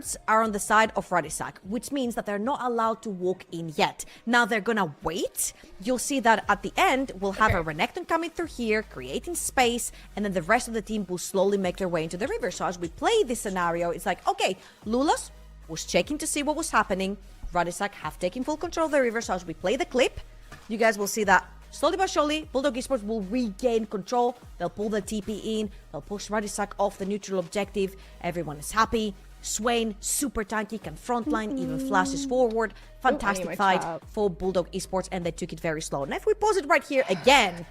guards are on the side of Radisak, which means that they're not allowed to walk in yet. Now they're gonna wait. You'll see that at the end, we'll have a Renekton coming through here, creating space, and then the rest of the team will slowly make their way into the river. So as we play this scenario, it's like, okay, Lulas was checking to see what was happening. Radisak have taken full control of the river. So as we play the clip, you guys will see that slowly but surely, Bulldog Esports will regain control. They'll pull the TP in. They'll push Radisak off the neutral objective. Everyone is happy. Swain, super tanky, can frontline, even flashes forward. Fantastic fight for Bulldog Esports, and they took it very slow. Now, if we pause it right here again,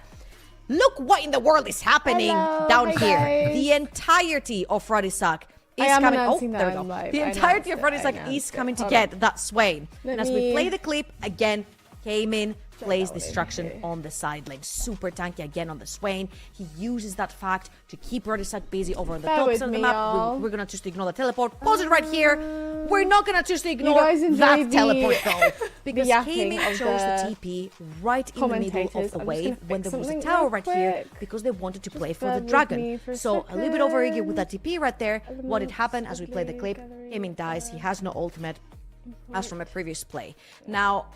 look what in the world is happening down here. Guys. The entirety of Radisak is coming. Oh, there we go. The entirety of Radisak is coming to get that Swain. And as we play the clip again, came in, plays destruction on the side lane. Super tanky again on the Swain. He uses that fact to keep Radisak busy over on the top side of the map. We're gonna just ignore the teleport. Pause it right here. We're not gonna just ignore that teleport though, because Kami chose the TP right in the middle of the wave when there was a tower right here, because they wanted to play for the dragon. So a little bit over eager with that TP right there. What had happened as we play the clip? Kami dies. He has no ultimate, as from a previous play. Now,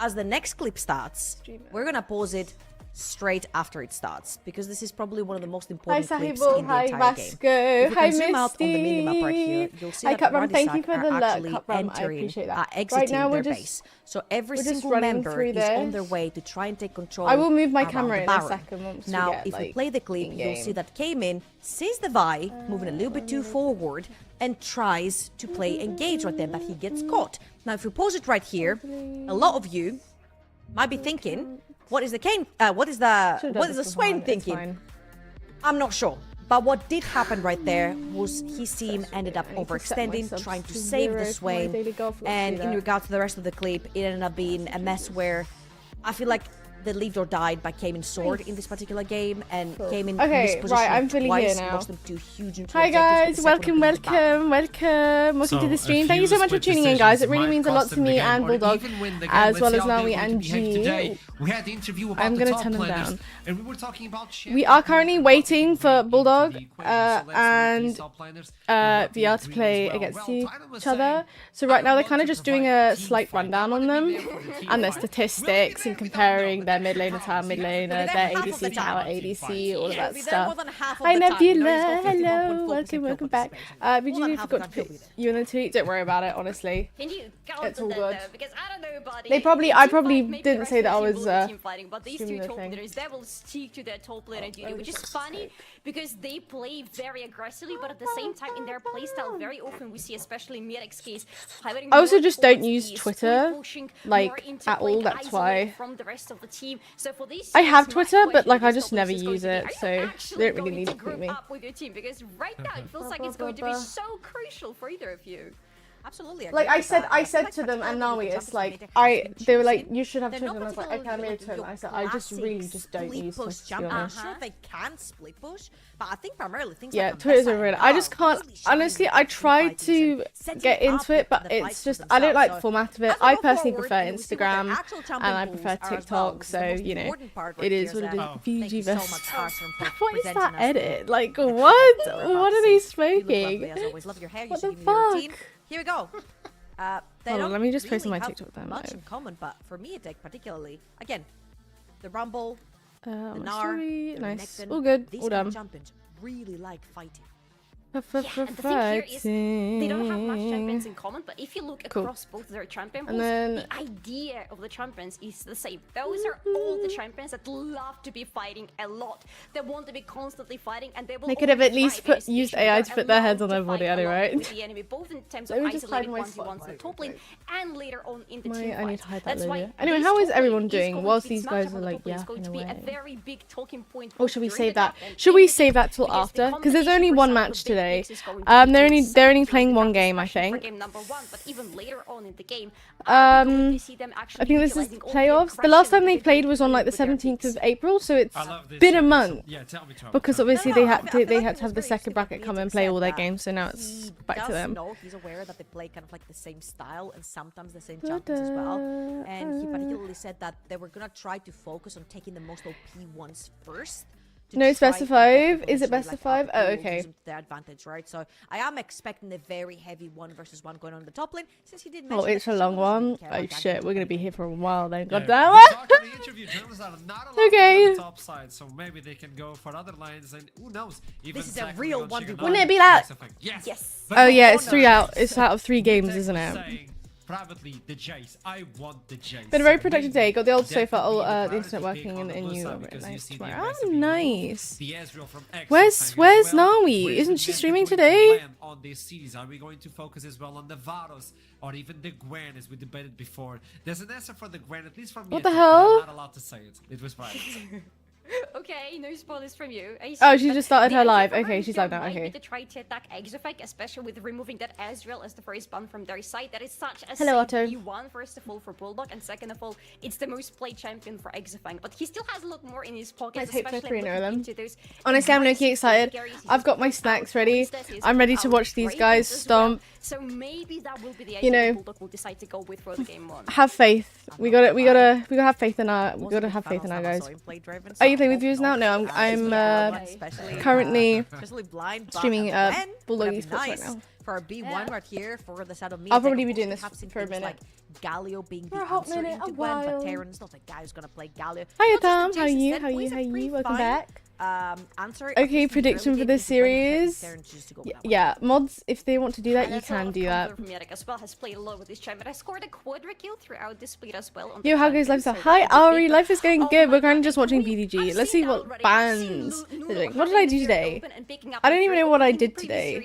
as the next clip starts, we're gonna pause it straight after it starts, because this is probably one of the most important clips in the entire game. If you can zoom out on the minimap right here, you'll see that Radisak are actually exiting their base. So every single member is on their way to try and take control. I will move my camera in a second once we now, get, if we play the clip, you'll see that came in, sees the Vi moving a little bit too forward, and tries to play engage right there, but he gets caught. Now, if we pause it right here, a lot of you might be thinking, what is the Swain thinking? I'm not sure. But what did happen right there was his team ended up overextending, trying to save the Swain. And in regards to the rest of the clip, it ended up being a mess where I feel like they lived or died by Cayman's sword in this particular game, and Cayman I'm fully twice, here now. lost them to huge neutral Hi guys, objectives, welcome to the stream. Thank you so much for tuning in, guys. It really means a lot to me and Bulldog, as well as Naomi and G. I'm gonna turn them down. We are currently waiting for Bulldog and VR to play against each other. So right now they're kind of just doing a slight rundown on them and their statistics and comparing their mid laner tower, mid laner, their ADC tower, ADC, all of that stuff. Hi Nebula, hello, welcome back. BGG forgot to put you in the tweet. Don't worry about it, honestly. It's all good. Because I don't know about I probably didn't say that I was team fighting, but these two top laners, they will stick to their top laner duty, which is funny because they play very aggressively, but at the same time in their playstyle, very often we see, especially Mirek's case, I also just don't use Twitter like at all. That's why I have Twitter, but like I just never use it, so they don't really need to group me. Up with your team, because right now it feels like it's going to be so crucial for either of you. Absolutely. Like I said to them, and now it's like they were like, you should have Twitter, and I was like, okay, I'm Twitter. I said, I just really just don't use Twitter. I'm sure they can split push, but I think primarily things. Yeah, Twitter's a real. I just can't. Honestly, I tried to get into it, but it's just I don't like the format of it. I personally prefer Instagram, and I prefer TikTok. So you know, it is what it is. VG versus. What is that edit? Like what? What are they smoking? What the fuck? Here we go. Hold on, let me just post on my TikTok then. Much in common, but for me, it particularly, again, the Rumble, the Gnar, the nice, Renekton, all good, these all done. champions really like fighting. Yeah, and the thing here is they don't have much champions in common, but if you look across both their champion pools, the idea of the champions is the same. Those are all the champions that love to be fighting a lot. They want to be constantly fighting, and they will. They could have at least used AI to put their heads on their body, right? With the enemy, both in terms of isolating 1v1s in the top lane and later on in the team fight. That's why. Anyway, how is everyone doing whilst these guys are like yapping away? Or should we save that? Should we save that till after? Because there's only one match today. They're only playing one game, I think. I think this is playoffs. The last time they played was on like the 17th of April, so it's been a month. Because obviously they had to have the second bracket come and play all their games, so now it's back to them. He's aware that they play kind of like the same style and sometimes the same champions as well. And he particularly said that they were gonna try to focus on taking the most OP ones first, No, it's best of 5. Is it best of 5? Oh, okay. Their advantage, right? So I am expecting a very heavy 1v1 going on the top lane. Since he did Oh, it's a long one. Oh shit, we're gonna be here for a while then. God damn it. Okay. Top side, so maybe they can go for other lines, and who knows? This is a real 1v1. Wouldn't it be that? Yes. Oh yeah, it's 3 out. It's out of 3 games, isn't it? Privately, the Jace. I want the Jace. Been a very productive day. Got the old sofa, the internet working, and you are very nice tomorrow. Oh, nice. Where's Naomi? Isn't she streaming today? On this series, are we going to focus as well on the Varos or even the Gwen, as we debated before? There's an answer for the Gwen, at least from me. What the hell? I'm not allowed to say it. It was private. Okay, no spoilers from you. Oh, she just started her live. Okay, she's live now. Okay. To try to attack Exofag, especially with removing that Ezreal as the first ban from their side. That is such a Hello, Otto. One, first of all, for Bulldog, and second of all, it's the most played champion for Exofag. But he still has a lot more in his pockets, especially into those. Honestly, I'm low-key excited. I've got my snacks ready. I'm ready to watch these guys stomp. So maybe that will be the idea Bulldog will decide to go with for the game 1. Have faith. We gotta have faith in our. We gotta have faith in our guys. Are you playing with viewers now? No, I'm currently streaming Bulldog Esports right now. For a B1 right here for the side of me. I'll probably be doing this for a minute. Like Galio being the answer into Gwen, but Terran's not the guy who's gonna play Galio. Hiya Tom, how are you? How are you? Welcome back. Okay, prediction for this series. Yeah, mods, if they want to do that, you can do that. As well has played a lot with this champion. I scored a quadra kill throughout this split as well. Yo, how goes life? Hi Ari, life is going good. We're currently just watching BDG. Let's see what bands they're doing. What did I do today? I don't even know what I did today.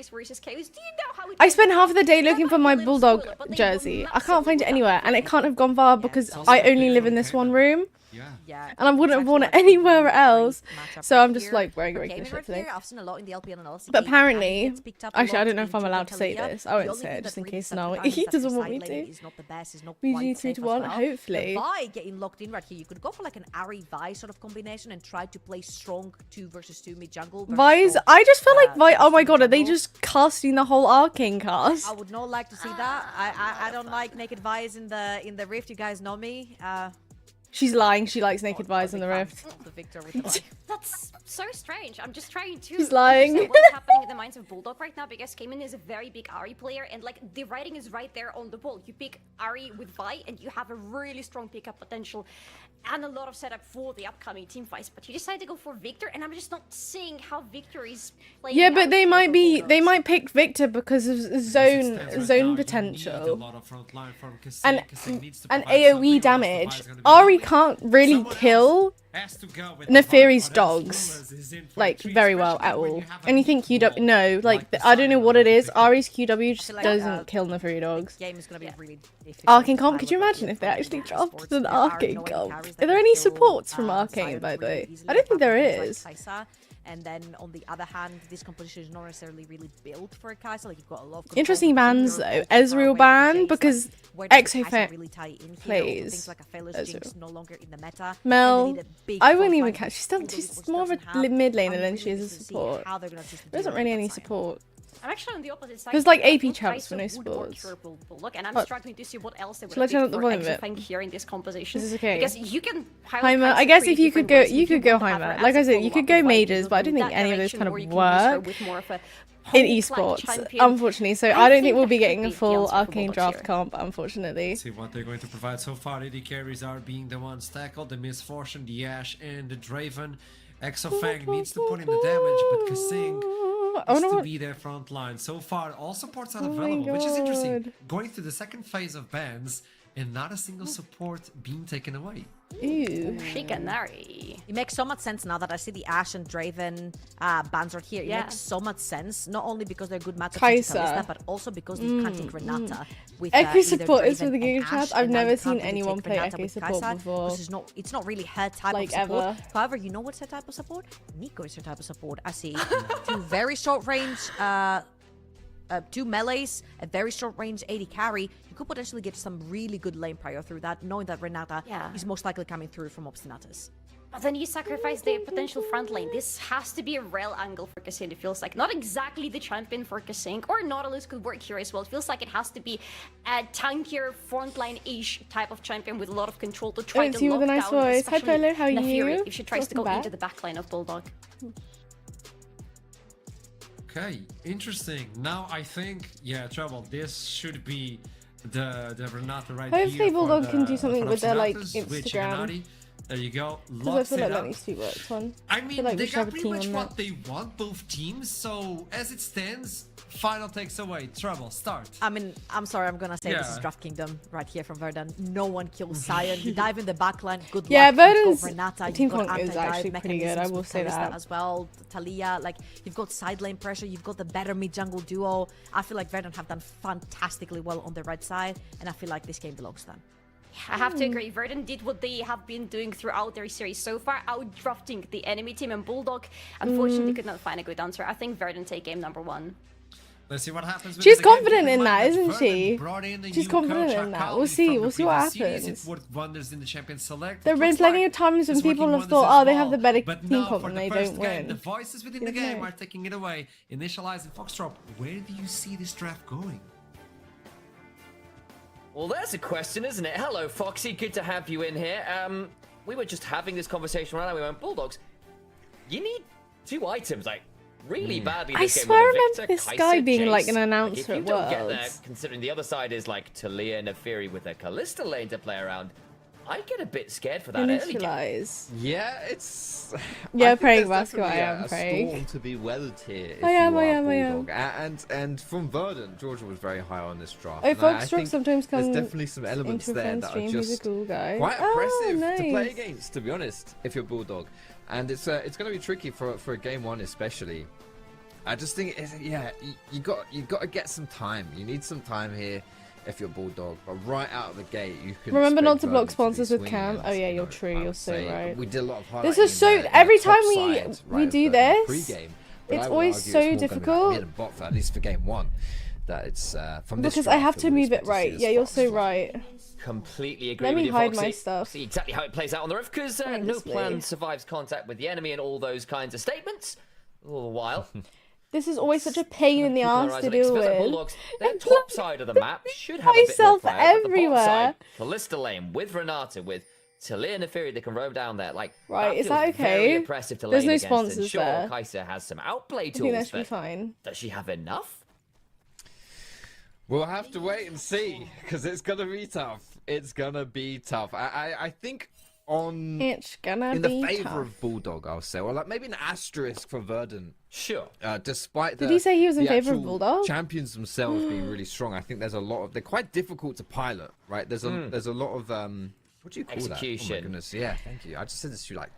I spent half of the day looking for my Bulldog jersey. I can't find it anywhere, and it can't have gone far because I only live in this one room. Yeah, and I wouldn't have worn it anywhere else, so I'm just like wearing regular shit today. But apparently, actually I don't know if I'm allowed to say this. I won't say it just in case now he doesn't want me to. BG 3 to 1, hopefully. Vi getting locked in right here. You could go for like an Ari Vi sort of combination and try to play strong 2 versus 2 mid jungle. Vi's, I just feel like Vi. Oh my god, are they just casting the whole Arcane cast? I would not like to see that. I don't like naked Vi's in the Rift. You guys know me. She's lying. She likes naked Vi's in the Rift. That's so strange. I'm just trying to. She's lying. What's happening in the minds of Bulldog right now? Because Cayman is a very big Ari player, and like the writing is right there on the wall. You pick Ari with Vi, and you have a really strong pickup potential, and a lot of setup for the upcoming team fights. But you decide to go for Victor, and I'm just not seeing how Victor is playing. Yeah, but they might be. They might pick Victor because of zone potential and AOE damage. Ari can't really kill Neferi's dogs like very well at all. Anything QW, no, like I don't know what it is. Ari's QW just doesn't kill Neferi dogs. Arcane comp, could you imagine if they actually dropped an Arcane comp? Are there any supports from Arcane, by the way? I don't think there is. And then on the other hand, this composition is not necessarily really built for a Kai'Sa. Like you've got a lot of interesting bans though. Ezreal ban because Exofag plays. Things like a Jinx no longer in the meta. Mel, I wouldn't even catch. She's more of a mid laner than she is a support. There isn't really any support. I'm actually on the opposite side. There's like AP champs for no sports. Look, and I'm struggling to see what else they would pick here in this composition. This is okay. Because you can Heimer, I guess if you could go, Heimer. Like I said, you could go mages, but I don't think any of those kind of work in esports, unfortunately. So I don't think we'll be getting a full Arcane draft comp, unfortunately. See what they're going to provide so far. AD carries are being the ones tackled. The Misfortune, the Ashe, and the Draven. Exofang needs to put in the damage, but Kasing needs to be their front line. So far, all supports are available, which is interesting. Going through the second phase of bans and not a single support being taken away. Ew. Shikanari. It makes so much sense now that I see the Ashe and Draven bans right here. It makes so much sense, not only because they're good matchups, but also because they can't take Renata with Echo support is for the Giga Chat. I've never seen anyone play Echo support before. It's not really her type of support. However, you know what's her type of support? Nico is her type of support. I see 2 very short range 2 melees, a very short range AD carry. You could potentially get some really good lane prio through that, knowing that Renata is most likely coming through from Obstinatus. But then you sacrifice the potential front lane. This has to be a real angle for Kasing, it feels like. Not exactly the champion for Kasing, or Nautilus could work here as well. It feels like it has to be a tankier, frontline-ish type of champion with a lot of control to try to lock down, voice. Hi, Tyler, how are you? If she tries to go into the backline of Bulldog. Okay, interesting. Now I think, yeah, Trouble, this should be the Renata right here. Hopefully Bulldog can do something with their like Instagram. There you go. Because I feel like that needs to be worked on. I mean, like they got pretty much what they want, both teams. So as it stands, final takes away. Trouble, start. I mean, I'm sorry, I'm gonna say this is Draft Kingdom right here from Verdant. No one kills Sion. You dive in the backline. Good luck. Yeah, Verdant's Renata, team conk is actually pretty good. I will say that as well. Talia, like you've got side lane pressure. You've got the better mid jungle duo. I feel like Verdant have done fantastically well on the right side, and I feel like this game belongs to them. I have to agree, Verdant did what they have been doing throughout their series so far, outdrafting the enemy team, and Bulldog unfortunately could not find a good answer. I think Verdant take game number 1. Let's see what happens. She's confident in that, isn't she? She's confident in that. We'll see. We'll see what happens. There have been plenty of times when people have thought, oh, they have the better team comp and they don't win. The voices within the game are taking it away. Initialize and Foxtrot, where do you see this draft going? Well, there's a question, isn't it? Hello, Foxy. Good to have you in here. We were just having this conversation right now. We went, Bulldogs, you need 2 items, like, really badly. I swear I remember this guy being, like, an announcer at Worlds. If you don't get there, considering the other side is, like, Talia and Nefiri with a Kalista lane to play around, I get a bit scared for that early game. Yeah, it's... Yeah, praying basketball, I am praying. A storm to be weathered here. I am. And from Verdant, Georgia was very high on this draft. Oh, Foxtrot sometimes comes there's definitely some elements there that are just cool guy. quite impressive to play against, to be honest, if you're Bulldog. And it's going to be tricky for a game 1 especially. I just think, you got to get some time. You need some time here. If you're Bulldog, but right out of the gate, you can remember not to block sponsors with Cam. Oh yeah, you're true. You're so right. We did a lot of highlighting. This is so. Every time we do this, it's always so difficult. At least for game 1, that it's from this. Because I have to move it right. Yeah, you're so right. Completely agree. Let with me you, hide Foxy. my stuff. See exactly how it plays out on the roof, because no plan survives contact with the enemy and all those kinds of statements. All the while. This is always such a pain in the ass to deal with. Bulldogs, their top side of the map should have a bit more fire, everywhere. But the Kalista lane with Renata, with Talia and Nefiri, they can roam down there. Like, right, is that okay? Impressive to There's lane no against. sponsors and sure, there. Kai'Sa has some outplay tools, I think that should be fine. Does she have enough? We'll have to wait and see, because it's gonna be tough. It's gonna be tough. I think in the favor of Bulldog, I'll say, or like maybe an asterisk for Verdant. Sure. Despite did he say he was in favor of Bulldog? Champions themselves being really strong, I think there's a lot of. They're quite difficult to pilot, right? There's a lot of what do you call execution. That? Oh my goodness, yeah, thank you. I just said this to you like.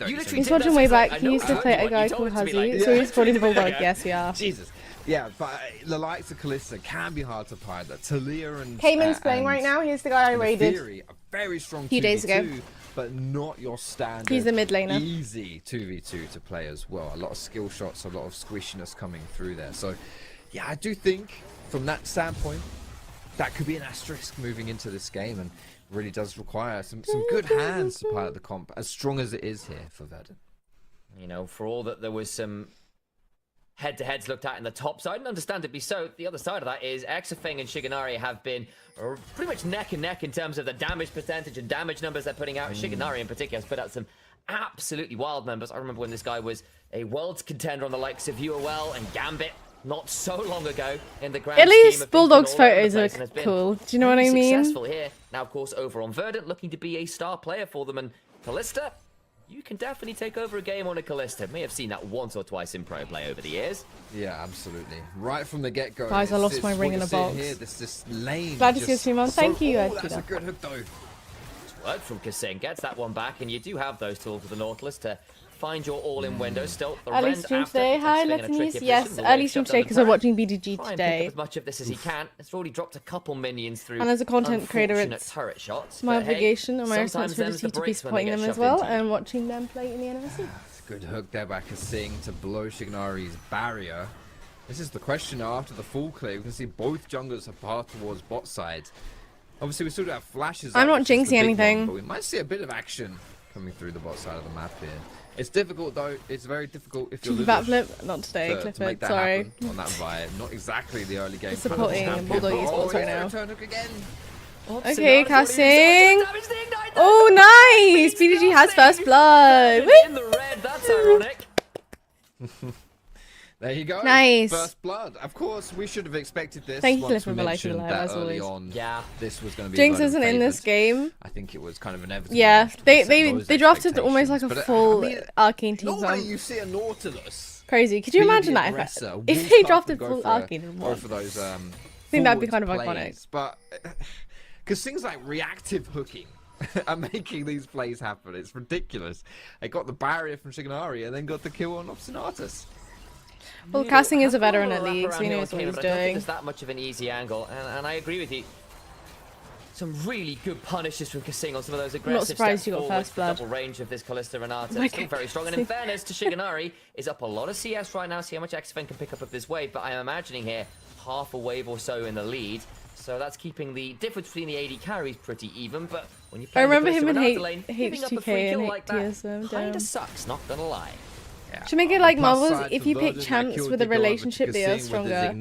He's watching way back. He used to play a guy called Hazi, so he's supporting Bulldog. Yes, we are. Jesus. Yeah, but the likes of Kalista can be hard to pilot. Talia and Cayman's playing right now. He's the guy I raided. Theory, a very strong few days ago. But not your standard. He's the mid laner. Easy 2v2 to play as well. A lot of skill shots, a lot of squishiness coming through there. So, yeah, I do think from that standpoint, that could be an asterisk moving into this game, and really does require some good hands to pilot the comp, as strong as it is here for Verdant. You know, for all that there was some head-to-heads looked at in the top side, and understandably so, the other side of that is Exafeng and Shigenari have been pretty much neck and neck in terms of the damage percentage and damage numbers they're putting out. Shigenari in particular has put out some absolutely wild numbers. I remember when this guy was a world's contender on the likes of UOL and Gambit not so long ago in the grand At least scheme of Bulldog's photos are cool. Do you know what I mean? Successful here. Now, of course, over on Verdant, looking to be a star player for them, and Kalista, you can definitely take over a game on a Kalista. May have seen that once or twice in pro play over the years. Yeah, absolutely. Right from the get-go. Guys, I lost my ring in a box. Here, this lane. Glad to see you, Simon. Thank you. That's a good hook, though. It's work from Kasing. Gets that one back, and you do have those tools with the Nautilus to find your all-in window. Still, early stream today. Hi, Letinis. Yes, early stream today because we're watching BDG today. As much of this as he can. It's already dropped a couple minions through. And as a content creator, it's turret shots. my obligation and my responsibility to be supporting them as well and watching them play in the NMSC. Good hook there by Kasing to blow Shigenari's barrier. This is the question now after the full clear. We can see both junglers have path towards bot side. Obviously, we still have flashes. I'm not jinxing anything. But we might see a bit of action coming through the bot side of the map here. It's difficult though. It's very difficult if you're backflip. Not today, Clifford. Sorry. On that vibe. Not exactly the early game. Supporting Bulldog Esports right now. Turn hook again. Okay, casting. Oh, nice! BDG has first blood. In the red, that's ironic. There you go. Nice. First blood. Of course, we should have expected this. Thank you, once Clifford, we for liking the mentioned live, that as early always. on. Yeah. This was going to be. Jinx isn't in this game. I think it was kind of inevitable. Yeah, they drafted almost like a full Arcane team. Normally, you see a Nautilus. Crazy. Could you imagine that if they drafted full Arcane in one? For those, I think that'd be kind of iconic. But because things like reactive hooking are making these plays happen. It's ridiculous. They got the barrier from Shiganari and then got the kill on Obstinatus. Well, casting is a veteran at league, so he knows what he's I don't think doing. it's that much of an easy angle, and I agree with you. Some really good punishes from Kasing on some of those aggressive Not surprised steps you got forward. first blood. Double range of this Kalista Renata. Like, Still very strong, and in fairness to Shiganari, is up a lot of CS right now. See how much XFN can pick up of this wave, but I am imagining here half a wave or so in the lead. So that's keeping the difference between the AD carries pretty even, but when you play I remember him in lane, giving up a free H2K kill and like that TSM. kinda sucks, not gonna lie. Should make it like Marvels, if you pick champs with a relationship, they are stronger.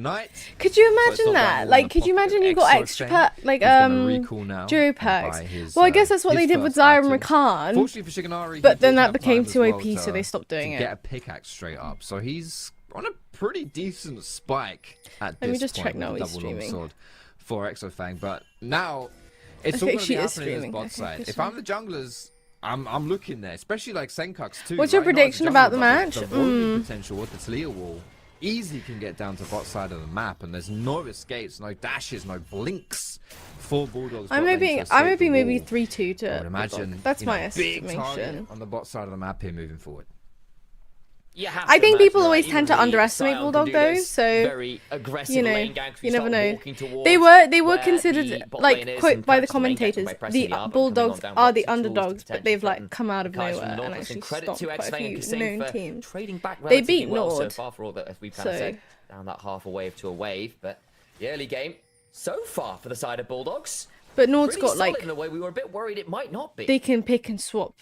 Could you imagine that? Like, could you imagine you got extra like duo perks? Well, I guess that's what they did with Zyra and Rakan. But then that became too OP, so they stopped doing it. Get a pickaxe straight up, so he's on a pretty decent spike at this point. Let me just check now he's streaming. For Exofang, but now it's all going to be happening in this bot side. If I'm the junglers, I'm looking there, especially like Senkux too. What's your prediction about the match? The volume potential with the Talia wall easy can get down to bot side of the map, and there's no escapes, no dashes, no blinks for Bulldogs. I'm hoping maybe 3-2 to. I would imagine that's my big estimation. target on the bot side of the map here moving forward. I think people always tend to underestimate Bulldog though, so you know, you never know. They were considered like quote by the commentators, the Bulldogs are the underdogs, but they've like come out of nowhere and actually stopped quite a few known teams. They beat Nord, so far for all that, as we've so said, down that half a wave to a wave, but the early game so far for the side of Bulldogs. But Nord's got like in a way we were a bit worried it might not be. They can pick and swap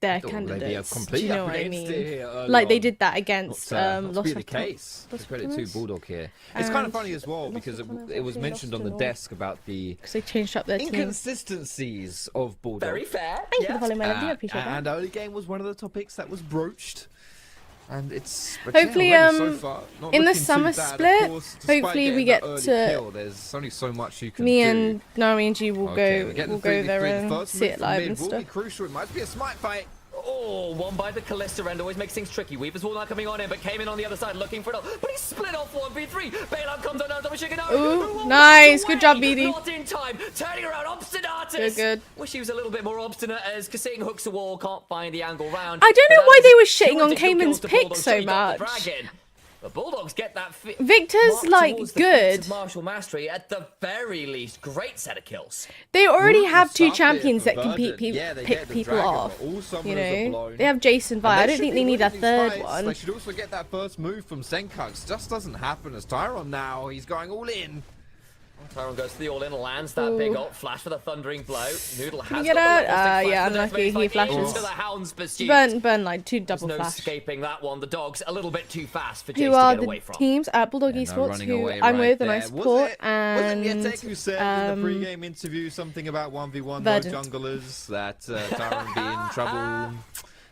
their candidates. Do you know what I mean? Like they did that against Lost the case. Credit to Bulldog here. It's kind of funny as well because it was mentioned on the desk about the they changed up their inconsistencies of Bulldog. Very fair. Thank you for following my idea. I appreciate that. And early game was one of the topics that was broached. And it's hopefully so far, in the summer split, hopefully we get to there's only so much you can me do. and Nari and G will go there and see it live and stuff. Will be crucial. It might be a smite fight. Oh, one by the Kalista end always makes things tricky. Weaver's wall not coming on in, but came in on the other side looking for it all. But he's split off 1v3. Bailout comes on down to Shiganari. Ooh, nice. Good job, BD. Not in time. Turning around, Obstinatus. Good. Wish he was a little bit more obstinate as Kasing hooks the wall, can't find the angle round. I don't know why they were shitting on Cayman's pick so much. The Bulldogs get that Victor's like good. Martial mastery at the very least. Great set of kills. They already have two champions that can pick people off. You know, they have Jason Vi. I don't think they need a third one. They should also get that first move from Senkux. Just doesn't happen as Tyron now. He's going all in. Tyron goes to the all-in, lands that big ult, flash for the thundering blow. Noodle has get out? Yeah, unlucky. He flashes. Burn like two double flash. No escaping that one. The dogs a little bit too fast for Jace to get away from. Who are the teams at Bulldog Esports who I'm with and I support? And was it who said in the pre-game interview something about 1v1 no junglers, that Tyron be in trouble?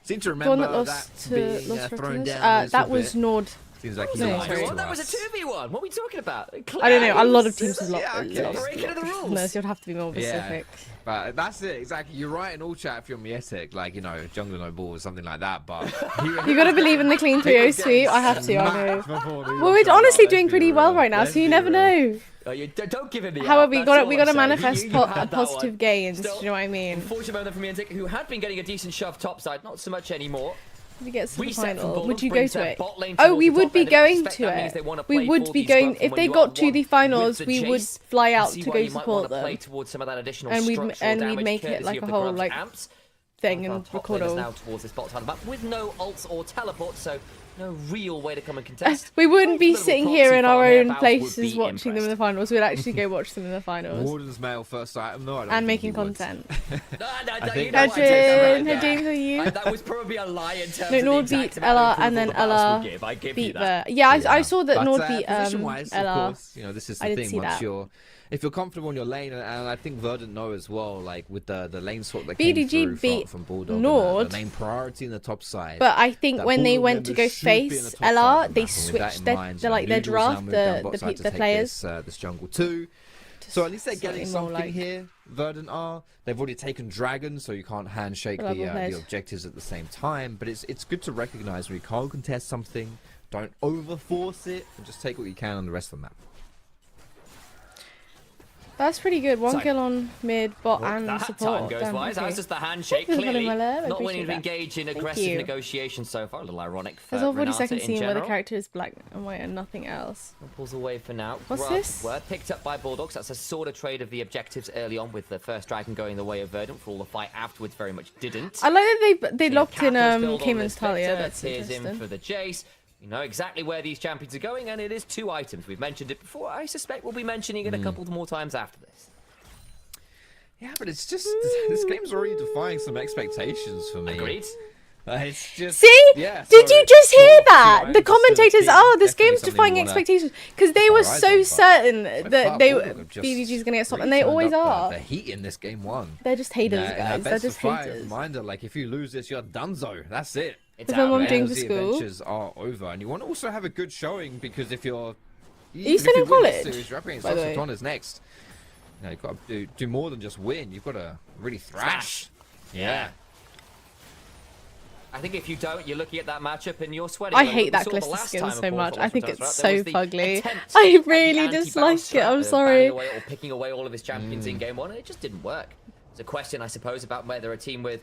Seem to remember that being thrown down. That was Nord. Seems like he's that was a 2v1. What are we talking about? I don't know. A lot of teams have lost. Breaking the rules. You'd have to be more specific. But that's it, exactly. You're right in all chat if you're Mietic, like, you know, jungle no ball or something like that, but... you gotta believe in the clean 3-0 sweep. I have to, I know. Well, we're honestly doing pretty well right now, so you never know. Don't give him the However, we gotta manifest positive gains, do you know what I mean? Unfortunate moment for Mietic, who had been getting a decent shove topside, not so much anymore. If we get to the final, would you go to it? Oh, we would be going to it. We would be going, if they got to the finals, we would fly out to go support them. And we'd make it like a whole like thing and record all. Now towards this bot time, but with no ults or teleports, so no real way to come and contest. We wouldn't be sitting here in our own places watching them in the finals. We'd actually go watch them in the finals. Warden's mail first item, no, and making content. James, are you? That was probably a lie in terms of Nord beat Ella, and then Ella beat Ver. Yeah, I saw that Nord beat Ella. Of course, this is the thing. Once if you're comfortable in your lane, and I think Verdant know as well, like with the lane swap that came through from Bulldog, Nord, the main priority in the top side. But I think when they went to go face Ella, they switched their draft, the players. This jungle too. So at least they're getting something here. Verdant are. They've already taken Dragon, so you can't handshake the objectives at the same time. But it's good to recognize when you can't contest something, don't overforce it, and just take what you can on the rest of the map. That's pretty good. One kill on mid, bot, and support. Time goes wise. That's just the handshake. Clearly, not willing to engage in aggressive negotiations so far. A little ironic for There's all 40 Renata seconds in scene where the general. character is black and white and nothing else. Pulls away for now. What's this? Word picked up by Bulldogs. That's a sort of trade of the objectives early on, with the first Dragon going the way of Verdant. For all the fight afterwards, very much didn't. I like that they locked in Cayman's Talia. That's interesting. In for the chase. You know exactly where these champions are going, and it is 2 items. We've mentioned it before. I suspect we'll be mentioning it a couple more times after this. Yeah, but it's just this game's already defying some expectations for me. Agreed. It's just, see? Yeah, did you just hear that? The commentators, this game's defying expectations, because they were so certain that BDG's gonna get stopped, and they always are. The heat in this game one. They're just haters, guys. They're just haters. Reminder, like if you lose this, you're donezo. That's it. It's out. I'm doing for the school. Adventures are over, and you want to also have a good showing, because if you're, are you still in college? You're up against Sotonas next. You've got to do more than just win. You've got to really thrash. Yeah. I think if you don't, you're looking at that matchup and you're sweating. I hate that glister skin so much. I think it's so fugly. I really dislike it. I'm sorry. Or picking away all of his champions in game one, and it just didn't work. It's a question, I suppose, about whether a team with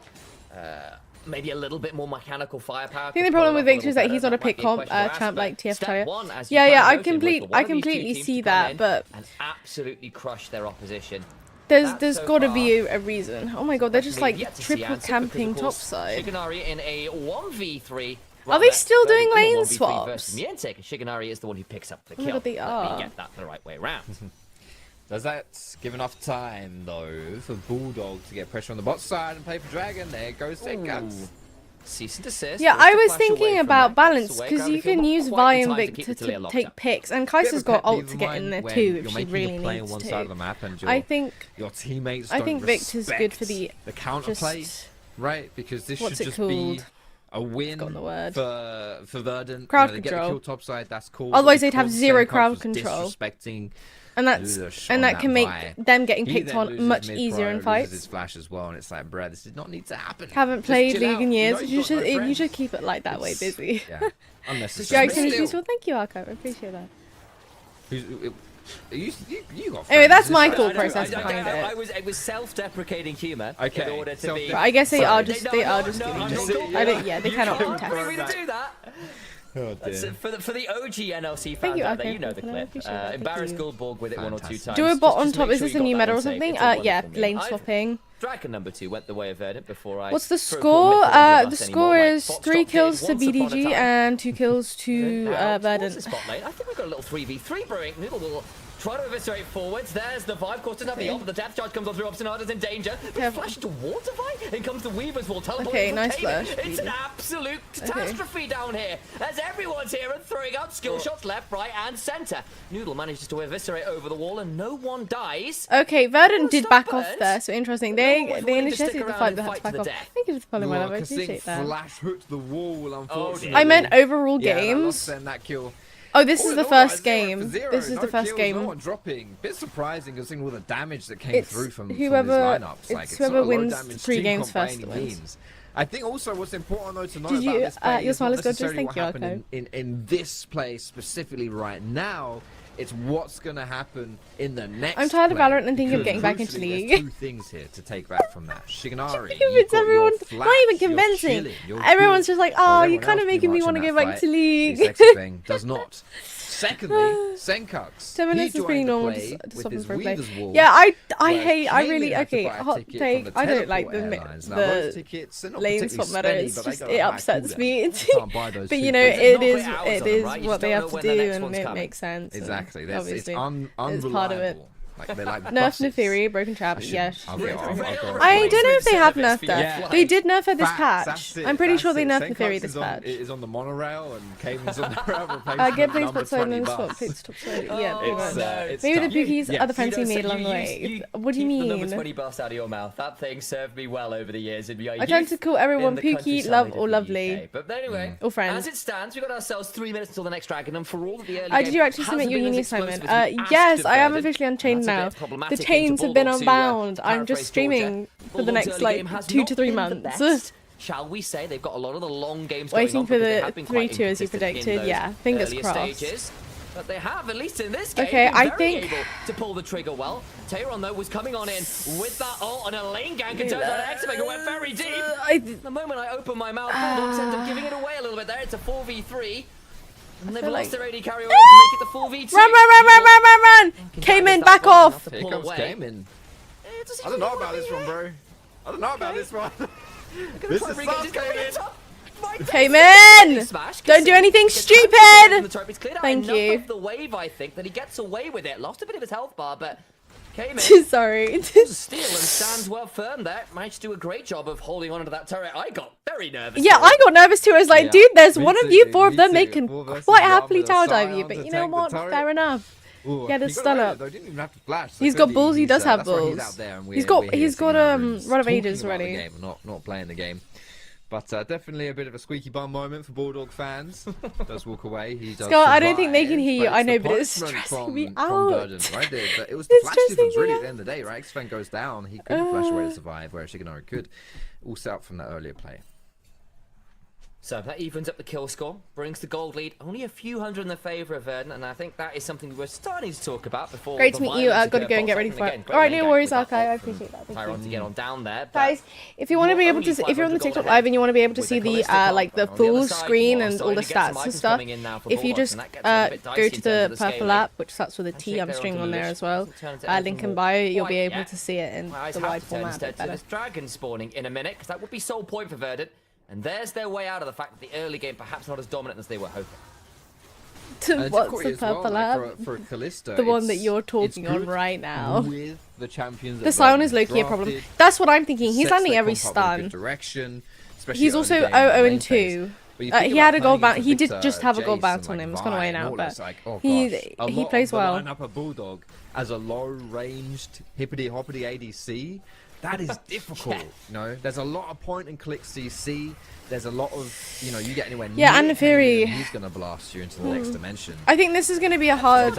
maybe a little bit more mechanical firepower. I think the problem with Victor is that he's not a pick comp champ like TF Talia. Yeah, I completely see that, but and absolutely crush their opposition. There's got to be a reason. Oh my god, they're just like triple camping topside. Shigenari in a 1v3. Are they still doing lane swaps? Niantic, Shigenari is the one who picks up the kill. Oh, they are. Let me get that the right way around. Does that give enough time, though, for Bulldog to get pressure on the bot side and play for Dragon? There goes Guts. Cease and desist. Yeah, I was thinking about balance, because you can use Vi and Vic to take picks, and Kaiser's got ult to get in there too if she really needs one to. Side of the map and I think your teammates Victor's good for the counterplay, right? Because this should just be a win for Verdant. Crowd they control. Get the kill topside, that's cool. Otherwise, they'd have zero crowd control. Disrespecting. And that can make them getting picked on much easier in fights. His flash as well, and it's like, bruh, this did not need to happen. Haven't played League in years. You should keep it like that way, busy. Yeah, unnecessary. Useful. Thank you, Archive. I appreciate that. You got anyway, that's my thought process behind it. It was self-deprecating humor in order to be. I guess they are just giving it. Yeah, they cannot contest. Do that. Oh, for the OG NLC fans out there, you know the clip. Embarrass Goldborg with it 1 or 2 times. Do a bot on top. Is this a new meta or something? Yeah, lane swapping. Dragon number 2 went the way of Verdant before I. What's the score? The score is 3 kills to BDG and 2 kills to Verdant. I think we've got a little 3v3 brewing. Noodle will try to eviscerate forwards. There's the vibe. Of course, doesn't have the ult, but the death charge comes on through. Obstinada's in danger. Flash towards a vibe. In comes the Weaver's wall. Okay, nice flash. It's an absolute catastrophe down here, as everyone's here and throwing out skill shots left, right, and center. Noodle manages to eviscerate over the wall, and no one dies. Okay, Verdant did back off there, so interesting. They initiated the fight, but had to back off. Thank you for following my love. I appreciate that. Flash hooked the wall, unfortunately. I meant overall games. That kill. Oh, this is the first game. This is the first game. No one dropping. Bit surprising considering all the damage that came through from these lineups. It's whoever wins 3 games first wins. I think also what's important though to know about this play is not necessarily what happened in this play specifically right now. It's what's going to happen in the next. I'm tired of Valorant and thinking of getting back into League. There's 2 things here to take back from that. Shigenari, it's everyone. Not even convincing. Everyone's just like, oh, you're kind of making me want to go back to League. The sexy thing does not. Secondly, Senkux. 10 minutes is pretty normal to with his for a play. Weaver's Wall. Yeah, I really, had to okay, buy a hot ticket take. from the I don't like Teleport Airlines. Now, those the tickets, they're not lane swap meta. particularly It's spenny, but just, they it go, upsets "Ah, me. cool then." You can't buy those But you two know, tickets. it There's is no way hours on them, right? You what they just have don't to know when the do, next and one's it coming. makes sense. Exactly. and It's obviously, unreliable. it's part of it. Like they're like Nerf buses. Nefiri, Broken Trap, yes. I'll go I don't know if they have nerfed that. Yeah. They did nerf it this Facts, patch. that's it, I'm pretty that's sure they it. nerfed Senkux Nefiri this patch. is on the monorail and Cayman's on the rail replacement Get please number put side 20 and swap, bus. please stop side. Yeah, pretty It's, much. it's Maybe the tough. Pookies are the fancy You know, made so along the way. What do you keep the number mean? 20 bus out of your mouth. That thing served me well over the years. I tend to call everyone Pookie, love, or lovely. But anyway, or friends. as it stands, we've got ourselves 3 minutes until the next dragon, and for all of the early Did game you actually submit hasn't your been uni as explosive assignment? as we Yes, asked I am of officially unchained That's a now. bit problematic The thing chains to have been Bulldog to, unbound. I'm paraphrase just streaming Georgia. for the Bulldog's next early like game has 2 not to 3 been the months. best, shall we say? They've got a lot of the long games going Waiting on for because they the have been quite 3-2 as you inconsistent in predicted. those Yeah, fingers earlier crossed. stages. But they have, at least in this game, Okay, been I very think- able to pull the trigger well. Tayron, though, was coming on in with that ult and a lane gank and turns out Examega went very deep. The moment I open my mouth, Bulldogs end up giving it away a little bit there. It's a 4v3. And they've lost their AD carry away to make it the 4v2. Run! Came in, back off. Here comes Cayman. I don't know about this one, bro. I don't know about this one. This is sus, Cayman. Came in! Don't do anything stupid! Thank you. The wave, I think, that he gets away with it. Lost a bit of his health bar, but came in. Sorry. Steal and stands well firm there. Managed to do a great job of holding on to that turret. I got very nervous. Yeah, I got nervous too. I was like, Yeah, dude, there's me one of too, you, 4 of me them. too. They can 4 versus quite one happily with a tower dive Scion you, to but you take know the what? turret. Fair enough. Ooh, Yeah, the he got stun away up. though, didn't even have to flash. So He's got clearly balls, he does have that's why balls. He's out there and He's got run of ages already. Game, not playing the game. But definitely a bit of a squeaky bum moment for Bulldog fans. Does walk away. He does Scott, I don't think they can survive, hear you. but I know, the but it's punishment stressing me from out. Virgin, right? But it was the It's flash stressing difference me really out. at the end of the day, right? Xfang goes down. He couldn't flash away to survive, whereas Shigenori could. All set up from that earlier play. So that evens up the kill score, brings the gold lead only a few hundred in the favour of Verdant, and I think that is something we're starting to talk about before. Great the to meet you. violence Got to occurred. go and get Bolt ready for again, it. great All right, lane no gank worries, with that Arkai. I ult from appreciate that. Thank Tyron you. to get on down there. Guys, if you want to be able to, if you're on the TikTok live and you want to be able to see the like the full screen and all the stats and stuff, if you just go to the purple app, which starts with a T, I'm streaming on there as well. Link in bio, you'll be able to see it in the wide format a bit better. This dragon spawning in a minute, because that would be sole point for Verdant. And there's their way out of the fact that the early game perhaps not as dominant as they were hoping. What's the purple app? For Callisto, The one that you're talking on right now. With the champions. The Scion is low-key a problem. That's what I'm thinking. He's landing every stun. He's also 0-2. He had a gold bounce. He did just have a gold bounce on him. It's gone away now, but he plays well. Line up a Bulldog as a low-ranged hippity-hoppity ADC. That is difficult. You know, there's a lot of point and click CC. There's a lot of, you know, you get anywhere near and the Fury. he's gonna blast you into the next dimension. I think this is going to be a hard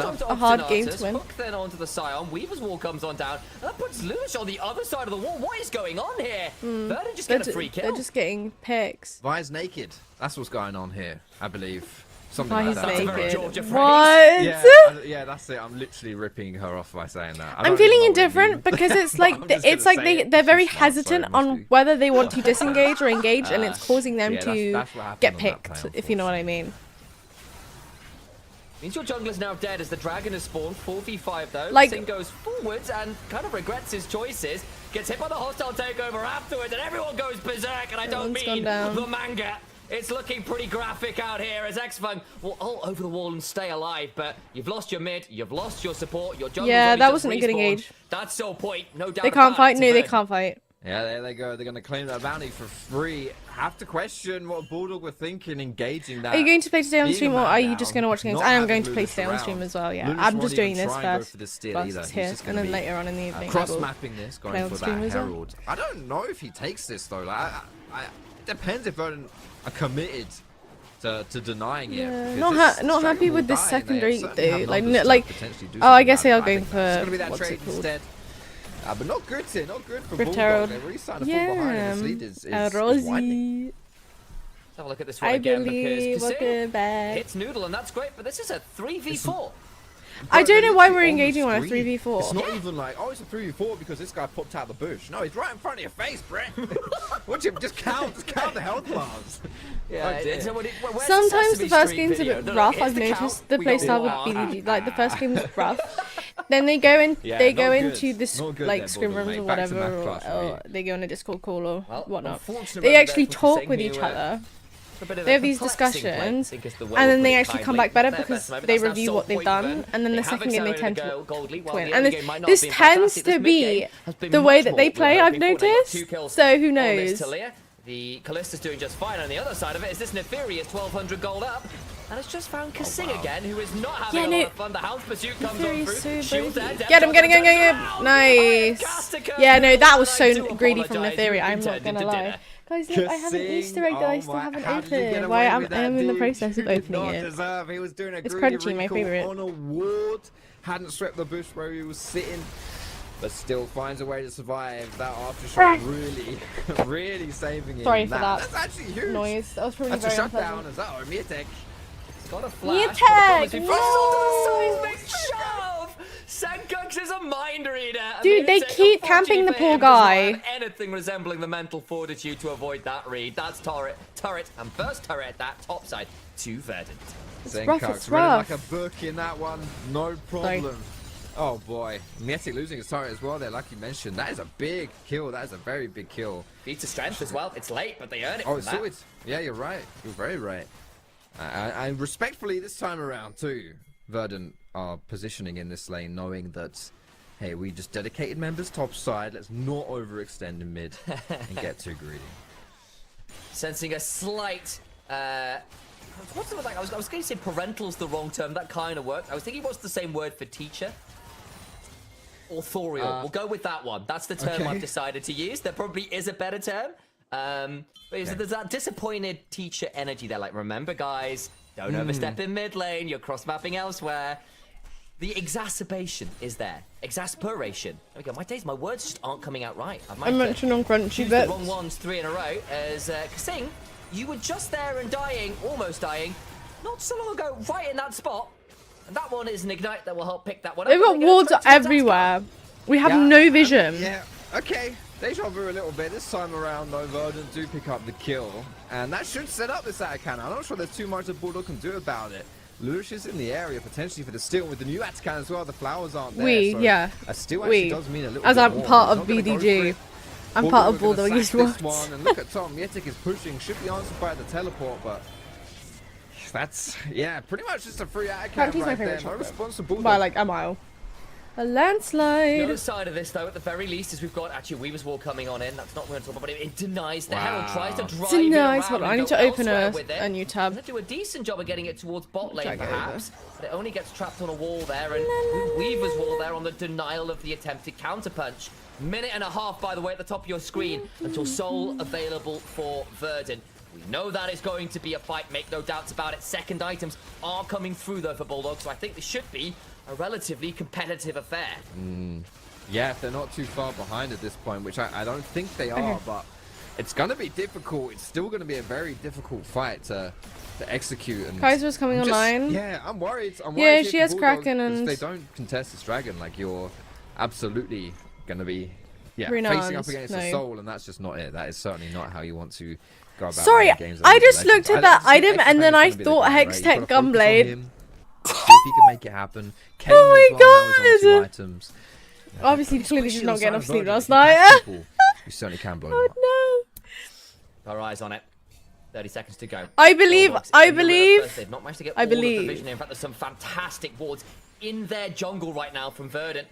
game to win. Hook then onto the Scion. Weaver's wall comes on down. And that puts Lewis on the other side of the wall. What is going on here? Verdant just get a free kill. They're just getting picks. Vi's naked. That's what's going on here, I believe. Something Why like he's that. That's a very naked. Georgia phrase. What? Yeah, that's it. I'm literally ripping her off by saying that. I'm feeling indifferent because it's like they're very hesitant on whether they want to disengage or engage, and it's causing them to that's what happened get on that picked, play, if you know what I mean. Means your jungler's now dead as the dragon has spawned. 4v5 though. Like- Singh goes forwards and kind of regrets his choices. Gets hit by the hostile takeover afterwards, and everyone goes berserk. And I don't Everyone's gone mean down. the manga. It's looking pretty graphic out here as Xfang will ult over the wall and stay alive. But you've lost your mid, you've lost your support, your jungler's Yeah, only that just wasn't a good respawned. engage. That's so point, no doubt. They can't about fight. it. No, It's they Verdant. can't fight. Yeah, there they go. They're going to claim that bounty for free. Have to question what Bulldog were thinking, engaging that. Are you going to play today on being stream, a or man are you down, just going to watch games? not I am having going to play Lewis today on around. stream as well. Yeah, Lewis I'm won't just even doing this try and go first. for the steal Whilst either. it's He's here, just and gonna then be, later on in the evening. I will cross-mapping this, play going on for stream that as well. Herald. I don't know if he takes this though. Like, depends if Verdant are committed to denying it. Yeah, because not this happy Dragon with will this die, and they secondary certainly have though. numbers to Like, potentially do oh, I something guess they about are it. going I think it's for gonna be that what's trade it called? instead. But not good here, not good for Rift Bulldog. Herald. They're really starting to fall behind, and this lead is widening. Rosie. Let's have a look at this one I again believe. because Welcome back. hits Noodle and that's great, but this is a 3v4. I don't know why we're engaging on a 3v4. It's not even like, oh, it's a 3v4 because this guy popped out the bush. No, he's right in front of your face, Brett. Watch him, just count the health bars. Yeah, sometimes the first game's a bit rough. I've noticed the playstyle with BDG. Like the first game was rough. Then they go into this like scrim rooms or whatever, or they go on a Discord call or whatnot. They actually talk with each other. They have these discussions, and then they actually come back better because they review what they've done, and then the second game they tend to win. And this tends to be the way that they play, I've noticed, so who knows. The Callista's doing just fine. On the other side of it is this Nefarious 1200 gold up. And it's just found Kasing again, who is not having a lot of fun. The Hound's Pursuit comes on through. Shield there. Get him. Nice. Yeah, no, that was so greedy from Nefarious, I'm not gonna lie. Guys, look, I have an Easter egg that I still haven't opened. Why I am in the process of opening it. He was doing a it's crunchy, my favorite. On a ward, hadn't swept the bush where he was sitting, but still finds a way to survive. That aftershock really saving him. Sorry for that. That's actually huge. Noise. That was probably that's very a shutdown as well. Miatek. It's got a flash. Miatek! Senkux is a mind reader. Dude, they keep camping the poor guy. Anything resembling the mental fortitude to avoid that read. That's turret, and first turret at that top side to Verdant. Senkux running like a book in that one. No problem. Sorry. Oh boy, Mietic losing his turret as well there, like you mentioned. That is a big kill. That is a very big kill. Feats of strength as well. It's late, but they earn it. Oh, it's always. Yeah, you're right. You're very right. And respectfully this time around too, Verdant are positioning in this lane, knowing that, hey, we just dedicated members top side. Let's not overextend in mid and get too greedy. Sensing a slight. What's it like? I was going to say parental's the wrong term. That kind of worked. I was thinking what's the same word for teacher? Authorial. We'll go with that one. That's the term I've decided to use. There probably is a better term. There's that disappointed teacher energy there. Like, remember, guys, don't overstep in mid lane. You're cross-mapping elsewhere. The exacerbation is there. Exasperation. There we go. My words just aren't coming out right. I mentioned on Crunchy bits. The wrong ones 3 in a row. As Kasing, you were just there and dying, almost dying, not so long ago, right in that spot. And that one is an ignite that will help pick that one up. They've got wards everywhere. We have no vision. Yeah. Okay. Deja vu a little bit. This time around, though, Verdant do pick up the kill. And that should set up this Atacana. I'm not sure there's too much that Bulldog can do about it. Lucius in the area, potentially for the steal. With the new Atacana as well, the flowers aren't there. A steal actually does mean a little bit I'm more. part of BDG. I'm part of Bulldog East one. And look at Tom. Mietic is pushing. Should be answered by the teleport, but that's, yeah, pretty much just a free Atacana right there. No response to Bulldog. By like a mile. A landslide. The other side of this, though, at the very least, is we've got actually Weaver's Wall coming on in. That's not what we're going to talk about, but it denies the Herald, tries to drive it around. Hold on, I need to open a new tab. They do a decent job of getting it towards bot lane, perhaps, but it only gets trapped on a wall there, and Weaver's Wall there on the denial of the attempted counterpunch. Minute and a half, by the way, at the top of your screen until Soul available for Verdant. We know that is going to be a fight, make no doubts about it. Second items are coming through, though, for Bulldog, so I think this should be a relatively competitive affair. Yeah, if they're not too far behind at this point, which I don't think they are, but it's going to be difficult. It's still going to be a very difficult fight to execute. And Kaiser's coming online. Yeah, I'm worried. Yeah, she has Kraken, and if they don't contest this dragon, like, you're absolutely going to be facing up against the Soul, and that's just not it. That is certainly not how you want to go about games. I just looked at that item and then I thought Hex Tech Gunblade. See if he can make it happen. Kane oh my god! Items. Obviously, clearly did not get enough sleep last night. You certainly can blow. Oh no! Our eyes on it. 30 seconds to go. I believe. They've not managed to get all of the vision. In fact, there's some fantastic wards in their jungle right now from Verdant.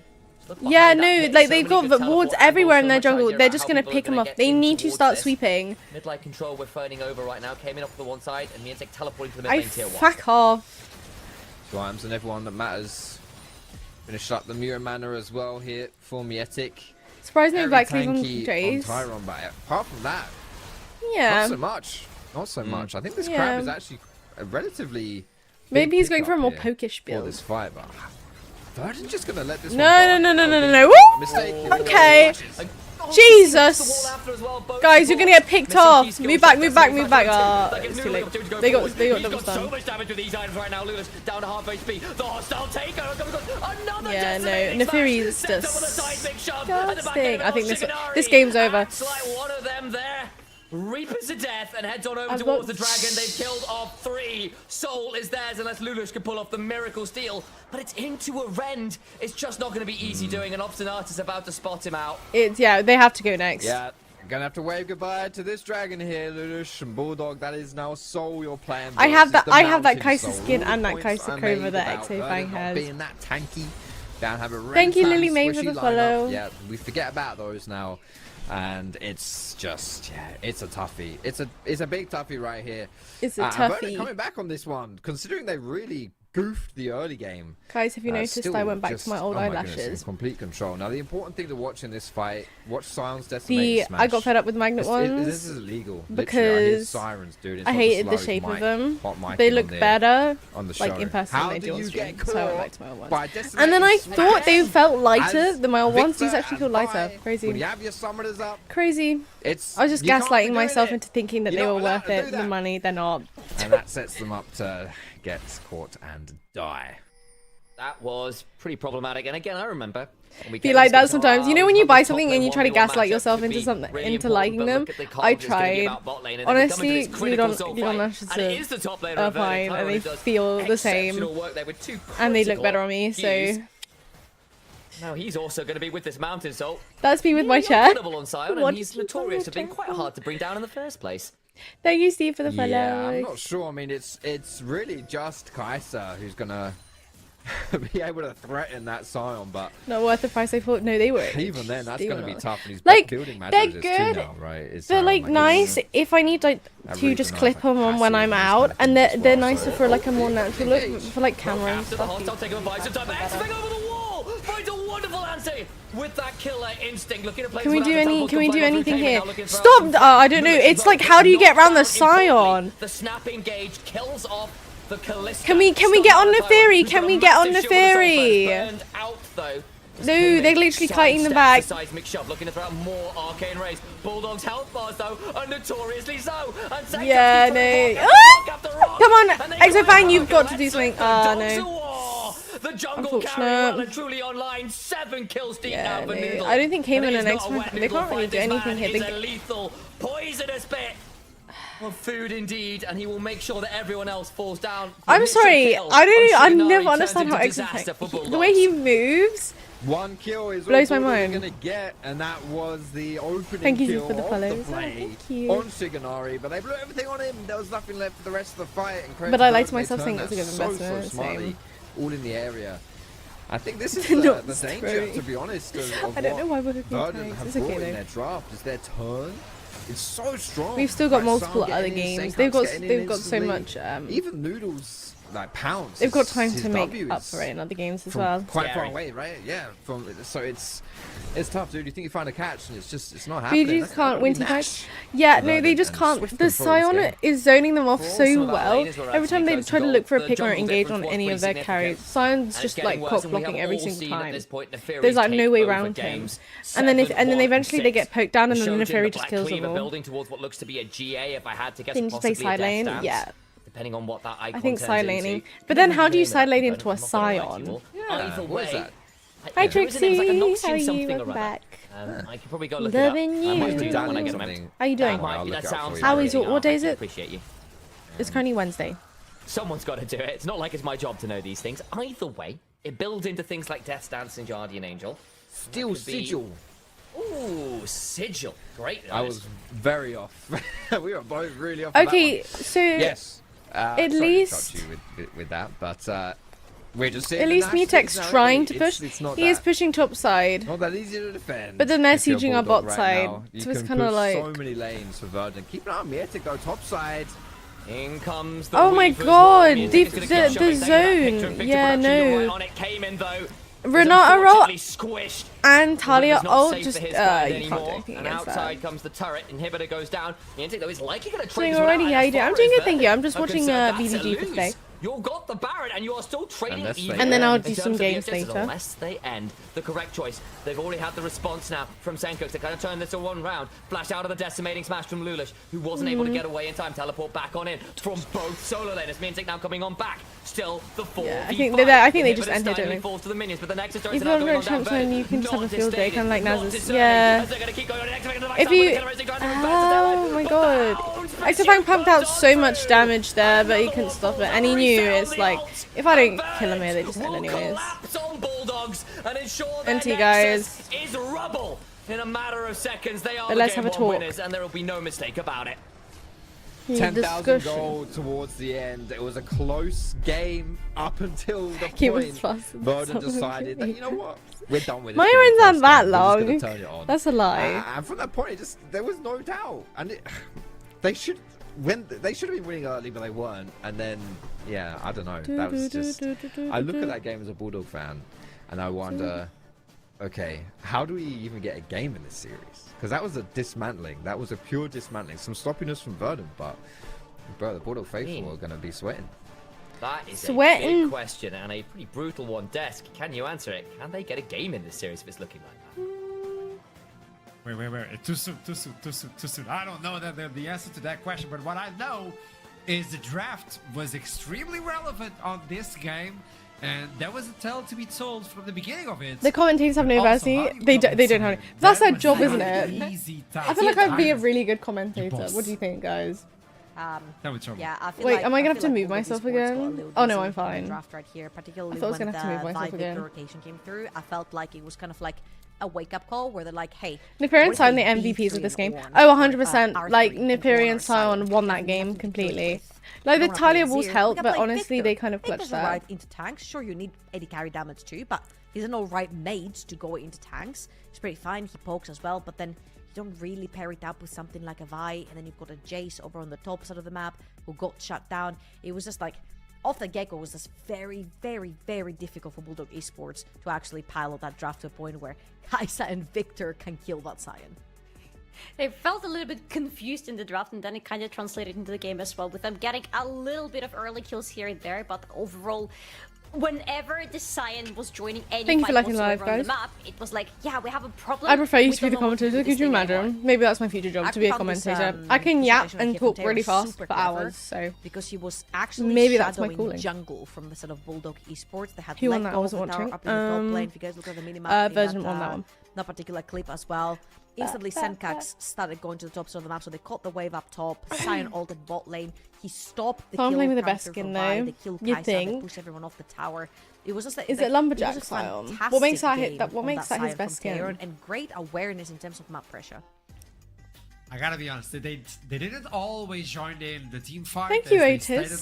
Yeah, no, like they've got wards everywhere in their jungle. They're just gonna pick them up. They need to start sweeping. Mid-lane control, we're phoning over right now. Came in off the one side, and Miatek teleporting to the mid-lane tier 1. Fuck off. Grimes and everyone that matters. Finish up the Mura Manor as well here for Mietic. Surprisingly, Blackleaf on Jace. Tyron, but apart from that, yeah, not so much. Not so much. I think this crab is actually a relatively. Maybe he's going for a more pokish build for this fight, but Verdant just gonna let this no. Mistake. Okay. Jesus! Guys, you're gonna get picked off. Move back, move back, move back. Oh, it's too late. They got double stun. So much damage with these items right now. Lewis down to half HP. The hostile takeover. Another yeah, no. Nefiri is disgusting. I think this game's over. Like one of them there. Reapers to death and heads on over towards the dragon. They've killed off 3. Soul is theirs unless Lulush can pull off the miracle steal. But it's into a rend. It's just not going to be easy doing, and Obstinate is about to spot him out. Yeah, they have to go next. Yeah, gonna have to wave goodbye to this dragon here, Lulush and Bulldog. That is now Soul you're playing. I have that Kai'Sa skin and that Kai'Sa Cova that Exofang has. Being that tanky, have a thank you, Lily May, for the follow. Yeah, we forget about those now. And it's just, yeah, it's a toughie. It's a big toughie right here. It's a toughie. Coming back on this one, considering they really goofed the early game. Guys, have you noticed I went back to my old eyelashes? Complete control. Now, the important thing to watch in this fight, watch Sion's Decimate Smash. I got fed up with magnet ones. This is illegal. Because sirens, dude. I hated the shape of them. They look better on the show. Like in person than they do on stream. So I went back to my old ones. And then I thought they felt lighter than my old ones. These actually feel lighter. Crazy. When you have your summoners up, crazy. I was just gaslighting myself into thinking that they were worth it. The money, they're not. And that sets them up to get caught and die. That was pretty problematic, and again, I remember. Be like that sometimes. You know when you buy something and you try to gaslight yourself into something, into liking them? I tried. Honestly, Leon Lashes are fine, and they feel the same, and they look better on me, so... Now he's also going to be with this mountain, so... That's me with my chair. On Sion, and he's notorious for being quite hard to bring down in the first place. Thank you, Steve, for the follow. Yeah, I'm not sure. I mean, it's really just Kai'Sa who's gonna be able to threaten that Sion, but not worth the price I thought. No, they were. Even then, that's gonna be tough. And he's like building they're good. Now, right? They're like nice if I need like to just clip them on when I'm out, and they're nicer for like a more natural look for like camera and stuff. With that killer instinct, looking to play. Can we do anything here? Stop! I don't know. It's like, how do you get around the Sion? The snap engage kills off the Callisto. Can we get on the ferry? Can we get on the ferry? No, they're literally kiting the back. Seismic shove, looking to throw out more arcane rays. Bulldog's health bars though are notoriously so. Yeah, no. Ah! Come on, Exofang, you've got to do something. No. The jungle carry well and truly online. 7 kills deep now for Noodle. I don't think Cayman and Exofang, they can't really do anything here. He's a lethal, poisonous bit of food indeed, and he will make sure that everyone else falls down. I'm sorry, I never understand how Exofang, the way he moves. One kill is blows my mind. Gonna get, and that was the opening Thank you kill for the follows. Thank you. On Shiganari, but they blew everything on him. There was nothing left for the rest of the fight. But I like to myself saying that's a good investment. So smartly, all in the area. I think this is the danger, to be honest, of I don't know why we're Verdant have brought in their draft. Is their turn? It's so strong. We've still got multiple other games. They've got so much. Even Noodles like pounds. They've got time to make up for it in other games as well. Quite far away, right? Yeah. So it's tough, dude. You think you find a catch and it's not happening. BGs can't win teamfights. Yeah, no, they just can't. The Sion is zoning them off so well. Every time they try to look for a pick or engage on any of their carries, Sion's just like cock blocking every single time. There's like no way around him. And then eventually they get poked down, and then the Neferi just kills them all. Building towards what looks to be a GA. If I had to guess, then you play side lane. Yeah. Depending on what that icon I think side laning. But then how do you side lane into a Sion? Either way. Hi Trixie, how are you? Welcome back. I can probably go look it up. How are you doing? How is your, what day is it? Appreciate you. It's currently Wednesday. Someone's got to do it. It's not like it's my job to know these things. Either way, it builds into things like Death's Dance and Guardian Angel. Steel Sigil. Ooh, Sigil. Great. I was very off. We were both really off. Okay, so yes. At least with that, but we're just at least Mutek's trying to push. He is pushing top side. Not that easy to defend. But then they're sieging our bot side, so it's kind of like so many lanes for Verdant. Keep an eye on Mutek go top side. In comes the oh my god, the zone. Yeah, no. Renata roll and Talia ult just you can't do anything against outside comes the turret, inhibitor goes down. Niantic though is likely going to trade. So already, yeah, I'm doing good, thank you. I'm just watching BDG for today. You've got the Baron, and you are still trading even. And then I'll do some games later. later. Unless they end the correct choice. They've already had the response now from Senkox to kind of turn this to one round. Flash out of the decimating smash from Lulish, who wasn't able to get away in time. Teleport back on in from both solo laners. Minsik now coming on back. Still the 4v5. Yeah, I think they just ended, don't they? Falls to the minions, but the Nexus if you're on champs when you can just have a field day, kind of like Naz's. Yeah. If you... Oh my god. XFang pumped out so much damage there, but he couldn't stop it. And he knew it's like, if I don't kill him here, they just end anyways. NT guys. Is rubble. In a matter of seconds, they are but let's have a talk. Winners, and there will be no mistake about it. 10,000 gold towards the end. It was a close game up until the point Verdant decided that, you know what, we're done with it. My runs aren't that long. That's a lie. And from that point, there was no doubt. And they should have been winning early, but they weren't. And then, yeah, I don't know. That was just. I look at that game as a Bulldog fan, and I wonder, okay, how do we even get a game in this series? Because that was a dismantling. That was a pure dismantling. Some sloppiness from Verdant, but the Bulldog faithful are going to be sweating. That is a big question and a pretty brutal one. Desk, can you answer it? Can they get a game in this series if it's looking like that? Wait. Too soon. I don't know the answer to that question, but what I know is the draft was extremely relevant on this game. And there was a tale to be told from the beginning of it. The commentators have no mercy. They don't have any. That's their job, isn't it? I feel like I'd be a really good commentator. What do you think, guys? Yeah, I feel Wait, like, am I gonna have to move myself again? Oh no, I'm fine. Draft right here, particularly I thought I was gonna when have to move myself again. rotation came through, I felt like it was kind of like a wake-up call where they're like, hey, Niperian Sion the MVPs of this game. Oh, 100%. Like Niperian Sion won that game completely. Like the Talia walls helped, but honestly they kind of clutched that. Right into tanks. Sure, you need 80 carry damage too, but he's an alright mate to go into tanks. He's pretty fine. He pokes as well, but then you don't really pair it up with something like a Vi, and then you've got a Jace over on the top side of the map who got shut down. It was just like, off the get-go, was just very, very, very difficult for Bulldog Esports to actually pilot that draft to a point where Kaisa and Victor can kill that Sion. They felt a little bit confused in the draft, and then it kind of translated into the game as well, with them getting a little bit of early kills here and there, but overall, whenever the Sion was joining any fight whatsoever on the map, it was like, yeah, we have a problem. I prefer you to be the commentator. Could you imagine? Maybe that's my future job, to be a commentator. I can yap and talk really fast for hours, so because he was actually maybe that's my calling. Jngl from the sort of Bulldog Esports. They had who won that? I wasn't watching. Up in the top lane. If you guys look at the minimap, Version won that one. That particular clip as well. Instantly, Senkax started going to the top side of the map, so they caught the wave up top. Sion ulted bot lane. He stopped the kill. Playing with the best skin though. They killed You Kaisa, think? They pushed everyone off the tower. It was just like, is it Lumberjack style? What makes that hit? What makes that his best skin? And great awareness in terms of map pressure. I gotta be honest, they didn't always join in the team fight. Thank you, Otis,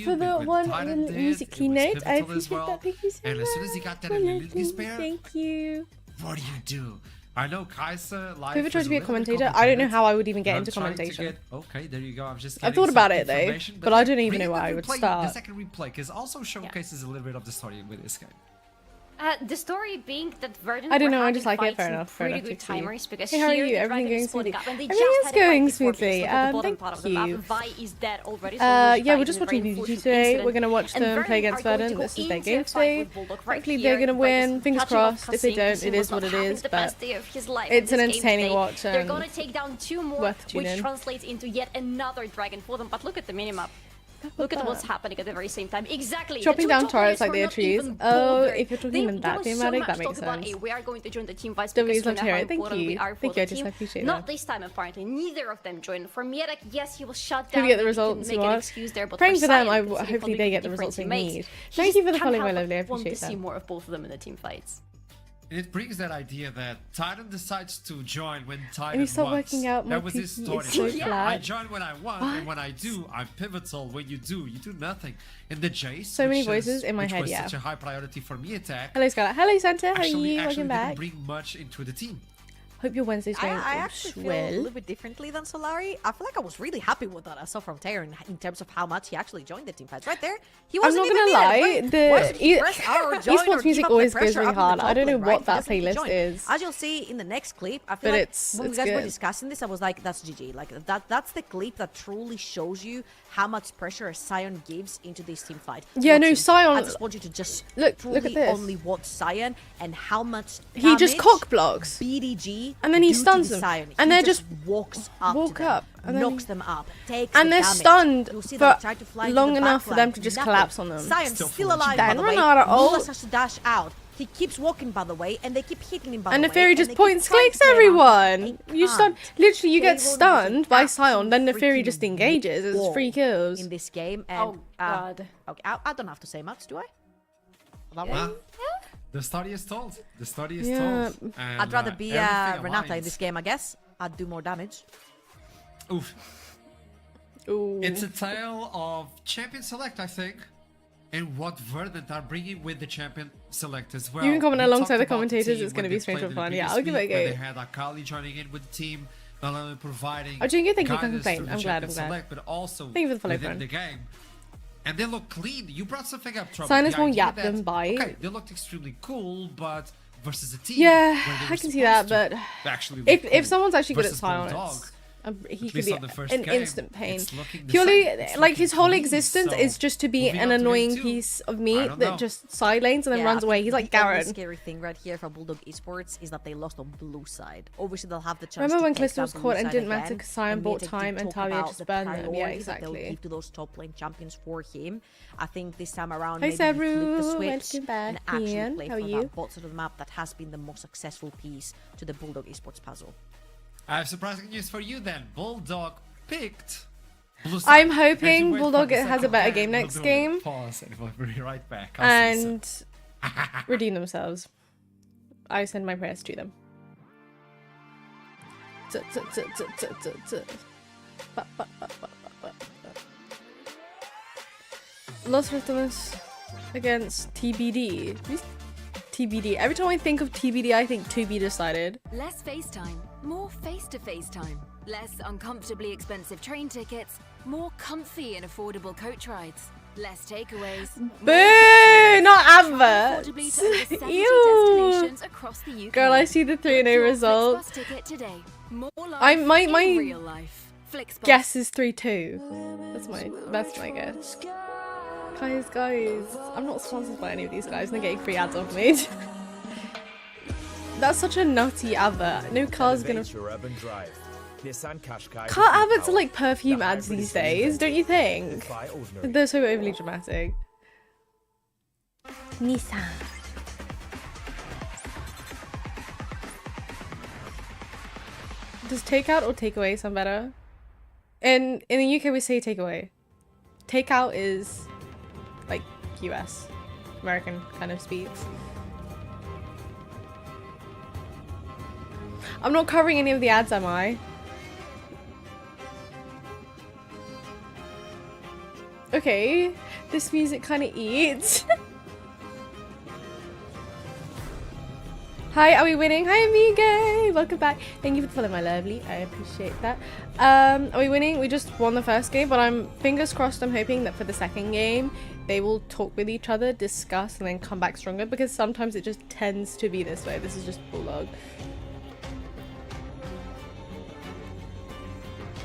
for the one musically note. I appreciate that. Thank you so much. And as soon as he got that ability spare, thank you. What do? I know Kaisa live. Whoever tried to be a commentator, I don't know how I would even get into commentation. Okay, there you go. I'm just. I've thought about it though, but I don't even know where I would start. The second replay, because also showcases a little bit of the story with this game. The story being that Verdant I don't know, I just like it. Fair enough. Pretty good timers because hey, how are you? Everything going smoothly? Everything is going smoothly. Thank you. Vi is dead already. Yeah, we're just watching BDG today. We're gonna watch them play against Verdant. This is their game today. Hopefully they're gonna win. Fingers crossed. If they don't, it is what it is. But it's an entertaining watch. They're gonna take down 2 more, which translates into yet another dragon for them. But look at the minimap. Look at what's happening at the very same time. Exactly. Chopping down turrets like they are trees. Oh, if you're talking in that thematic, that makes sense. We are going to join the team fights because we know how important we are for the team. I appreciate that. Not this time, apparently. Neither of them joined. For Mierak, yes, he was shut down. Hope you get the results you want. Praying for them, hopefully they get the results they need. Thank you for the following, my lovely. I appreciate that. Want to see more of both of them in the team fights. It brings that idea that Titan decides to join when Titan and you start working out that was his story. So I join when I want, and when I do, I'm pivotal. When you do nothing. In the Jace, so many voices in my head, was such a high priority for me attack. Hello, Scarlett. Hello, Santa. How are you? Welcome back. Didn't bring much into the team. Hope your Wednesday's going I actually feel a little bit differently than Solari. I feel like I was really happy with that I saw from Taylor in terms of how much he actually joined the team fights. Right there, he wasn't I'm not gonna lie, esports music always goes really hard. I don't know what that playlist is. As you'll see in the next clip, I feel like when you guys were discussing this, I was like, that's GG. Like that's the clip that truly shows you how much pressure Sion gives into this team fight. Yeah, no, Sion. I just want you to just look at this. Only watch Sion and how much he just cock blocks BDG and then he stuns them, Sion. and they just walks up, and knocks them up, takes and they're stunned for long enough for them to just collapse on them. Sion's still alive, by the way. Lulas has to dash out. He keeps walking, by the way, and they keep hitting him, by the way. And Neferi just points clicks everyone. You stun. Literally, you get stunned by Sion, then Neferi just engages. It's 3 kills. In this game, and God. Okay, I don't have to say much, do I? The story is told. The story is told. And, I'd rather be Renata in this game, I guess. I'd do more damage. Oof. Ooh. It's a tale of champion select, I think. And what Verdant are bringing with the champion select as well. You can comment alongside the commentators. It's going to be strange and fun. Yeah, I'll give it a go. They had Akali joining in with the team, not only providing Jngl, thank you for guidance complaining. through I'm the glad. champion select, but also thank you for the follow, within the game. And they look clean. You brought something up, Trouble. Sinus won't yap them by. Okay, they looked extremely cool, but versus a team. Yeah, I can see that, but if someone's actually good at silence, he could be an instant pain. Purely, like his whole existence is just to be an annoying piece of meat that just side lanes and then runs away. He's like Garen. The scary thing right here for Bulldog Esports is that they lost on blue side. Obviously, they'll have the chance. Remember when to Callisto was caught and didn't matter because Sion bought time and Talia just burned them? Yeah, exactly. They'll give to those top lane champions for him. I think this time around, hi, maybe he flip the switch welcome back. and actually play How for you? that bot side of the map that has been the most successful piece to the Bulldog Esports puzzle. I have surprising news for you then. Bulldog picked blue side. I'm hoping Bulldog has a better game next game. Pause and we'll be right back. And redeem themselves. I send my prayers to them. Los Riftamus against TBD. Who's TBD? Every time I think of TBD, I think to be decided. Less FaceTime, more face-to-face time. Less uncomfortably expensive train tickets, more comfy and affordable coach rides. Less takeaways. Boo! Not adverts. Ew. Girl, I see the 3-0 result. My guess is 3-2. That's my guess. Guys, I'm not sponsored by any of these guys. They're getting free ads off me. That's such a nutty advert. No car's gonna. Car adverts are like perfume ads these days, don't you think? They're so overly dramatic. Nissan. Does takeout or takeaway sound better? In the UK we say takeaway. Takeout is like US, American kind of speeds. I'm not covering any of the ads, am I? Okay, this music kind of eats. Hi, are we winning? Hi, Amiga! Welcome back. Thank you for following, my lovely. I appreciate that. Are we winning? We just won the first game, but I'm fingers crossed. I'm hoping that for the second game, they will talk with each other, discuss, and then come back stronger, because sometimes it just tends to be this way. This is just Bulldog.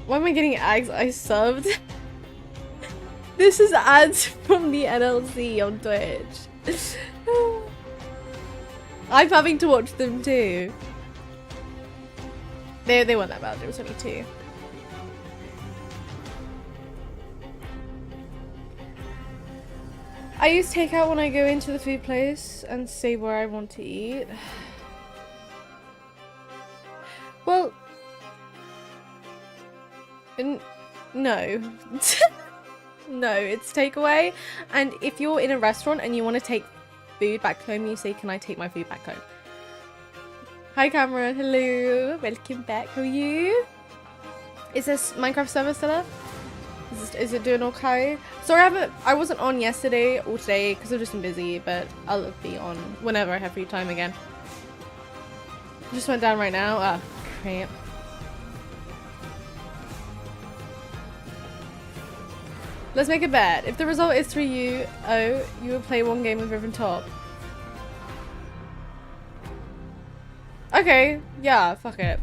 Why am I getting ads? I subbed. This is ads from the NLC on Twitch. I'm having to watch them too. They weren't that bad. There was only 2. I use takeout when I go into the food place and say where I want to eat. Well, no. No, it's takeaway. And if you're in a restaurant and you want to take food back home, you say, can I take my food back home? Hi Cameron, hello, welcome back. How are you? Is this Minecraft server still up? Is it doing okay? Sorry, I wasn't on yesterday or today because I've just been busy, but I'll be on whenever I have free time again. Just went down right now. Ah, crap. Let's make a bet. If the result is 3-0, you will play one game with Riven top. Okay, yeah, fuck it.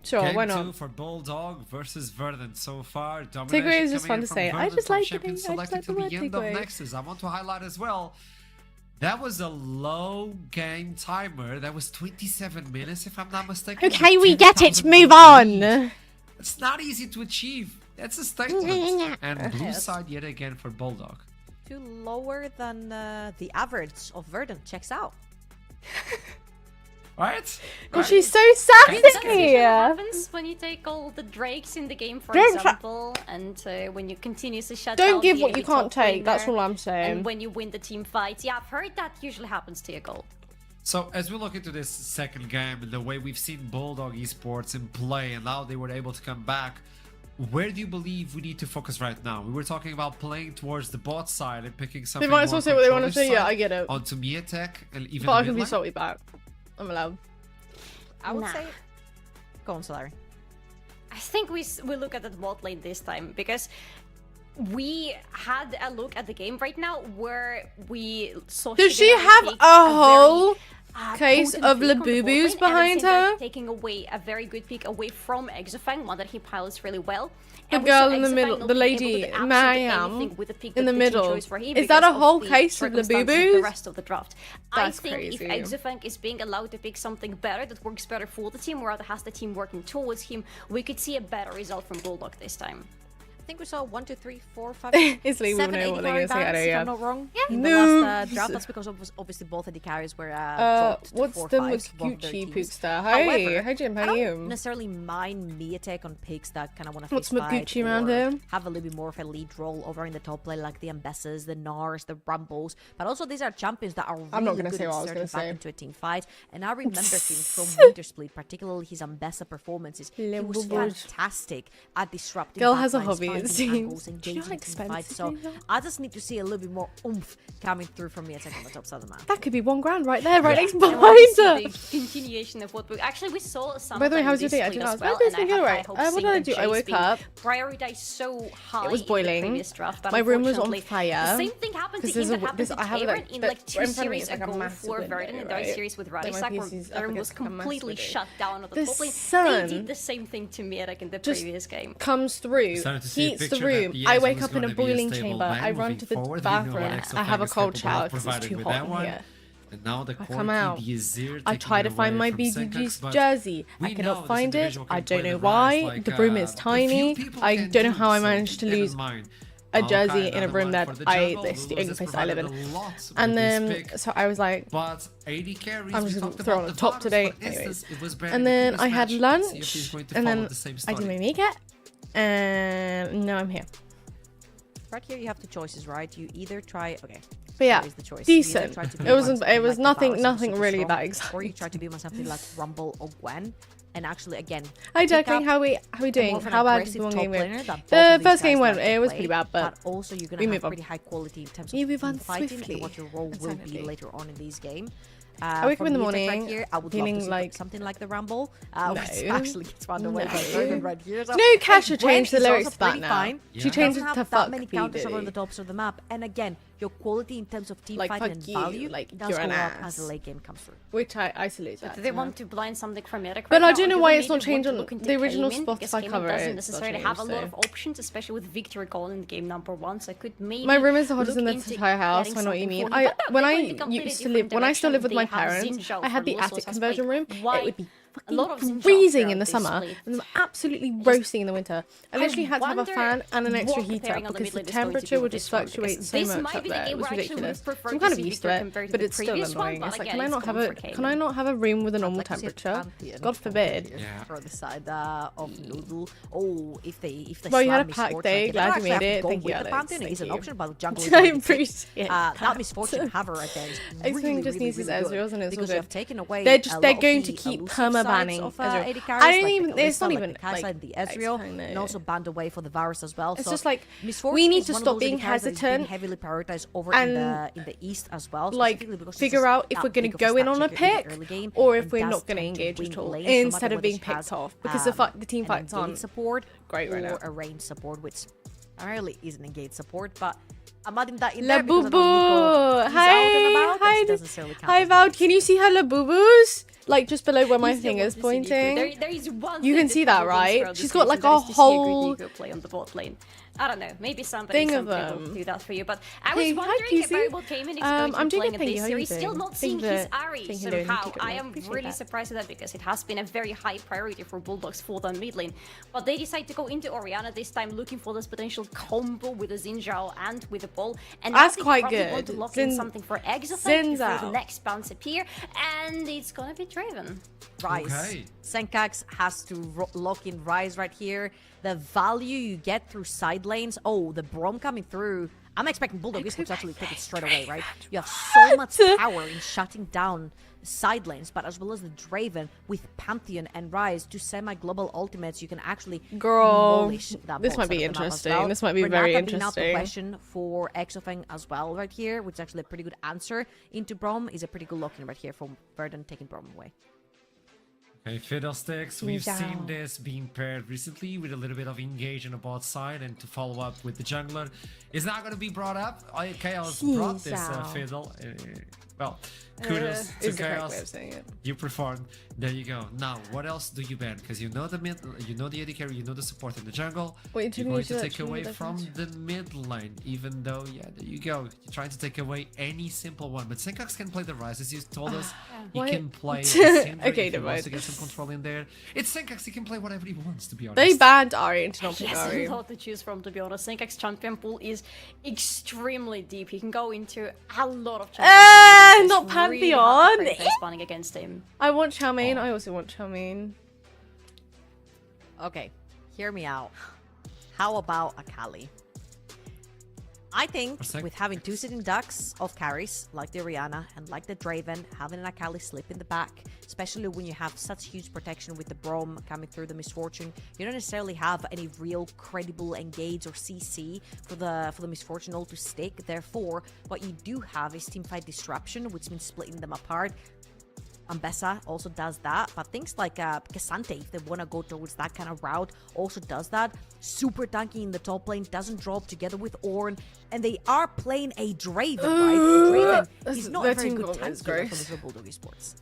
Sure, Game why not? 2 for Bulldog versus Verdant so far. Takeaway is just fun to say. I just like it. Selected to the end of Nexus. I want to highlight as well. That was a low game timer. That was 27 minutes, if I'm not mistaken. Okay, we get it. Move on. It's not easy to achieve. That's a statement. And blue side yet again for Bulldog. Too lower than the average of Verdant. Checks out. Right? Because she's so sassy. That's usually what happens when you take all the Drakes in the game, for example, and when you continuously shut down. Don't give what you can't take. That's all I'm saying. And when you win the team fights, yeah, I've heard that usually happens to your gold. So as we look into this second game and the way we've seen Bulldog Esports in play and how they were able to come back, where do you believe we need to focus right now? We were talking about playing towards the bot side and picking something. They might as well say what they want to say. Yeah, I get it. Onto Miatek and even. But I can be salty back. I'm allowed. I would say. Go on, Solari. I think we look at the bot lane this time because we had a look at the game right now where we saw. Does she have a whole case of Labubu's behind her? Taking away a very good pick away from Exofang, one that he pilots really well. The girl in the middle, the lady, Mariam, in the middle. Is that a whole case of Labubu's? The rest of the draft. That's I think crazy. If Exofang is being allowed to pick something better that works better for the team, or rather has the team working towards him, we could see a better result from Bulldog this time. I think we saw 1, 2, 3, 4, 5, It's like 7, 8 carry bans, if I'm not wrong. Yeah. In the last draft, that's because obviously both of the carries were dropped to what's 4, the 5s, Maguchi Pookstar? Hi Jim, how are you? I don't necessarily mind Miatek on picks that kind of want to What's Maguchi around here? Have a little bit more of a lead role over in the top lane, like the Ambessas, the Nars, the Rumbles. But also these are champions that are really I'm not gonna good say at what I was gonna starting back say. into a team fight. And I remember him from Winter Split, particularly his Ambessa performances. He was fantastic at disrupting. Girl has a backlines, hobby, it finding seems. angles, engaging team fights. So I just need to see a little bit more oomph coming through from Miatek on the top side of the map. That could be $1 right there, right next I behind want to her. see the continuation of what we actually we saw some. By the way, of how was your this day? I split didn't as ask. well, This and thing I right. hope What did I do? I woke up. Prioritized so high. It was boiling. In the previous draft, but My room was on unfortunately, fire. The same thing happened to him that happened to Karen in like 2 series ago for Verdant and their series with Radisak, where Aaron was completely shut down on the top lane. They did the same thing to Miatek in the previous game. Comes through, heats the room. I wake up in a boiling chamber. I run to the bathroom. I have a cold shower because it's too hot in here. And now the I come out. I try to find my BDG's jersey. I cannot find it. I don't know why. The room is tiny. I don't know how I managed to lose a jersey in a room that this the only place I live in. And then so I was like, I'm just gonna throw on the top today. Anyways. And then I had lunch, and then I did my makeup, and now I'm here. Right here you have two choices, right? You either try but yeah, the choice. decent. It was nothing really that exciting. Or you try to be on something like Rumble or Gwen. And actually, again, hi Jacqueline, how we doing? How bad did the one game went? The first game went, it was pretty bad, but also you're gonna have pretty high quality in terms of move on fighting swiftly. and what your role will be later on in these games. I wake up in the morning, right here, I would feeling love to see like something like the Rumble, which actually gets found away by right here. So, no, Kasha changed the lyrics to that pretty now. Fine. She changed it to that fuck many counters over the tops of the map, and again, your quality in terms of team fighting and value does go up as the late game comes through. Which I isolate that. Do they want to blind something from Miatek? But I don't know why it's not changed on the original Spotify cover. Doesn't necessarily have a lot of options, especially with Victory Call in game number 1. So I could maybe. My room is the hottest in the entire house. I know what you mean. When I used to live, when I still live with my parents, I had the attic conversion room. It would be fucking freezing in the summer and absolutely roasting in the winter. I literally had to have a fan and an extra heater because the temperature would just fluctuate so much up there. It was ridiculous. So I'm kind of used to it, but it's still annoying. It's like, can I not have a room with a normal temperature? God forbid. For the side of Noodle. Oh, if they well, you had a packed day. Glad you made it. Thank you, Alex. It's an option, but Jungle. I appreciate that misfortune have her again. Everything just needs his Ezreal's and it's all good. Taken away. They're going to keep perma banning of Ezreal. AD carries. I don't even. It's not like even the Kai'Sa, the Ezreal, and also banned away for the Varus as well. It's so just like Misfortune we need is to one of stop those being AD carries that is being hesitant heavily prioritized over and in the east as well. like figure out if we're going to go in on a pick or if we're not going to engage at all instead of being picked off, because the team fights aren't support great right now. Or a range support, which primarily isn't engaged support, but I'm adding that in La there because I Boo know Nico is out and about, and she doesn't necessarily count hi as Val, much. can you see her La Boo Boos? Like just below where my thing is pointing. There is one you can see that, right? She's got like a whole play on the bot lane. I don't know, maybe somebody will do that for you, but I was hey, wondering about what Cayman is going to be playing in this series. Still not seeing his Ahri somehow. I am really surprised at that because it has been a very high priority for Bulldogs for the mid lane. But they decide to go into Orianna this time, looking for this potential combo with the Jngl and with the Bull. And that's they quite probably good. Want to lock in something for Exofang before the next bounce appear, and it's gonna be Draven. Rise. Okay. Senkax has to lock in Rise right here. The value you get through side lanes. Oh, the Brom coming through. I'm expecting Bulldog Esports to actually take it straight away, right? You have so much power in shutting down side lanes, but as well as the Draven with Pantheon and Rise, to semi-global ultimates, you can actually demolish that this might be interesting. This might be very interesting. Out the question for Exofang as well right here, which is actually a pretty good answer into Brom, is a pretty good lock-in right here from Verdant taking Brom away. Okay, Fiddlesticks, we've seen this being paired recently with a little bit of engage on the bot side, and to follow up with the jungler is not going to be brought up. Chaos brought this Fiddle. Well, kudos to Chaos. You performed. There you go. Now, what else do you ban? Because you know the mid, you know the AD carry, you know the support in the jungle. Wait, you're going to take away from the mid lane, even though, yeah, there you go. You're trying to take away any simple one. But Senkax can play the Rise, as you told us. He can play okay, if he wants to get some control in there. It's Senkax, he can play whatever he wants, to be honest. They banned Ahri into not playing Ahri. He has a lot to choose from, to be honest. Senkax champion pool is extremely deep. He can go into a lot of champions. Not Pantheon. Spawning against him. I want Chow Mein. I also want Chow Mein. Okay, hear me out. How about Akali? I think with having two sitting ducks of carries, like the Orianna and like the Draven, having an Akali slip in the back, especially when you have such huge protection with the Brom coming through the Misfortune, you don't necessarily have any real credible engage or CC for the Misfortune all to stick. Therefore, what you do have is teamfight disruption, which means splitting them apart. Ambessa also does that, but things like Cassante, if they want to go towards that kind of route, also does that. Super tanky in the top lane, doesn't drop together with Ornn, and they are playing a Draven, right? Draven is not a very good tank for Bulldog Esports.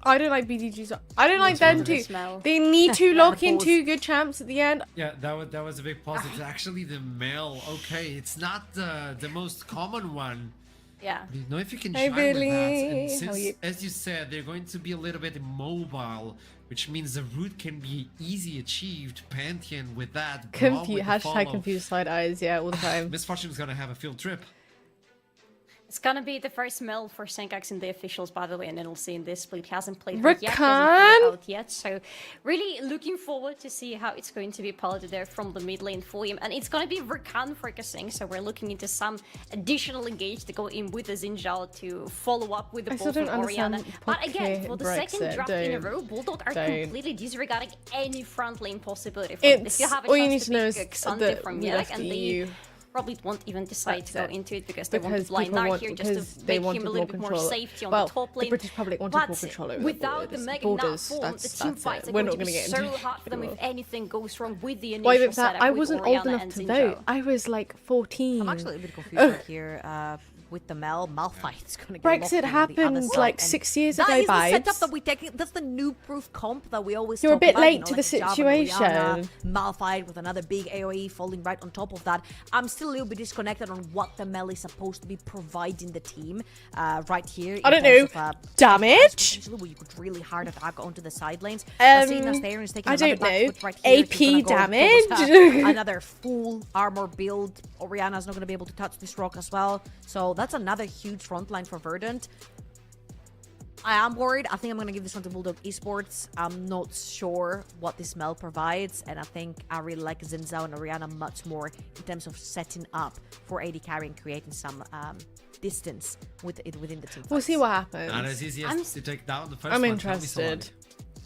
I don't like BDGs. I don't like them too. They need to lock in two good champs at the end. Yeah, that was a big pause. It's actually the Mel. Okay, it's not the most common one. Yeah. You know, if you can shine with that, and since, as you said, they're going to be a little bit immobile, which means the route can be easy achieved. Pantheon with that. Hashtag confused side eyes, yeah, all the time. Misfortune is gonna have a field trip. It's gonna be the first mill for Senkax in the officials, by the way, and then we'll see in this split. He hasn't played her yet, out yet, so really looking forward to see how it's going to be piloted there from the mid lane for him. And it's gonna be Rakan for Kasing, so we're looking into some additional engage to go in with the Xinjiao to follow up with the ball from Orianna. But again, for the second draft in a row, Bulldog are completely disregarding any front lane possibility. They still have a chance to pick Xante from Yelek, and they probably won't even decide to go into it because they want to blind Knight here just to make him a little bit more safety on the top lane. The British public wanted more control over without the Mega Nut form, the team fights are going to be so hard for them if anything goes wrong with the initial setup. I wasn't old enough to vote. I was like 14. I'm actually a bit confused here. With the Malphite's gonna get Brexit happened like 6 years ago, That is the setup that we take. That's the new proof comp that we always You're talk a bit about, late you know, to like the situation. Malphite with another big AoE falling right on top of that. I'm still a little bit disconnected on what the Mel is supposed to be providing the team right here. I don't know. Damage? Where you could really hard attack onto the side lanes. I don't know. Right here. AP damage? Another full armor build. Orianna's not going to be able to touch this rock as well. So that's another huge front line for Verdant. I am worried. I think I'm going to give this one to Bulldog Esports. I'm not sure what this Mel provides, and I think I really like Zinzao and Oriana much more in terms of setting up for AD carry and creating some distance within the team. We'll see what happens. Not as easy as to take down the first I'm one. interested.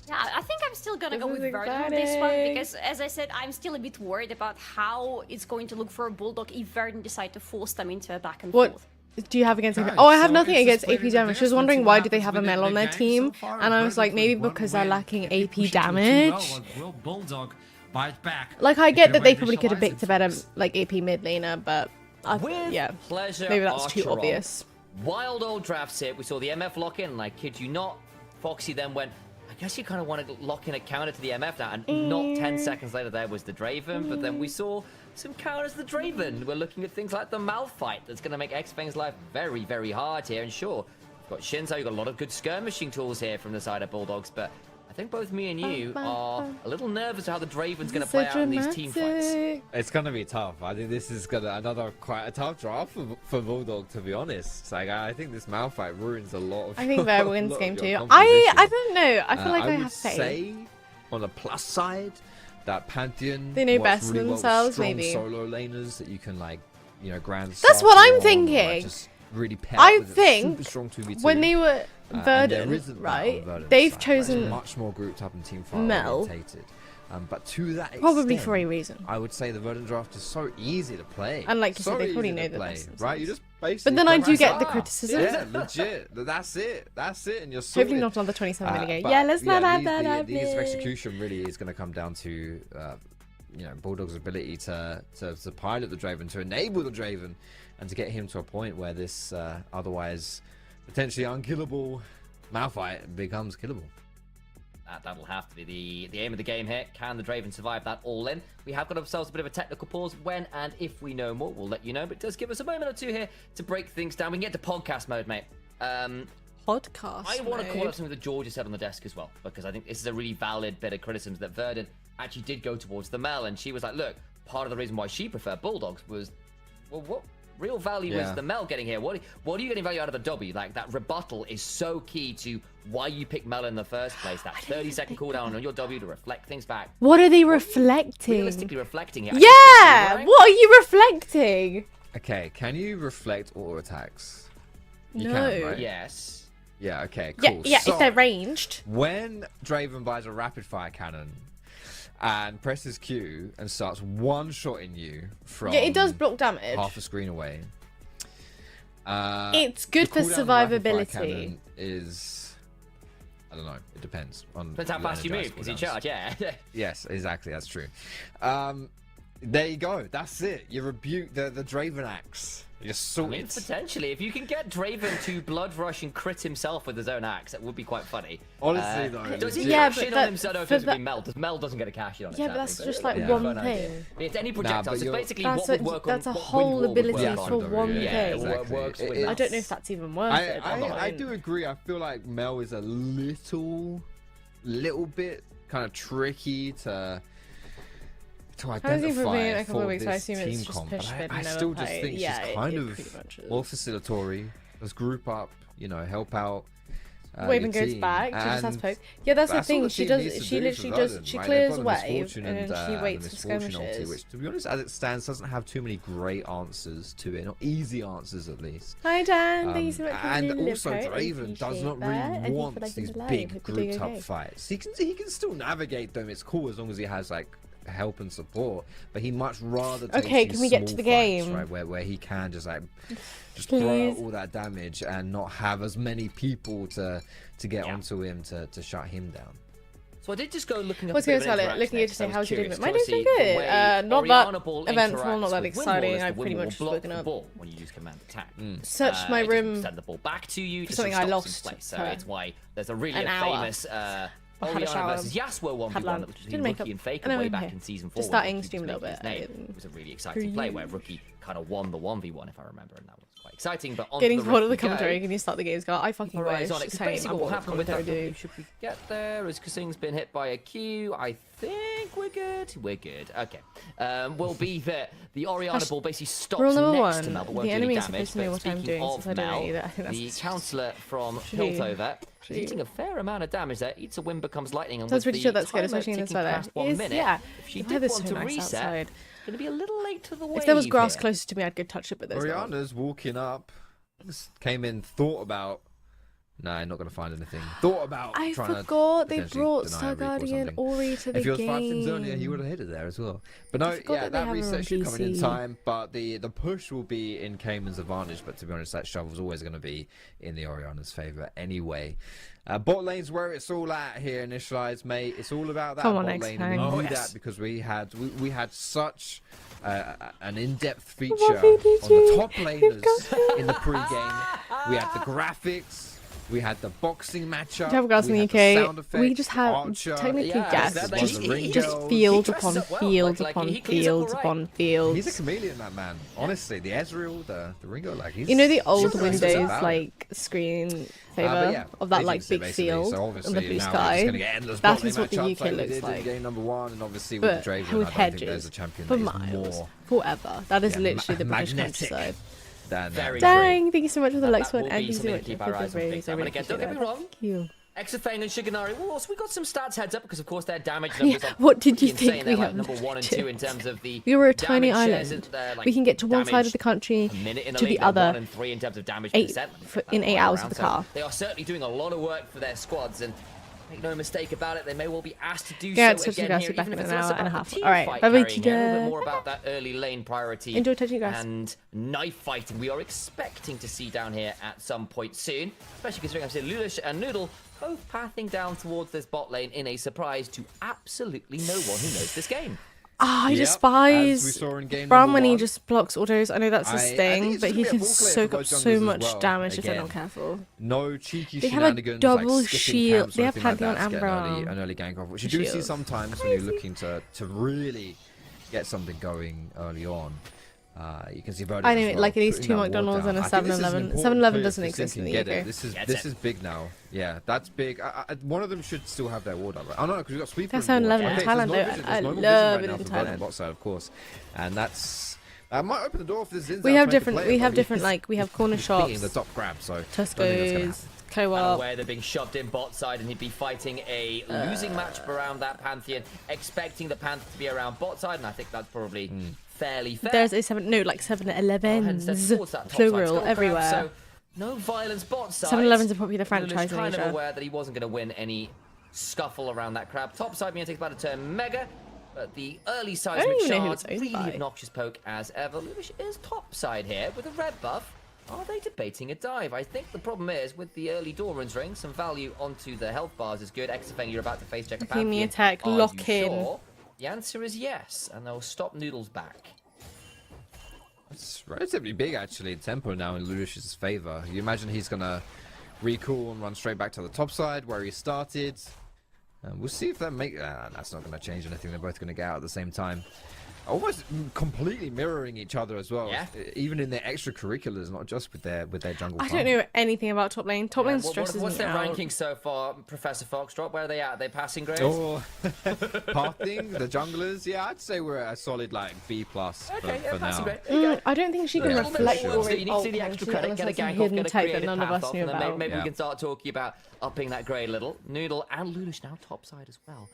Yeah, I think I'm still gonna go with Verdun on this one because, as I said, I'm still a bit worried about how it's going to look for a Bulldog if Verdun decide to force them into a back and forth. Do you have against AP? Right, Oh, I have so nothing it's against just AP playing damage. She was the wondering defense, why what do they have a happens Mel on their within the team, game so far. and I was like, maybe Verdun because with they're one lacking win. AP Pushing to 2-0, damage. Will Bulldog bite back? Like, I They get can that they already probably could have visualize picked it a better, first. like, AP mid laner, but With yeah, pleasure, maybe that's too Archeron. obvious. Wild old drafts hit. We saw the MF lock in, and I kid you not, Foxy then went, I guess you kind of want to lock in a counter to the MF now, and not 10 seconds later there was the Draven, but then we saw some counters to the Draven. We're looking at things like the Malphite that's going to make Xfang's life very, very hard here, and sure, you've got Shinzo, you've got a lot of good skirmishing tools here from the side of Bulldogs, but I think both me and you are a little nervous how the Draven's going to play out in these team fights. It's gonna be tough. I think this is another quite a tough draft for Bulldog, to be honest. Like, I think this Malphite ruins a lot of. I think Ver wins game 2. composition. I don't know. I feel like I would have faith. say, on the plus side, that Pantheon. They know works best really well with themselves, strong maybe. solo laners that you can, like, grand. That's what I'm Like, thinking. just really pair I with a think super strong 2v2. when they were And there Verdun, isn't that on right? Verdun's They've side, right? chosen It's much more grouped up and team fight Mel. orientated. But to that extent, probably for a reason. I would say the Verdun draft is so easy to play. And like you so said, they probably easy know to the play, best right? You themselves. just basically. But then I play do get the myself. criticism. Yeah, legit. That's it, and you're sorted. Hopefully not on the 27 minute game. But, Yeah, let's not have that the ease of happen. execution really is going to come down to, Bulldog's ability to pilot the Draven, to enable the Draven, and to get him to a point where this otherwise potentially unkillable Malphite becomes killable. That'll have to be the aim of the game here. Can the Draven survive that all in? We have got ourselves a bit of a technical pause. When and if we know more, we'll let you know. But it does give us a moment or two here to break things down. We can get to podcast mode, mate. Podcast. I want to call out something that Georgia said on the desk as well, because I think this is a really valid bit of criticism that Verdun actually did go towards the Mel, and she was like, look, part of the reason why she preferred Bulldogs was, well, what real value is the Mel getting here? What are you getting value out of the W? Like, that rebuttal is so key to why you picked Mel in the first place. That 30-second cooldown on your W to reflect things back. What are they reflecting? Realistically reflecting here. Yeah! What are you reflecting? Okay, can you reflect auto attacks? You No. can, right? Yes. Yeah, okay, cool. Yeah, So, if they're ranged. when Draven buys a rapid fire cannon and presses Q and starts one-shotting you from Yeah, it does block damage. half a screen away. It's good the for cooldown of the rapid fire survivability. cannon is, I don't know, it depends on. Depends how fast you move, because you charge, yeah. Yes, exactly, that's true. There you go, that's it. You rebuke the Draven axe. You're I mean, sorted. potentially, if you can get Draven to blood rush and crit himself with his own axe, that would be quite funny. Honestly, though, does he legit. Yeah, cash but in on that- himself? No, it for doesn't that- be Mel. Mel doesn't get a cash in on it. Yeah, but that's sadly, just like yeah, one fun idea. thing. It's any but projectile, so you're- it's basically That's what would work on. a what whole Wind Wall would ability work for on. one Yeah, thing. what works with I don't know if that's even worth it. I do agree. I feel like Mel is a little bit kind of tricky to How's he for being a identify couple of for weeks? I this assume it's team just comp. push But fit I and never still just play. think Yeah, she's it kind pretty of much is. more facilitatory. Let's group up, help out. Wave and your goes team. back. She just has And poke. Yeah, that's the all thing. the She team does. needs to She do literally for does. Verdun, She right? clears They've got the wave Misfortune and then she the waits for Misfortune ulti, skirmishes. which, to be honest, as it stands, doesn't have too many great answers to it. Not easy answers, at least. Hi Dan, thank you so much for And the little also, coat. I Draven does not appreciate that. And really thank you want for liking these the live. big Hope you're doing grouped up okay. fights. He can still navigate them. It's cool as long as he has like help and support. But he much rather take Okay, these can we get to small the fights, game? right, where he can just throw out Please. all that damage and not have as many people to get onto him to shut him down. So I did just go looking up. What's a bit going of on, an Scarlett? Looking at you to interaction say, there, 'cause how's your I day? was My curious day's to been see the good. way Not Oriana that Ball eventful, not interacts that with Wind exciting. Wall is I've the pretty Wind Wall much block woken the up. ball when you use command attack. Searched my It doesn't room send the ball back to you. Just something sort of I stops in lost place. So for it's why there's a really an hour. famous had a Oriana shower, versus Yasuo 1v1 had that lunch, was did between makeup, Rookie and Faker and I'm way in back here. in season 4. Just starting when Rookie stream a was little making his bit. name. It was a really exciting play where Rookie kind of won the 1v1, if I remember, and that was quite exciting. But on Getting the bored of the Rookie go. commentary. Can you start the games? I fucking wish. Horizonic. Just saying, Basically, I'm what bored of happened with that commentary, Rookie, should we get there? As Kasing's been hit by a Q, I think think we're good. We're good. Okay. Will be that the Orianna ball basically stops Rule number next one, to Mel, but won't the do any enemy is damage. supposed to know what I'm doing, since I don't know either. I think that's the counsellor from Piltover, eating a fair amount of damage there. Eats a win, becomes lightning. And so I was pretty sure the that's good, especially in this timer weather. ticking past 1 minute, Yeah. if she did want to nice reset, outside. it's going to be a little late to the wave. If there was grass here. closer to me, I'd go touch it, but there's not. Orianna's walking up. Came in, thought about. Nah, not gonna find anything. Thought about. I trying forgot to they brought deny a Star reap or Guardian something. Ori to the If he was game. 5 things earlier, he would have hit it there as well. But no, yeah, that reset should come in time. But the push will be in Cayman's advantage. But to be honest, that shovel's always going to be in the Orianna's favor anyway. Bot lane's where it's all at here, Initialized, mate. It's all about that bot lane. And we knew that because we had such an in-depth feature on the top laners in the pre-game. We had the graphics. We had the boxing matchup. We have girls in the UK. We just have Archer, technically yes, just field upon field upon field upon field. He's a chameleon, that man. Honestly, the Ezreal, the Ringo, like he's. You know the old Windows like screen saver of that like big field on the blue sky. That is what the UK looks like. Game number 1, and obviously but with the Draven, with I don't think there's hedges a champion for that is miles more forever. That is literally the British magnetic countryside. Very Dang, thank you so much for the that likes will one, be and thank you so something much to keep for our the eyes on big raise. I time. really And again, don't get me wrong. Thank you. Exafang and Shiganari, well, also we got some stats heads up because of course their damage numbers are What did you insane. think They're we like have number 1 and 2 in terms of the We were a tiny damage shares. island. They're, like, We can get to one side of the country, a minute in to the league, other 1 and 3 in terms of damage in percent. 8 hours with the So car. they are certainly doing a lot of work for their squads, and make no mistake about it, they may well be asked to do Yeah, so it's touching again grass here, back even in if an it's less hour and a about half. the team Alright, fight bye-bye, carrying here, a little Kida. bit more about that early lane priority. Enjoy touching grass. And knife fighting we are expecting to see down here at some point soon, especially considering I've seen Lulish and Noodle both pathing down towards this bot lane in a surprise to absolutely no one who knows this game. I despise Bram when he 1. just blocks autos. I know that's his thing, but he can soak up so much damage if they're Again, not careful. No cheeky They have a shenanigans, double like skipping shield. camps or They have anything like Pantheon that to and get Bram. an early gank off, which you do see sometimes when you're looking to really get something going early on. You can see Birdie I know, as well, like these putting two that McDonald's wall and a down. I think this is an 7-Eleven. important 7-Eleven clue doesn't if exist in the Vincent can UK. get it. This is big now. Yeah, that's big. One of them should still have their ward up. Right? Oh no, because we've got Sweeper. That's 7-Eleven in Thailand, though. I love it in Thailand. Bot side, of course, and that might open the door for this Zinzao. We have different, like, we have corner shops, the top grab, so Tesco's, Co-op. Where they're being shoved in bot side and he'd be fighting a losing match around that Pantheon, expecting the Panther to be around bot side, and I think that's probably fairly fair. There's a 7-Elevens, plural, everywhere. So no violence bot side. 7-Eleven's a popular franchise in kind Asia. of aware that he wasn't going to win any scuffle around that crab. Top side, Mia takes about a turn mega. But the early seismic shards, really obnoxious poke as ever. Lulish is top side here with a red buff. Are they debating a dive? I think the problem is with the early Doran's ring, some value onto the health bars is good. Exafeng, you're about to face check a Pantheon. Me attack, lock in. Sure? The answer is yes, and they'll stop Noodles back. It's relatively big, actually, tempo now in Lulish's favor. You imagine he's going to recall and run straight back to the top side where he started. We'll see if that that's not going to change anything. They're both going to get out at the same time. Almost completely mirroring each other as well. Yeah. Even in their extracurriculars, not just with their jungle. I don't know anything about top lane. Top lane stresses What's me their out. ranking so far, Professor Foxtrot? Where are they at? Are they passing grades? Oh, pathing, the junglers. Yeah, I'd say we're a solid like B+ for now. I don't think she can reflect sure. or So you need to see the extra credit, get a gank off, hidden get a type that creative none of path us off, knew and then about. maybe we can start talking about upping that grade a little. Noodle and Lulish now top side as well.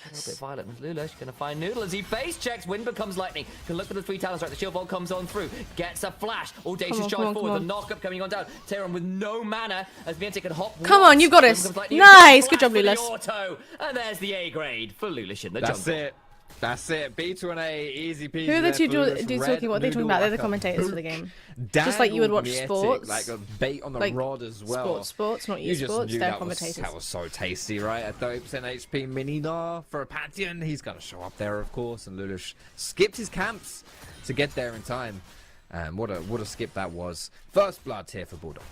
A little bit violent with Lulish. Going to find Noodle as he face checks. Wind becomes lightning. Can look for the 3 talents right. The shield bolt comes on through. Gets a flash. Audacious charge forward. The knock-up coming on down. Terran with no mana as Viente can hop. Come on, you've got us. Nice. Good job, Lulish. Auto. And there's the A grade for Lulish in the jungle. That's it. B to an A, easy peasy. Who are the two dudes talking? What are they talking about? They're the Noodle, commentators for the game. Just like you would watch sports. Like a bait on the rod as well. Sports, not esports. They're commentators. That was so tasty, right? At 30% HP mini Gnar for a Pantheon. He's going to show up there, of course. And Lulish skipped his camps to get there in time. What a skip that was. First blood here for Bulldog.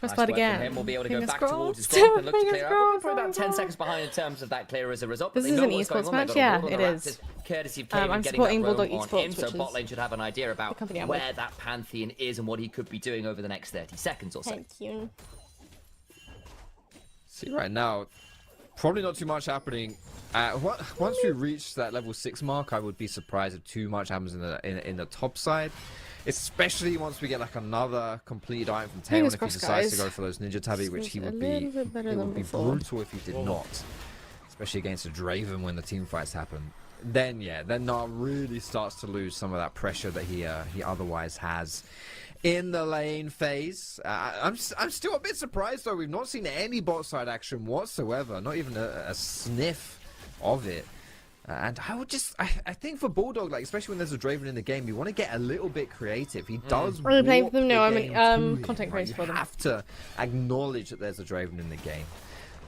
Press blood again. Him. We'll be able to go back towards his drop and look to clear out. We're probably about 10 seconds behind in terms of that clear as a result. This is an esports match? Yeah, it is. Courtesy of I'm supporting Bulldog Esports, so bot lane should have an idea about where that Pantheon is and what he could be doing over the next 30 seconds or so. Thank you. See, right now, probably not too much happening Once we reach that level 6 mark, I would be surprised if too much happens in the top side. Especially once we get like another complete item from Taewon if he decides to go for those Ninja Tabi, which it would be brutal if he did not. Especially against a Draven when the team fights happen. Then Nar really starts to lose some of that pressure that he otherwise has in the lane phase. I'm still a bit surprised though. We've not seen any bot side action whatsoever. Not even a sniff of it. And I think for Bulldog, like especially when there's a Draven in the game, you want to get a little bit creative. He does. Are you playing for them? No, I'm content creator for them. You have to acknowledge that there's a Draven in the game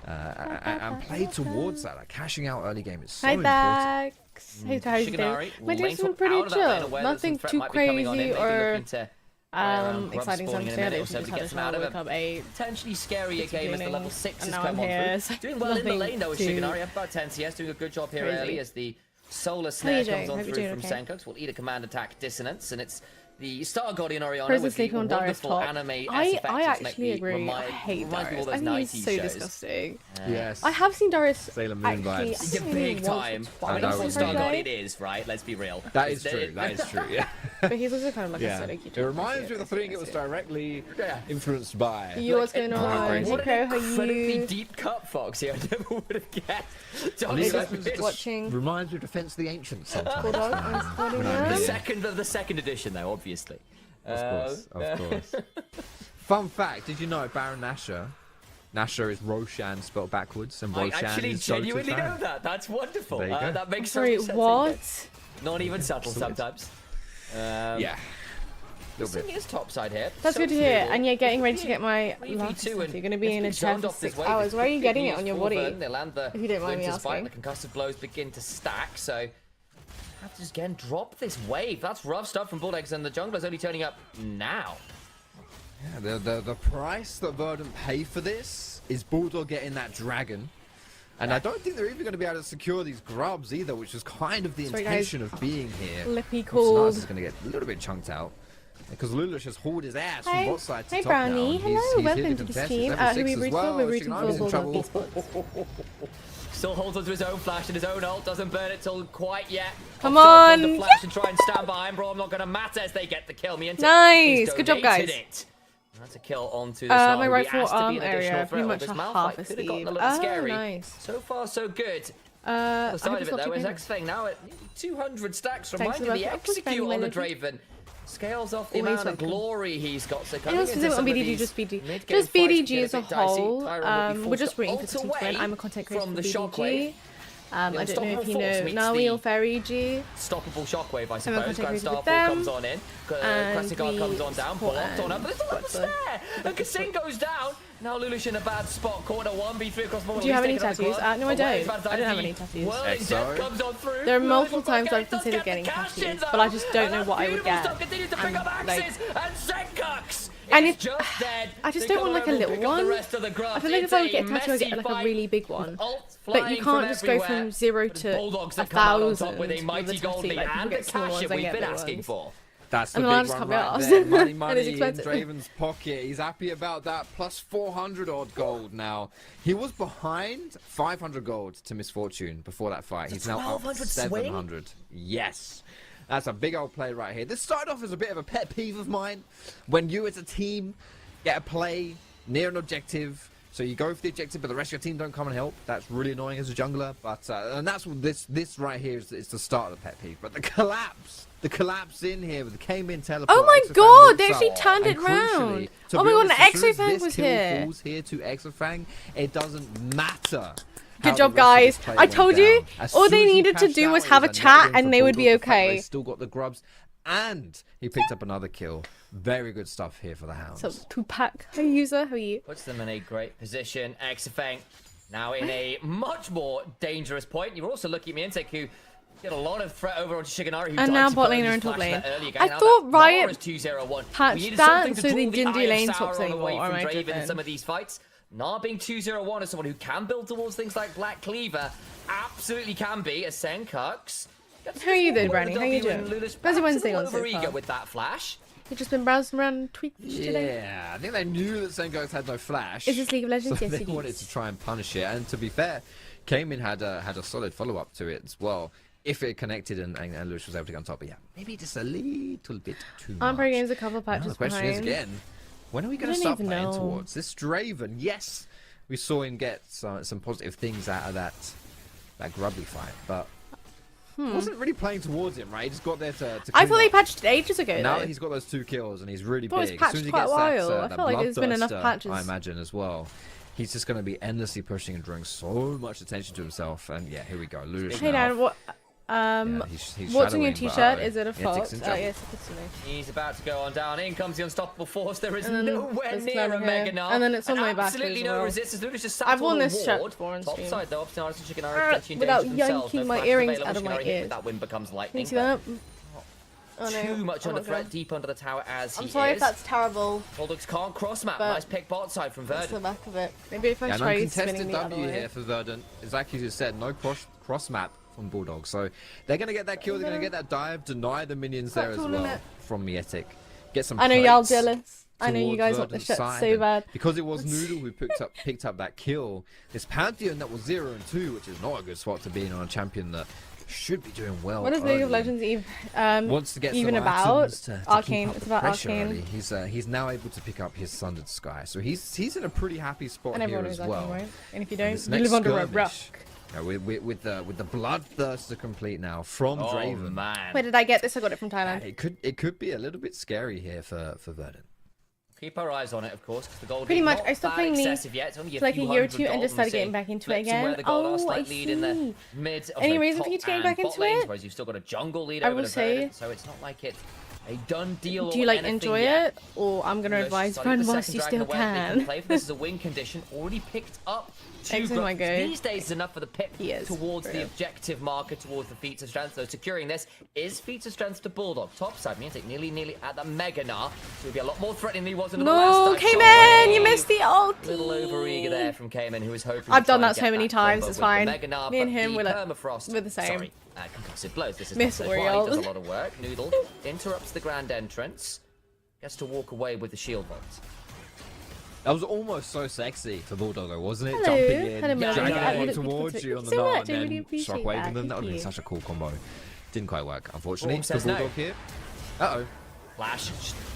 and play towards that. Like cashing out early game is so important. Hey, how you doing? My day's been pretty chill. Nothing too crazy or exciting stuff. Potentially scarier game as the level 6 has come on through. Doing well in the lane though with Shiganari, about 10 CS, doing a good job here early as the Solar Snare comes on through from Senkux. Will eat a command attack Dissonance, and it's the Star Guardian Orianna with the wonderful anime I actually agree. I hate Darius. I think he's so disgusting. Yes. I have seen Darius Sailor Moon vibes. Yeah, big time. That's what Star Guardian is, right? Let's be real. That is true. That is true. Yeah. But he's also kind of like a Sonic. It reminds me of the thing it was directly influenced by. What's going on? What an incredibly deep cut, Fox here. I never would have guessed. Watching. Reminds me of Defense of the Ancients sometimes. The second edition though, obviously. Of course. Fun fact, did you know Baron Nashor is Roshan spelled backwards, and Roshan actually is genuinely know that. That's wonderful. That makes sense. What? Not even subtle sometimes. Yeah. This is top side here. That's good to hear. And you're getting ready to get my last. You're going to be in a chair for 6 hours. Where are you getting it on your body? They land the if you don't mind me asking. The concussive blows begin to stack, so have to just again drop this wave. That's rough stuff from Bulldogs, and the jungler's only turning up now. Yeah, the price that Verdant pay for this is Bulldog getting that dragon. And I don't think they're even going to be able to secure these grubs either, which is kind of the intention of being here. Lippy cold. is going to get a little bit chunked out. Because Lulush has hauled his ass from bot side to top Brownie. now. Hello, welcome to the stream. Who we root for? We're rooting for Bulldog esports. Still holds onto his own flash and his own ult. Doesn't burn it till quite yet. Come on! The flash and try and stand behind, bro. I'm not going to matter as they get the kill. Nice! Good job, guys. That's a kill onto the my right forearm area, pretty much a half a sleeve. Nice. So far, so good. The side of it, though, is X-Fang now at 200 stacks. Reminding the execute on the Draven. Scales off the amount of glory he's got. So coming into some of these just BDG as a whole. We're just waiting for the team to win. I'm a content creator for BDG. I don't know if you know Nawi or Fairy G. Stoppable shockwave, I suppose. Grand Starfall comes on in. Classic Guard comes on down. Blocked on up. But there's a snare. And Kassin goes down. Now Lulush in a bad spot. Corner 1v3 across the. Do you have any tattoos? No, I don't. I don't have any tattoos. There are multiple times I've considered getting tattoos, but I just don't know what I would get. And if I just don't want like a little one. I feel like if I would get a tattoo, I'd get like a really big one. But you can't just go from 0 to 1,000 with a tattoo. Like people get small ones and get big ones. That's the big one right there. Money in Draven's pocket. He's happy about that. Plus 400 odd gold now. He was behind 500 gold to Misfortune before that fight. He's now up 700. Yes. That's a big old play right here. This started off as a bit of a pet peeve of mine. When you as a team get a play near an objective, so you go for the objective, but the rest of your team don't come and help. That's really annoying as a jungler. But and that's what this right here is the start of the pet peeve. But the collapse in here with the came in teleport. Oh my god, they actually turned it round. Oh my god, an Exofang was here. Falls here to Exofang. It doesn't matter. Good job, guys. I told you, all they needed to do was have a chat and they would be okay. They still got the grubs, and he picked up another kill. Very good stuff here for the Hounds. So, Tupac, how user, how are you? Puts them in a great position. Exofang now in a much more dangerous point. You're also looking at Mientech, who get a lot of threat over onto Shiganari. And now bot laner and top lane. I thought Riot patched that so they didn't do lane swaps anymore. In some of these fights. Nar being 2-0-1 as someone who can build towards things like Black Cleaver, absolutely can be as Senkux. How are you doing, Brownie? How are you doing? Busy Wednesday on so far. With that flash. You've just been browsing around Twitch today? Yeah, I think they knew that Senkux had no flash. Is this League of Legends? So yes, they wanted to try and punish it. And to be fair, Came in, had a solid follow-up to it as well. If it connected and Lewis was able to get on top. But yeah, maybe just a little bit too much. Pro Games a couple of patches now, the question is again, when are we going to start playing know. towards this Draven? Yes, we saw him get some positive things out of that Grubby fight, but wasn't really playing towards him, right? He just got there to I thought they patched it ages ago. Now though. he's got those 2 kills and he's really It's big. As soon as he quite gets a while. that I felt like there's been enough patches. I imagine as well. He's just going to be endlessly pushing and drawing so much attention to himself. And yeah, here we go. Lewis Hey Dan, what? He's what's on your shadowing, t-shirt? but, Is it a fox? yes, Yes, it's me. He's about to go on down. In comes the unstoppable force. There is nowhere near a Mega Gnar. And then it's on my back absolutely as well. no resistance. Lewis just sat I've worn on the this shirt ward. before on Top stream. side though, Obstinarius and Shiganari Without yanking my earrings out of my ears. That wind becomes Can lightning. you see that? Oh, no. Too much under my threat, God. deep under the tower as he I'm sorry is. if that's terrible. Bulldogs can't cross map. But Nice pick bot side from That's the Verdant. back of it. Maybe if I Yeah, an try spinning uncontested the other W way. here for Verdant. Exactly as you said, no cross map from Bulldog. So they're going to get that kill, they're going to get that dive, deny the minions there as well from Mietic. Get some I know y'all plates jealous. I know you towards guys want the Verdant's shit side, so and bad. because it was Noodle who picked up that kill. This Pantheon that was 0 and 2, which is not a good spot to be in on a champion that should be doing well. What is League of Legends wants to get even some about? items to Arcane. keep up It's the about pressure, Arcane. really. He's now able to pick up his Sundered Sky, so he's in a pretty happy spot And here everyone as knows well. Arcane, right? And if you And don't, this you next live under a skirmish, rock. with the bloodthirst to complete now from Oh Draven. man. Where did I get this? I got it from Thailand. It could be a little bit scary here for Verdant. Keep our eyes on it, of course, because the gold Pretty lead much, not I stopped that playing League excessive yet. It's only for like a few year or hundred two and gold, just started we'll getting see. back into it Flips and where again. the gold are, Oh, slight I lead in the see. mid, Any reason top for you to get and back bot into lanes, it? whereas you've still got a jungle lead I over will the say- Verdant, so it's not like it's a done deal. Do you or like anything enjoy yet. it, or I'm gonna Lewis advise starting run the whilst second you dragon still away. They can. play for this as a win condition. Already picked up 2 Exit my grubs. go. These days is enough for the pick He is, towards for the real. objective marker, towards the feats of strength. So securing this is feats of strength to Bulldog. Top side, Mietic nearly at the Mega Gnar. So it'll be a lot more threatening than he was in the last No, time. Cayman, you missed the ulti. Little over eager there from Cayman, who was hoping. I've to try done and that get so many times, combo it's with the fine. Mega Gnar, Me and but him the were like- permafrost. we're the same. Sorry, concussive blows. This is Miss not so why. Oriole. Does a lot of work. Noodle interrupts the grand entrance. Gets to walk away with the shield vault. That was almost so sexy for Bulldog, though, wasn't it? Hello. Jumping in, Hello, Melody. dragging Yeah, everyone you look towards beautiful. you on the Thank you so knot, much, I and really then appreciate shockwave, that. and then that would have been Thank such a cool combo. Didn't quite work, unfortunately. Form For says no. Bulldog here. Uh-oh. Flash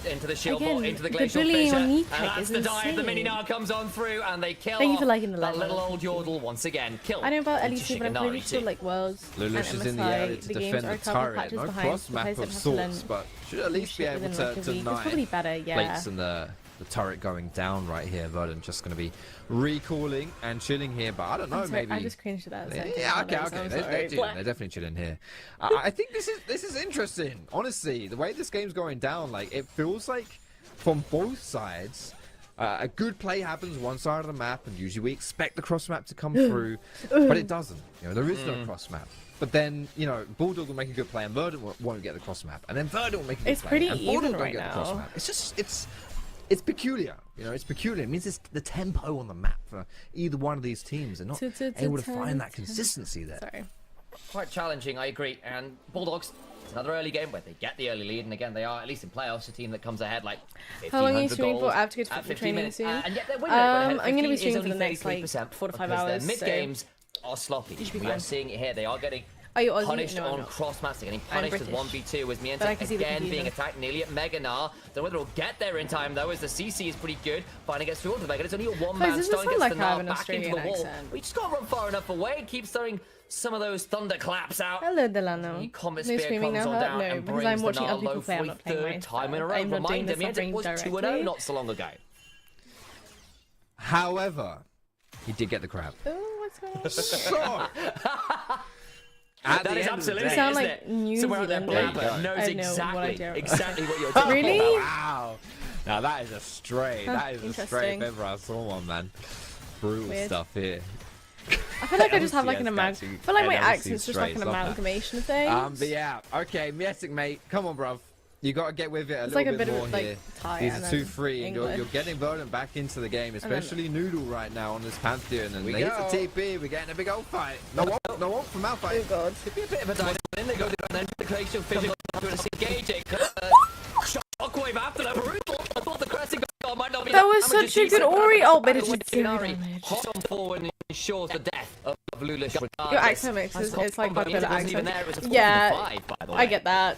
into the shield Again, vault, into the the glacial bullying fissure, on and Mietic that's is the dive. The insane. mini Gnar comes on through, and they kill Thank you off for liking the that live. little old Yordle once again. Kill. I don't know about into LEC, but I'm pretty Shiganari sure too. like Worlds and Lulush is in the area MSI, to the games defend are a the couple turret. patches No behind. cross The map players of don't have to learn sorts, but should at least be shit able within, to like, a week. It's deny probably better, yeah. plates and the turret going down right here. Verdant just going to be recalling and chilling here, but I don't know, I'm sorry, maybe. I just cringed at that. Yeah, okay. They're definitely chilling here. I think this is interesting. Honestly, the way this game's going down, like it feels like from both sides, a good play happens one side of the map, and usually we expect the cross map to come through, but it doesn't. You know, there is no cross map. But then, you know, Bulldog will make a good play, and Verdant won't get the cross map, and then Verdant will make a good It's play, pretty and Bulldog even don't right get the cross now. map. It's just it's peculiar. You know, it's peculiar. It means it's the tempo on the map for either one of these teams. They're not able to find that consistency there. Sorry. Quite challenging, I agree. And Bulldogs, it's another early game where they get the early lead, and again, they are, at least in playoffs, a team that comes ahead like 1,500 How long are you streaming goals for? I have to go to at football 15 training minutes. soon. And yet their win rate when ahead I'm going to be 15 is streaming for only the next like 33% 4 to 5 because hours. their mid so games are sloppy. should be We are fine. seeing it here. They are getting Are you Aussie? punished No, I'm on not. cross match. They're getting I'm punished with British. 1v2 as But I can Mietic see the again being confusion. attacked nearly at Mega Gnar. Don't know whether it'll get there in time though, as the CC is pretty good. Finally gets through onto the Mega. It's only a one-man Guys, does stun, this gets sound the like I have Gnar an back into the Australian wall. accent? We just got to run far enough away. Keeps throwing some of those thunderclaps out. Hello, Delano. The Comet No Spear screaming comes now, on huh? down No, and because brings I'm watching the other Gnar low people play. for I'm a not playing third time in a row. I'm not doing Remind this me, it suffering was 2-0 directly. not so long ago. However, he did get the crab. Oh, what's going on? So, at That the is end of the absolutely, day- You sound isn't like it? New Somewhere out there, Zealander. Blabber There you go. knows I know what I exactly do. what you're talking Really? about. Wow. Now that is a stray. That is a stray if Interesting. ever I saw one, man. Brutal Weird. stuff here. I feel like I just have like an LCS catching I feel like my NLC accent's just like an strays, love that. amalgamation of things. But yeah, okay, Mietic, mate. Come on, bruv. You got to get with it a It's little like a bit bit of, more like, here. Thai These and are then 2-3, and you're English. getting Verdant back into the game, then- especially Noodle right now on this Pantheon. And We they hit go. the TP. We're getting a big old fight. No one from Oh Malphite. god. Could be a bit of a dive in. They go down then the glacial fissure to engaging. Shockwave after that. Brutal. I thought the Crescent God might not be That was such a good Ori. Oh, but it did zero damage. Hot on forward and ensures the death of Lula. Your accent mix it's like quite a bit of accent. Yeah, I get that.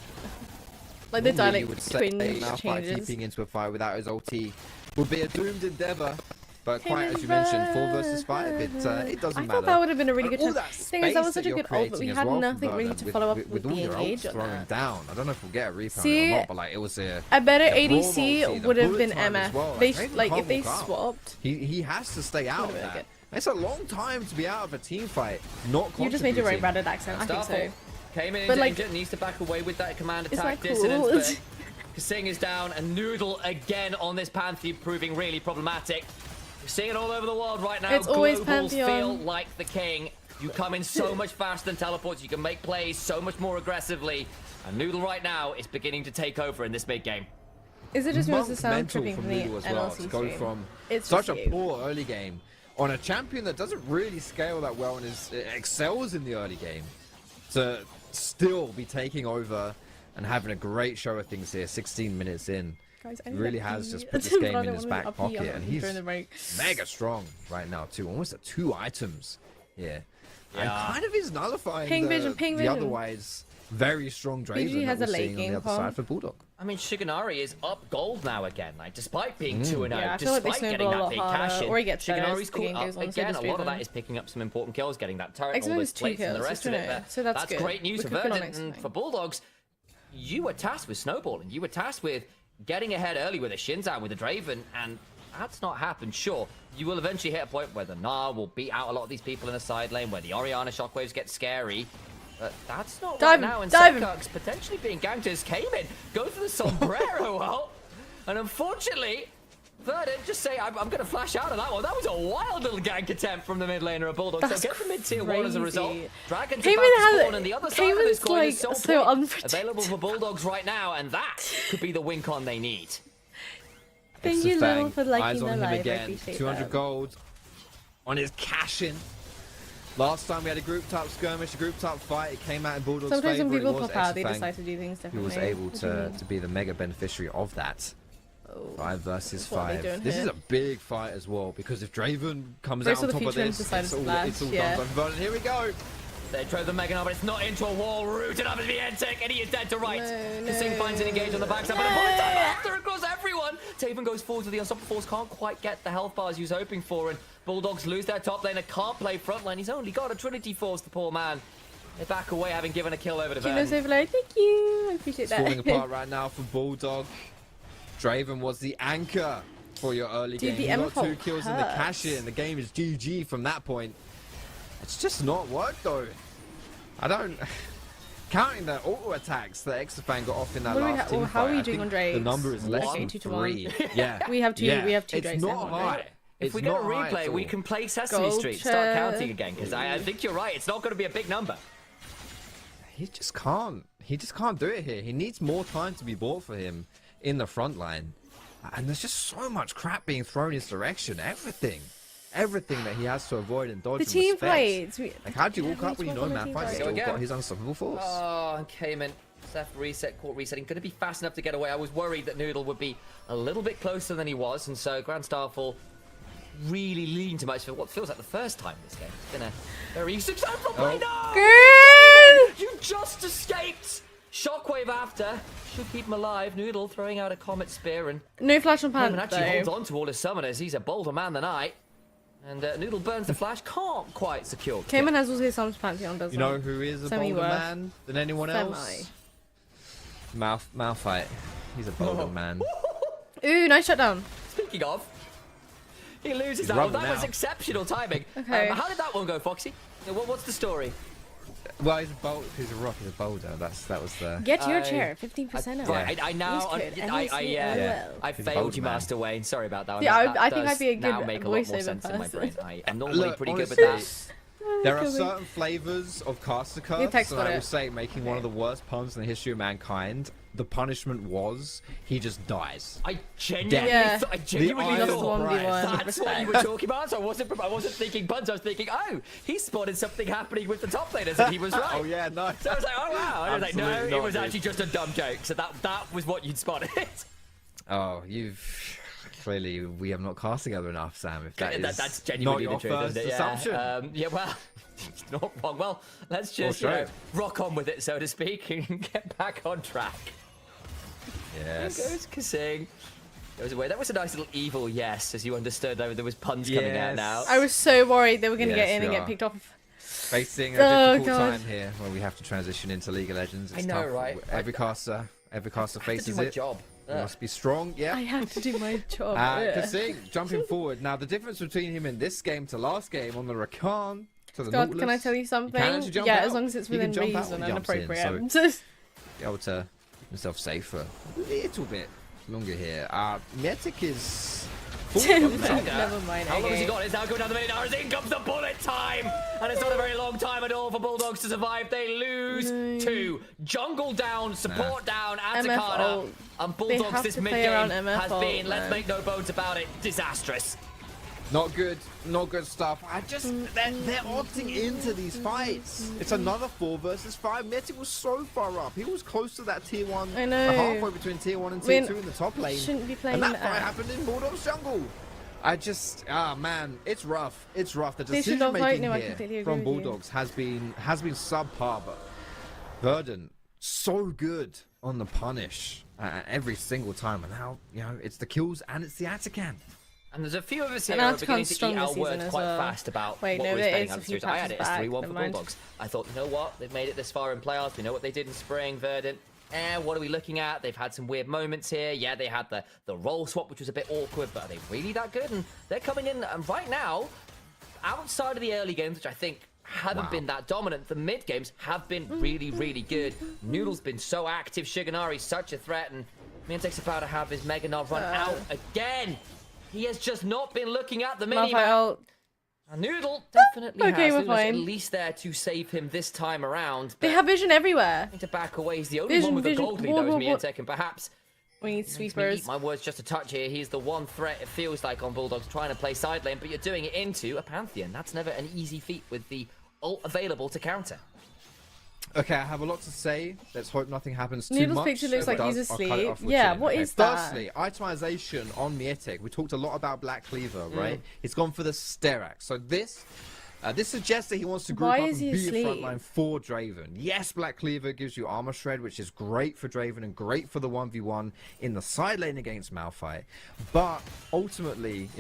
Like the dialect twinge changes. Keeping into a fight without his ulti would be a doomed endeavor. But quite as you mentioned, 4 versus 5, it doesn't matter. I thought that would have been a really good time. The thing is, that was such a good ult, but we had nothing really to follow up with the engage on that. Down. I don't know if we'll get a replay or not, but like it was a better ADC would have been MF. Well. They like if they swapped. He has to stay out of that. It's a long time to be out of a team fight. Not you just made your own branded accent. I think so. Came in danger, needs to back away with that command attack dissonance. Kasing is down, and Noodle again on this Pantheon proving really problematic. We're seeing it all over the world right now. It's always Globals Pantheon. feel like the king. You come in so much faster than teleports. You can make plays so much more aggressively. And Noodle right now is beginning to take over in this mid game. Is it just because the sound tripping from the NLC to go from such a poor early game on a champion that doesn't really scale that well and excels in the early game to still be taking over and having a great show of things here 16 minutes in. Guys, really has just put this game in his back pocket, and he's mega strong right now too. Almost at 2 items here. Yeah. And kind of is nullifying the otherwise very strong Draven that we're seeing on the other side for Bulldog. I mean, Shiganari is up gold now again, like despite being 2-0, despite getting that big cash in. Shiganari's caught up again. A lot of that is picking up some important kills, getting that turret, all those plates, and the rest of it. So that's great news for Verdant, and for Bulldogs. You were tasked with snowballing. You were tasked with getting ahead early with a Shinzan, with a Draven, and that's not happened. Sure, you will eventually hit a point where the Gnar will beat out a lot of these people in the side lane, where the Orianna shockwaves get scary. But that's not right now, and Sekuk's potentially being ganked as came in. Go for the sombrero out, and unfortunately, Verdant just say, I'm going to flash out of that one. That was a wild little gank attempt from the mid laner of Bulldog. So get the mid-tier 1 as a result. Dragon's about to spawn, and the other side of this coin is so available for Bulldogs right now, and that could be the win con they need. Thank you, Lil, for liking the live. Again. 200 gold on his cash-in. Last time we had a group type skirmish, a group type fight. It came out in Bulldog's favor. Sometimes when people pop out, they decide to do things differently. Who was able to be the mega beneficiary of that. 5 versus 5. This is a big fight as well, because if Draven comes out on top of this, it's all done. But here we go. They drove the Mega Gnar, but it's not into a wall. Rooted up as the Entic, and he is dead to right. Kasing finds an engage on the backside, but a point time after across everyone. Taven goes forward to the Unstoppable Force, can't quite get the health bars he was hoping for, and Bulldogs lose their top laner, can't play frontline. He's only got a Trinity Force, the poor man. They back away, having given a kill over to Verdant. Thank you. I appreciate that. Falling apart right now for Bulldog. Draven was the anchor for your early game. He got 2 kills in the cash-in. The game is GG from that point. It's just not worked though. I don't... Counting the auto attacks that Exafang got off in that last team how fight, are you doing on Drakes? The number is less than 3. Yeah. We have 2 Drakes. It's not high. If we get a replay, we can play Sesame Street, start counting again, because I think you're right. It's not going to be a big number. He just can't do it here. He needs more time to be bought for him in the front line. And there's just so much crap being thrown his direction. Everything that he has to avoid and dodge. The team fights. Like, how do you walk up when you know Malphite's still got his unstoppable force? Oh, came in. Seth caught resetting. Going to be fast enough to get away. I was worried that Noodle would be a little bit closer than he was, and so Grand Starfall really leaned too much for what feels like the first time this game. It's been a very successful play. No! You just escaped! Shockwave after. Should keep him alive. Noodle throwing out a Comet Spear, and no flash on Pan, actually holds on to all his summoners. He's a bolder man than I. And Noodle burns the flash, can't quite secure. Cayman has also some Pantheon, doesn't he? You know who is a bolder man than anyone else? Malphite. He's a bolder man. Ooh, nice shutdown. Speaking of, he loses that one. That was exceptional timing. Okay. How did that one go, Foxy? What's the story? Well, he's a rock, he's a boulder. That was the... Get your chair, 15% off. Right, I failed you, Master Wayne. Sorry about that one. Yeah, I think I'd be a good now make a lot more sense in my brain. I'm normally pretty good with that. There are certain flavors of caster curse, and I will say, making one of the worst puns in the history of mankind, the punishment was he just dies. I genuinely thought that's what you were talking about. So I wasn't thinking puns. I was thinking, oh, he spotted something happening with the top laners, and he was right. Oh yeah, nice. So I was like, oh wow. I was like, no, it was actually just a dumb joke. So that was what you'd spotted. Oh, Clearly, we have not cast together enough, Sam. If That's genuinely not the your truth, first isn't it? assumption. Yeah, well, not wrong. Well, let's just rock on with it, so to speak, and get back on track. Yes. There goes Kasing. Goes away. That was a nice little evil yes, as you understood. There was puns coming out now. I was so worried they were going to get in and get picked off. Facing a difficult time here where we have to transition into League of Legends. It's I know, tough. right? Every caster faces my it. job. You must be strong. Yeah. I have to do my job. Kasing jumping forward. Now the difference between him in this game to last game on the Rakan to the Nautilus. Can I tell you something? Yeah, as long as it's within reason and appropriate. Be able to keep himself safe for a little bit longer here. Mietic is never mind. How long has he got? It's now going down the main hours. In comes the bullet time! And it's not a very long time at all for Bulldogs to survive. They lose 2. Jngl down, support down, Atacana. And Bulldogs this mid-game has been, let's make no bones about it, disastrous. Not good stuff. They're opting into these fights. It's another 4 versus 5. Mietic was so far up. He was close to that tier 1. I know. Halfway between tier 1 and tier 2 in the top lane. Shouldn't be playing and that fight happened in Bulldog's jungle. Man, it's rough. It's rough. The decision making here from Bulldogs has been subpar, but Verdant so good on the punish every single time, and now it's the kills and it's the Atakan. And there's a few of us here who are beginning to eat our words quite fast about what we're spending on the series. I had it as 3-1 for Bulldogs. I thought, you know what? They've made it this far in playoffs. We know what they did in spring. Verdant, what are we looking at? They've had some weird moments here. Yeah, they had the role swap, which was a bit awkward, but are they really that good? And they're coming in, and right now, outside of the early games, which I think haven't been that dominant, the mid games have been really, really good. Noodle's been so active. Shiganari's such a threat, and Mientek's about to have his Mega Nov run out again. He has just not been looking at the mini-map. Noodle definitely has. Noodle's at least there to save him this time around. They have vision everywhere. To back away. He's the only one with a gold lead, though, is Mientek, and perhaps... We need sweepers. My words just a touch here. He's the one threat, it feels like, on Bulldogs trying to play side lane, but you're doing it into a Pantheon. That's never an easy feat with the ult available to counter. Okay, I have a lot to say. Let's hope nothing happens too much. Noodle's picture looks like he's asleep. Yeah, what is that? Firstly, itemization on Mietek. We talked a lot about Black Cleaver, right? He's gone for the Sterax. So this suggests that he wants to group up and be a frontline for Draven. Yes, Black Cleaver gives you armor shred, which is great for Draven and great for the 1v1 in the side lane against Malphite. But ultimately,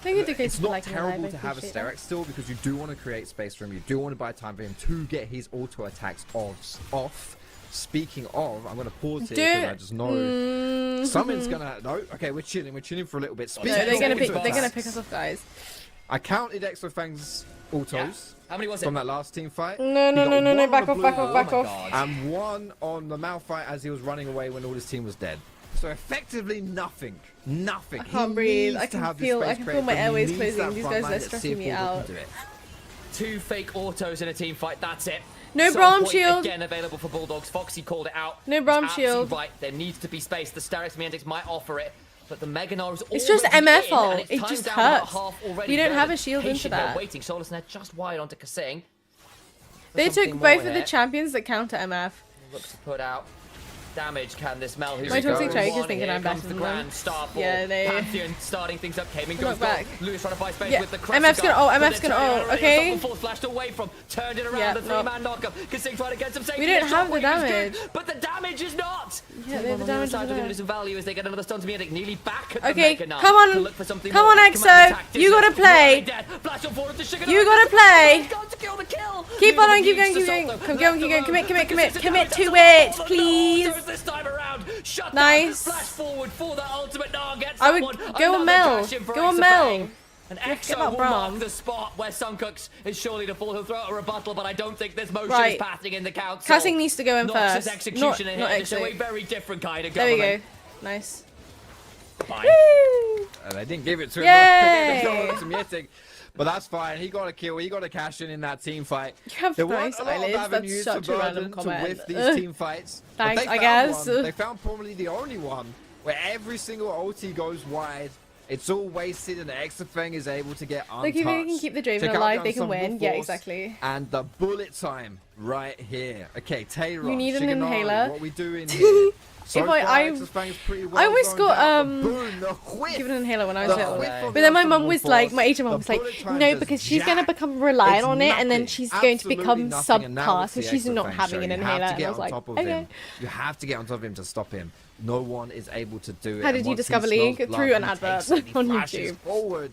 it's not terrible to have a Sterax still, because you do want to create space for him. You do want to buy time for him to get his auto attacks off. Speaking of, I'm going to pause here because I just know someone's going to... No, okay, we're chilling for a little bit. They're going to pick us off, guys. I counted Exofang's autos. Yeah. How many was it? From that last team fight. No, back off. And one on the Malphite as he was running away when all his team was dead. So effectively nothing. I can't breathe. I can feel my airways closing. These guys are stressing me out. 2 fake autos in a team fight, that's it. No Braum shield. Again available for Bulldogs. Foxy called it out. No Braum shield. Right, there needs to be space. The Sterax Mientek might offer it. But the Mega Nov is it's just MF. It just hurts. We don't have a shield into that. Waiting, Solasnet just wide onto Kasing. They took both of the champions that counter MF. Looks to put out damage. Can this Mel? My toxic Drake is thinking I'm better than them. Yeah, they... Pantheon starting things up. Came in, goes back. Lewis trying to buy space with the crash. MF's gonna ult. Okay. Flashed away from. Turned it around. The 3-man knockup. Kasing trying to get some safety. We don't have the damage. But the damage is not. Yeah, the damage is losing some value as they get another stun to Mientek. Nearly back at the Mega Nov. Come on, EXO. You gotta play. You gotta play. Keep on, keep going. Commit to it, please. This time around, nice. Flash forward for the ultimate. I would go on Mel. Go on Mel. And EXO will mark the spot where Suncook's is surely to fall. He'll throw out a rebuttal, but I don't think this motion is passing in the council. Kasing needs to go in first. Execution not EXO. A very different kind of government. There we go. Nice. Fine. They didn't give it to him. But that's fine. He got a kill. He got a cash in that team fight. There weren't a lot of avenues for Burden to whiff these team fights. Thanks, I guess. They found probably the only one where every single ulti goes wide. It's all wasted, and the Exofang is able to get untouched. Look, if they can keep the Draven alive, they can win. Yeah, exactly. And the bullet time right here. Okay, Taylor. You need an inhaler. What we doing here? So I always got given an inhaler when I was little, but then my mum was like, my Asian mum was like, no, because she's gonna become reliant on it, and then she's going to become subpar, so she's not having an inhaler. And I was like, okay. You have to get on top of him to stop him. No one is able to do it. How did you discover League? Through an advert on YouTube. Forward.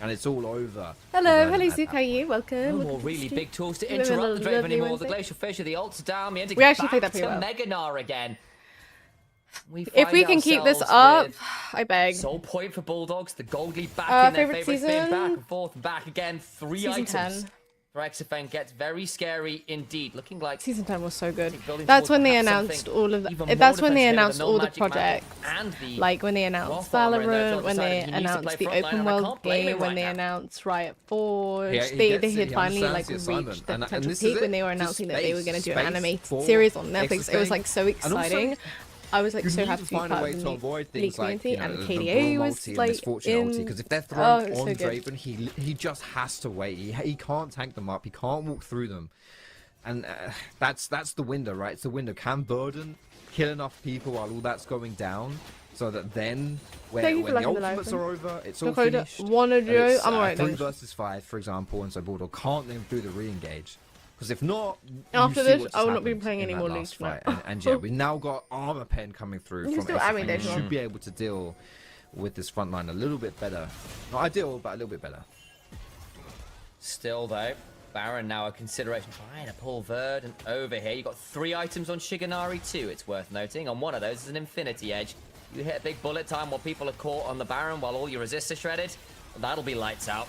And it's all over. Hello, Zook, how are you? Welcome. No more really big tools to interrupt the Draven anymore. The Glacial Fissure, the ult's down. We actually played that pretty well. Mega Gnar again. If we can keep this up, I beg. Soul point for Bulldogs. The gold lead back in their favorite spin, back and forth, back again. 3 items. 10. For Exafang gets very scary indeed. Looking like Season 10 was so good. That's when they announced all of the. That's when they announced all the projects. Like when they announced Valorant, when they announced the open world game, when they announced Riot Forge. They had finally like reached the potential peak when they were announcing that they were going to do an animated series on Netflix. It was like so exciting. I was like so happy to be part of the League community, and KDA was like in. Because if they're thrown on Draven, he just has to wait. He can't tank them up. He can't walk through them, and that's the window, right? It's the window. Can Burden kill enough people while all that's going down, so that then when the ultimates are over, it's all finished. I'm alright. 3 versus 5, for example, and so Bulldog can't then do the re-engage. Because if not, after this, I will not be playing any more League now. And yeah, we've now got Armor Pen coming through from Exafang. We should be able to deal with this front line a little bit better. Not ideal, but a little bit better. Still though, Baron now a consideration. Trying to pull Verdant over here. You've got 3 items on Shiganari too, it's worth noting. On one of those is an Infinity Edge. You hit a big bullet time while people are caught on the Baron while all your resists are shredded. That'll be lights out.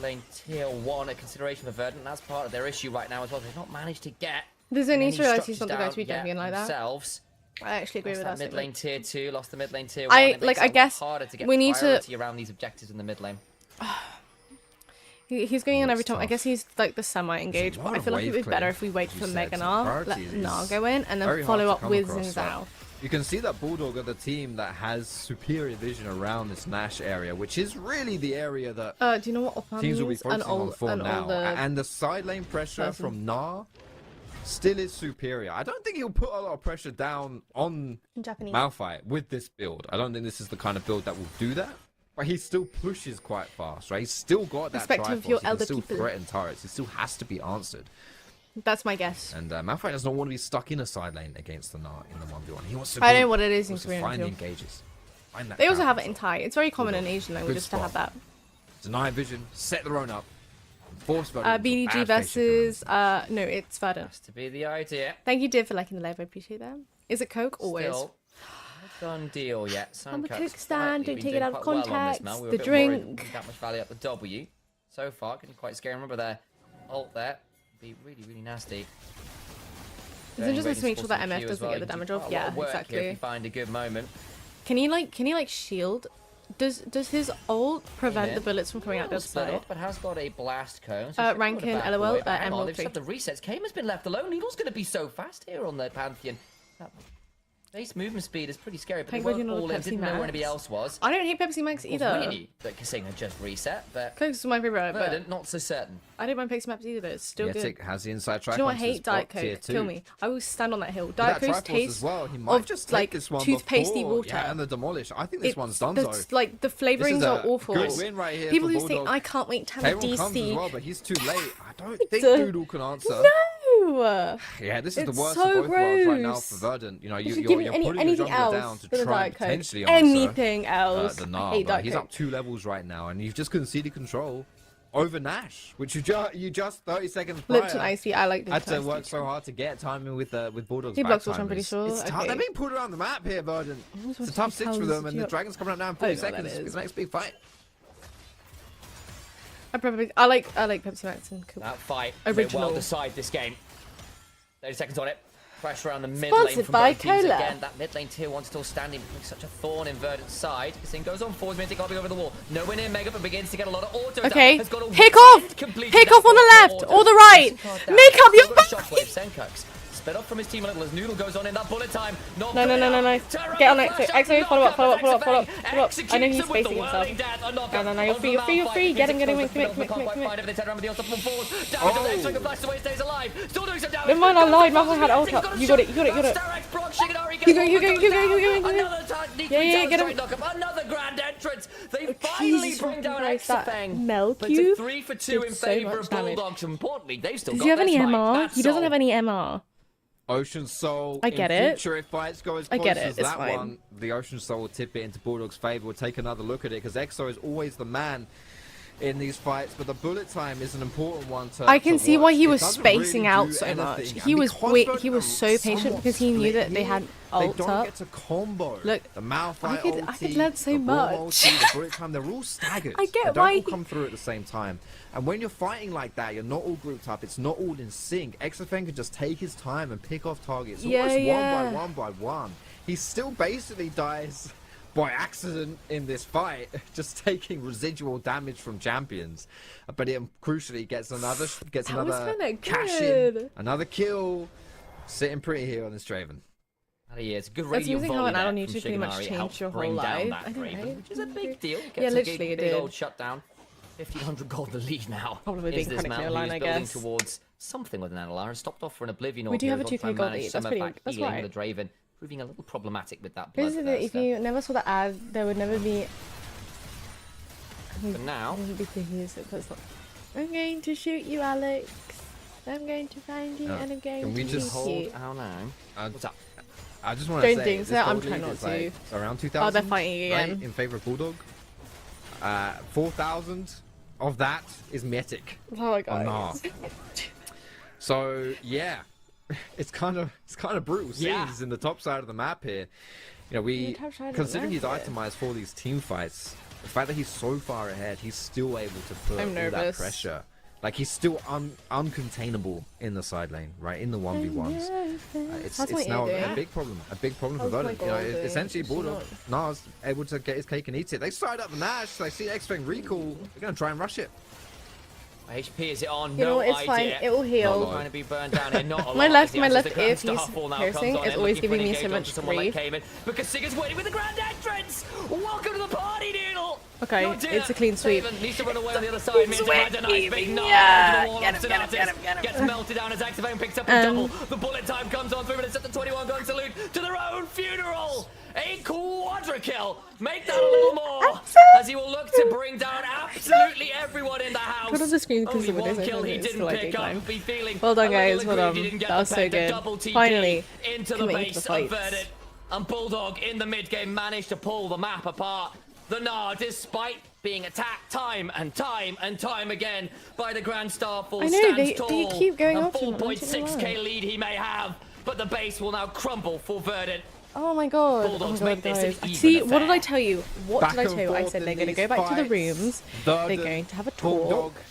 Lane tier 1 a consideration for Verdant. That's part of their issue right now as well. They've not managed to get. There's an Easter egg. He's not going to be champion like that. Themselves. I actually agree with that. Mid lane tier 2, lost the mid lane tier 1. I guess harder to get we need to around these objectives in the mid lane. He's going in every time. I guess he's like the semi-engaged, but I feel like it would be better if we wait for Mega Gnar, let Gnar go in, and then follow up with Jngl. You can see that Bulldog are the team that has superior vision around this Nash area, which is really the area that do you know what teams will be focusing on for now. And the side lane pressure from Gnar still is superior. I don't think he'll put a lot of pressure down on Malphite with this build. I don't think this is the kind of build that will do that. But he still pushes quite fast, right? He's still got that Triforce. He can still threaten turrets. It still has to be answered. That's my guess. And Malphite does not want to be stuck in a side lane against the Gnar in the 1v1. He wants to. I know what it is in Korean. Find the engages. Find that they also have it in Thai. It's very common in Asian languages to have that. Deny vision. Set the own up. Force BDG versus no, it's Verdant. Has to be the idea. Thank you, Div, for liking the live. I appreciate that. Is it Coke? Always. Still, done deal yet. On the Coke stand. Don't take it out of context. The drink. That much value up the W. So far, getting quite scary. Remember their ult there. Be really nasty. Is it just to make sure that MF doesn't get the damage off? Yeah, exactly. If you find a good moment. Can he like shield? Does his ult prevent the bullets from coming out the other side? But has got a blast cone. So Rankin, LOL, Emerald 3. The resets. Kame has been left alone. Needle's going to be so fast here on the Pantheon. Base movement speed is pretty scary, but they weren't all in, didn't know where anybody else was. I don't hate Pepsi Max either. Really, that Kasing just reset, but Coke is my favorite. Verdant, not so certain. I don't mind Pepsi Max either, but it's still good. Has the inside track. Do you know what? I hate Diet Coke. Kill me. I will stand on that hill. Diet Coke's taste of just like toothpastey water. Yeah, and the Demolish. I think this one's done though. Like the flavorings are awful. Good win right here. People who say I can't wait to have a DC. As well, but he's too late. I don't think Doodle can answer. No. Yeah, this is the worst of both worlds right now for Verdant. You know, you're putting your jungler down to try and potentially answer anything else. The Gnar. He's up 2 levels right now, and you've just conceded control over Nash, which you just 30 seconds prior Lipton Icy. I like this. Had to work so hard to get timing with Bulldogs. He blocks, which I'm pretty sure. It's tough. They're being put around the map here, Verdant. It's a tough 6 for them, and the Dragon's coming up now in 40 seconds. It's the next big fight. I like Pepsi Max and Coke. That fight Original. may well decide this game. 30 seconds on it. Pressure around the mid Sponsored lane from by both teams Cola. again. That mid lane tier 1 still standing, becoming such a thorn in Verdant's side. This thing goes on forwards, Mintic hopping over the wall. Nowhere near Mega, but begins to get a lot of auto. Okay, pick off! Pick off on the left or the right! Make up your Shockwave, Senkux split up from his team a little as Noodle goes on in that bullet time. No. Get on it. XO, follow up. I know he's spacing himself. No, you're free. Get him. Commit. Never mind, I lied. Malphite had ult up. You got it. Keep going. Yeah, get him. Another grand entrance. They finally bring down Exafang. Milk But you. it's a 3 for 2 in favor of Bulldogs. Importantly, they've still got Does he have any their MR? strike. He doesn't have any MR. Ocean Soul. I get in it. future, if fights go as I close get it, as it's that fine. one, the Ocean Soul will tip it into Bulldog's favor. We'll take another look at it because EXO is always the man in these fights, but the bullet time is an important one to I can see watch. why he It was doesn't spacing really out do so anything. much. And He was because he was so patient somewhat because he knew split that they here, had they ult don't up. get to combo. Look, the Malphite I could learn so the Braum much. ulti, the bullet time, they're all staggered. I get they don't why all come through at the same time. And when you're fighting like that, you're not all grouped up. It's not all in sync. Exafang can just take his time and pick off targets almost one by one. He still basically dies by accident in this fight, just taking residual damage from champions. But it crucially gets another cash in, another kill. Sitting pretty here on this Draven. It's a good That's radio using how volley an add-on there usually from pretty much Shiganari. changed Helps your whole bring down life. that I know, Draven, right? which is a big deal. Yeah, Gets literally a it big did. old shutdown. 1,500 gold the lead now. Probably is being this chronically man aligned, who's I building guess. towards something with an NLR and stopped off for an Oblivion. We do have a Bulldog 2k gold managed lead. some That's pretty. effect That's healing right. the Draven, proving a little problematic with that blood. Basically, if you never saw the ad, there would never be. But now, I'm going to shoot you, Alex. I'm going to find you and I'm going Can we to just shoot hold you. our now. What's up? I just want to Don't say, jinx this it, I'm gold trying lead not is to. like around 2,000. Oh, they're fighting again. Right, in favor of Bulldog. 4,000 of that is Mythic. Oh my god. Nah. So yeah, it's kind of brutal scenes in the top side of the map here. You know, considering he's itemized for these team fights, the fact that he's so far ahead, he's still able to put all that pressure. Like he's still uncontainable in the side lane, right? In the 1v1s. It's now a big problem. A big problem for Verdant. You know, essentially Bulldog Nas able to get his cake and eat it. They side up Nash, they see X-Fang recall, they're gonna try and rush it. HP is it on? You know what, it's fine. It will heal. Trying to be burned down here. Not my left if he's piercing is always giving me so much grief. Because Sigur's waiting with the grand entrance. Welcome to the party, Noodle. Okay, it's a clean sweep. Needs to run away on the other side. Means a nice big knock. Get him. Gets melted down as Exafang picks up a double. The bullet time comes on 3 minutes at the 21 gun salute to their own funeral. A quadra kill. Make that a little more. As he will look to bring down absolutely everyone in the house. Put on the screen because Only one kill he didn't pick up. Be feeling well done, guys. Well done. Didn't get That was so good. Finally, into the committing base to the of Verdant. And Bulldog in the mid game managed to pull the map apart. The Gnar, despite being attacked time and time again by the Grand Starfall, stands tall. They keep going a up to him. 4.6k lead he may have, but the base will now crumble for Verdant. Oh my god. Bulldogs oh my make god, this an guys. even See, affair. what did I tell you? What did I tell you? I forth said in they're going to these go back to the fights. rooms. They're going to have a Bulldog, talk.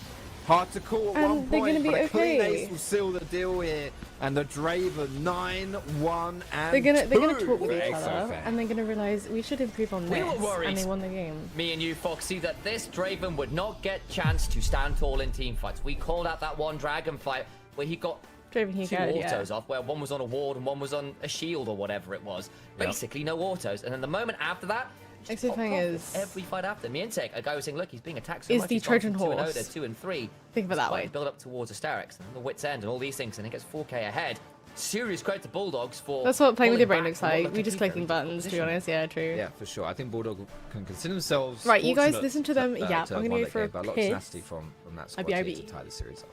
hard to call at And one they're point, gonna be but a clean okay. ace will seal the deal here. And the Draven 9-1 and They're gonna talk with for each other, Exafang. and they're gonna realize we should improve on We this, were worried. and they won the game. Me and you, Foxy, that this Draven would not get chance to stand tall in team fights. We called out that one Dragon fight where he got Draven he two got, autos off, where one was on a ward and one was on a shield or whatever it was. Basically no autos. And then the moment after that, Exafang is every fight after. Mientech, a guy was saying, look, he's being attacked so is much. the He's gone Trojan from 2-0 horse. to 2 and 3. Think of it that Despite way. Build up towards Asterix and the Wit's End and all these things, and he gets 4k ahead. Serious credit to Bulldogs for. That's what playing with your brain pulling looks back from like. what We looked just like a clicking very buttons, to be difficult honest. Yeah, true. Yeah, for sure. I think Bulldog can consider themselves. Right, you guys fortunate listen to them. to Yeah, have I'm gonna won go that for game, but a lot of piss. tenacity from that squad here to tie the series up.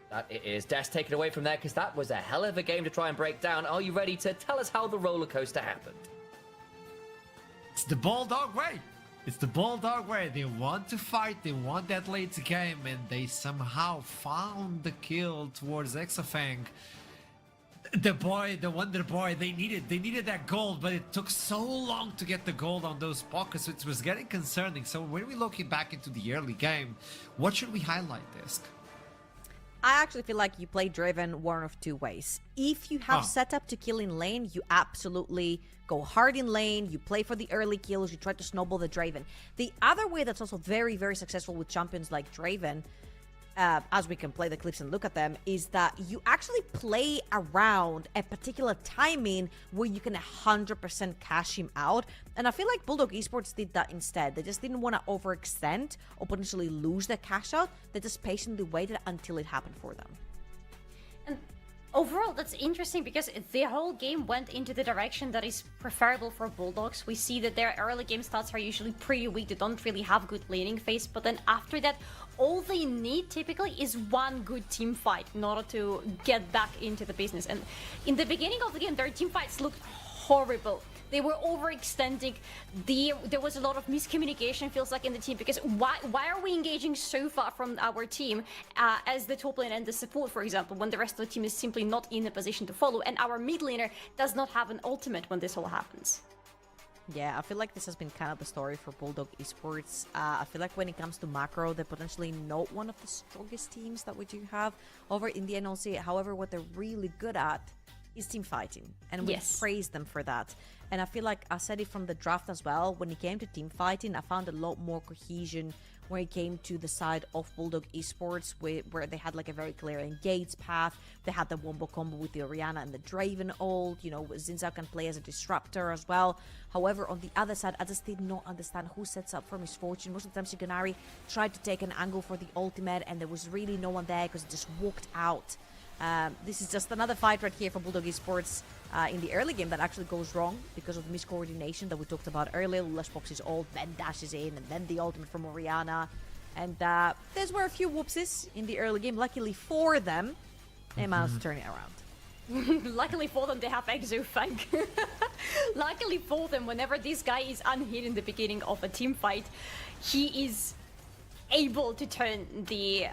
That it is. Des taken away from there because that was a hell of a game to try and break down. Are you ready to tell us how the roller coaster happened? It's the Bulldog way. It's the Bulldog way. They want to fight. They want that late game, and they somehow found the kill towards Exafang. The boy, the Wonder Boy, they needed that gold, but it took so long to get the gold on those pockets, it was getting concerning. So when we look back into the early game, what should we highlight, Disc? I actually feel like you play Draven one of two ways. If you have set up to kill in lane, you absolutely go hard in lane, you play for the early kills, you try to snowball the Draven. The other way that's also very, very successful with champions like Draven as we can play the clips and look at them, is that you actually play around a particular timing where you can 100% cash him out. And I feel like Bulldog Esports did that instead. They just didn't want to overextend or potentially lose their cash out. They just patiently waited until it happened for them. And overall, that's interesting because the whole game went into the direction that is preferable for Bulldogs. We see that their early game stats are usually pretty weak. They don't really have good laning phase. But then after that, all they need typically is one good team fight in order to get back into the business. And in the beginning of the game, their team fights looked horrible. They were overextending. There was a lot of miscommunication, feels like, in the team, because why are we engaging so far from our team as the top lane and the support, for example, when the rest of the team is simply not in a position to follow, and our mid laner does not have an ultimate when this all happens. Yeah, I feel like this has been kind of the story for Bulldog Esports. I feel like when it comes to macro, they're potentially not one of the strongest teams that we do have over in the NLC. However, what they're really good at is team fighting, and we praise them for that. And I feel like I said it from the draft as well. When it came to team fighting, I found a lot more cohesion when it came to the side of Bulldog Esports, where they had like a very clear engage path. They had the wombo combo with the Orianna and the Draven ult. You know, Zinzao can play as a disruptor as well. However, on the other side, I just did not understand who sets up for Misfortune. Most of the time, Shiganari tried to take an angle for the ultimate, and there was really no one there because it just walked out. This is just another fight right here for Bulldog Esports in the early game that actually goes wrong because of the miscoordination that we talked about earlier. Lushbox's ult, then dashes in, and then the ultimate from Orianna. And there's were a few whoopses in the early game. Luckily for them, they managed to turn it around. Luckily for them, they have Exofang. Luckily for them, whenever this guy is unhit in the beginning of a team fight, he is able to turn the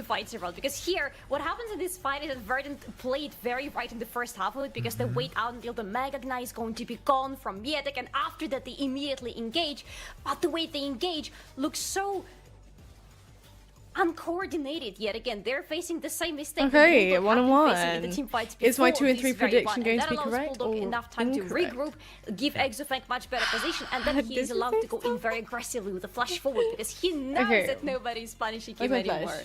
fights around, because here what happens in this fight is that Verdant played very right in the first half of it, because they wait out until the Mega Ignite is going to be gone from Mietek, and after that they immediately engage. But the way they engage looks so uncoordinated yet again. They're facing the same mistake. Okay, 1-1. In the team fights Is my 2 and 3 very prediction fun, going to be that allows correct Bulldog or enough time incorrect? to regroup, give Exofang much better position, and then he is allowed to go in very aggressively with a flash forward, because he knows that nobody's punishing him anymore.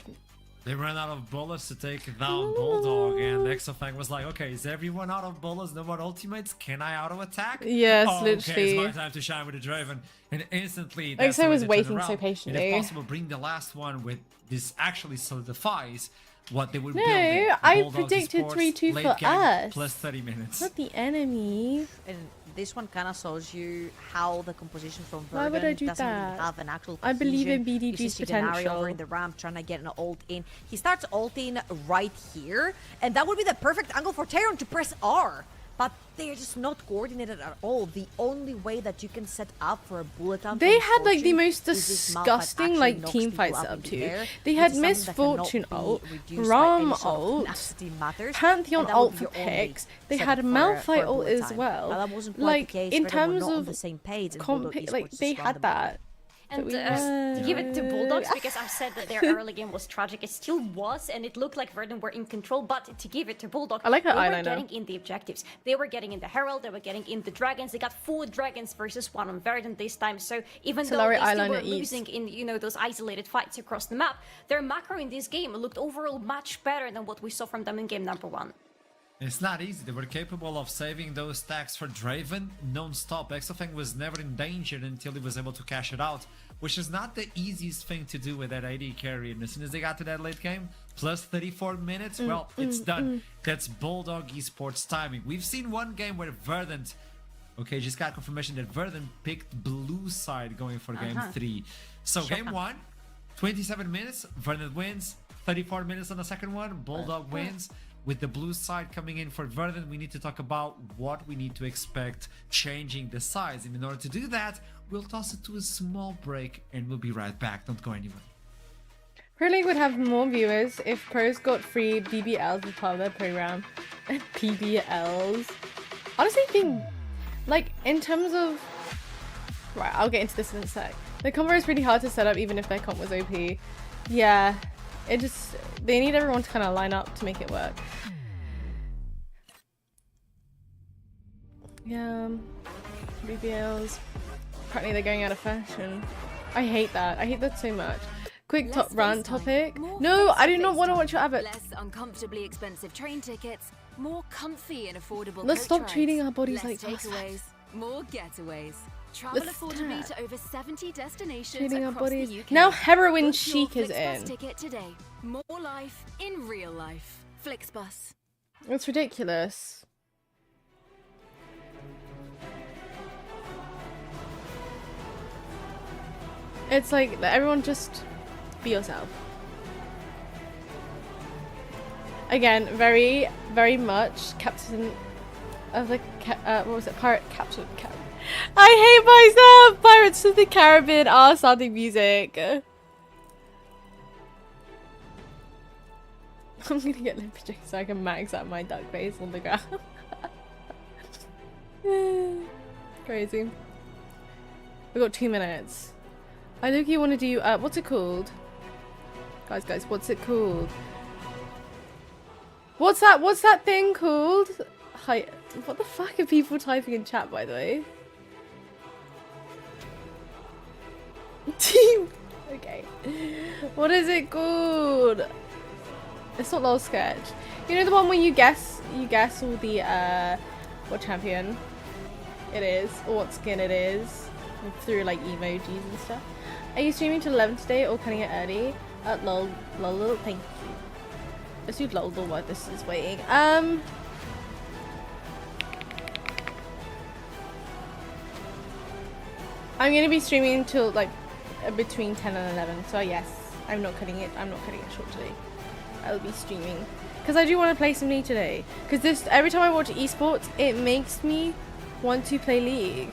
They ran out of bullets to take down Bulldog, and Exofang was like, okay, is everyone out of bullets? No more ultimates? Can I auto-attack? Yes, literally. Okay, it's my time to shine with the Draven. And instantly, Exo was waiting so patiently. And if possible, bring the last one with this actually solidifies what they would build. No, I predicted 3-2 for us. Plus 30 minutes. Not the enemy. And this one kind of shows you how the composition from Why would I Verdant do doesn't that? really have an actual I believe in cohesion. BDG's You see Shiganari potential. over in the ramp trying to get an ult in. He starts ulting right here, and that would be the perfect angle for Terran to press R. But they're just not coordinated at all. The only way that you can set up for a bullet time. They had like the most disgusting like team fight setup too. They had Misfortune ult, Ram ult, Pantheon ult for picks. They had Malphite ult as well. Like in terms of like they had that. And to give it to Bulldogs, because I've said that their early game was tragic. It still was, and it looked like Verdant were in control. But to give it to Bulldogs, I like her they eyeliner. were getting in the objectives. They were getting in the Herald. They were getting in the Dragons. They got 4 Dragons versus 1 on Verdant this time. So even though they still were losing in those isolated fights across the map, their macro in this game looked overall much better than what we saw from them in game number 1. It's not easy. They were capable of saving those stacks for Draven non-stop. Exofang was never in danger until he was able to cash it out, which is not the easiest thing to do with that AD carry. And as soon as they got to that late game, plus 34 minutes, well, it's done. That's Bulldog Esports timing. We've seen one game where Verdant, okay, just got confirmation that Verdant picked blue side going for game 3. So game 1, 27 minutes, Verdant wins. 34 minutes on the second one, Bulldog wins. With the blue side coming in for Verdant, we need to talk about what we need to expect changing the sides. And in order to do that, we'll toss it to a small break and we'll be right back. Don't go anywhere. Pro League would have more viewers if pros got free BBLs as part of their program. BBLs. Honestly, being like in terms of right, I'll get into this in a sec. The combo is pretty hard to set up even if their comp was OP. Yeah. It just, they need everyone to kind of line up to make it work. Yeah, BBLs. Apparently they're going out of fashion. I hate that. I hate that so much. Quick rant topic. No, I do not want to watch your advert. Less uncomfortably expensive train tickets, more comfy and affordable. Let's stop treating our bodies like takeaways, more getaways. Travel affordably to over 70 destinations across bodies. the UK. Now heroin chic is in. Ticket today. More life in real life. Flixbus. That's ridiculous. It's like everyone just be yourself. Again, very, very much captain of the what was it? Pirate captain. I hate myself. Pirates of the Caribbean are sounding music. I'm gonna get lip-sync so I can max out my duck face on the ground. Crazy. We got 2 minutes. I look, you want to do what's it called? Guys, what's it called? What's that thing called? Hi, what the fuck are people typing in chat, by the way? Team. Okay. What is it called? It's not LOL sketch. You know the one where you guess all the what champion it is or what skin it is through like emojis and stuff. Are you streaming till 11 today or cutting it early? Lol, thank you. Let's do lol while this is waiting. I'm gonna be streaming till like between 10 and 11. So yes, I'm not cutting it short today. I'll be streaming because I do want to play some League today. Because this every time I watch esports, it makes me want to play League.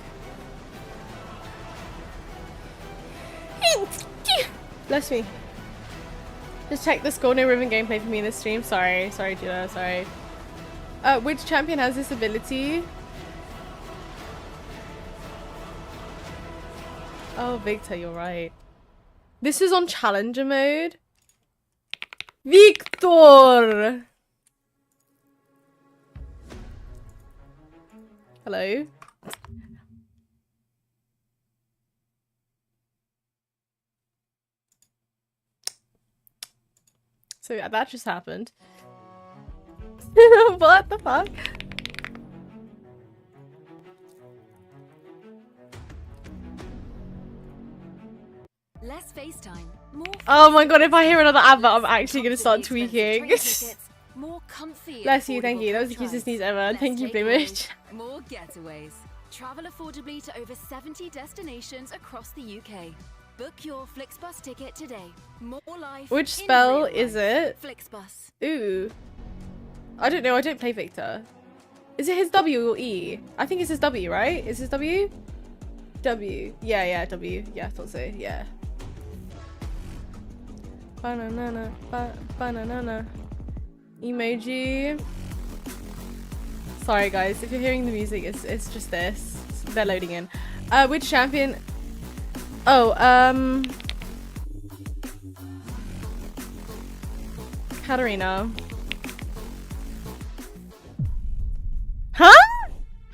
Bless me. Just check the score, no Riven gameplay for me in this stream. Sorry, Gina, sorry. Which champion has this ability? Oh, Victor, you're right. This is on challenger mode. Victor! Hello? So yeah, that just happened. What the fuck? Less FaceTime. More oh my god, if I hear another advert, I'm actually gonna start tweaking. More comfy. Bless you, thank you. That was the cutest sneeze ever. Thank you, Blimish. More getaways. Travel affordably to over 70 destinations across the UK. Book your Flixbus ticket today. More life. Which spell is it? Flixbus. Ooh. I don't know, I don't play Victor. Is it his W or E? I think it's his W, right? Is his W? W. Yeah, W. Yeah, I thought so, yeah. Banana, banana. Emoji. Sorry guys, if you're hearing the music, it's just this. They're loading in. Which champion? Oh, Katarina. Huh?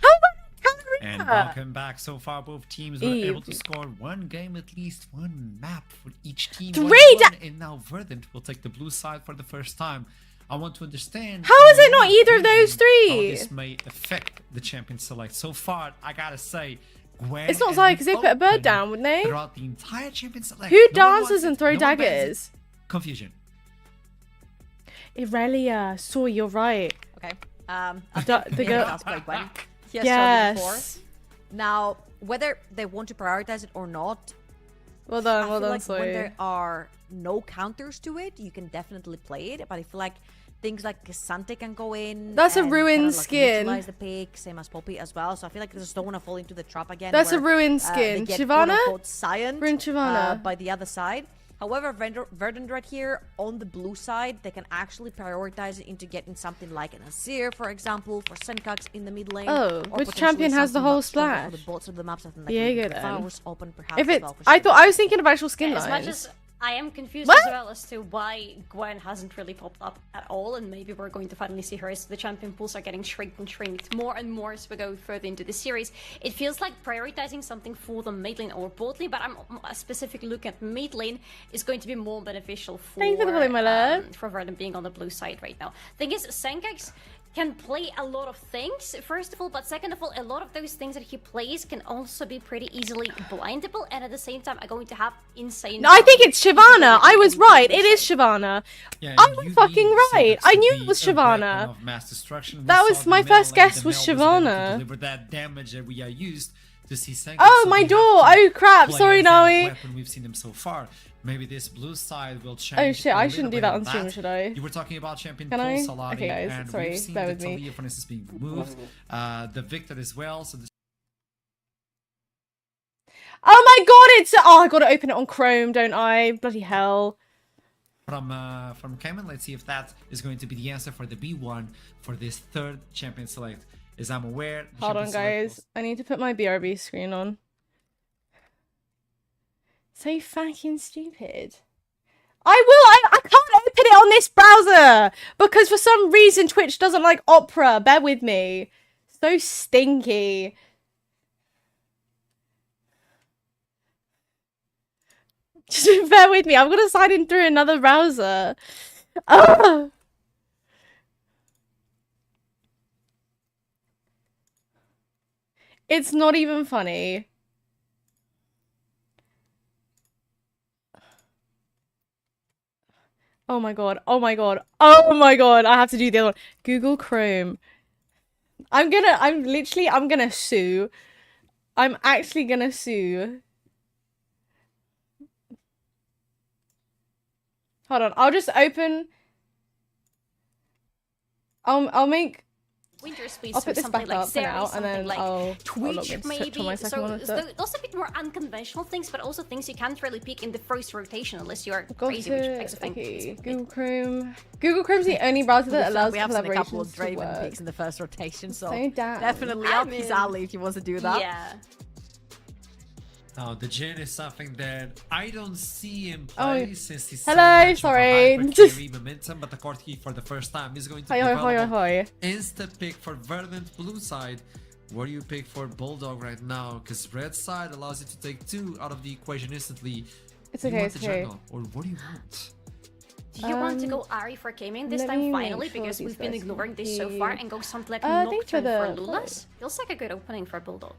How about Katarina? And welcome back. So far, both teams were able to score one game, at least one map for each team. Great! And now Verdant will take the blue side for the first time. I want to understand how is it not either of those three? How this may affect the champion select. So far, I gotta say, Gwen it's not Zai because they put a bird down, wouldn't they? Throughout the entire champion select. Who dances and throw daggers? Confusion. Irelia. Sorry, you're right. Okay. The girl. Yes. Now, whether they want to prioritize it or not, well done, I feel like sorry. when there are no counters to it, you can definitely play it. But I feel like things like Casante can go in. That's a ruined like skin. Utilize the pick, same as Poppy as well. So I feel like they just don't want to fall into the trap again. That's a ruined skin. Shyvana? Ruined Shyvana. By the other side. However, Verdant right here on the blue side, they can actually prioritize it into getting something like an Azir, for example, for Senkax in the mid lane. Oh, which champion has the whole splash? For the bots of the maps, I think Diego then. Flowers open perhaps if it's, as well I was thinking of actual skin lines. As much as I am confused What? as well as to why Gwen hasn't really popped up at all, and maybe we're going to finally see her as the champion pools are getting shrinked more and more as we go further into the series. It feels like prioritizing something for the mid lane or bot lane, but I'm specifically looking at mid lane is going to be more beneficial for, Thank you for the follow, my love. For Verdant being on the blue side right now. Thing is, Senkax can play a lot of things, first of all, but second of all, a lot of those things that he plays can also be pretty easily blindable, and at the same time are going to have insane... No, I think it's Shyvana. I was right. It is Shyvana. Yeah, I was fucking right. I knew it was Shyvana. That was my first guess was Shyvana. Deliver that damage that we are used to see Senkax. Oh, my door. Oh, crap. Sorry, Naui. We've seen him so far. Maybe this blue side will change. Oh shit, I shouldn't do that on stream, should I? You were talking about champion Can I? Salami, okay, guys, and sorry, we've seen bear the with me. Talia, for instance, being removed. The Victor as well. So oh my god, it's... Oh, I gotta open it on Chrome, don't I? Bloody hell. From Cayman, let's see if that is going to be the answer for the B1 for this third champion select. As I'm aware... Hold on, guys. I need to put my BRB screen on. So fucking stupid. I can't open it on this browser because for some reason Twitch doesn't like Opera. Bear with me. So stinky. Just bear with me. I'm gonna sign in through another browser. Ugh. It's not even funny. Oh my god, oh my god, oh my god, I have to do the other one. Google Chrome. I'm gonna sue. I'm actually gonna sue. Hold on, I'll just open. I'll make... Winter Speed, I'll so put this something back like up for now, and then like I'll Twitch, log maybe. to my second one. So those a bit more unconventional things, but also things you can't really pick in the first rotation unless you are crazy, which makes a thing. Okay, Google Chrome. Google Chrome's the only browser that allows we have seen a couple of collaborations to Draven work. picks in the first rotation, so damn. definitely up his alley if he wants to do that. Yeah. Now, the Jhin is something that I don't see him play since he's hello, so sorry. carry momentum, but the Korki for the first time is going to be insta pick for Verdant blue side. What do you pick for Bulldog right now? Because red side allows you to take 2 out of the equation instantly. It's okay, it's okay. Jungle, or what do you want? Do you want to go Ari for Gaming this time finally? Because we've been ignoring this so far and go something like Nocturne for Lulas? Feels like a good opening for Bulldog.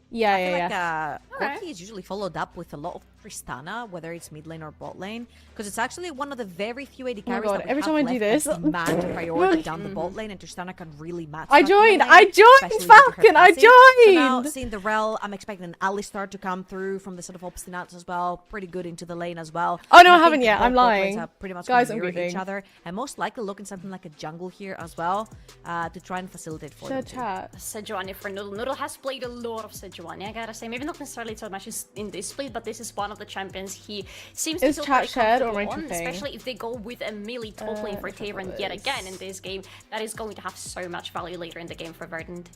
Yeah, Korki is usually followed up with a lot of Tristana, whether it's mid lane or bot lane, because it's actually one of the very few AD carries that we every time I do this, demand priority down the bot lane, and Tristana can really match. I joined, Falcon, I joined! So now, seeing the Rel, I'm expecting an Alistar to come through from the sort of Obstinate as well, pretty good into the lane as well. Oh no, I haven't yet, I'm lying. Pretty much Guys, I'm mirror each other, and most likely looking something like a jungle here as well, to try and facilitate for them. Sejuani for Noodle. Noodle has played a lot of Sejuani, I gotta say. Maybe not necessarily so much in this split, but this is one of the champions he seems to feel very comfortable on, especially if they go with a melee top lane for Taven yet again in this game. That is going to have so much value later in the game for Verdant.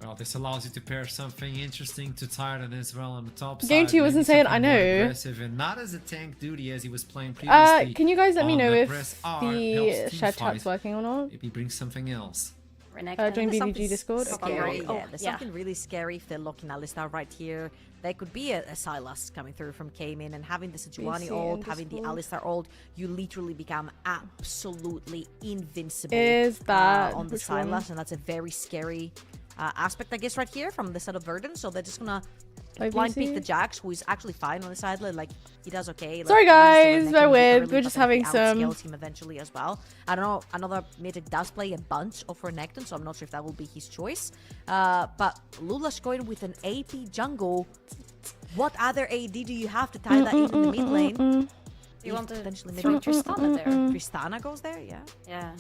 Well, this allows you to pair something interesting to Titan as well on the top side. Game 2 was insane, I know. Aggressive and not as a tank duty as he was playing previously. Can you guys let me know if the chat chat's working or not? Maybe bring something else. Join BDG Discord. Scary. Yeah, there's something really scary if they're locking Alistar right here. There could be a Sylas coming through from Cayman, and having the Sejuani ult, having the Alistar ult, you literally become absolutely invincible on the Sylas, and that's a very scary aspect, I guess, right here from the set of Verdant. So they're just gonna blind pick the Jax, who is actually fine on the sideline. Like, he does okay. Sorry guys, bear with. We're just having some... him eventually as well. I don't know, another Mythic does play a bunch of Renekton, so I'm not sure if that will be his choice. But Lula's going with an AP jungle. What other AD do you have to tie that in the mid lane? Do you want to potentially maybe Tristana there? Tristana goes there, yeah. Yeah.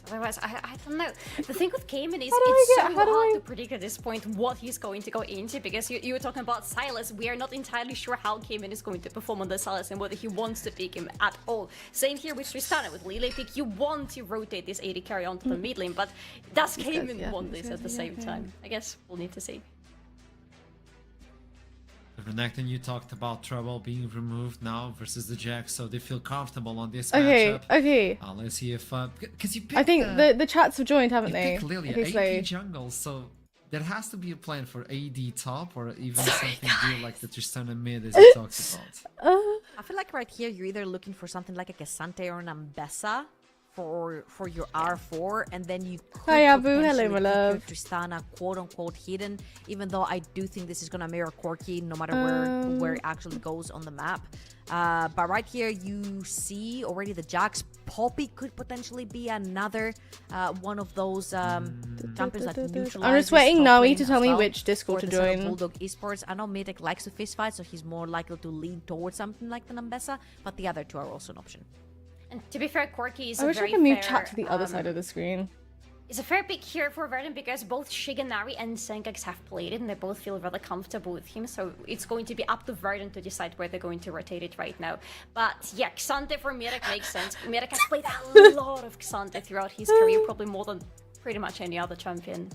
Otherwise, I don't know. The thing with Cayman is it's so hard to predict at this point what he's going to go into, because you were talking about Sylas. We are not entirely sure how Cayman is going to perform on the Sylas and whether he wants to pick him at all. Same here with Tristana. With Lille pick, you want to rotate this AD carry onto the mid lane, but does Cayman want this at the same time? I guess we'll need to see. Renekton, you talked about Trouble being removed now versus the Jax, so they feel comfortable on this matchup. Okay. Let's see if because you picked, I think the chats have joined, haven't they? Lilia, okay, AP jungle, so there has to be a plan for AD top or even something real like the Tristana mid as you talked about. I feel like right here you're either looking for something like a Cassante or an Ambessa for your R4, and then you could hi Abu, hello potentially my keep love. your Tristana quote unquote hidden, even though I do think this is gonna mirror Corki no matter where it actually goes on the map. But right here you see already the Jax. Poppy could potentially be another one of those champions that neutralizes. I'm just waiting top Nawi lane to as tell me well which Discord for to the side of join. Bulldog Esports. I know Mitic likes to fist fight, so he's more likely to lean towards something like the Nambessa, but the other two are also an option. And to be fair, Corki is I wish I could move chat to the other side of the screen. It's a fair pick here for Verdant because both Shigenari and Sengax have played it and they both feel rather comfortable with him, so it's going to be up to Verdant to decide where they're going to rotate it right now. But yeah, Xante for Mirik makes sense. Mirik has played a lot of Xante throughout his career, probably more than pretty much any other champion.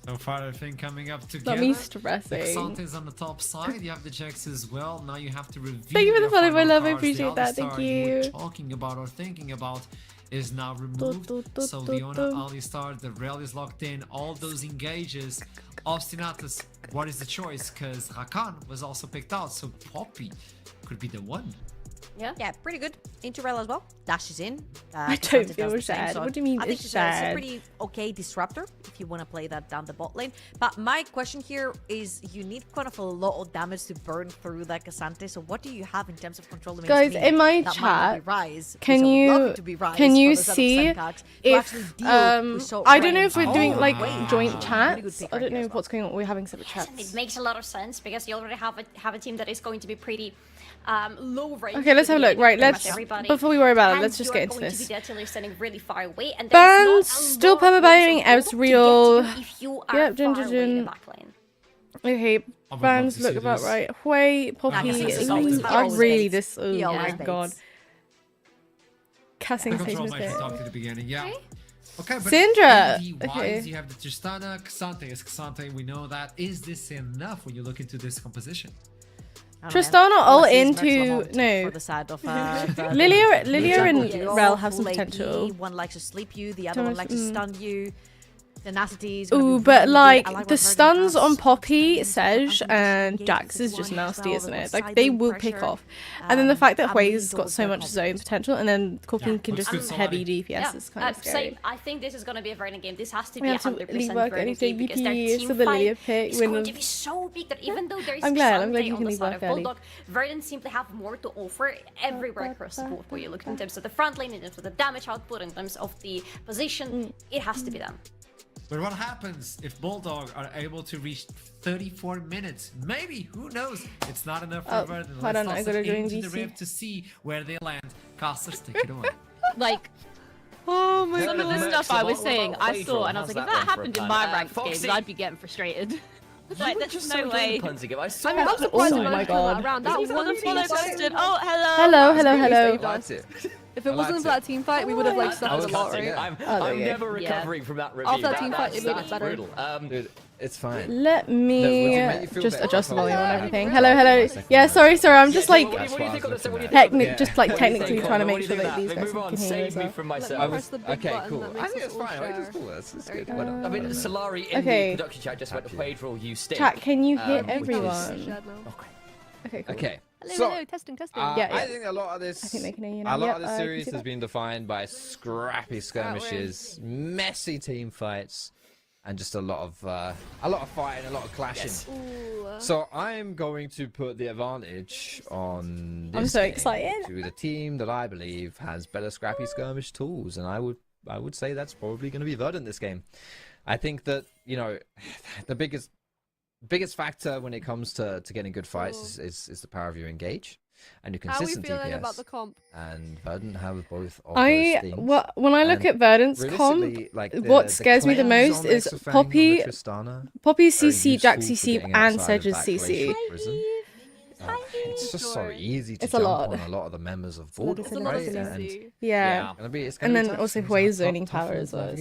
So far, I think coming up together. Not me stressing. Xante is on the top side. You have the Jax as well. Now you have to review. Thank you for the follow, my love. I cards. appreciate that. Thank you. Were talking about or thinking about is now removed. So Leona, Alistar, the rail is locked in. All those engages. Obstinatus, what is the choice? Because Rakan was also picked out. So Poppy could be the one. Yeah, pretty good. Interrail as well. Dashes in. I don't feel sad. What do you mean I think it's it's sad? a pretty okay disruptor if you want to play that down the bot lane. But my question here is you need kind of a lot of damage to burn through that Cassante. So what do you have in terms of control? Guys, in my chat, can you see if I don't know if we're doing like joint chats. I don't know what's going on. We're having separate chats. It makes a lot of sense because you already have a team that is going to be pretty low range. Okay, let's have a look. Right, let's before we worry about it, let's just get into this. Really far away, and Burns still permabanning Ezreal. Yep, Jin. Okay, Burns look about right. Hui, Poppy, I really this. Oh my god. Casting taking this bit. Yeah. Okay, but Syndra. Okay. You have the Tristana, Xante is Xante. We know that. Is this enough when you look into this composition? Tristana all into for the side of Lilia and Rel have some potential. One likes to sleep you, the other one likes to stun you. Tenacity. Ooh, but like the stuns on Poppy, Sej, and Jax is just nasty, isn't it? Like they will pick off, and then the fact that Hui's got so much zone potential, and then Corkin can just heavy DPS is kind of scary. Same. I think this is going to be a Verdant game. This has to be 100% Verdant game because their team so the Lilia pick is going to be so big that even though there is I'm glad you on can the leave side work of early. Bulldog, Verdant simply have more to offer everywhere across the board. Where you look in terms of the front lane, in terms of the damage output, in terms of the position, it has to be them. But what happens if Bulldog are able to reach 34 minutes? Maybe, who knows? It's not enough for Verdant. I don't know, I gotta into the rift to see where they land. Casters, take it away. Like, oh my god. Some of the stuff I was saying, I saw, and I was like, if that happened in my ranked games, I'd be getting frustrated. Like, there's just no way. I mean, I'm surprised oh my god. god. That one follow question. Oh, hello. If it wasn't for that team fight, we would have like suffered a lot, right? I'm never recovering from that review. After that team fight, it made it better. Dude, it's fine. Let me just adjust the volume on everything. Hello. Yeah, sorry. I'm just like technically trying to make sure that these guys can hear as well. Okay, cool. I think it's fine. It's cool. That's good. I mean, Solari in the production chat just went to Quadral, you stick. Chat, can you hear everyone? Okay, cool. Okay. Hello, testing. Yeah. I think a lot of this series has been defined by scrappy skirmishes, messy team fights, and just a lot of fighting, a lot of clashing. Yes. So I'm going to put the advantage on this I'm so game excited. to the team that I believe has better scrappy skirmish tools, and I would say that's probably going to be Verdant this game. I think that, you know, the biggest factor when it comes to getting good fights is the power of your engage and your consistent DPS. How are we feeling about the comp? And Verdant have both of those things. When I look at Verdant's comp, like what scares me the most is Poppy CC, Jax CC, and Sej's CC. It's just so easy to jump on a lot of the members of Bulldog, right? Yeah. And then also Hui's zoning power as well.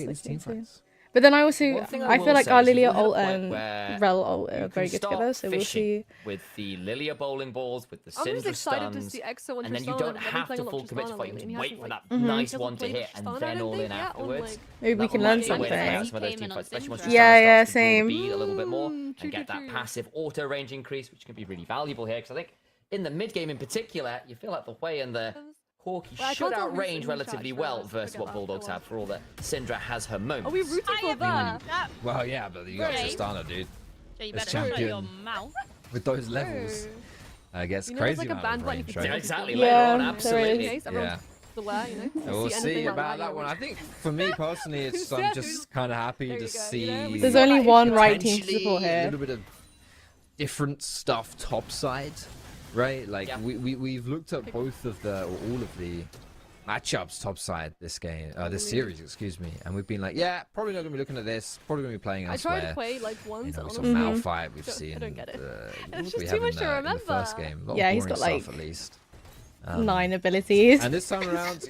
But then I also I feel like our Lilia ult and Rel ult are very good together, so we'll see. With the Lilia bowling balls, with the Syndra stuns, and then you don't have to full commit to fight. You can wait for that nice one to hit and then all in afterwards. Maybe we can learn something. Yeah, same. A little bit more and get that passive auto range increase, which can be really valuable here. Because I think in the mid game in particular, you feel like the way and the Corki should outrange relatively well versus what Bulldogs have, for all that Syndra has her moments. Are we rooting for that? Well, yeah, but you got Tristana, dude. You This better shut your champion mouth. with those levels gets crazy amount of range, right? Yeah, exactly. Later on, absolutely. Yeah. We'll see about that one. I think for me personally, I'm just kind of happy to see. There's only one right team to support A here. little bit of different stuff topside, right? Like we've looked at both of the, or all of the matchups topside this game, this series, excuse me, and we've been like, yeah, probably not gonna be looking at this. Probably gonna be playing elsewhere. I tried to play like once. You know, some Malphite we've seen. I don't get it. It's just too much to remember. In the first game. Yeah, he's got like at least 9 abilities. And this time around,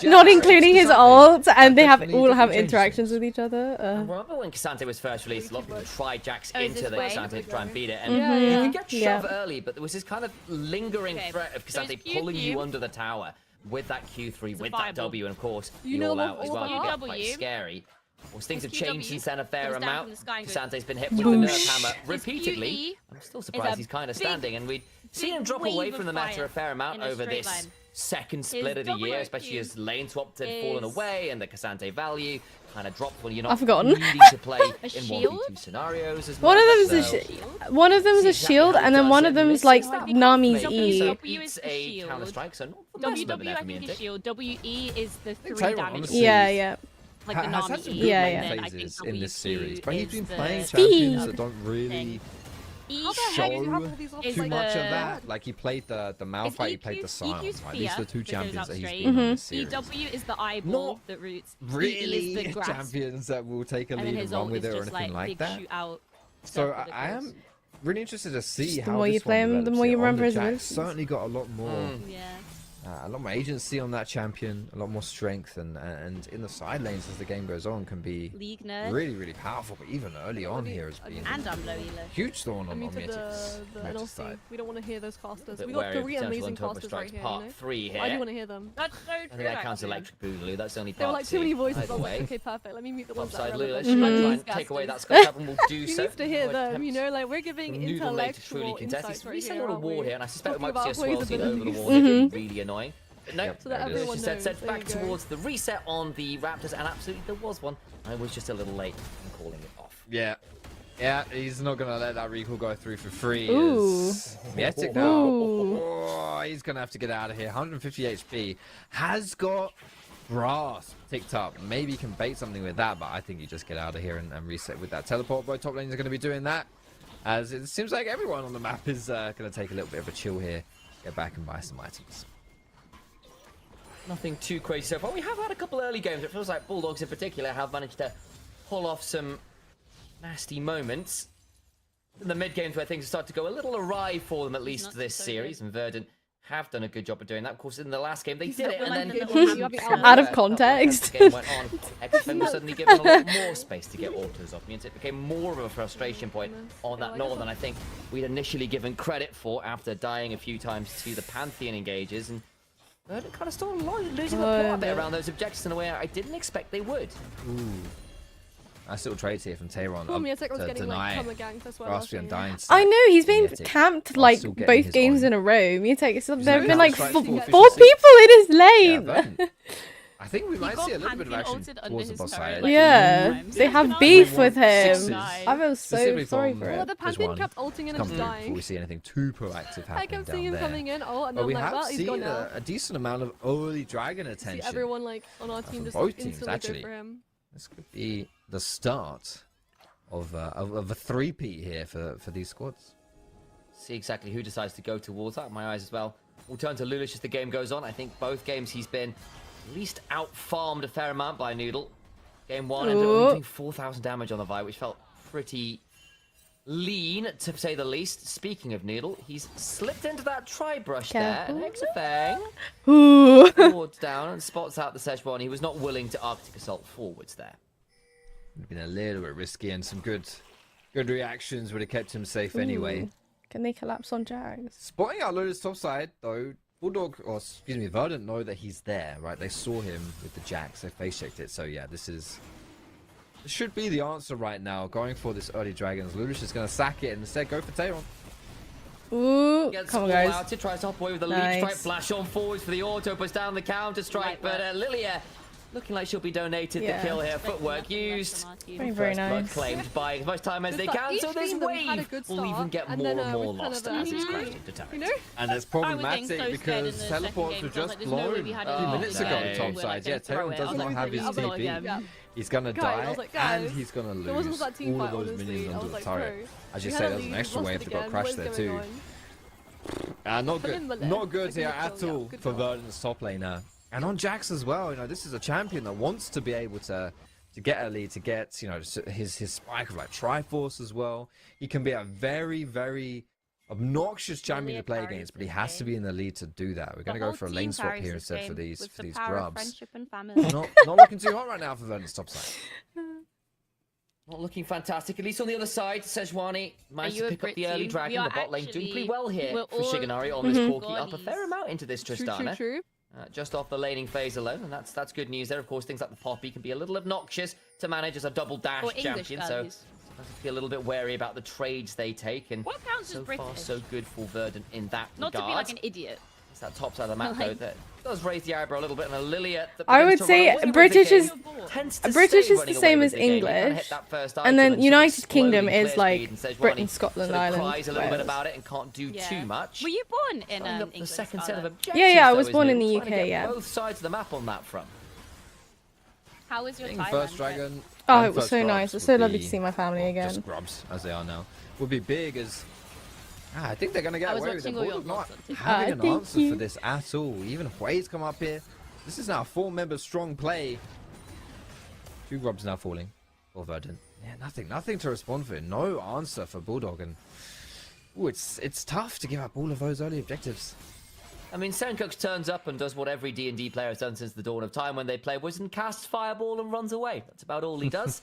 not including his ult, and they all have interactions with each other. Remember when Cassante was first released, a lot of people tried Jax into the Cassante to try and beat it, and you could get shove early, but there was this kind of lingering threat of Cassante pulling you under the tower with that Q3, with that W, and of course, you all out as well. You get quite scary. Well, things have changed since then a fair amount. Casante's been hit with the nerf hammer repeatedly. I'm still surprised he's kind of standing, and we'd seen him drop away from the meta a fair amount over this second split of the year, especially as lane swapped had fallen away and the Cassante value kind of dropped when you're not needing to play in 1v2 scenarios as well. One of them's a shield, and then one of them's like Nami's E. W is a counter-strike, so not the best W I think is shield. WE is the 3 damage. Yeah. Like the Nami some E. Yeah. phases in this series, but he's been playing champions that don't really show too much of that. Like he played the Malphite, he played the Sion. Like, these are the 2 champions that he's been on this series. EW is the eyeball that roots. Really is the champions that will take a lead and run with it or anything like that. So I am really interested to see how the more you play him, the more you remember his moves. Certainly got a lot more. A lot more agency on that champion, a lot more strength, and in the side lanes as the game goes on can be really, really powerful. But even early on here has been huge thorn on Mythic's side. We don't want to hear those casters. We got 3 amazing casters right here. Part 3 here. I do want to hear them. That's so true. I think that counts electric boogaloo. That's only part 2. There were like too many voices. I was like, okay, perfect. Let me mute the ones that are relevant. Let's try and take away that Scott and we'll do so. You need to hear them. You know, like we're giving intellectual insights right here. We a little ward here, and I suspect we might see a swirl scene over the wall. Really annoying. No, so that everyone knows. Said back towards the reset on the Raptors, and absolutely there was one. I was just a little late in calling it off. Yeah, he's not gonna let that recall go through for free. Ooh. Mythic now. Oh, he's gonna have to get out of here. 150 HP. Has got Grasp ticked up. Maybe he can bait something with that, but I think you just get out of here and reset with that teleport. Both top lanes are gonna be doing that, as it seems like everyone on the map is gonna take a little bit of a chill here, get back and buy some items. Nothing too crazy so far. We have had a couple early games. It feels like Bulldogs in particular have managed to pull off some nasty moments. In the mid games where things start to go a little awry for them, at least this series, and Verdant have done a good job of doing that. Of course, in the last game they did it, and then out of context. The game went on. XFM was suddenly given a lot more space to get autos off. Means it became more of a frustration point on that North than I think we'd initially given credit for after dying a few times to the Pantheon engages. And Verdant kind of still losing the plot a bit around those objectives in a way I didn't expect they would. Ooh. Nice little trades here from Tayron to deny I know, he's been camped like both games in a row. Mythic, there have been like 4 people in his lane. Yeah, I think we might see a little bit of action towards the boss side. Yeah, they have beef with him. I feel so sorry for him. The Pantheon kept ulting in and just dying. Before we see anything too proactive happening. I kept seeing him coming in, and but I'm we like, have well, he's gone seen now. a decent amount of early dragon attention. See everyone like on our team just both instantly teams, actually. go for him. This could be the start of a three-peat here for these squads. See exactly who decides to go towards that in my eyes as well. We'll turn to Lulish as the game goes on. I think both games he's been at least out-farmed a fair amount by Noodle. Game 1 ended up doing 4,000 damage on the Vi, which felt pretty lean, to say the least. Speaking of Noodle, he's slipped into that tri-brush there, and Exafang forwards down and spots out the Szechuan. He was not willing to Arctic Assault forwards there. would have been a little bit risky, and some good reactions would have kept him safe anyway. Can they collapse on Jags? Spotting out Lotus top side, though, Bulldog, or excuse me, Verdant know that he's there, right? They saw him with the Jax, they face checked it. So yeah, this should be the answer right now. Going for this early Dragons. Lulish is going to sack it and instead go for Tayron. Ooh, come on, guys. Out, tries to hop away with the lead strike, flash on forwards for the auto, puts down the counter strike, but Lilia looking like she'll be donated the kill here. Footwork used. Very nice. Blood claimed, buying as much time as they can, so this wave will even get more and more lost as it's crashed into turret. And it's problematic because teleports were just blown a few minutes ago on top side. Yeah, Tayron does not have his TP. He's gonna die, and he's gonna lose all of those minions under the turret. As you say, there's an extra wave that got crashed there too. Not good. Not good here at all for Verdant's top laner. And on Jax as well, you know, this is a champion that wants to be able to get a lead, to get, you know, his spike of like Triforce as well. He can be a very, very obnoxious champion to play against, but he has to be in the lead to do that. We're going to go for a lane swap here instead for these grubs. Not looking too hot right now for Verdant's top side. Not looking fantastic, at least on the other side. Sejuani managed to pick up the early dragon. The bot lane doing pretty well here for Shiganari on this Corki. Up a fair amount into this Tristana. True. Just off the laning phase alone, and that's good news there. Of course, things like the Poppy can be a little obnoxious to manage as a double dash champion, so be a little bit wary about the trades they take. And so far, so good for Verdant in that regard. Not to be like an idiot. It's that top side of the map though that does raise the eyebrow a little bit, and a Lilia. I would say British is the same as English, and then United Kingdom is like Britain, Scotland, Ireland. Cries a little bit about it and can't do too much. Were you born in England? The second set of objectives. Yeah, I was born in the UK. Yeah. Both sides of the map on that front. How was your Thailand first dragon? Oh, it was so nice. It's so lovely to see my family again. Just grubs as they are now. Would be big as. I think they're going to get away with it. Bulldog not having an answer for this at all. Even if Wade's come up here, this is now a 4-member strong play. 2 grubs now falling for Verdant. Yeah, nothing to respond for. No answer for Bulldog, and it's tough to give up all of those early objectives. I mean, Senkux turns up and does what every D&D player has done since the dawn of time when they play Wizard, casts Fireball and runs away. That's about all he does.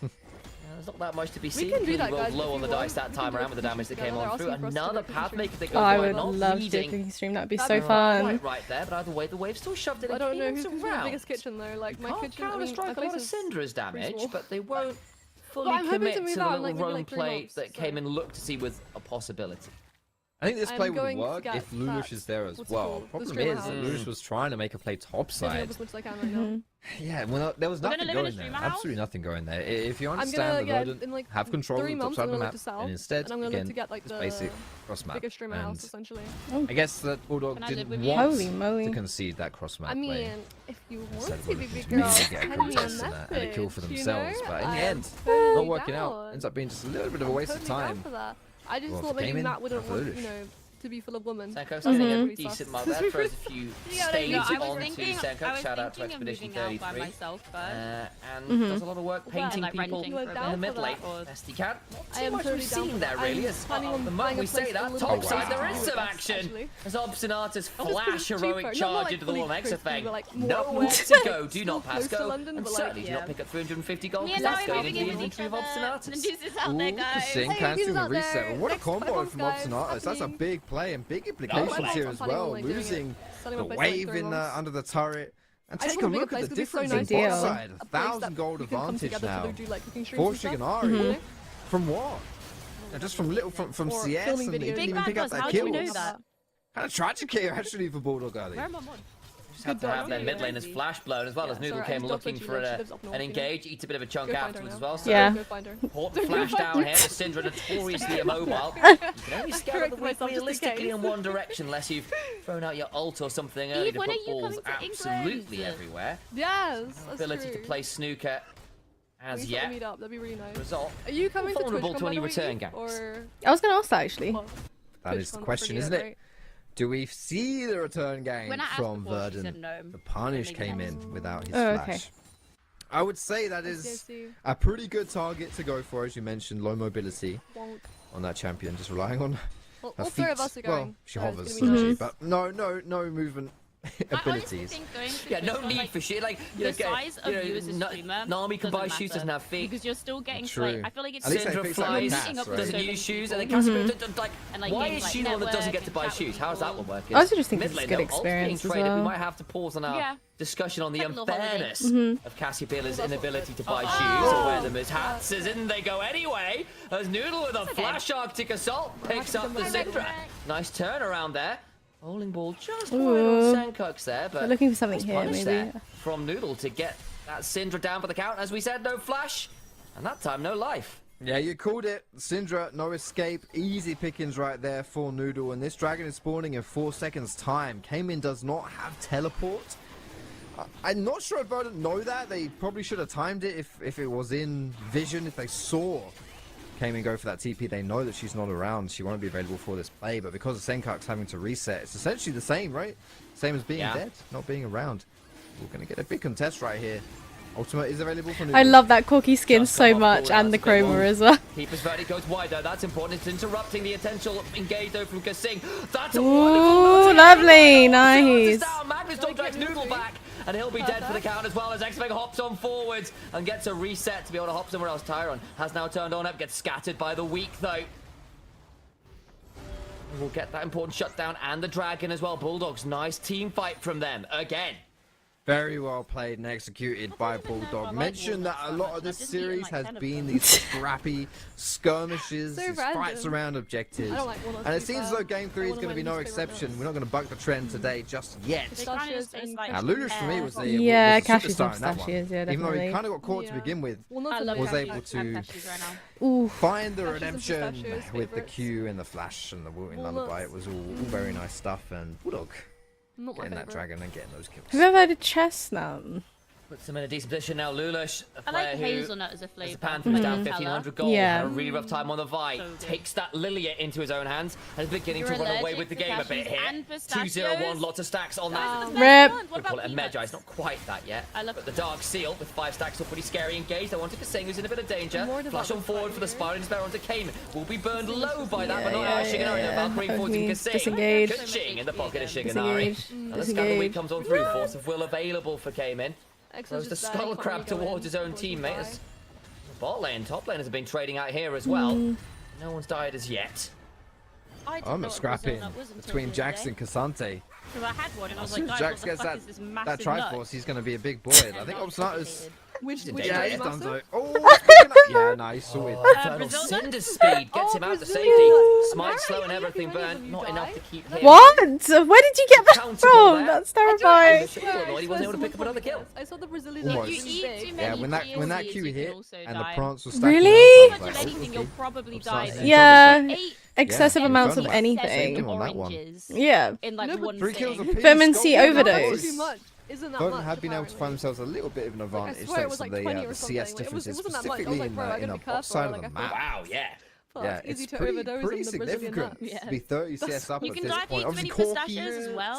There's not that much to be seen. He rolled low on the dice that time around with the damage that came on through. Another Pathmaker that goes I would love to do a stream. That'd be so fun. Right there, but either way, the wave still shoved it. I don't know who's the biggest kitchen though. Like my kitchen. Counter strike a lot of Syndra's damage, but they won't fully commit to the little roam play that came and looked to see with a possibility. I think this play would work if Lulish is there as well. The problem is that Lulish was trying to make a play topside. Yeah, well, there was nothing going there. Absolutely nothing going there. If you understand the Verdant, have control of the top side of the map, and instead, again, just basic cross map. And I guess that Bulldog didn't want to concede that cross map. I mean, if you want to be big girl, get a contest and a kill for themselves, but in the end, not working out. Ends up being just a little bit of a waste of time. I just thought maybe Matt wouldn't want, you know, to be full of women. Senkux getting a decent mark there, throws a few stains onto Senkux. Shout out to Expedition 33. And does a lot of work painting people in the mid lane. Best he can. Not too much we've seen there really. As the moment we say that, top side there is some action. As Obstinatus flash heroic charge into the wall of Exafang. Nowhere to go. Do not pass go. And certainly do not pick up 350 gold because that's going into the inventory of Obstinatus. Sing cancels the reset. What a combo from Obstinatus. That's a big play and big implications here as well. Losing the wave in under the turret. And take a look at the difference in bot side. 1,000 gold advantage now for Shiganari. From what? Just from CS, and they didn't even pick up that kill. Kind of tragic here actually for Bulldog early. Just had to have their mid lane as flash blown as well as Noodle came looking for an engage, eats a bit of a chunk afterwards as well. So port the flash down here. Syndra notoriously immobile. You can only scale the wave realistically in one direction unless you've thrown out your ult or something early to put balls absolutely everywhere. Yes, ability to play snooker as yet. That'd be really nice. Result. Are you coming to vulnerable Twitch to any return ganks? I was going to ask that actually. That is the question, isn't it? Do we see the return gang from Verdant? The Punish came in without his flash. Okay. I would say that is a pretty good target to go for, as you mentioned, low mobility on that champion, just relying on her feet. All 3 of us are going. Well, she hovers, doesn't she? But no movement abilities. Yeah, no need for shit. Like, the size of you as a streamer. Nami can buy shoes, doesn't have feet. Because you're still getting True. I feel like it's Syndra flies, doesn't use shoes, and then Cassie like, why is she the one that doesn't get to buy shoes? How's that one working? I also just think it's a good experience as well. We might have to pause on our discussion on the unfairness of Cassiopeia's inability to buy shoes or wear them as hats, as in they go anyway, as Noodle with a flash Arctic Assault picks up the Syndra. Nice turnaround there. Bowling ball just wide on Senkux there, but looking for something here, maybe. From Noodle to get that Syndra down for the count. As we said, no flash, and that time no life. Yeah, you called it. Syndra, no escape. Easy pickings right there for Noodle, and this dragon is spawning in 4 seconds time. Cayman does not have teleport. I'm not sure if Verdant know that. They probably should have timed it if it was in vision, if they saw Cayman go for that TP. They know that she's not around. She won't be available for this play, but because of Senkux having to reset, it's essentially the same, right? Same as being dead, not being around. We're going to get a big contest right here. Ultimate is available for Noodle. I love that Corky skin so much, and the Chroma as well. Keeper's verdict goes wide though, that's important. It's interrupting the potential engage though from Kasing. That's a wonderful lovely, nice. Magnus don't drag Noodle back, and he'll be dead for the count as well as Xfeng hops on forwards and gets a reset to be able to hop somewhere else. Tyron has now turned on up, gets scattered by the weak though. We'll get that important shutdown and the dragon as well. Bulldogs, nice team fight from them again. Very well played and executed by Bulldog. Mentioned that a lot of this series has been these scrappy skirmishes, these fights around objectives. And it seems as though Game 3 is going to be no exception. We're not going to buck the trend today just yet. Now, Lulush for me was the superstar in that one. Even though he kind of got caught to begin with, was able to find the redemption with the Q and the flash and the Wilting Lullaby. It was all very nice stuff. And Bulldog getting that dragon and getting those kills. Have you ever had a chestnut? Puts him in a decent position now. Lulush, a I player like hazelnut as a flavour. As a Panther was down 1,500 gold. Yeah. Had a really rough time on the Vi. Takes that Lilia into his own hands and is beginning to run away with the game a bit here. 2-0-1, lots of stacks on that. Rip. We call it a Magi. It's not quite that yet. But the Dark Seal with 5 stacks are pretty scary. Engaged. They wanted to sing who's in a bit of danger. Flash on forward for the Spiraling Despair onto Cayman. Will be burned low by that, but not Shiganari. Valkyrie forwards in Kasing. Disengage. Ka-ching in the pocket of Shiganari. And the Scandal Week comes on through. Force of Will available for Cayman. Throws the Skull Crab towards his own teammate. The bot lane, top laners have been trading out here as well. No one's died as yet. I'm a scrapping between Jax and Cassante. I had one and I was as soon as Jax gets that Triforce, he's going to be a big boy. I think Obsana's... Yeah, he's done so. Oh, yeah, nice. Sorted. Cinder speed gets him out to safety. Smite slow and everything burned. Not enough to keep him. What? Where did you get that from? That's terrifying. He wasn't able to pick up another kill. I saw the Brazilian. Yeah, when that Q hit and the prance was stacking. Really? If anything, you'll probably die. Yeah. Excessive amounts of anything. Yeah. In like 1 Vitamin C overdose. Verdant have been able to find themselves a little bit of an advantage thanks to the CS differences, specifically in the bot side of the map. Wow, yeah. Yeah, it's pretty significant to be 30 CS up at this point. Obviously, Corky,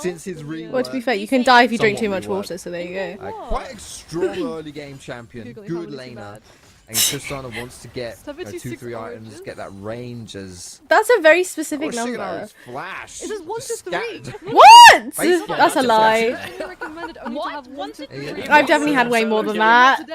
since his rework... Well, to be fair, you can die if you drink too much water, so there you go. Quite a strong early game champion, good laner. And Tristana wants to get 2-3 items, get that range as... That's a very specific number. Flash. It says 1 to 3. What? That's a lie. I've definitely had way more than that.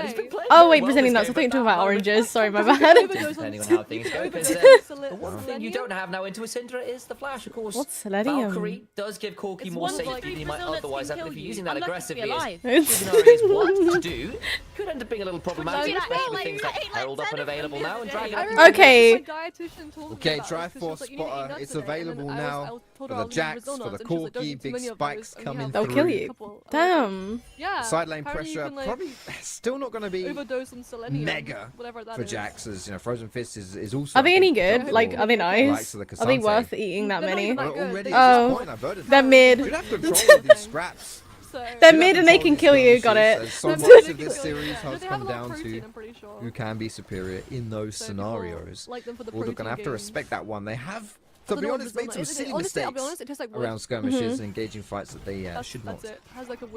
Oh wait, Brazilian nuts. I thought you were talking about oranges. Sorry, my bad. Depending on how things go. The one thing you don't have now into a Syndra is the flash, of course. What's Selenium? Valkyrie does give Corky more safety than he might otherwise have, but if you're using that aggressively, Shiganari is what to do. Could end up being a little problematic, especially with things like Herald up and available now, and Dragon up. Okay. Okay, Triforce Spotter. It's available now for the Jax, for the Corky. Big spikes coming through. They'll kill you. Damn. Yeah. Side lane pressure probably still not going to be mega for Jax, as you know, Frozen Fist is also. Are they any good? Like, are they nice? Are they worth eating that many? Oh, they're mid. You'd have control of these scraps. They're mid and they can kill you. Got it. So much of this series has come down to who can be superior in those scenarios. Well, they're going to have to respect that one. They have, to be honest, made some silly mistakes around skirmishes and engaging fights that they should not be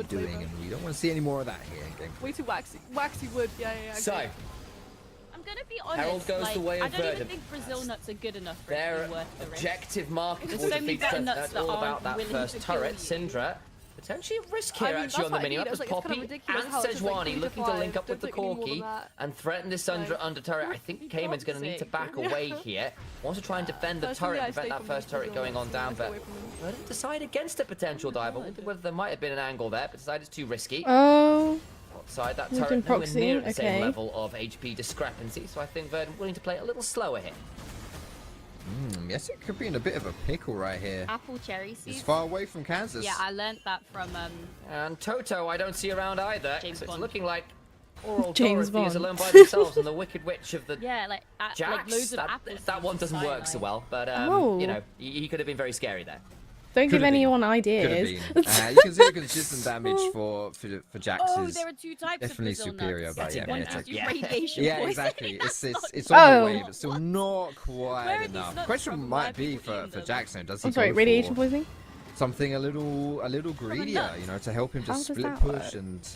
doing, and we don't want to see any more of that here in game. Way too waxy wood. Yeah. So, I'm gonna be honest. Herald goes the way of I don't even think Brazil nuts are good enough for it to be worth the risk. Objective market There's will so many defeat better nuts that's that all aren't about that willing first to kill turret. you. Syndra Potentially a risk here, actually, on the mini-map, as Poppy and Sejuani looking to link up with the Corki and threaten this under turret. I think Cayman's going to need to back away here. Wants to try and defend the turret, prevent that first turret going on down, but Verdant decide against a potential dive. I wonder whether there might have been an angle there, but decided it's too risky. Oh. Outside that turret, nowhere near the same level of HP discrepancy, so I think Verdant willing to play a little slower here. Yes, it could be in a bit of a pickle right here. Apple cherry seeds. It's far away from Kansas. Yeah, I learnt that from And Toto, I don't see around either. James so it's Bond. looking like oral James Dorothy is Bond. alone by themselves and the Wicked Witch of the like Jax. loads of apples. That one doesn't work so well, but you know, he could have been very scary there. Don't give anyone ideas. You can see the consistent damage for Jax is there are two types definitely of superior, but yeah, exactly. It's on the way, but still not quite enough. Question might be for Jackson, does he go radiation for poisoning? something a little greedier, you know, to help him just split push and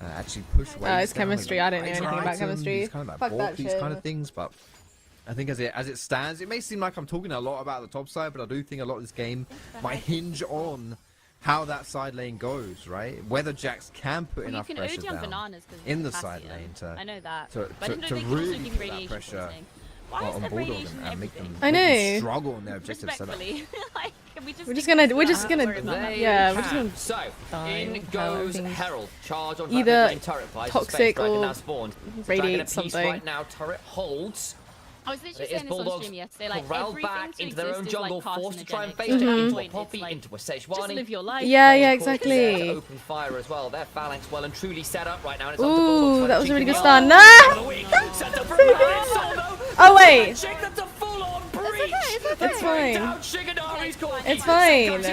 actually push waves. It's chemistry. I don't know anything about chemistry. These kind of like these kind of things, but I think as it stands, it may seem like I'm talking a lot about the top side, but I do think a lot of this game might hinge on how that side lane goes, right? Whether Jax can put enough pressure down in the side lane to really put that pressure on Bulldog and make them struggle on their objective setup. We're just gonna So in goes Herald, charge on either turret by toxic or radiate something. Right now, turret holds. I was literally saying this on stream yesterday, like everything back into their own jungle, like forced to try and face it into a Poppy, into a Sejuani. Just live your life. Yeah, exactly. Open fire as well. Their phalanx well and truly set up right now. And it's ooh, that was a really good stun. Oh wait. It's fine. It's fine.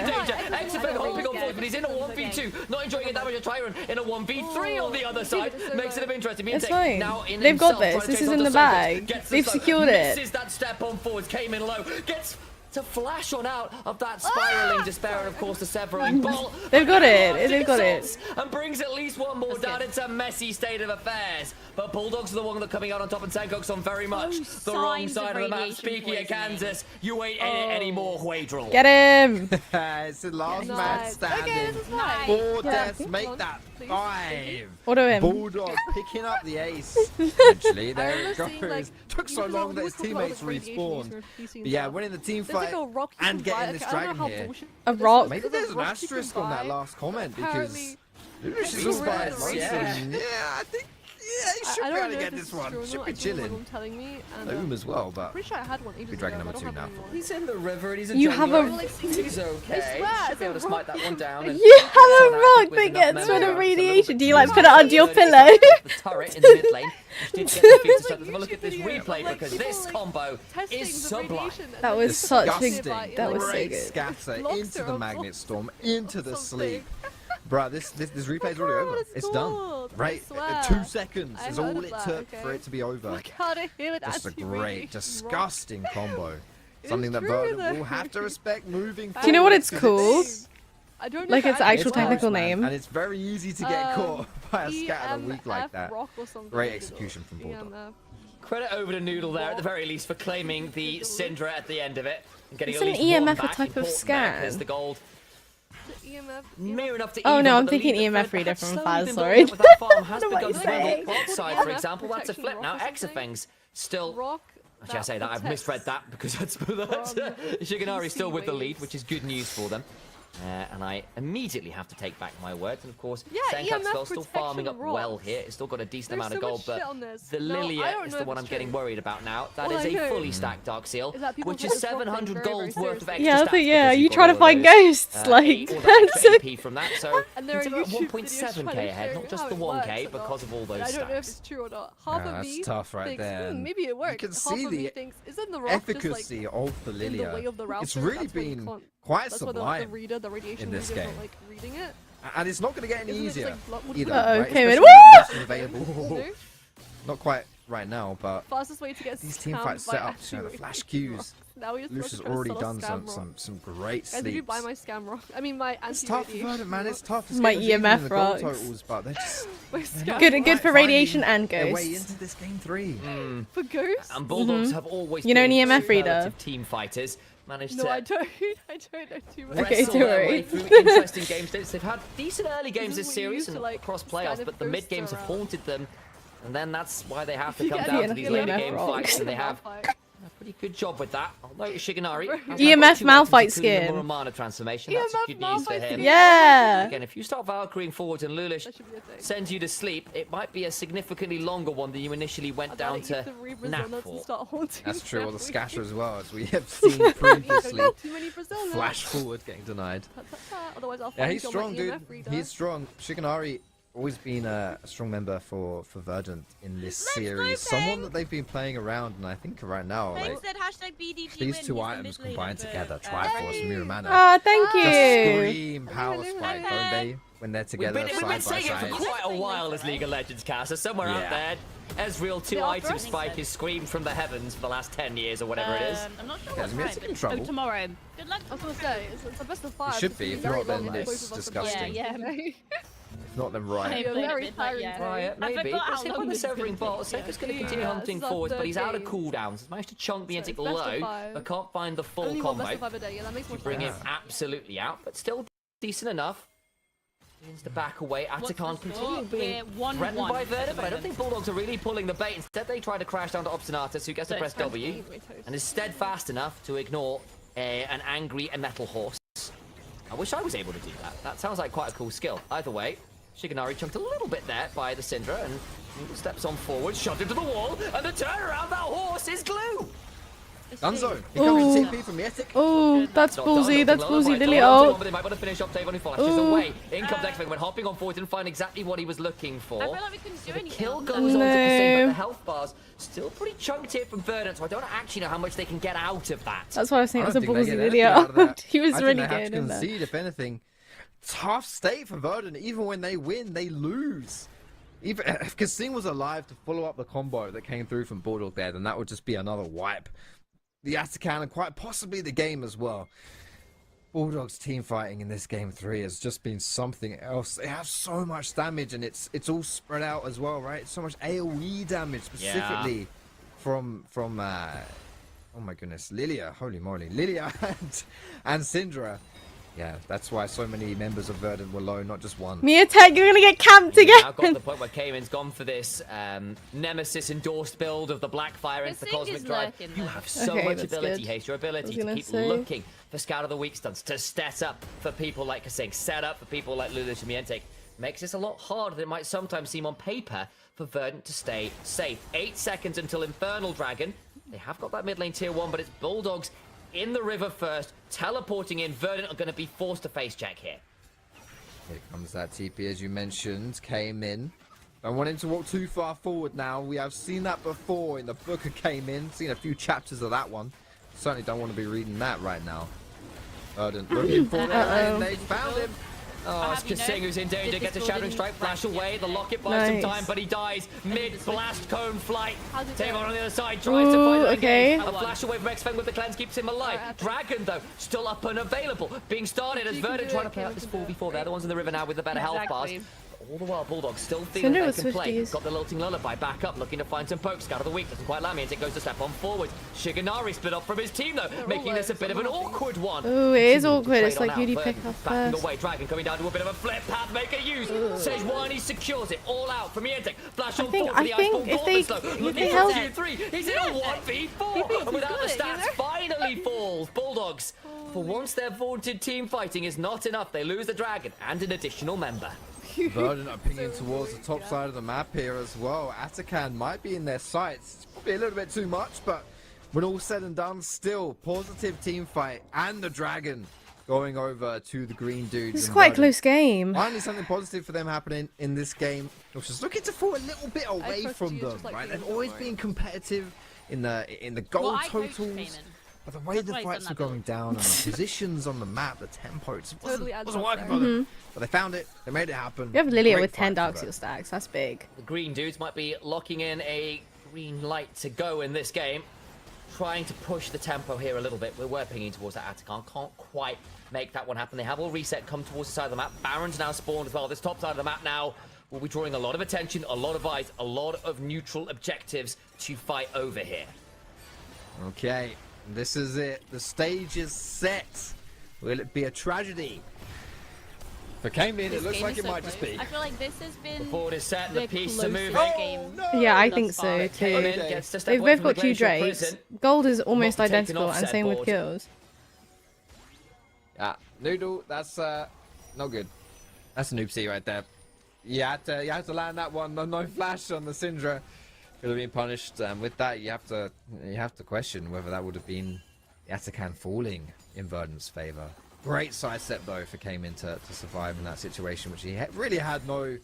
He's in a 1v2, not enjoying a damage of Tyrant in a 1v3 on the other side. Makes it a bit interesting. It's fine. They've got this. This is in the bag. They've secured it. Misses that step on forwards, came in low, gets to flash on out of that spiraling despair, and of course the severing bolt. They've got it. They've got it. And brings at least one more down. It's a messy state of affairs. But Bulldogs are the one that are coming out on top, and Sangok's on very much the wrong side of the map. Speaking of Kansas, you ain't in it anymore, Huedril. Get him! It's the last man standing. 4 deaths, make that 5. Auto him. Bulldog picking up the ace. Eventually, there it goes. Took so long that his teammates respawned. But yeah, winning the team fight and getting this dragon here. A rock? Maybe there's an asterisk on that last comment because she's inspired most. Yeah, I think. Yeah, he should be able to get this one. Should be chilling. Loom as well, but pretty sure I had one. be dragon number 2 now. He's in the river and he's a You have a. He's okay. Should be able to smite that one down. You have a rock that gets rid of radiation. Do you like put it under your pillow? The turret in the mid lane. Did get the feet to start. Have a look at this replay because this combo is sublime. That was such a. That was so great good. scatter into the magnet storm, into the sleep. Bruh, this replay is already over. It's done. Right? 2 seconds is all it took for it to be over. Just a great, disgusting combo. Something that Verdant will have to respect moving forward. Do you know what it's called? I don't know like its actual technical name. And it's very easy to get caught by a scatter of the week like that. Great execution from Bulldog. Credit over to Noodle there at the very least for claiming the Syndra at the end of it. And getting It's an EMF a type of scan. There's the gold. Near enough to oh even, no, I'm but thinking the EMF reader from Faz, slowly sorry. been built up with that farm has What am I begun to saying? dwindle. Plot side, for example, that's a flip now. Exafeng's still. Actually, I say that I've misread that because that's Shiganari's still with the lead, which is good news for them. And I immediately have to take back my words. And of course, Senkuk's still farming up well here. It's still got a decent amount of gold, but the Lilia is the one I'm getting worried about now. That is a fully stacked Dark Seal, which is 700 gold worth of extra stats. Yeah, you try to find ghosts, like that's AP from that, so it's about 1.7k ahead, not just the 1k because of all those stats. I don't know if it's true or not. Half of me that's tough right there. Maybe it works. You can see the efficacy of the Lilia. It's really been quite sublime in this game. And it's not going to get any easier either. Right? Okay, available. Not quite right now, but these team fights set up, you know, the flash Qs. Lucius has already done some great sleeps. Did you buy my scam rock? I mean my anti-radiation. It's tough for Verdant, man. It's tough. My EMF rocks. Totals, but they're just good for radiation and ghosts. Way into this game 3. For ghosts. And Bulldogs have always an EMF been reader. team fighters. managed no, to... I don't know too much. Okay, don't worry. Through interesting game states. They've had decent early games this series and across playoffs, but the mid games have haunted them. And then that's why they have to come down to these later game fights, and they have a pretty good job with that. Although Shigenari EMF Malphite skin. Mana transformation. That's good news for him. Yeah. Again, if you start Valkyrieing forwards and Lulish sends you to sleep, it might be a significantly longer one than you initially went down to nap for. That's true. Or the scatter as well, as we have seen previously. Flash forward getting denied. Yeah, he's strong, dude. He's strong. Shigenari always been a strong member for Verdant in this series. Someone that they've been playing around, and I think right now, like, these two items combined together, Triforce, Mirror Mana. Oh, thank you. Just scream power spike, don't they? When they're together We've been saying it for quite a while as League of Legends caster. Somewhere out there, Ezreal 2-item spike is screamed from the heavens for the last 10 years or whatever it is. I'm not sure Yeah, what in trouble. tomorrow. Good luck. I was gonna say, it's the best of 5. It should be, if not then it's disgusting. Yeah. If not then Riot. Riot, maybe. Let's see when the Severing Bolt. Seika's going to continue hunting forwards, but he's out of cooldowns. He's managed to chunk the Antic low, but can't find the full combo. To bring him absolutely out, but still decent enough. Begins to back away. Atakan continuing being threatened by Verdant, but I don't think Bulldogs are really pulling the bait. Instead, they try to crash down to Obstinatus, who gets to press W, and is steadfast enough to ignore an angry metal horse. I wish I was able to do that. That sounds like quite a cool skill. Either way, Shigenari chunked a little bit there by the Syndra and steps on forward, shoved into the wall, and the turnaround, that horse is glue! Dunzo, he comes in TP from the Ethic. Oh, that's ballsy, Lily. Oh. They might want to finish up Tavon, who flashes away. In comes X-Fang, when hopping on forward, didn't find exactly what he was looking for. I feel like we couldn't do anything. The kill goes on to Kassim, but the health bars still pretty chunked here from Verdant, so I don't actually know how much they can get out of that. That's why I was saying it was a ballsy video. He was really good in that. If anything, tough state for Verdant. Even when they win, they lose. Even if Kassim was alive to follow up the combo that came through from Bulldog there, then that would just be another wipe. The Atakan and quite possibly the game as well. Bulldogs team fighting in this game 3 has just been something else. They have so much damage and it's all spread out as well, right? So much AoE damage specifically from oh my goodness, Lilia, holy moly, Lilia and Syndra. Yeah, that's why so many members of Verdant were low, not just one. Miatek, you're gonna get camped again. Now got to the point where Cayman's gone for this Nemesis endorsed build of the Blackfire into the Cosmic Drive. You have so much ability, Haste. Your ability to keep looking for Scout of the Weak stunts, to set up for people like Kasing, set up for people like Lulish and Mientek. Makes this a lot harder than it might sometimes seem on paper for Verdant to stay safe. 8 seconds until Infernal Dragon. They have got that mid lane tier 1, but it's Bulldogs in the river first, teleporting in. Verdant are going to be forced to face check here. Here comes that TP, as you mentioned, came in. Don't want him to walk too far forward now. We have seen that before in the book of Came In. Seen a few chapters of that one. Certainly don't want to be reading that right now. Verdant looking for it, and they found him. Oh, it's Kasing who's in danger, gets a Shattering Strike, flash away, the Locket buys some time, but he dies mid-blast cone flight. Tavon on the other side tries to find it again. A flash away from X-Fang with the cleanse keeps him alive. Dragon, though, still up and available, being started as Verdant trying to play out this 4v4. They're the ones in the river now with the better health bars. All the while, Bulldogs still feeling they can play. Got the Lilting Lullaby back up, looking to find some pokes. Scout of the Weak doesn't quite allow me, and it goes to step on forward. Shigenari split up from his team, though, making this a bit of an awkward one. Ooh, it is awkward. It's like Yudi pick up backing first. away, Dragon coming down to a bit of a flip. Pathmaker used. Sejuani secures it all out from Mientek. Flash on forward for the Iceborne Gauntlet. Looking for 2-3. He's in a 1v4. And without the stats, finally falls. Bulldogs, for once their vaunted team fighting is not enough. They lose the Dragon and an additional member. Verdant are pinging towards the top side of the map here as well. Atakan might be in their sights. It's probably a little bit too much, but when all said and done, still positive team fight and the Dragon going over to the green dudes. This is quite a close game. Finally something positive for them happening in this game. Which is looking to fall a little bit away from them, right? They've always been competitive in the goal totals. But the way the fights were going down and the positions on the map, the tempo, it just wasn't working for them. But they found it, they made it happen. You have Lilia with 10 Dark Seal stacks, that's big. The green dudes might be locking in a green light to go in this game. Trying to push the tempo here a little bit. We're pinging towards that Atakan. Can't quite make that one happen. They have all reset, come towards the side of the map. Baron's now spawned as well. This top side of the map now will be drawing a lot of attention, a lot of eyes, a lot of neutral objectives to fight over here. Okay. This is it. The stage is set. Will it be a tragedy? For Cayman, it looks like it might just be. I feel like this has been The board is set, the piece are moving. Game. No! Yeah, I think so too. They've both got 2 Drakes. Gold is almost identical, and same with kills. Yeah, Noodle, that's not good. That's an oopsie right there. You had to land that one. No flash on the Syndra. Could have been punished. With that, you have to question whether that would have been the Atakan falling in Verdant's favor. Great sidestep though for Cayman to survive in that situation, which he really had no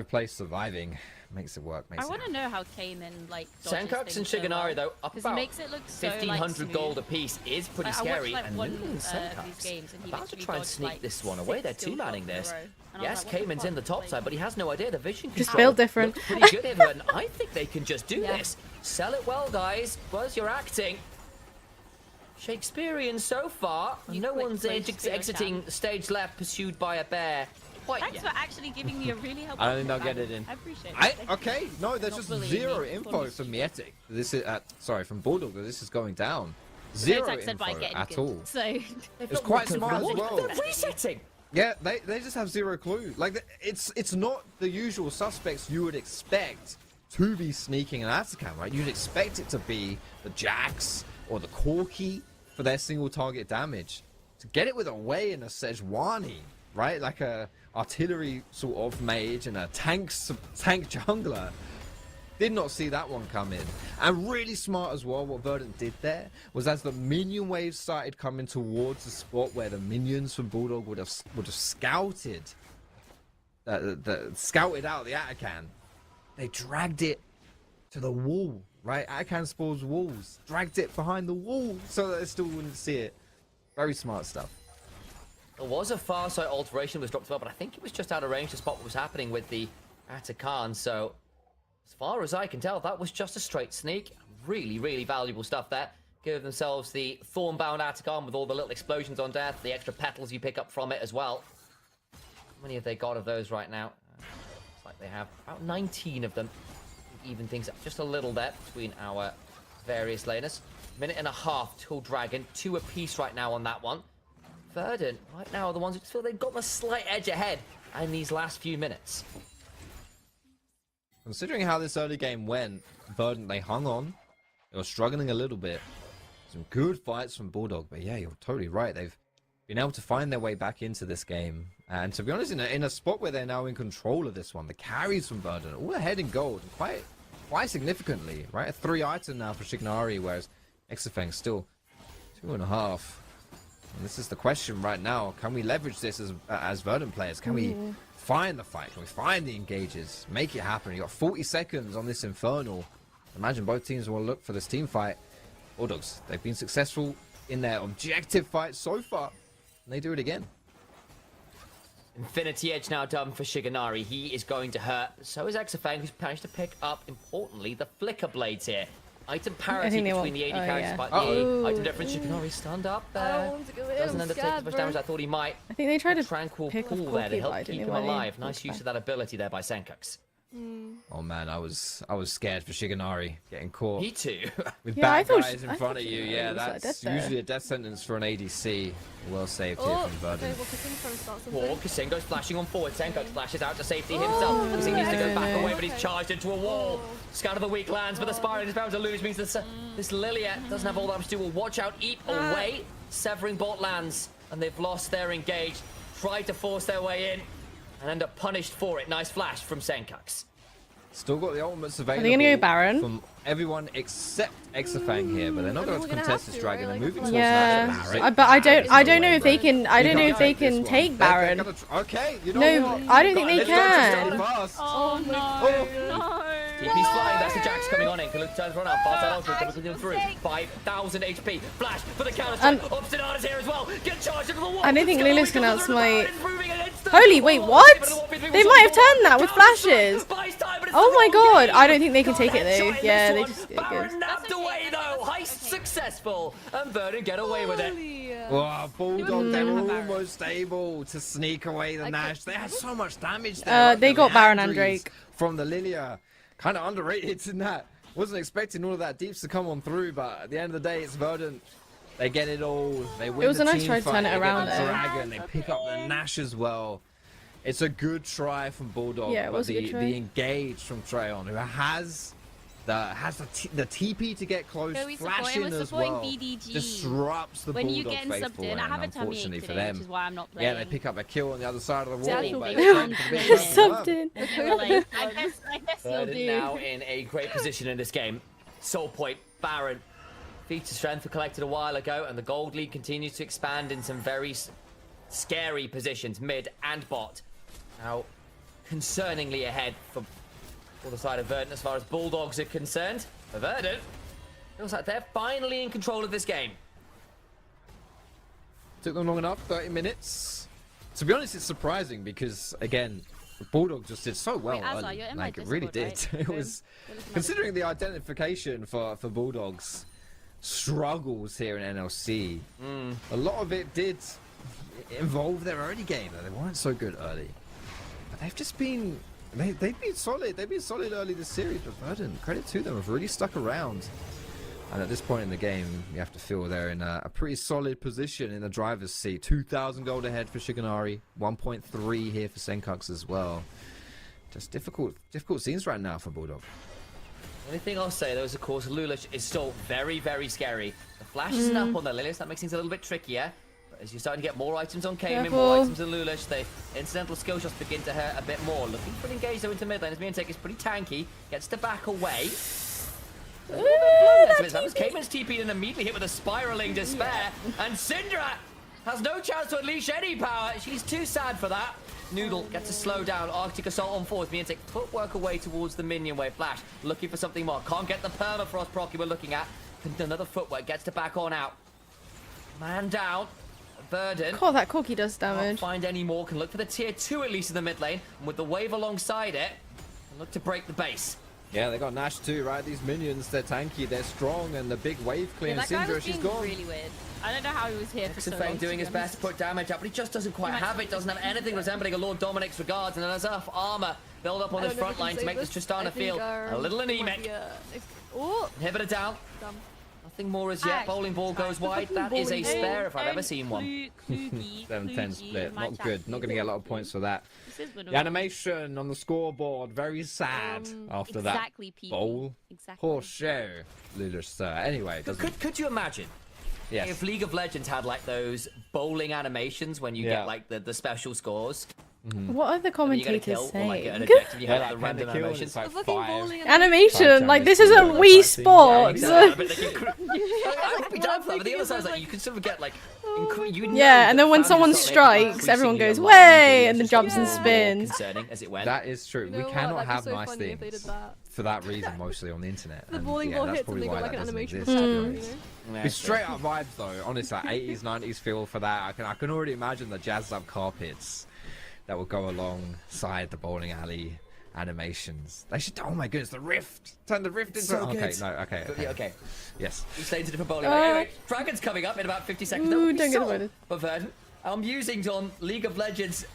place surviving. Makes it work. I want to know how Cayman like. Senkox and Shiganari though, up about makes it look so 1,500 gold apiece is pretty scary. And one Senkox about to try and sneak this one away. They're 2-manning this. Yes, Cayman's in the top side, but he has no idea the vision control. Just build different. Pretty good here, and I think they can just do this. Sell it well, guys. Where's your acting? Shakespearean so far. No one's exiting stage left, pursued by a bear. Thanks for actually giving me a really helpful. I did not get it in. I appreciate it. Okay, no, there's just zero info from Mietic. This is sorry, from Bulldog. This is going down. Zero info at all. So it's quite smart as well. They're resetting. Yeah, they just have zero clue. Like it's not the usual suspects you would expect to be sneaking an Atakan, right? You'd expect it to be the Jax or the Corki for their single target damage. To get it with a Wei and a Sejuani, right? Like a artillery sort of mage and a tank jungler. Did not see that one come in. And really smart as well, what Verdant did there was as the minion waves started coming towards the spot where the minions from Bulldog would have scouted scouted out the Atakan, they dragged it to the wall, right? Atakan spawns walls, dragged it behind the wall so that they still wouldn't see it. Very smart stuff. There was a far side alteration was dropped as well, but I think it was just out of range to spot what was happening with the Atakan. So as far as I can tell, that was just a straight sneak. Really, really valuable stuff there. Give themselves the Thornbound Atakan with all the little explosions on death, the extra petals you pick up from it as well. How many have they got of those right now? Looks like they have about 19 of them. Even things up just a little there between our various laners. Minute and a half till Dragon. 2 apiece right now on that one. Verdant, right now, are the ones who just feel they've got the slight edge ahead in these last few minutes. Considering how this early game went, Verdant, they hung on. They were struggling a little bit. Some good fights from Bulldog, but yeah, you're totally right. They've been able to find their way back into this game. And to be honest, in a spot where they're now in control of this one, the carries from Verdant, all ahead in gold, quite significantly, right? A 3-item now for Shignari, whereas Exafang's still 2.5. And this is the question right now. Can we leverage this as Verdant players? Can we find the fight? Can we find the engages? Make it happen. You got 40 seconds on this Infernal. Imagine both teams will look for this team fight. Bulldogs, they've been successful in their objective fight so far. And they do it again. Infinity Edge now done for Shiganari. He is going to hurt. So is Exafang, who's managed to pick up, importantly, the Flicker Blades here. Item parity between the AD characters, but the item difference. Shiganari stunned up there. Doesn't end up taking as much damage as I thought he might. I think they tried to Tranquil pick Pool there to help keep him alive. Nice use of that ability there by Senkox. Oh man, I was scared for Shiganari getting caught. Me too. With bad guys in front of you. Yeah, that's usually a death sentence for an ADC. Well saved here from Verdant. Kasing goes flashing on forward. Senkox flashes out to safety himself. Kasing needs to go back away, but he's charged into a wall. Scout of the weak lands, but the Spire is bound to lose. Means this Lilia doesn't have all that much to do. Will watch out, eat away. Severing bot lands, and they've lost their engage. Tried to force their way in, and end up punished for it. Nice flash from Senkox. Still got the ultimates available. Are they gonna go Baron? From everyone except Exafang here, but they're not going to contest this dragon. They're moving towards Baron. But I don't know if they can. I don't know if they can take Baron. Okay, you know no, I don't think they can. Oh no! TP's flying, that's the Jax coming on in. Kaluk turns run out, fast side ultra coming through. 5,000 HP. Flash for the counter strike. Obstinata's here as well. Get charged into the wall. I don't think Lulu's can outsmite. Holy, wait, what? They might have turned that with flashes. Oh my god, I don't think they can take it though. Yeah, they just get good. Napped away though. Heist successful. And Verdant get away with it. Wow, Bulldog, they were almost able to sneak away the Nash. They had so much damage there. They got Baron and Drake. From the Lilia. Kind of underrated in that. Wasn't expecting all of that deeps to come on through, but at the end of the day, it's Verdant. They get it all. They win. It was the a nice team try to turn fight. it around They get the there. Dragon. They pick up the Nash as well. It's a good try from Bulldog. Yeah, it was but a good try. the engage from Treon, who has the TP to get close, No, he's flashing supporting as well, BDG. disrupts the When Bulldog you get subbed faithful, in, I and have a tummy unfortunately ache for today, them, which is why I'm not playing. yeah, they pick up a kill on the other side of the wall. Exactly. But They it's were time for the big Subbed round. in. They were like, I guess you'll Verdant do. now in a great position in this game. Soul Point, Baron, feature strength were collected a while ago, and the gold lead continues to expand in some very scary positions, mid and bot. Now, concerningly ahead for the side of Verdant as far as Bulldogs are concerned. For Verdant, feels like they're finally in control of this game. Took them long enough, 30 minutes. To be honest, it's surprising because, again, Bulldog just did so well Wait, Azza, early. you're in my Like, it really Discord, did. right? It was, considering the identification for Bulldog's struggles here in NLC, a lot of it did involve their early game. They weren't so good early. But they've just been... They've been solid. They've been solid early this series, but Verdant, credit to them, have really stuck around. And at this point in the game, you have to feel they're in a pretty solid position in the driver's seat. 2,000 gold ahead for Shiganari, 1.3 here for Senkux as well. Just difficult scenes right now for Bulldog. The only thing I'll say, though, is, of course, Lulish is still very, very scary. The flash isn't up on the Lilius. That makes things a little bit trickier. But as you start to get more items on Cayman, more items on Lulish, the incidental skill shots begin to hurt a bit more. Looking for an engage, though, into mid lane. As Miantek is pretty tanky. Gets to back away. Cayman's TP'd and immediately hit with a spiraling despair. And Syndra has no chance to unleash any power. She's too sad for that. Noodle gets to slow down. Arctic Assault on fourth. Miantek footwork away towards the minion wave. Flash looking for something more. Can't get the permafrost proc we're looking at. Another footwork gets to back on out. Man down. Verdant. Oh, that Corki does Can't damage. find any more. Can look for the tier 2 at least in the mid lane. And with the wave alongside it, can look to break the base. Yeah, they got Nash too, right? These minions, they're tanky, they're strong, and the big wave clear. That guy Syndra, was she's being gone. really weird. I don't know how he was here for so long. doing his best to put damage up, but he just doesn't quite have it. Doesn't have anything resembling a Lord Dominic's regards, and there's enough armor build up on this front line to make this Tristana feel a little anemic. Oh, Inhibitor down. dumb. Nothing more as yet. Bowling ball goes wide. That is a spare if I've ever seen one. 7-10 split, not good. Not going to get a lot of points for that. The animation on the scoreboard, very sad after that bowl. Poor show, Lulish, sir. Anyway, Could you imagine? Yes. If League of Legends had like those bowling animations when you get like the special scores. What are the You get a commentators kill or like saying? an objective, you have Yeah, the like random kill, animations. it's like Animation, like this isn't Yeah, Wii Sports. But they can I would be down for that, but the other side is like you can sort of get like Yeah, and then when someone strikes, everyone goes, "Way!" and then jumps and spins. Concerning as it went. that is true. You know We what? cannot That'd be have so nice funny if they things did that. for that reason, mostly on the internet. The And, bowling yeah, ball that's hits probably and they why got like that an doesn't animation exist, to be for honest. it, you know? It's straight up vibes though, honestly, like 80s, 90s feel for that. I can already imagine the jazzed up carpets that will go alongside the bowling alley animations. They should, oh my goodness, the rift! Turn the rift into... So okay, good. no, okay. Yeah, okay. Yes. Each lane's a different bowling. Anyway, Dragon's coming up in about 50 seconds. That would be don't get so avoided. for Verdant. I'm using on League of Legends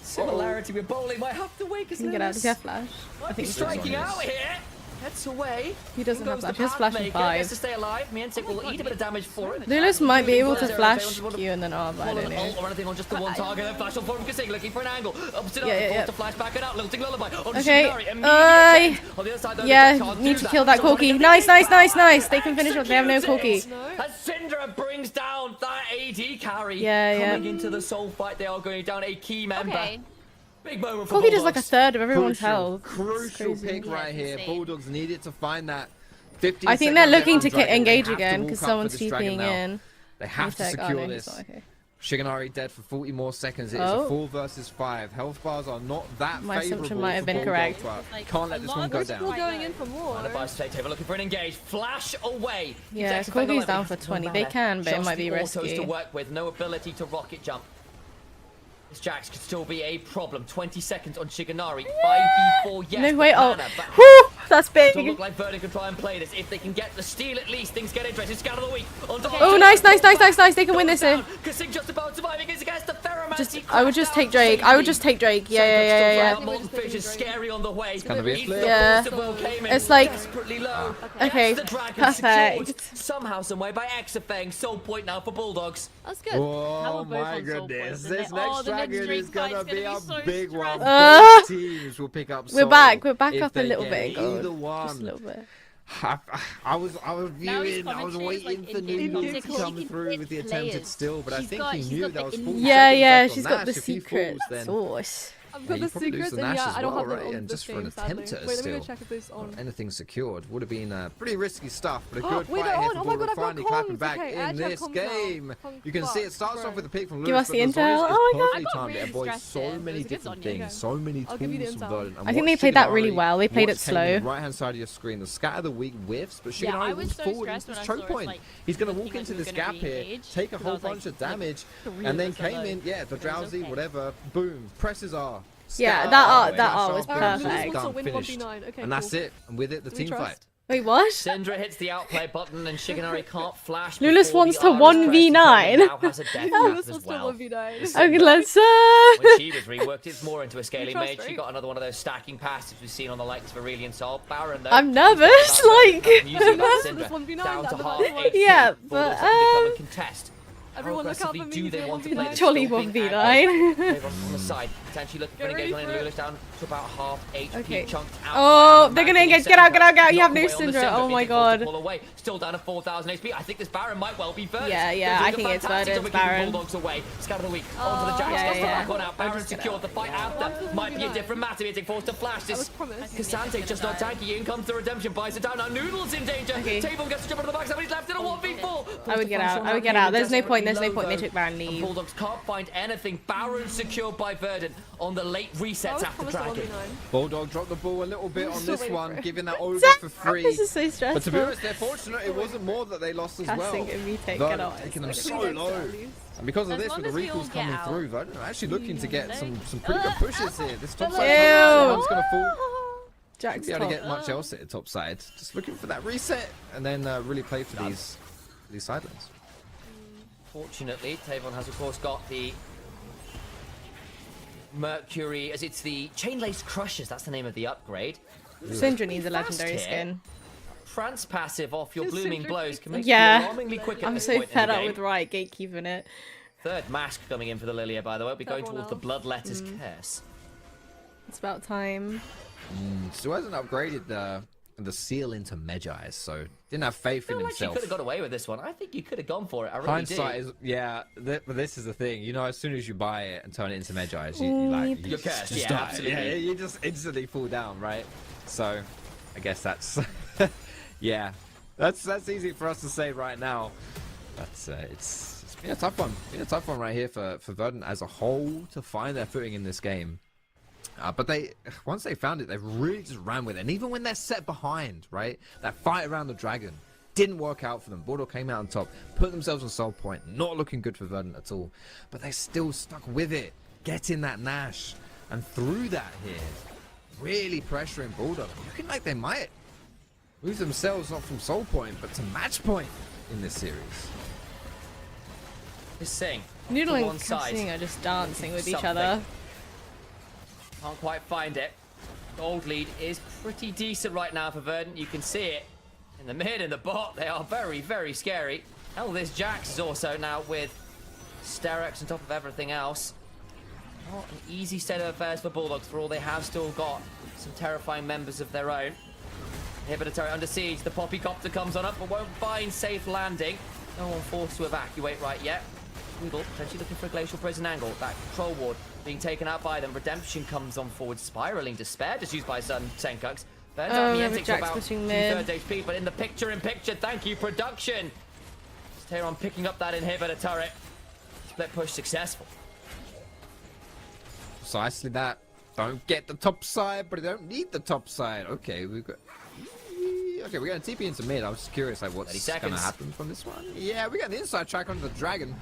similarity with bowling. Might have to wake us. Can get out of flash. I think striking out here. Gets away. He doesn't have Goes flash. the He has flash in Pathmaker, 5. Gets to stay alive. Miantek will eat a bit of damage for it. Lulish might be able to Zero, flash zero, Q and then R, but I don't know. Or anything on just the one target. Then flash on form Kasing, looking for an angle. Up to to flash back it out. Lilting Lullaby. Okay. Yeah, need to kill that Corki. Nice, nice, nice, nice. They can finish off. They have no Corki. As Syndra brings down that AD carry. Yeah, Coming into the soul fight, they are going down a key member. Okay. Big moment for Corki does like a Bulldogs. third of everyone's health. Crucial It's crazy. pick right Yeah, here. insane. Bulldogs needed to find that 15 I think they're seconds looking to Dragon. They engage have to again walk because up for someone's this Dragon TPing now. in. They have to Miantek, secure no, he's this. not, okay. Shiganari dead for 40 more seconds. It is Oh. a 4 versus 5. Health bars are not that My favorable. assumption might have for been Bulldogs, correct. but Like, can't let a this lot one of go those down. Still going in for more. Under by State Taver looking for an engage. Flash away. Yeah, Keeps Corki's alive. down for 20. They can, but it Just might be the autos risky. to work with. No ability to rocket jump. This Jax could still be a problem. 20 seconds on Shiganari. 5v4, yes. No way. Oh. but Woo! That's big. Doesn't look like Verdant can try and play this. If they can get the steal at least, things get interesting. Scout of the week. Oh, nice. They can win this here. Just about surviving against the Ferromancy. I would just take Drake. Yeah. Molten Fish is scary on the way. It's gonna be a flip. Yeah. It's like, okay, perfect. Somehow, someway by Exafang. Soul point now for Bulldogs. That's good. Oh my goodness. This next dragon is gonna be a big one. Teams will pick up. We're back up a little bit. Either one. Just a little bit. I was viewing, I was waiting for Noodles to come through with the attempted steal, but I think he knew that was full. Yeah, she's got the secret sauce. I've got the secrets, and yeah, I don't have them on and just this for an game, attempt at a Wait, let me steal, go check if this on. anything secured would have been pretty risky stuff, but a good Wait, fight they're here on. for Oh my Bulldog God, I've got finally clapping comms. back Okay, I in actually have this comms game. now. You can see it starts off with a pick from Lewis. Give us the but intel. Notorious Oh my is perfectly God. timed. It avoids Really so stressed many it. It was different good on you. things, so many I'll give you the tools from intel. Verdant. I think they played that really well. They played it slow. Right hand side of your screen, the scat of the week whiffs, but Yeah, I Shigenari was moves so forward stressed into when his I choke saw it, point. like, He's going to thinking walk like into we were this gonna gap here, re-engage, take a because I whole was like, bunch of damage, three and then of us are came in, low. yeah, the It was drowsy, okay. whatever, boom, presses R. Yeah, Scat that R, art was boom, perfect. done, Win finished. 1v9. Okay, And that's cool. it, and with it, the Do we team fight. trust? Wait, what? Syndra hits the outplay button and Shigenari can't flash. Lulus before wants the to R is pressed. 1v9. Now has a death This cap was as still well. 1v9. Okay, let's When she was reworked, it's more into a scaling trust mage. She Drake? got another one of those stacking passes we've seen on the likes of Aurelion Sol. Baron, though, I'm nervous, like. using that This Syndra 1v9, down to that's half another one. HP. Yeah, Bulldogs but, looking to come and contest. Everyone How look out for aggressively me. do they want to play this? Jolly Still being 1v9. aggro. They're on the side, potentially looking for an Get ready engagement, and for Lulus down to about half HP, Okay. chunked out. Oh, by they're gonna Mac engage. in Get out. center. You have no Knocked away on the Syndra. Oh being my forced to god. pull away. Still down to 4,000 HP. I think this Baron might well be Verdant. Yeah, They're I doing a think it's fantastic Verdant's job of keeping Baron. Bulldogs away. Scout of the week onto the Jax. yeah, Gets the yeah. back one out. Baron secured the fight after. Might be a different matter. Being forced to flash I was this. promised. Cassante just not tanky. In comes the redemption. Buys it down. Now Noodles in danger. Okay. Table gets to jump into the back. Somebody's left in a 1v4. I would get out. There's no point. They took Baron leave. Bulldogs can't find anything. Baron secured by Verdant on the late resets after Dragon. Bulldog dropped the ball a little bit on this waiting one, for it. giving that over Zach, for free. This is so stressful. But to be honest, they're fortunate it wasn't more that they lost as well. Casting and retake, Verdant get out. taking them Like, so we low. next And because of As this, long with the as we all recalls get coming out. through, Verdant are actually looking to get some pretty good pushes here. This top Ew. side, one's going to fall. Jack's Be able to top. get much else at the top side. Just looking for that reset and then really play for these side lanes. Fortunately, Tavon has of course got the Mercury, as it's the Chain Lace Crushers, that's the name of the upgrade. Syndra needs a Fast legendary here. skin. Trance passive off your blooming blows can make Yeah. you alarmingly quick at I'm this so point in fed the up game. with Riot gatekeeping it. Third mask coming in for the Lilia, by the way. We'll be going Everyone towards the else. Bloodletter's curse. It's about time. Still hasn't upgraded the seal into Medjai's, so didn't have faith I in feel like you himself. could have got away with this one. I think you could have gone for it. I really Hindsight do. is, yeah, but this is the thing. You know, as soon as you buy it and turn it into Medjai's, you You're cursed, yeah, die. absolutely. Yeah, you just instantly fall down, right? So, I guess that's, yeah, that's easy for us to say right now. But it's been a tough one. Been a tough one right here for Verdant as a whole to find their footing in this game. But once they found it, they really just ran with it. And even when they're set behind, right, that fight around the dragon didn't work out for them. Bulldog came out on top, put themselves on soul point, not looking good for Verdant at all. But they still stuck with it, getting that Nash. And through that here, really pressuring Bulldog. Looking like they might move themselves not from soul point, but to match point in this series. Just saying. Noodle to and one side. Casting are just dancing with each Something. other. Can't quite find it. Gold lead is pretty decent right now for Verdant. You can see it in the mid and the bot. They are very, very scary. Hell, this Jax is also now with Sterex on top of everything else. Not an easy state of affairs for Bulldogs, for all they have still got some terrifying members of their own. Inhibitor turret under siege. The Poppycopter comes on up, but won't find safe landing. No one forced to evacuate right yet. Weedle potentially looking for a glacial prison angle. That control ward being taken out by them. Redemption comes on forward. Spiraling Despair just used by Senkux. Burns out Niantic for about pushing mid. 2/3 HP, but in the picture, thank you, production. Tehran picking up that inhibitor turret. Split push successful. Precisely that. Don't get the top side, but they don't need the top side. Okay, we've got. Okay, we're going to TP into mid. I was just curious, like, what's going to happen from this one. Yeah, we got the inside track onto the dragon.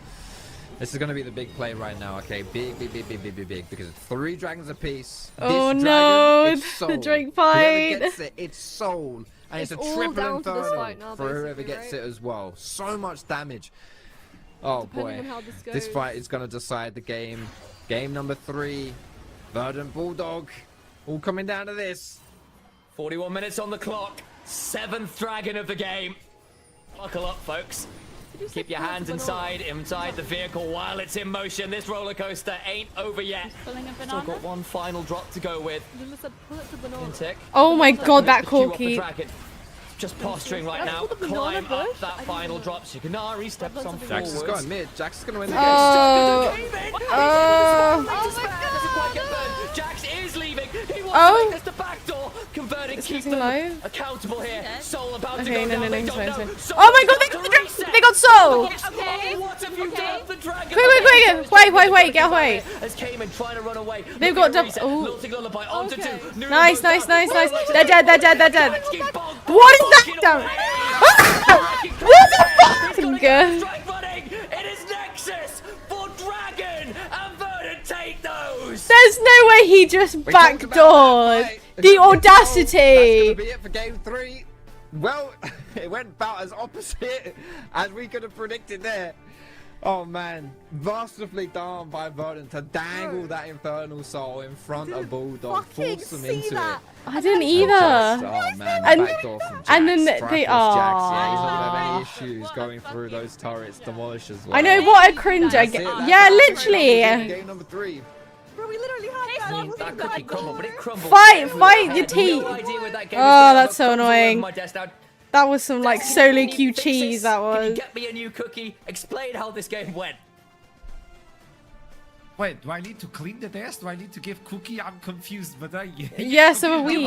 This is going to be the big play right now, okay? Big, because it's 3 dragons apiece. Oh this no, dragon, the Drake fight. Whoever gets it, it's soul. And it's a triple inferno for whoever gets it as well. So much damage. Oh boy, this fight is going to decide the game. Game number 3, Verdant Bulldog, all coming down to this. 41 minutes on the clock, 7th dragon of the game. Buckle up, folks. Keep your hands inside the vehicle while it's in motion. This roller coaster ain't over yet. Still got one final drop to go with. Oh my god, that corky. Just posturing right now. Climb up that final drop. Shikanari steps on forward. Jax is going mid. Jax is going to win the game. Jax is leaving. He wants to make this the back door. Converting, keep them accountable here. Soul about to go down. Oh my god, they got Soul. Okay. What have you done? The dragon. Quick, wait, get away. As Cayman trying to run away. They've got double. Nice. They're dead. What is that? What the fuck? It is Nexus for Dragon and Verdant take those. There's no way he just backdoored. The audacity. That's gonna be it for game 3. Well, it went about as opposite as we could have predicted there. Oh man, masterfully done by Verdant to dangle that Infernal Soul in front of Bulldog, force them into it. I didn't either. Oh man, backdoor from Jax. And then Jax, yeah, he's not gonna have any issues going through those turrets, demolish as well. I know, what a cringe. Yeah, literally. Game number 3. Bro, we literally had that cookie crumbled, but it crumbled. Fight your teeth. Oh, that's so annoying. That was some like solo queue cheese, that was. Can you get me a new cookie? Explain how this game went. Wait, do I need to clean the desk? Do I need to give cookie? I'm confused, but I... Yeah, so are we.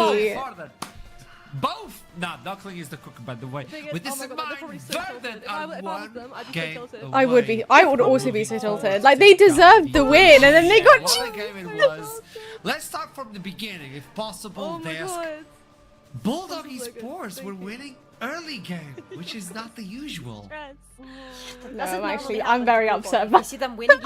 Both! Nah, Knuckling is the cookie, by the way. With this in mind, Verdant are one game away. I would also be so tilted. Like, they deserved the win, and then they got... What a game it was. Let's start from the beginning, if possible. Desk. Bulldog Esports were winning early game, which is not the usual. No, actually, I'm very upset about You see them winning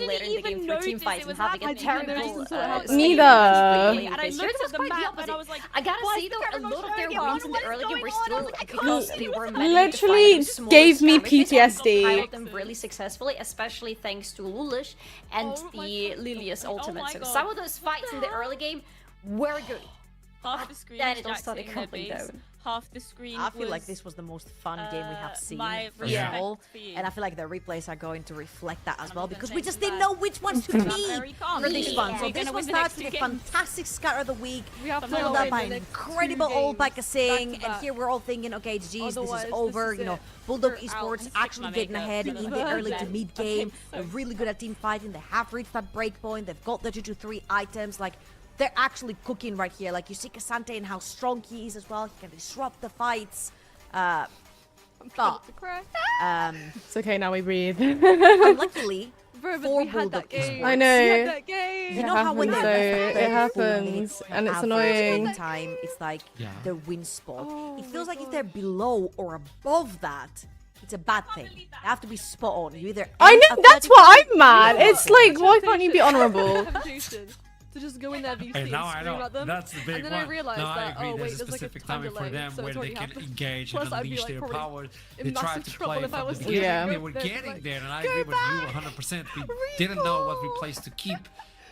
later in the game through team fights and having a terrible... Neither. And I looked at the map and I was like, I gotta say though, a lot of their wins in the early game were still because they were literally gave me PTSD. Pilot them really successfully, especially thanks to Lulish and the Lilia's ultimate. So some of those fights in the early game were good. Half the screen then it all started crumbling down. Half the screen I feel like this was the most fun game we have seen, first of all. And I feel like the replays are going to reflect that as well, because we just didn't know which ones to be for this one. So this was starts to get fantastic scatter of the week, followed up by an incredible old Bakasing, and here we're all thinking, okay, geez, this is over. You know, Bulldog Esports actually getting ahead in the early to mid game. They're really good at team fighting. They have reached that break point. They've got the 2-3 items. Like, they're actually cooking right here. Like, you see Cassante and how strong he is as well. He can disrupt the fights. I'm trying to cry. It's okay, now we breathe. Unluckily, Bro, for we had that Bulldog game. I know. We had that game. You know how when it happens, and it's annoying. Time, it's like their win spot. It feels like if they're below or above that, it's a bad thing. They have to be spot on. You either. I know, that's why I'm mad. It's like, why can't you be honorable? To just go in there, VC, and now and I scream know at them. That's the big and then one. I realized that, I agree. oh wait, there's a like a specific time timing for delay, them so where it's they already can happened. engage Plus, and I'd be, unleash like, their probably power. in They try massive to trouble play if I from was the to beginning. go They were there, getting like, there, and I go agree with you back! 100%. We didn't know what replays to keep.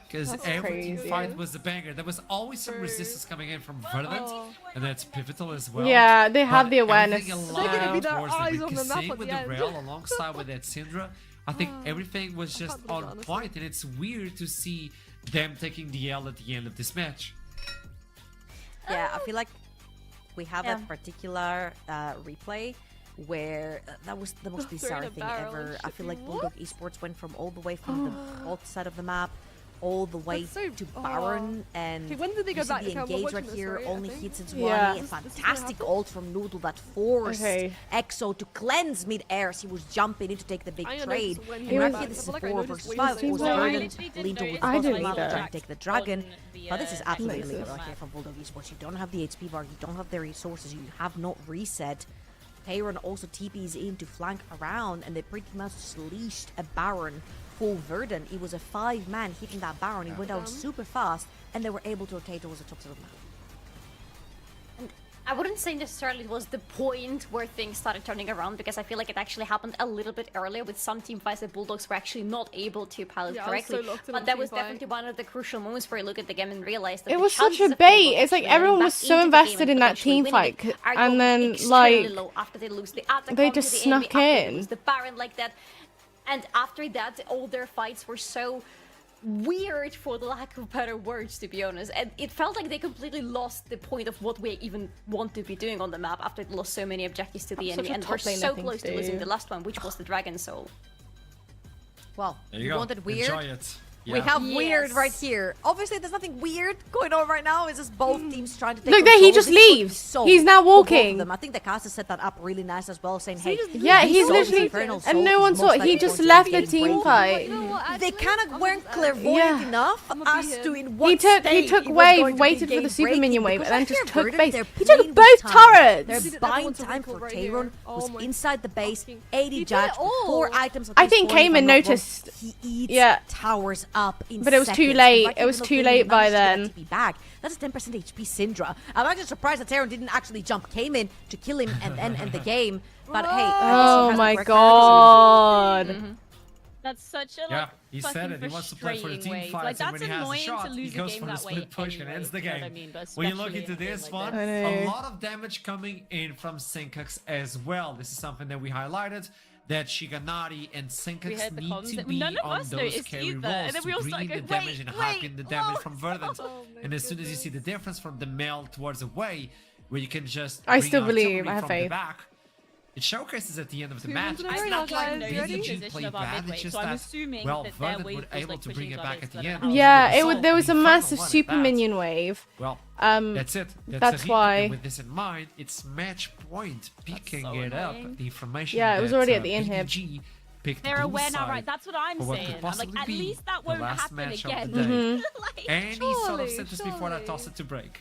Because every team fight was a banger. There was always some resistance coming in from Verdant, and that's pivotal as well. Yeah, they have the awareness. They're gonna be their eyes on the map at with the the end. rail alongside with that Syndra. I think everything was just on point, and it's weird to see them taking the L at the end of this match. Yeah, I feel like we have that particular replay where that was the most bizarre thing ever. I feel like Bulldog Esports went from all the way from the both side of the map all the way to Baron, and when did they go back? the engage right here only hits its one. Yeah. Fantastic ult from Noodle that forced EXO to cleanse mid-air as he was jumping in to take the big trade. And right here, this is a 4 versus 5. It was Verdant, leaned towards the bottom map to try and take the dragon. But this is absolutely illegal right here from Bulldog Esports. You don't have the HP bar, you don't have the resources, you have not reset. Tayron also TPs in to flank around, and they pretty much just leashed a Baron for Verdant. It was a 5-man hitting that Baron. He went out super fast, and they were able to rotate towards the top of the map. I wouldn't say necessarily it was the point where things started turning around, because I feel like it actually happened a little bit earlier with some team fights that Bulldogs were actually not able to pilot correctly. But that was definitely one of the crucial moments where you look at the game and realize that it was such a bait. It's like everyone was so invested in that team fight, and then like they just snuck in. The Baron like that, and after that, all their fights were so weird, for the lack of better words, to be honest, and it felt like they completely lost the point of what we even want to be doing on the map after they lost so many objectives to the enemy, and we're so close to losing the last one, which was the Dragon Soul. Well, you wanted weird. Enjoy it. Yeah. We have weird right here. Obviously, there's nothing weird going on right now. It's just both teams trying to take Look there, he just leaves. He's now walking. I think the caster set that up really nice as well, saying, hey, yeah, he's literally, and no one saw it. He just left the team fight. They kind of weren't clairvoyant enough as to in what he took wave, waited for the super minion wave, and then just took base. He took both turrets. Their buying time for Tayron was inside the base, 80 judge, 4 items. I think Cayman noticed. He eats towers up in but it was too late. It was too late by then. That's a 10% HP Syndra. I'm actually surprised that Tayron didn't actually jump, came in to kill him and then end the game. But hey, oh my god. That's such a yeah. He said it. He wants to play for the team fights, and when he has a shot, he goes for the split push and ends the game. When you look into this one, a lot of damage coming in from Syncax as well. This is something that we highlighted. That Shiganari and Syncax need to be on those carry roles to bring the damage and hyping the damage from Verdant. And as soon as you see the difference from the male towards away, where you can just I still believe, I have faith. Back, it showcases at the end of the match. It's not like BDG played bad, it's just that, well, Verdant were able to bring it back at the end. Yeah, there was a massive super minion wave. Well, that's it. That's why. And with this in mind, it's match point picking it up. The information. Yeah, it was already at the inhib. They're aware now, right? That's what I'm saying. I'm like, at least that won't happen again. Like, any sort of sentence before that toss it to break.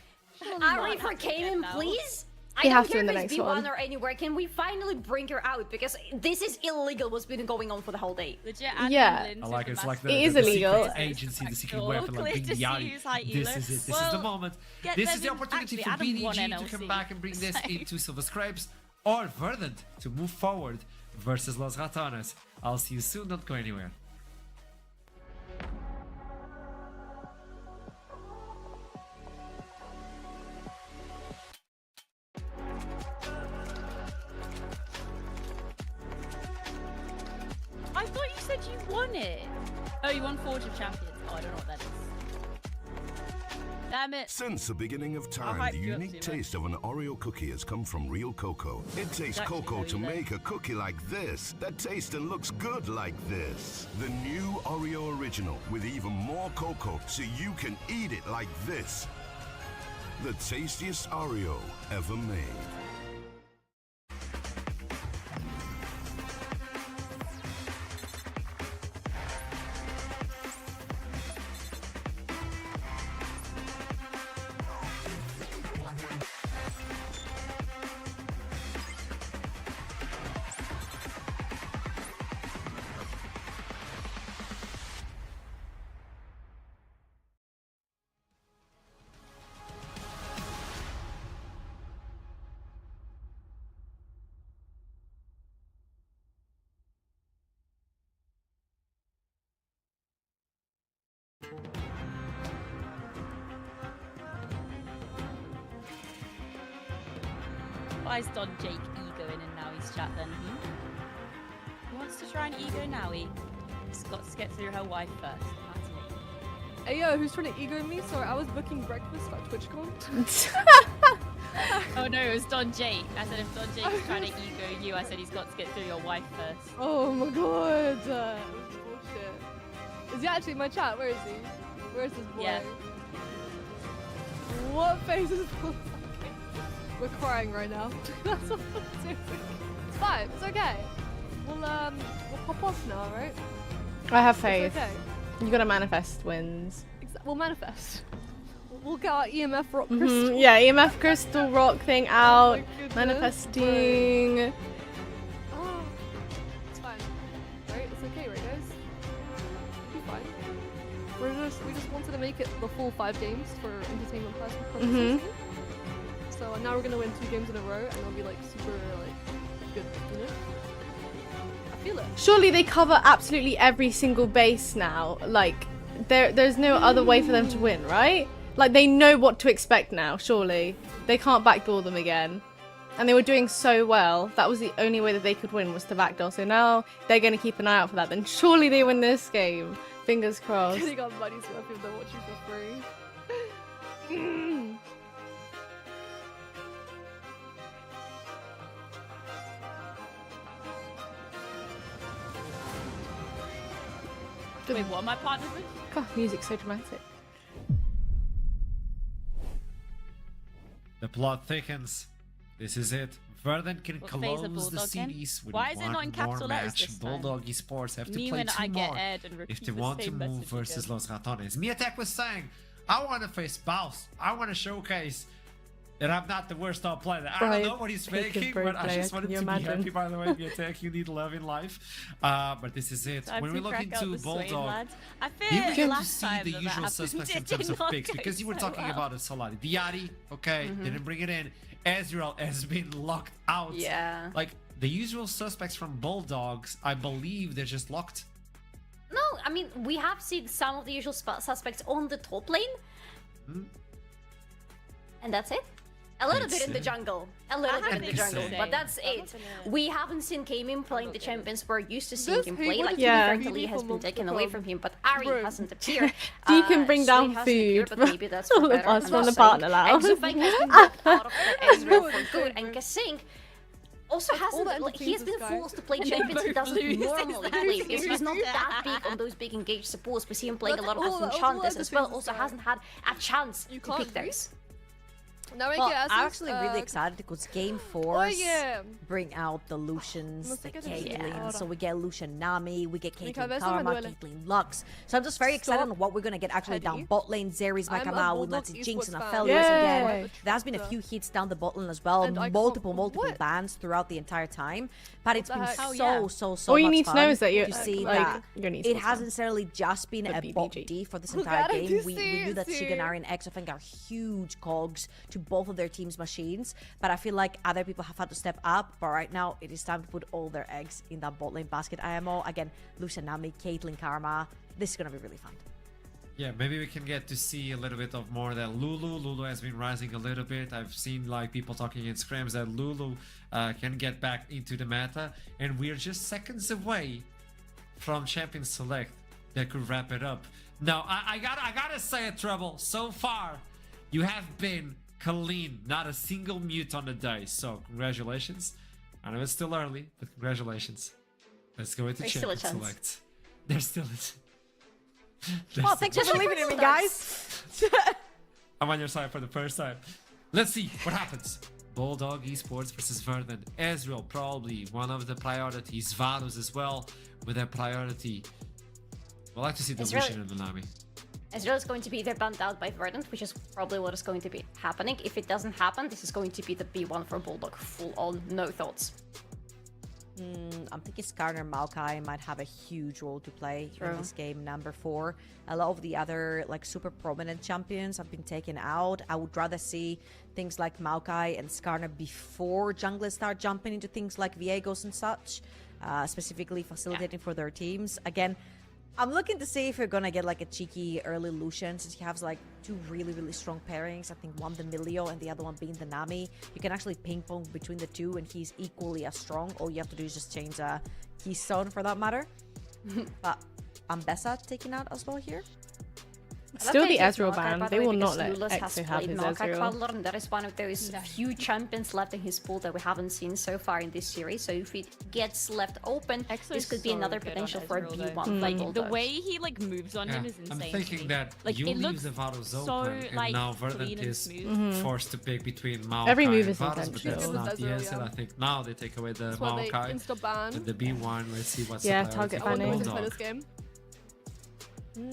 Ari for Cayman, please. You have to in the next one. Or anywhere. Can we finally bring her out? Because this is illegal. What's been going on for the whole day. Legit, yeah, I like it. It's like it is illegal. Secret agency, the secret weapon, like being Yari. This is it. This is the moment. This is the opportunity for BDG to come back and bring this into Silver Scrapes, or Verdant to move forward versus Los Ratones. I'll see you soon. Don't go anywhere. I thought you said you won it. Oh, you won Forge of Champions. Oh, I don't know what that is. Damn it. Since the beginning of time, the unique taste of an Oreo cookie has come from real cocoa. It takes cocoa to make a cookie like this, that tastes and looks good like this. The new Oreo Original, with even more cocoa, so you can eat it like this. The tastiest Oreo ever made. Why is Don Jake egoing in Nowie's chat then? Who wants to try and ego Nowie? He's got to get through her wife first. That's me. Hey yo, who's trying to ego me? Sorry, I was booking breakfast at TwitchCon. Oh no, it was Don Jake. I said if Don Jake is trying to ego you, I said he's got to get through your wife first. Oh my god. Bullshit. Is he actually in my chat? Where is he? Where is this boy? Yeah. What face is this? We're crying right now. That's what we're doing. It's fine. It's okay. We'll pop off now, right? I have faith. It's okay. You gotta manifest wins. We'll manifest. we'll get our EMF rock crystal. Yeah, EMF crystal rock thing out. Manifesting. Oh, it's fine. Right? It's okay, right, guys? It'll be fine. We just wanted to make it the full 5 games for entertainment purposes. So now we're gonna win 2 games in a row, and it'll be like super like good, you know? I feel it. Surely they cover absolutely every single base now. Like, there's no other way for them to win, right? Like, they know what to expect now, surely. They can't backdoor them again. And they were doing so well. That was the only way that they could win, was to backdoor. So now they're going to keep an eye out for that. Then surely they win this game. Fingers crossed. They got money's worth if they're watching for free. Wait, what am I partnered with? God, music's so dramatic. The plot thickens. This is it. Verden can close the series with Why is it not in one capital more letters match. this time? Bulldog Esports have to Me play when 2 I get more aired and if repeat they the want to same move message versus again. Los Ratones. Miatek was saying, I want to face Baus. I want to showcase that I'm not the worst top player. I don't know what he's making, but I just wanted to be happy, by the way, Miatek. You need love in life. But this is it. Time when to we look crack out into the swing, Bulldog, lads. I here feel we get to last see time the that usual happened, suspects in it terms did of not picks, go because you were so talking well. about it, Solari. Diari, okay, didn't bring it in. Ezreal has been locked out. Yeah. Like, the usual suspects from Bulldogs, I believe they're just locked. No, I mean, we have seen some of the usual suspects on the top lane. And that's it. A little bit in the jungle. A little bit in the jungle. But that's it. We haven't seen Kaymin playing the champions we're used to seeing him play. Like, Lee has been taken away from him, but Ari hasn't appeared. You can bring down food. But maybe that's All for of better. us I'm from not the saying. partner lounge. Exofang has been knocked out of the Ezreal for good, and Kasink also hasn't. Like, he has been forced to play champions he doesn't normally play because he's not that big on those big engaged supports. We see him playing a lot of enchanters as well. Also hasn't had a chance to pick those. Now Well, I'm actually really excited because Game 4 yeah. bring out the Lucians, the Caitlyn. So we get Lucian Nami, we get Caitlyn ves, Karma, me duele. Caitlyn Lux. So I'm just very excited on what we're going to get actually down bot lane. Zeri's back I'm a out, we might Bulldog see Jinx and esports Aphelios fan. again. There has been a few hits down the bot lane as well, And I multiple can't- bans throughout the entire time. But it's the been heck? so All you much need to fun know is that you're to see like, that you're an it esports hasn't fan. necessarily just been a bot BDG. D for this Look entire at it, game. you We see, knew that see. Shiganari and Exofeng are huge cogs to both of their team's machines, but I feel like other people have had to step up. But right now, it is time to put all their eggs in that bot lane basket. IMO again, Lucian Nami, Caitlyn Karma. This is gonna be really fun. Yeah, maybe we can get to see a little bit of more that Lulu. Lulu has been rising a little bit. I've seen like people talking in scrims that Lulu can get back into the meta, and we're just seconds away from Champion Select that could wrap it up. Now, I gotta say it, Treble. So far, you have been clean, not a single mute on the day. So congratulations. I know it's still early, but congratulations. Let's go into There's still a Champion chance. Select. There's still a Well, thanks for believing in me, guys. I'm on your side for the first time. Let's see what happens. Bulldog Esports versus Verden. Ezreal probably one of the priorities. Varus as well with their priority. We'd like to see the Lucian and the Nami. Ezreal is going to be either banned out by Verdant, which is probably what is going to be happening. If it doesn't happen, this is going to be the B1 for Bulldog. Full on, no thoughts. I'm thinking Skarner Maokai might have a huge role to play in this game, number 4. A lot of the other like super prominent champions have been taken out. I would rather see things like Maokai and Skarner before junglers start jumping into things like Viegos and such, specifically facilitating for their teams. Again, I'm looking to see if we're gonna get like a cheeky early Lucian, since he has like 2 really strong pairings. I think one the Milio and the other one being the Nami. You can actually ping pong between the 2 and he's equally as strong. All you have to do is just change Keystone for that matter. But Ambessa taken out as well here. Still the Ezreal ban. They will not let Exo have his Ezreal. And that is one of those few champions left in his pool that we haven't seen so far in this series. So if it gets left open, this could be another potential for a B1. Like the way he like moves on him is insane. I'm thinking that like, you it leave looks the Varus so, open, and like, now clean Verdant and is smooth. forced to pick between Maokai Every move and is Varus, but that's intentional. not the Ezreal, answer. yeah. I think now they take away the That's why they Maokai insta-ban. and the B1. Let's see what's Yeah, the target priority banning. for Play Bulldog. this game.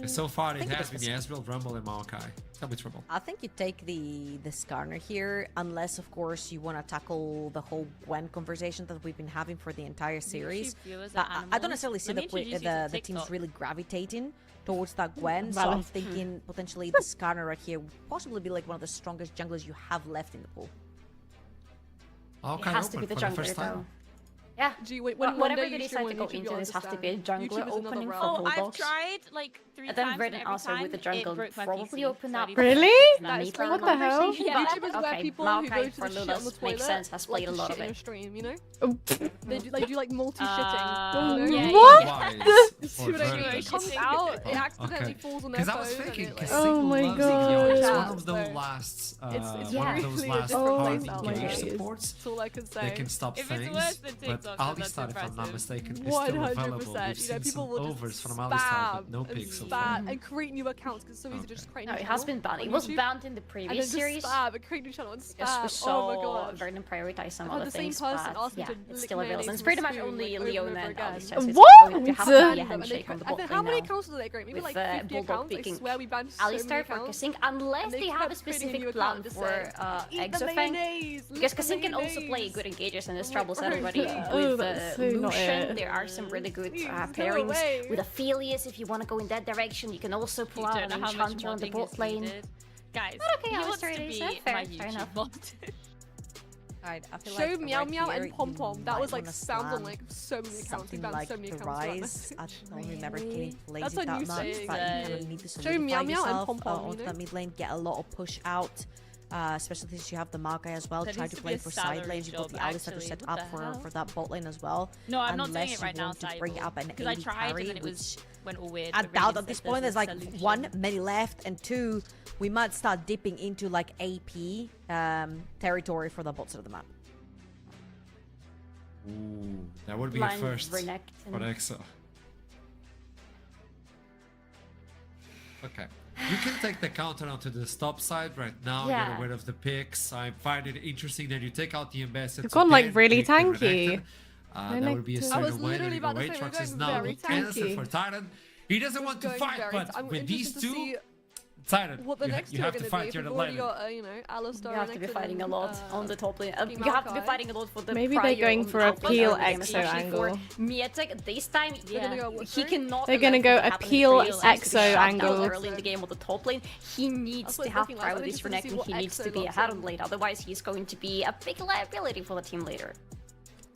So far, it has been the Ezreal, Rumble, and Maokai. Tell me, Trouble. I think you take the Skarner here, unless, of course, you want to tackle the whole Gwen conversation that we've been having for the entire series. I don't necessarily see the teams really gravitating towards that Gwen, so I'm thinking potentially the Skarner right here would possibly be like one of the strongest junglers you have left in the pool. It has to be the jungler, though. Yeah. Whatever you decide to go into, this has to be a jungler opening for Bulldogs. I've tried like 3 times. And then Verdant also with the jungle probably open up. Really? What the hell? Yeah, YouTubers where people who go to the shit on the toilet makes sense, has played a lot of it. Stream, you know? They do like multi-shitting. Yeah, what? It comes out, it accidentally falls on their phone. Because I was thinking, oh my god, it's god. one of those last, party engage supports. That's all I can say. They can stop things, but Alistar, if I'm not mistaken, is 100%. still available. We've seen some overs from Alistar, but no picks so far. And create new accounts because it's so easy to just create new it has been banned. It was banned in the previous series. And create new channel and spam. Because we saw Verdant prioritize some other things, but yeah, it's still available. It's pretty much only Leona and Alistar. What? Going to have to be a handshake on the bot lane how many now. accounts do they create? Maybe like With 50 Bulldog accounts? I picking swear we banned so many Alistar for accounts. Kasink, unless they have a specific plan for Exofang. Because Kasink can also play good engagers and there's troubles already with Lucian. There are some really good pairings with Aphelios. If you want to go in that direction, you can also pull out an Enchanter on the bot lane. Guys, okay, he wants to be fair enough. Alright, I feel Show like Meow right Meow here, and Pom Pom. That was like sounds on slam like so many accounts. We something banned like so many the accounts. Rise. I don't remember Katie plays That's it a that new much, saying. but you kind of need to Show solidify Meow Meow and yourself Pom Pom, onto that mid lane, get a lot of push out. Especially since you have the Maokai as well, try to play for side lanes. You've got the Alistar to set up for that bot lane as well. No, I'm not doing it right now. To bring up an because I AD tried carry, and then it went all weird. I doubt at this point there's like one, many left, and two, we might start dipping into like AP territory for the bot side of the map. Ooh, that would be a first for Exo. Okay. You can take the counter onto the stop side right now, get rid of the picks. I find it interesting that you take out the ambassador. You've gone like really tanky. That would be a certain way that you go. Aatrox is now innocent for Titan. He doesn't want to fight, but with these two, Titan, you have to fight your lane. You have to be fighting a lot on the top lane. You have to be fighting a lot for the maybe they're going for a peel Exo angle. Miatek, this time, he cannot. They're gonna go a peel Exo angle. Early in the game on the top lane, he needs to have priorities for next, and he needs to be ahead on lane. Otherwise, he's going to be a big liability for the team later.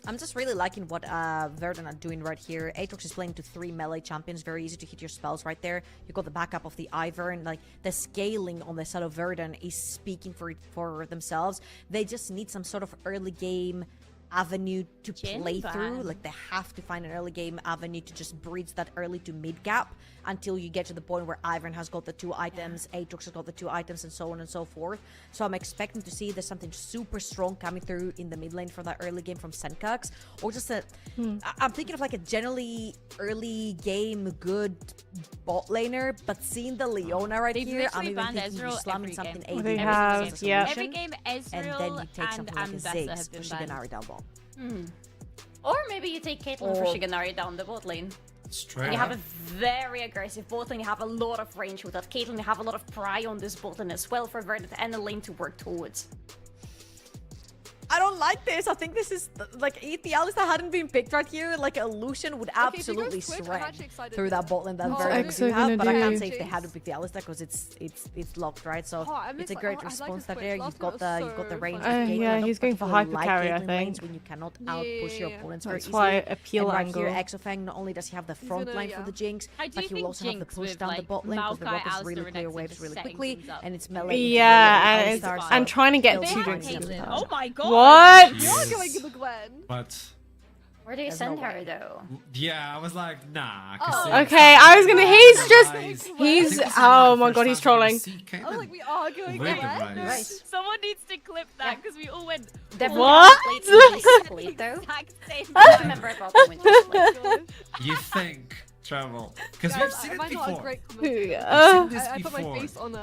I'm just really liking what Verdant are doing right here. Aatrox is playing to 3 melee champions. Very easy to hit your spells right there. You got the backup of the Ivern, and like the scaling on the side of Verdant is speaking for themselves. They just need some sort of early game avenue to play through. Like they have to find an early game avenue to just bridge that early to mid gap until you get to the point where Ivern has got the 2 items, Aatrox has got the 2 items, and so on and so forth. So I'm expecting to see there's something super strong coming through in the mid lane for that early game from Senkax, or just a I'm thinking of like a generally early game good bot laner, but seeing the Leona right here, I'm even thinking you slamming something AD. They have, every game Ezreal and then you take something like a Ziggs for been Shiganari down bot. Or maybe you take Caitlyn for Shiganari down the bot lane. Straight you have a very aggressive bot lane, you have a lot of range with that Caitlyn, you have a lot of pry on this bot lane as well for Verdant and a lane to work towards. I don't like this. I think this is like if the Alistar hadn't been picked right here, like a Lucian would absolutely shred through that bot lane that Verdant do have. But I can't say if they hadn't picked the Alistar because it's locked, right? So it's a great response there. You've got the range. Yeah, he's going for hyper carry, I think. When you cannot outpush your opponents very easily. That's why appeal and angle. Right here, Exofang not only does he have the front line for the Jinx, but he will also have the push down the bot lane because the Rockets really clear waves really quickly, and it's melee. Yeah, and trying to get 2 drinks. Oh my god! What? Going to the Gwen. But where do you send her though? Yeah, I was like, nah. Okay, I was gonna. He's. Oh my god, he's trolling. I was like, we are going Gwen. Someone needs to clip that because we all went. What? I remember about the winter. You think? Travel, because we've seen it before. We've seen this before.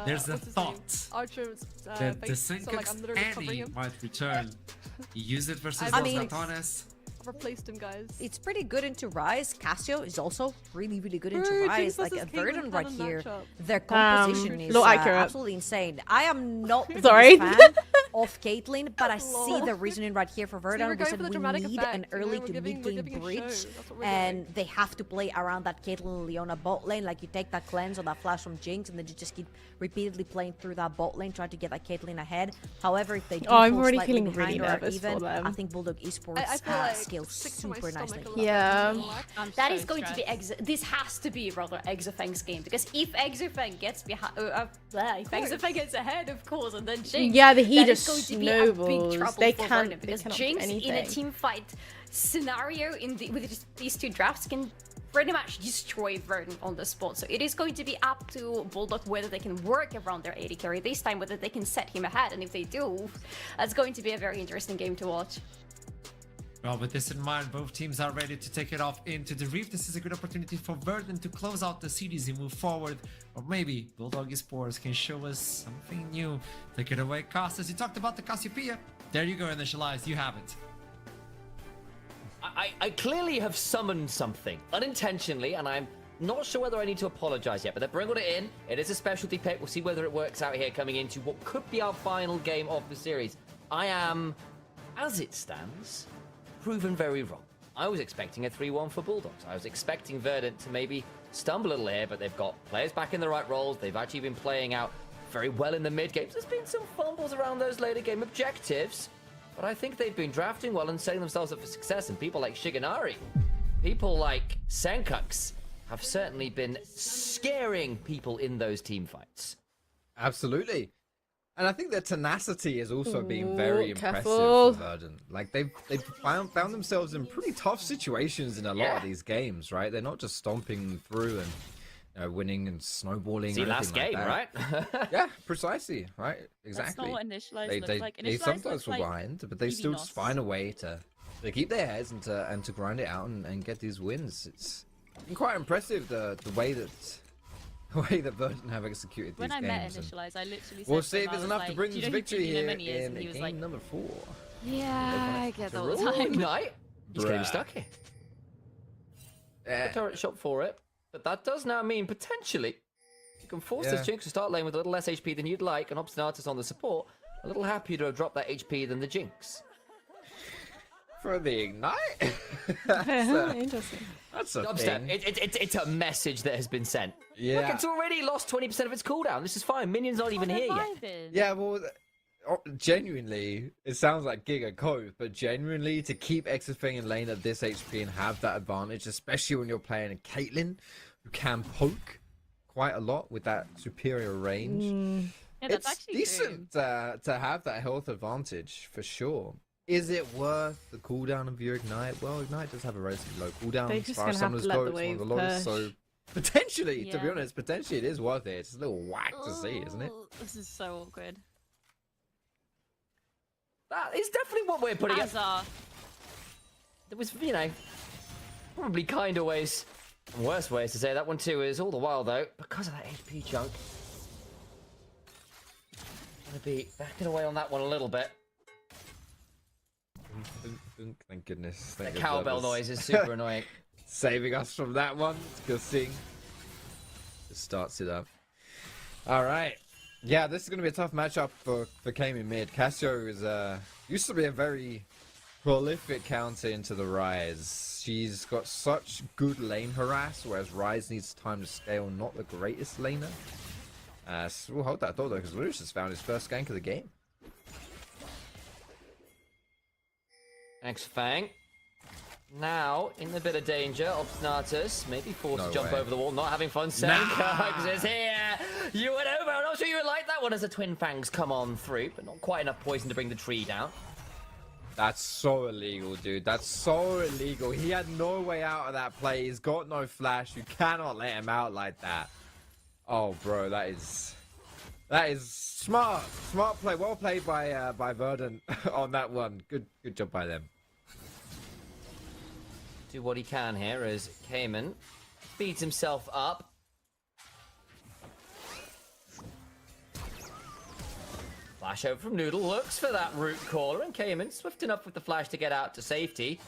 There's a thought that the Senkax Annie might return. You use it versus Los Ratones. replaced him, guys. It's pretty good into Rise. Cassio is also really, really good into Rise. Like a Verdant right here. Their composition is absolutely insane. I am not the biggest fan of Caitlyn, but I see the reasoning right here for Verdant. We said we need an early to mid-game bridge, and they have to play around that Caitlyn and Leona bot lane. Like you take that cleanse or that flash from Jinx, and then you just keep repeatedly playing through that bot lane, trying to get that Caitlyn ahead. However, if they do I'm already feeling really nervous even, for them. I think Bulldog Esports scales super nicely. Yeah. That is going to be this has to be rather Exafang's game, because if Exafang gets behind, if Exafang gets ahead, of course, and then Jinx, he just going to snowballs. be a big trouble They for can't. Vernon, because They cannot Jinx do anything. in a team fight scenario with just these two drafts can pretty much destroy Verdant on the spot. So it is going to be up to Bulldog whether they can work around their AD carry this time, whether they can set him ahead, and if they do, that's going to be a very interesting game to watch. Well, with this in mind, both teams are ready to take it off into the Reef. This is a good opportunity for Verdant to close out the series and move forward. Or maybe Bulldog Esports can show us something new. Take it away, Costas. You talked about the Cassiopeia. There you go, Initialize. You have it. I clearly have summoned something unintentionally, and I'm not sure whether I need to apologize yet, but they're bringing it in. It is a specialty pick. We'll see whether it works out here coming into what could be our final game of the series. I am, as it stands, proven very wrong. I was expecting a 3-1 for Bulldogs. I was expecting Verdant to maybe stumble a little here, but they've got players back in the right roles. They've actually been playing out very well in the mid games. There's been some fumbles around those later game objectives, but I think they've been drafting well and setting themselves up for success. And people like Shiganari, people like Senkux have certainly been scaring people in those team fights. Absolutely. And I think their tenacity has also been very impressive careful. for Verdant. Like they've found themselves in pretty tough situations in a lot of these games, right? They're not just stomping through and winning and snowballing. See, last game, right? Yeah, precisely, right? Exactly. That's not what Initialize looks like. They Initialize sometimes fall like behind, but they still just find a way to keep their heads and to grind it out and get these wins. It's been quite impressive the way that Verdant have executed these games. When I met Initialize, I literally said we'll see if it's enough to bring this victory here in game like, number 4. Yeah, I get that all the time. Ignite. He's getting stuck here. Turret shot for it, but that does now mean potentially you can force this Jinx to start lane with a little less HP than you'd like, and Obstinatus on the support a little happier to have dropped that HP than the Jinx. For the Ignite? Interesting. That's a Dubstep, thing. it's a message that has been sent. Yeah. Look, it's already lost 20% of its cooldown. This is fine. Minion's not even here yet. Yeah, well, genuinely, it sounds like Giga Cove, but genuinely, to keep Exafang in lane at this HP and have that advantage, especially when you're playing a Caitlyn who can poke quite a lot with that superior range. Yeah, that's it's actually decent to have that health advantage for sure. Is it worth the cooldown of your Ignite? Well, Ignite does have a relatively low cooldown as far as summoners go. It's one of the lowest, so potentially, to be honest, potentially it is worth it. It's a little whack to see, isn't it? This is so awkward. That is definitely what we're putting up. There was, probably kinder ways and worse ways to say that one too is all the while though, because of that HP chunk. Gonna be backing away on that one a little bit. Thank goodness. The cowbell noise is super annoying. Saving us from that one. It's a good thing. Just starts it up. All right. Yeah, this is going to be a tough matchup for Kami mid. Cassio is used to be a very prolific counter into the Rise. She's got such good lane harass, whereas Rise needs time to scale. Not the greatest laner. So we'll hold that thought though, because Lewis has found his first gank of the game. Thanks, Fang. Now, in a bit of danger, Obstinatus maybe forced to jump over the wall, not having fun. Senkux is here! You went over! I'm not sure you would like that one as the Twin Fangs come on through, but not quite enough poison to bring the tree down. That's so illegal, dude. That's so illegal. He had no way out of that play. He's got no flash. You cannot let him out like that. Oh, bro, that is smart. Smart play. Well played by Verdant on that one. Good job by them. Do what he can here as Cayman speeds himself up. Flash over from Noodle, looks for that root caller, and came in swift enough with the flash to get out to safety.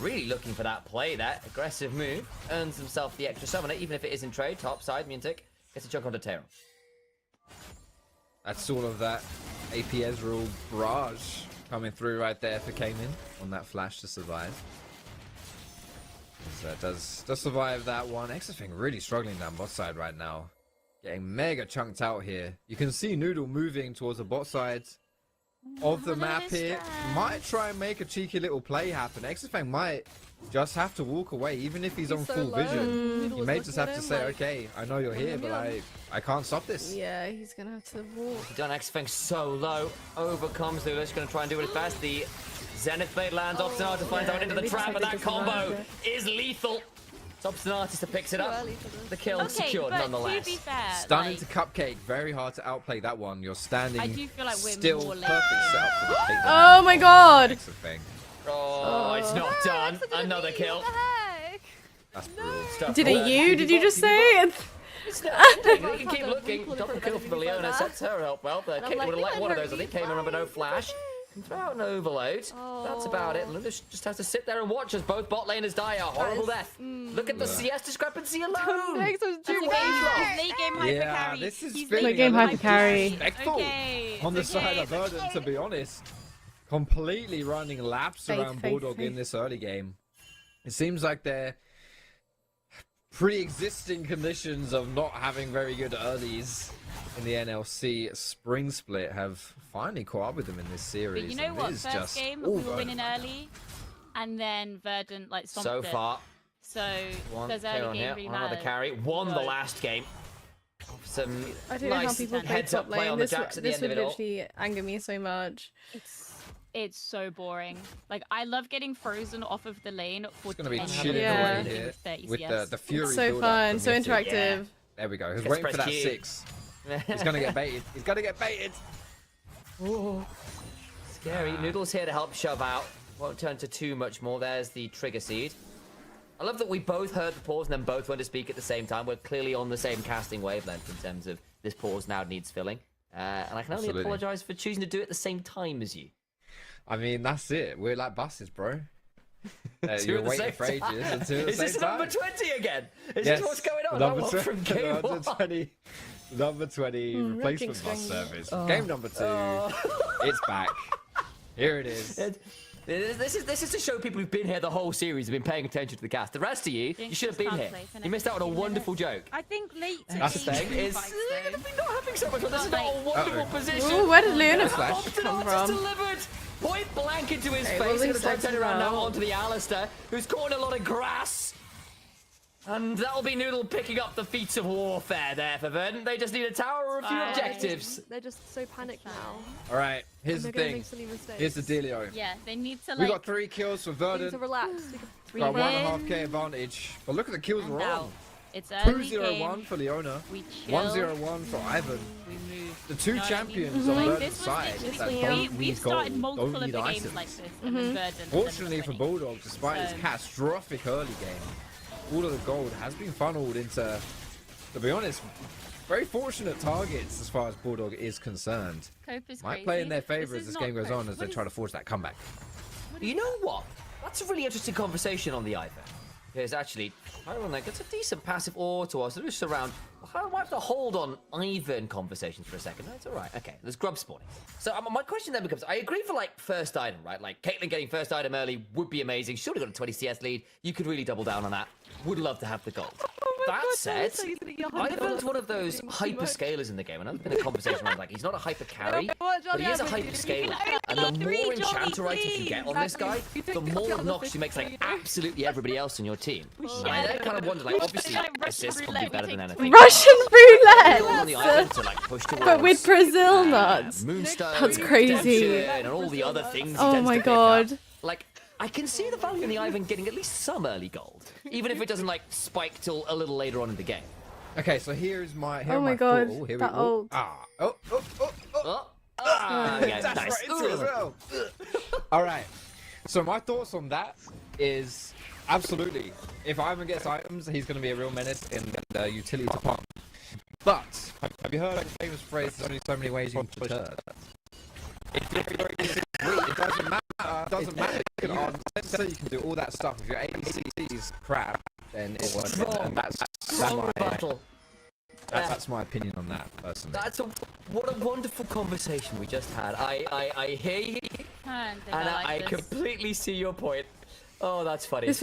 Really looking for that play there. Aggressive move. Earns himself the extra summoner, even if it is in trade. Top side, Muntic gets a chunk onto Taron. That's all of that AP Ezreal barrage coming through right there for Cayman on that flash to survive. Does survive that one. XFing really struggling down bot side right now. Getting mega chunked out here. You can see Noodle moving towards the bot side of the map here. Might try and make a cheeky little play happen. XFang might just have to walk away, even if he's on so full low. vision. You may just have to say, okay, I know you're here, but I can't stop this. Yeah, he's gonna have to walk. Done XFang so low. Overcomes Noodle. He's going to try and do it fast. The Zenith Blade lands. Obstinatus finds out into the trap, and that combo is lethal. It's Obstinatus that picks it up. The kill secured nonetheless. To be fair, Stunning to Cupcake. Very hard to outplay that one. You're standing I do feel like we're still more perfect setup for the takedown. Oh my god! XFang. Oh, it's not done. Another kill. That's brutal. Did it you? Did you just say it? You can keep looking. Double kill from Leona sets her up well. But Kate would have liked one of those. I think came remember no flash. Can throw out an overload. That's about it. Luna just has to sit there and watch as both bot laners die a horrible death. Look at the CS discrepancy alone. Late game hyper carry. This is Late game hyper carry. Respectful on the side of Verdant, to be honest. Completely running laps around Bulldog in this early game. It seems like they're pre-existing conditions of not having very good earlies in the NLC spring split have finally caught up with them in this series. But you know what? First game we were winning early, and then Verdant like stomped So it. far, So one there's here early on game here, really another matters. carry, won the last game. Some I don't know how nice people play heads up top play lane. on the This jacks at the end of would it all. literally anger me so much. It's so boring. Like I love getting frozen off of the lane for It's going to be 10 chilling Yeah. away here with 30 with CS. the Fury It's so build-up fun, from so Mythic. interactive. There we go. He's Just waiting for press that Q. 6. He's going to get baited. He's going to get baited. Ooh, scary. Noodle's here to help shove out. Won't turn to too much more. There's the trigger seed. I love that we both heard the pause and then both went to speak at the same time. We're clearly on the same casting wavelength in terms of this pause now needs filling. And I can only apologize for choosing to do it at the same time as you. I mean, that's it. We're like buses, bro. You're Two at the waiting same for ages time. until the Is same this time. number 20 again? Is Yes. this what's going on? Number What from game number one? 20. Number 20 replacement bus service. Game number 2. It's back. Here it is. This is to show people who've been here the whole series, have been paying attention to the cast. The rest of you, you should have been here. You missed out on a wonderful joke. I think late to That's the thing. Is not having so much fun. This is not a wonderful position. Ooh, where did Leona Flash come Just from? delivered. Point blank into his Okay, face. well, He's going to these try and turn legs around are now out. onto the Alistair, who's caught in a lot of grass. And that'll be Noodle picking up the feats of warfare there for Verdant. They just need a tower or a few objectives. They're just so panicked now. All right, here's the They're gonna thing. make silly mistakes. Here's the dealio. Yeah, they need to We like got 3 kills for They need Verdant. to relax. Got 1.5k advantage. But look at the kills we're out. on. It's early 2-0-1 game. for Leona. We chill. 1-0-1 for Ivan. We move. The 2 You know what I mean? champions on Like, Verdant's this was side literally- that we- don't we've need started gold, multiple don't of need the games items. like this, and then Verdant. Fortunately for Bulldog, despite his So- catastrophic early game, all of the gold has been funneled into, to be honest, very fortunate targets as far as Bulldog is concerned. Cope is Might crazy. play in their favour This as is this game not goes Cope. on as they try to force that comeback. You know what? That's a really interesting conversation on the Ivan. Because actually, Ivan like, gets a decent passive auto, so just around. I might have to hold on Ivan conversations for a second. No, it's alright. Okay, there's grub spawning. So my question then becomes, I agree for like first item, right? Like Caitlyn getting first item early would be amazing. Surely got a 20 CS lead. You could really double down on that. Would love to have the gold. That said, Ivan's one of those hyper scalers in the game, and there's been a conversation around like he's not a hyper carry, but he is a hyper scaler. And the more enchanterite you can get on this guy, the more obnoxious he makes like absolutely everybody else on your team. And I then kind of wonder, like obviously assists would be better than anything. Russian On the roulette! island to like push towards, But with Brazil nuts. Moonstone, That's crazy. Redemption, and all the other things. he Oh tends my to pick up. god. Like, I can see the value in the Ivan getting at least some early gold, even if it doesn't like spike till a little later on in the game. Okay, so here's my. Here Oh are my my god, full- Here that we go. old. Yeah, That's nice. right into it as well. All right. So my thoughts on that is absolutely. If Ivan gets items, he's going to be a real menace in the utility department. But have you heard the famous phrase? There's only so many ways you can turn. It doesn't matter. It doesn't matter. Let's say you can do all that stuff. If your ADC is crap, then it won't. And that's my opinion on that, personally. What a wonderful conversation we just had. I hear you, and I completely see your point. Oh, that's funny. It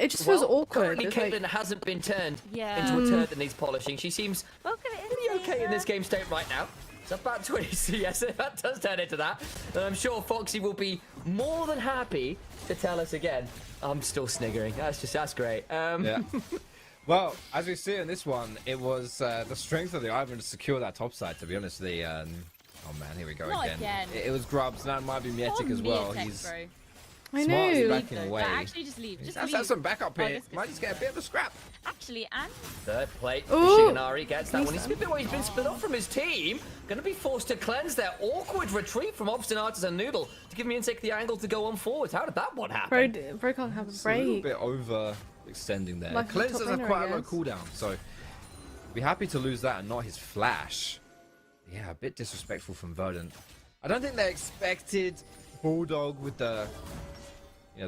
just feels awkward. Currently, Caitlyn hasn't been turned into a turd that needs polishing. She seems pretty okay in this game state right now. It's about 20 CS. That does turn into that. And I'm sure Foxy will be more than happy to tell us again. I'm still sniggering. That's great. Yeah. Well, as we see in this one, it was the strength of the Ivan to secure that top side, to be honest. Oh man, here we go again. It was Grubs, now it might be Mietic as well. He's smartly backing away. Actually, just leave. Let's have some backup here. Might just get a bit of a scrap. Actually, and third plate. Shiganari gets that one. He's been split off from his team. Going to be forced to cleanse their awkward retreat from Obstinatus and Noodle to give Mietic the angle to go on forwards. How did that one happen? Bro can't have a break. A little bit over extending there. Cleanses are quite a low cooldown, so be happy to lose that and not his flash. Yeah, a bit disrespectful from Verdant. I don't think they expected Bulldog with the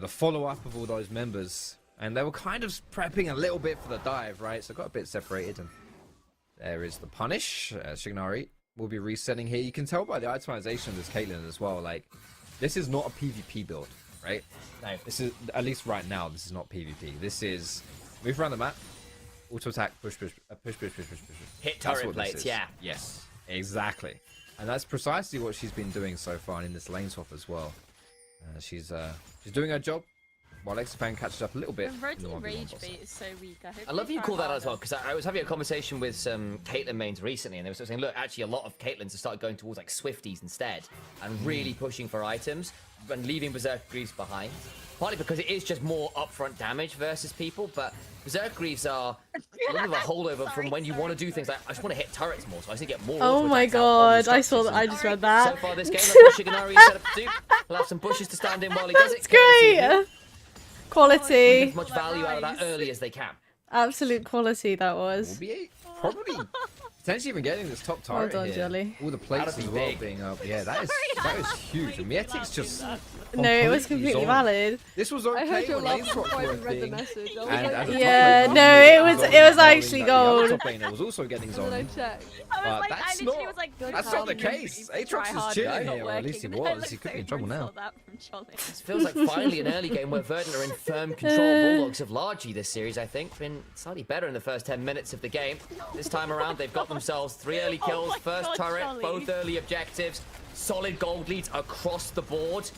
follow-up of all those members, and they were kind of prepping a little bit for the dive, right? So got a bit separated, and there is the punish. Shiganari will be resetting here. You can tell by the itemization of this Caitlyn as well, like, this is not a PvP build, right? No. This is, at least right now, this is not PvP. This is move around the map, auto attack, push. Hit turret plates, yeah. Yes, exactly. And that's precisely what she's been doing so far in this lane swap as well. She's doing her job while XFang catches up a little bit. The rage bait is so weak. I love you call that as well, because I was having a conversation with some Caitlyn mains recently, and they were sort of saying, look, actually a lot of Caitlyn's have started going towards like Swifties instead, and really pushing for items, and leaving Berserk Greaves behind. Partly because it is just more upfront damage versus people, but Berserk Greaves are a little bit of a holdover from when you want to do things like, I just want to hit turrets more, so I just get more. Oh my god, I saw that, I just read that. So far this game, that's what Shiganari is set up to do. He'll have some bushes to stand in while he does it. That's great! Quality. As much value out of that early as they can. Absolute quality that was. We'll be probably potentially even getting this top turret well done, here. Jelly. All the plates as well being up. Yeah, that is huge. And Mietic's just no, it was completely valid. This was okay. I heard your lane laugh before I even read the message. Yeah, no, it was actually gold. The top laner was also getting zoned. But that's not the case. Aatrox is chilling here, or at least he was. He could be in trouble now. This feels like finally an early game where Verdant are in firm control. Bulldogs have largely this series, I think, been slightly better in the first 10 minutes of the game. This time around, they've got themselves 3 early kills, first turret, both early objectives, solid gold leads across the board.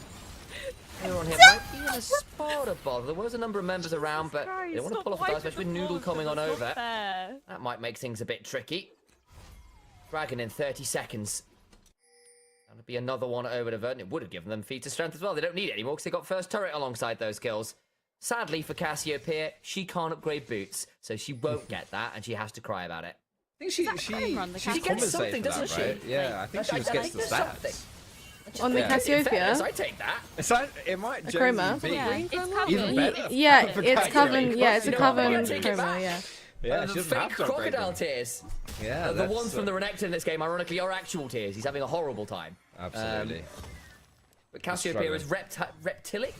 Everyone here might be in a spot of bother. There was a number of members around, but they don't want to pull off the dive, especially with Noodle coming on over. That might make things a bit tricky. Dragon in 30 seconds. That'll be another one over to Verdant. It would have given them feat of strength as well. They don't need it anymore because they got first turret alongside those kills. Sadly for Cassiopeia, she can't upgrade boots, so she won't get that, and she has to cry about it. I think she gets something, doesn't she? Right? Yeah, I think she just gets the stats. On the Cassiopeia? I take that. It might chroma. Be even better. Yeah, it's covered. Yeah, it's a covered chroma. Yeah. Yeah, the fake crocodile tears. Yeah, the ones from the Renekton in this game, ironically, are actual tears. He's having a horrible time. Absolutely. But Cassiopeia is reptilic?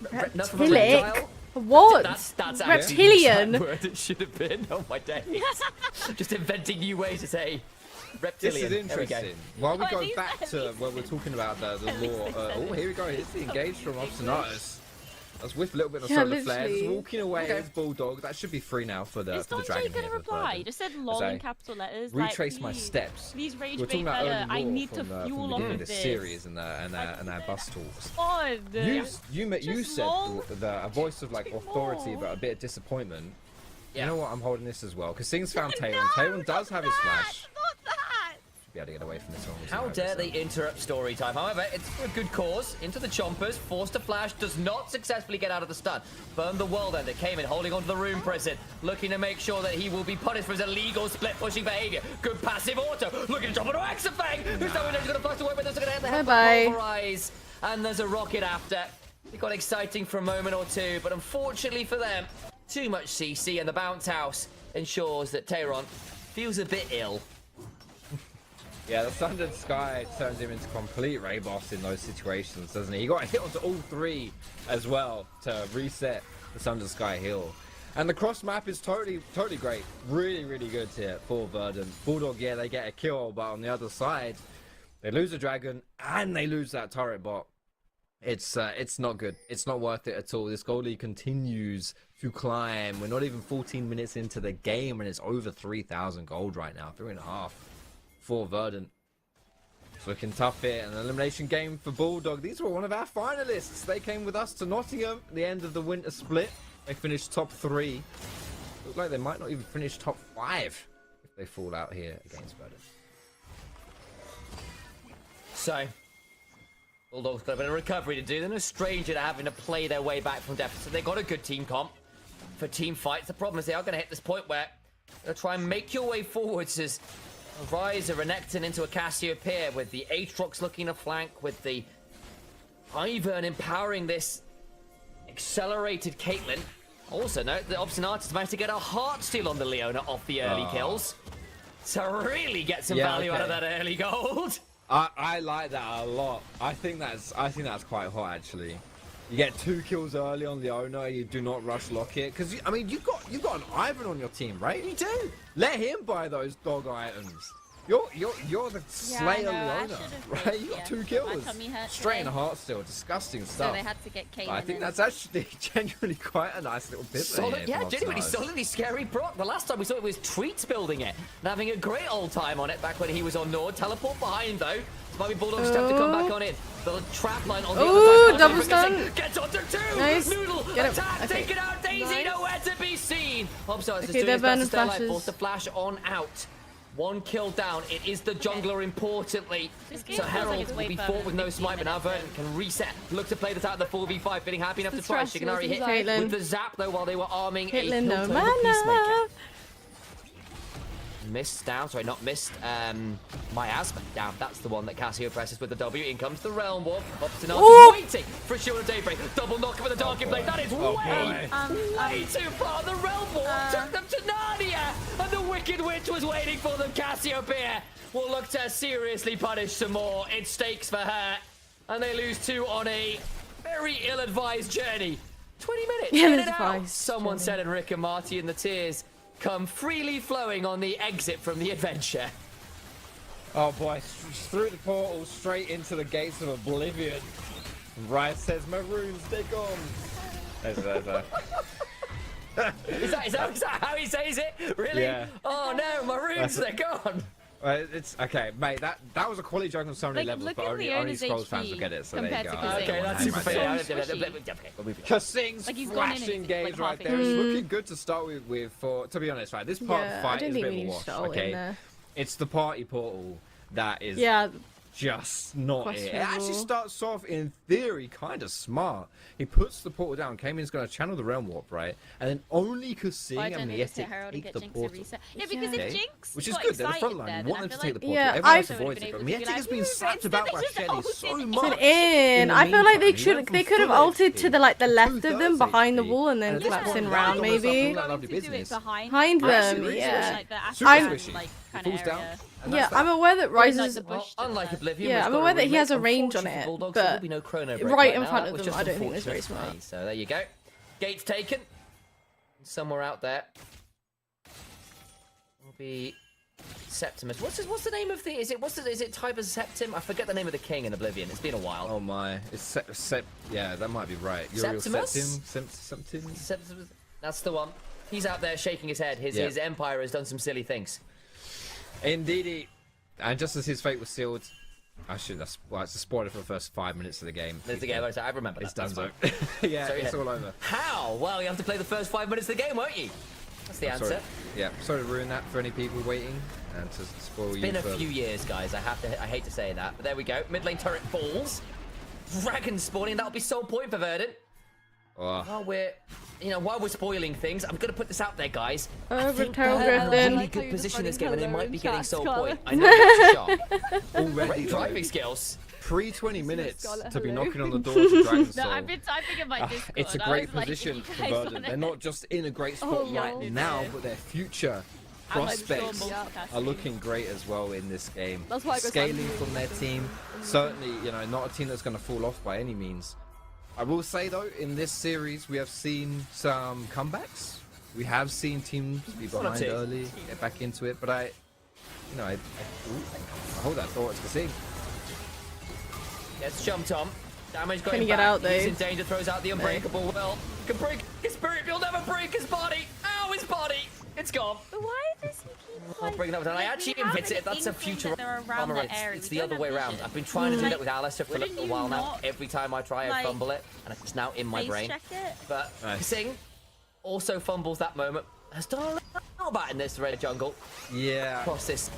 Reptilic? What? That's reptilian. Actually the word it should have been. Oh my days. Just inventing new ways to say reptilian. This is interesting. While we go back to when we're talking about the lore. Oh, here we go. Here's the engage from Obstinatus. That's with a little bit of solar flare. Just walking away as Bulldog. That should be free now for the dragon. Is Don J gonna reply? He just said lol in capital letters. Retrace my steps. Please rage bait better. I need to fuel off of this series and our bus talks. God. You said a voice of like authority about a bit of disappointment. Yeah. You know what? I'm holding this as well because Sing's found Taeron. Taeron does have his flash. Be able to get away from this one. How dare they interrupt story time? However, it's for a good cause. Into the chompers, forced to flash, does not successfully get out of the stun. Burn the World Ender came in holding onto the Rune Prison, looking to make sure that he will be punished for his illegal split pushing behavior. Good passive auto, looking to drop onto Axafang, who's knowing he's going to flash away, but they're going to hit the head pulverize. And there's a rocket after. It got exciting for a moment or two, but unfortunately for them, too much CC, and the bounce house ensures that Taeron feels a bit ill. Yeah, the Sundered Sky turns him into complete Ray Boss in those situations, doesn't he? He got hit onto all 3 as well to reset the Sundered Sky heal. And the cross map is totally great. Really, really good here for Verdant. Bulldog, yeah, they get a kill, but on the other side, they lose a dragon and they lose that turret bot. It's not good. It's not worth it at all. This gold lead continues to climb. We're not even 14 minutes into the game and it's over 3,000 gold right now. 3.5 for Verdant. It's looking tough here. An elimination game for Bulldog. These were one of our finalists. They came with us to Nottingham at the end of the winter split. They finished top 3. Look like they might not even finish top 5 if they fall out here against Verdant. So, Bulldog's got a bit of recovery to do. They're no stranger to having to play their way back from deficit. They've got a good team comp for team fights. The problem is they are going to hit this point where they'll try and make your way forwards as a Rise, a Renekton into a Cassiopeia with the Aatrox looking to flank, with the Ivern empowering this accelerated Caitlyn. Also note that Obstinatus managed to get a Heartsteel on the Leona off the early kills. To really get some value out of that early gold. I like that a lot. I think that's quite hot actually. You get 2 kills early on Leona. You do not rush lock it because I mean you've got an Ivern on your team, right? You do. Let him buy those dog items. You're the Slayer Leona, right? You got 2 kills. Straight in the Heartsteel. Disgusting stuff. So they had to get Caitlyn. I think that's actually genuinely quite a nice little bit. Solid, yeah, genuinely solidly scary proc. The last time we saw it was Treats building it and having a great old time on it back when he was on Nord. Teleport behind though. Maybe Bulldogs have to come back on in. The trap line on the other side. Double stun. Gets onto 2. Nice. Noodle attack. Take it out. Daisy nowhere to be seen. Hobstars is doing his best to stay alive. Force the flash on out. 1 kill down. It is the jungler, importantly. So Herald will be fought with no smite, but now Verdant can reset. Look to play this out of the 4v5. Feeling happy enough to try. Shiganari hit with the zap, though, while they were arming a Peacemaker. Missed down, sorry, not missed. Miasma down. That's the one that Cassio presses with the W. In comes the Realm Warp. Obstinatus waiting for Shield of Daybreak. Double knock with the Dark Blade. That is way too far. The Realm Warp took them to Narnia, and the Wicked Witch was waiting for them. Cassiopeia will look to seriously punish some more. It's stakes for her, and they lose 2 on a very ill-advised journey. 20 minutes. Ill-advised. Someone said in Rick and Marty, and the tears come freely flowing on the exit from the adventure. Oh boy, through the portal, straight into the gates of oblivion. Riot says, Maroons, they're gone. Is that how he says it? Really? Yeah. Oh no, Maroons, they're gone. It's okay, mate. That was a quality joke on so many levels, but only Scrolls fans will get it. So there you go. Okay, that's super fair. Kasing's flashing games right there. It's looking good to start with. To be honest, right, this part of the fight is a bit of a wash. Okay, it's the party portal that is just not it. It actually starts off, in theory, kind of smart. He puts the portal down. Kaimin's going to channel the Realm Warp, right? And then only Kasing and Miyetic take the portal. Yeah, because if Jinx which is good, they're the front line. You want them to take the portal. Everyone else avoids it. But Miyetic has been slapped about by Shelly so much. I feel like they could have ulted to the left of them, behind the wall, and then collapsed in round, maybe. Behind them, yeah. Yeah, I'm aware that Rise is... Unlike Oblivion, yeah, I'm aware that he has a range on it, but right in front of them, I don't think that's very smart. So there you go. Gates taken. Somewhere out there will be Septimus. What's the name of the? Is it Tiber's Septim? I forget the name of the king in Oblivion. It's been a while. Oh my, it's yeah, that might be right. Septimus? Septim. That's the one. He's out there shaking his head. His empire has done some silly things. Indeed, and just as his fate was sealed, it's a spoiler for the first 5 minutes of the game. There's the game. I remember that. It's done so. Yeah, so, it's all over. How? Well, you have to play the first 5 minutes of the game, won't you? That's the answer. Sorry. Yeah, sorry to ruin that for any people waiting and to spoil you. It's been a few years, guys. I hate to say that, but there we go. Mid lane turret falls. Dragon spawning. That'll be sole point for Verdant. While we're spoiling things, I'm gonna put this out there, guys. I think they're in a really good position in this game, and they might be getting soul point. I know that's a shot. Already driving skills. Pre-20 minutes to be knocking on the door of Dragon Soul. No, I've been typing in my Discord. It's a great position for Verdant. They're not just in a great spot right now, but their future prospects are looking great as well in this game. That's why Scaling from their team, certainly, you know, not a team that's going to fall off by any means. I will say though, in this series, we have seen some comebacks. We have seen teams be behind early, get back into it, but I hold that thought. It's Kasing. Gets jumped on. Damage going Can he back. get out, though? He's in danger. Throws out the unbreakable will. Can break his spirit. He'll never break his body. Ow, his body. It's gone. But why does he keep I'll bring that down. I actually invent it. That's a future armor. It's the other way around. I've been trying to do that with Alistair for a little while now. Every time I try, I fumble it, and it's now in my brain. But Kasing also fumbles that moment. Has done a little bit in this red jungle. Yeah. Across this.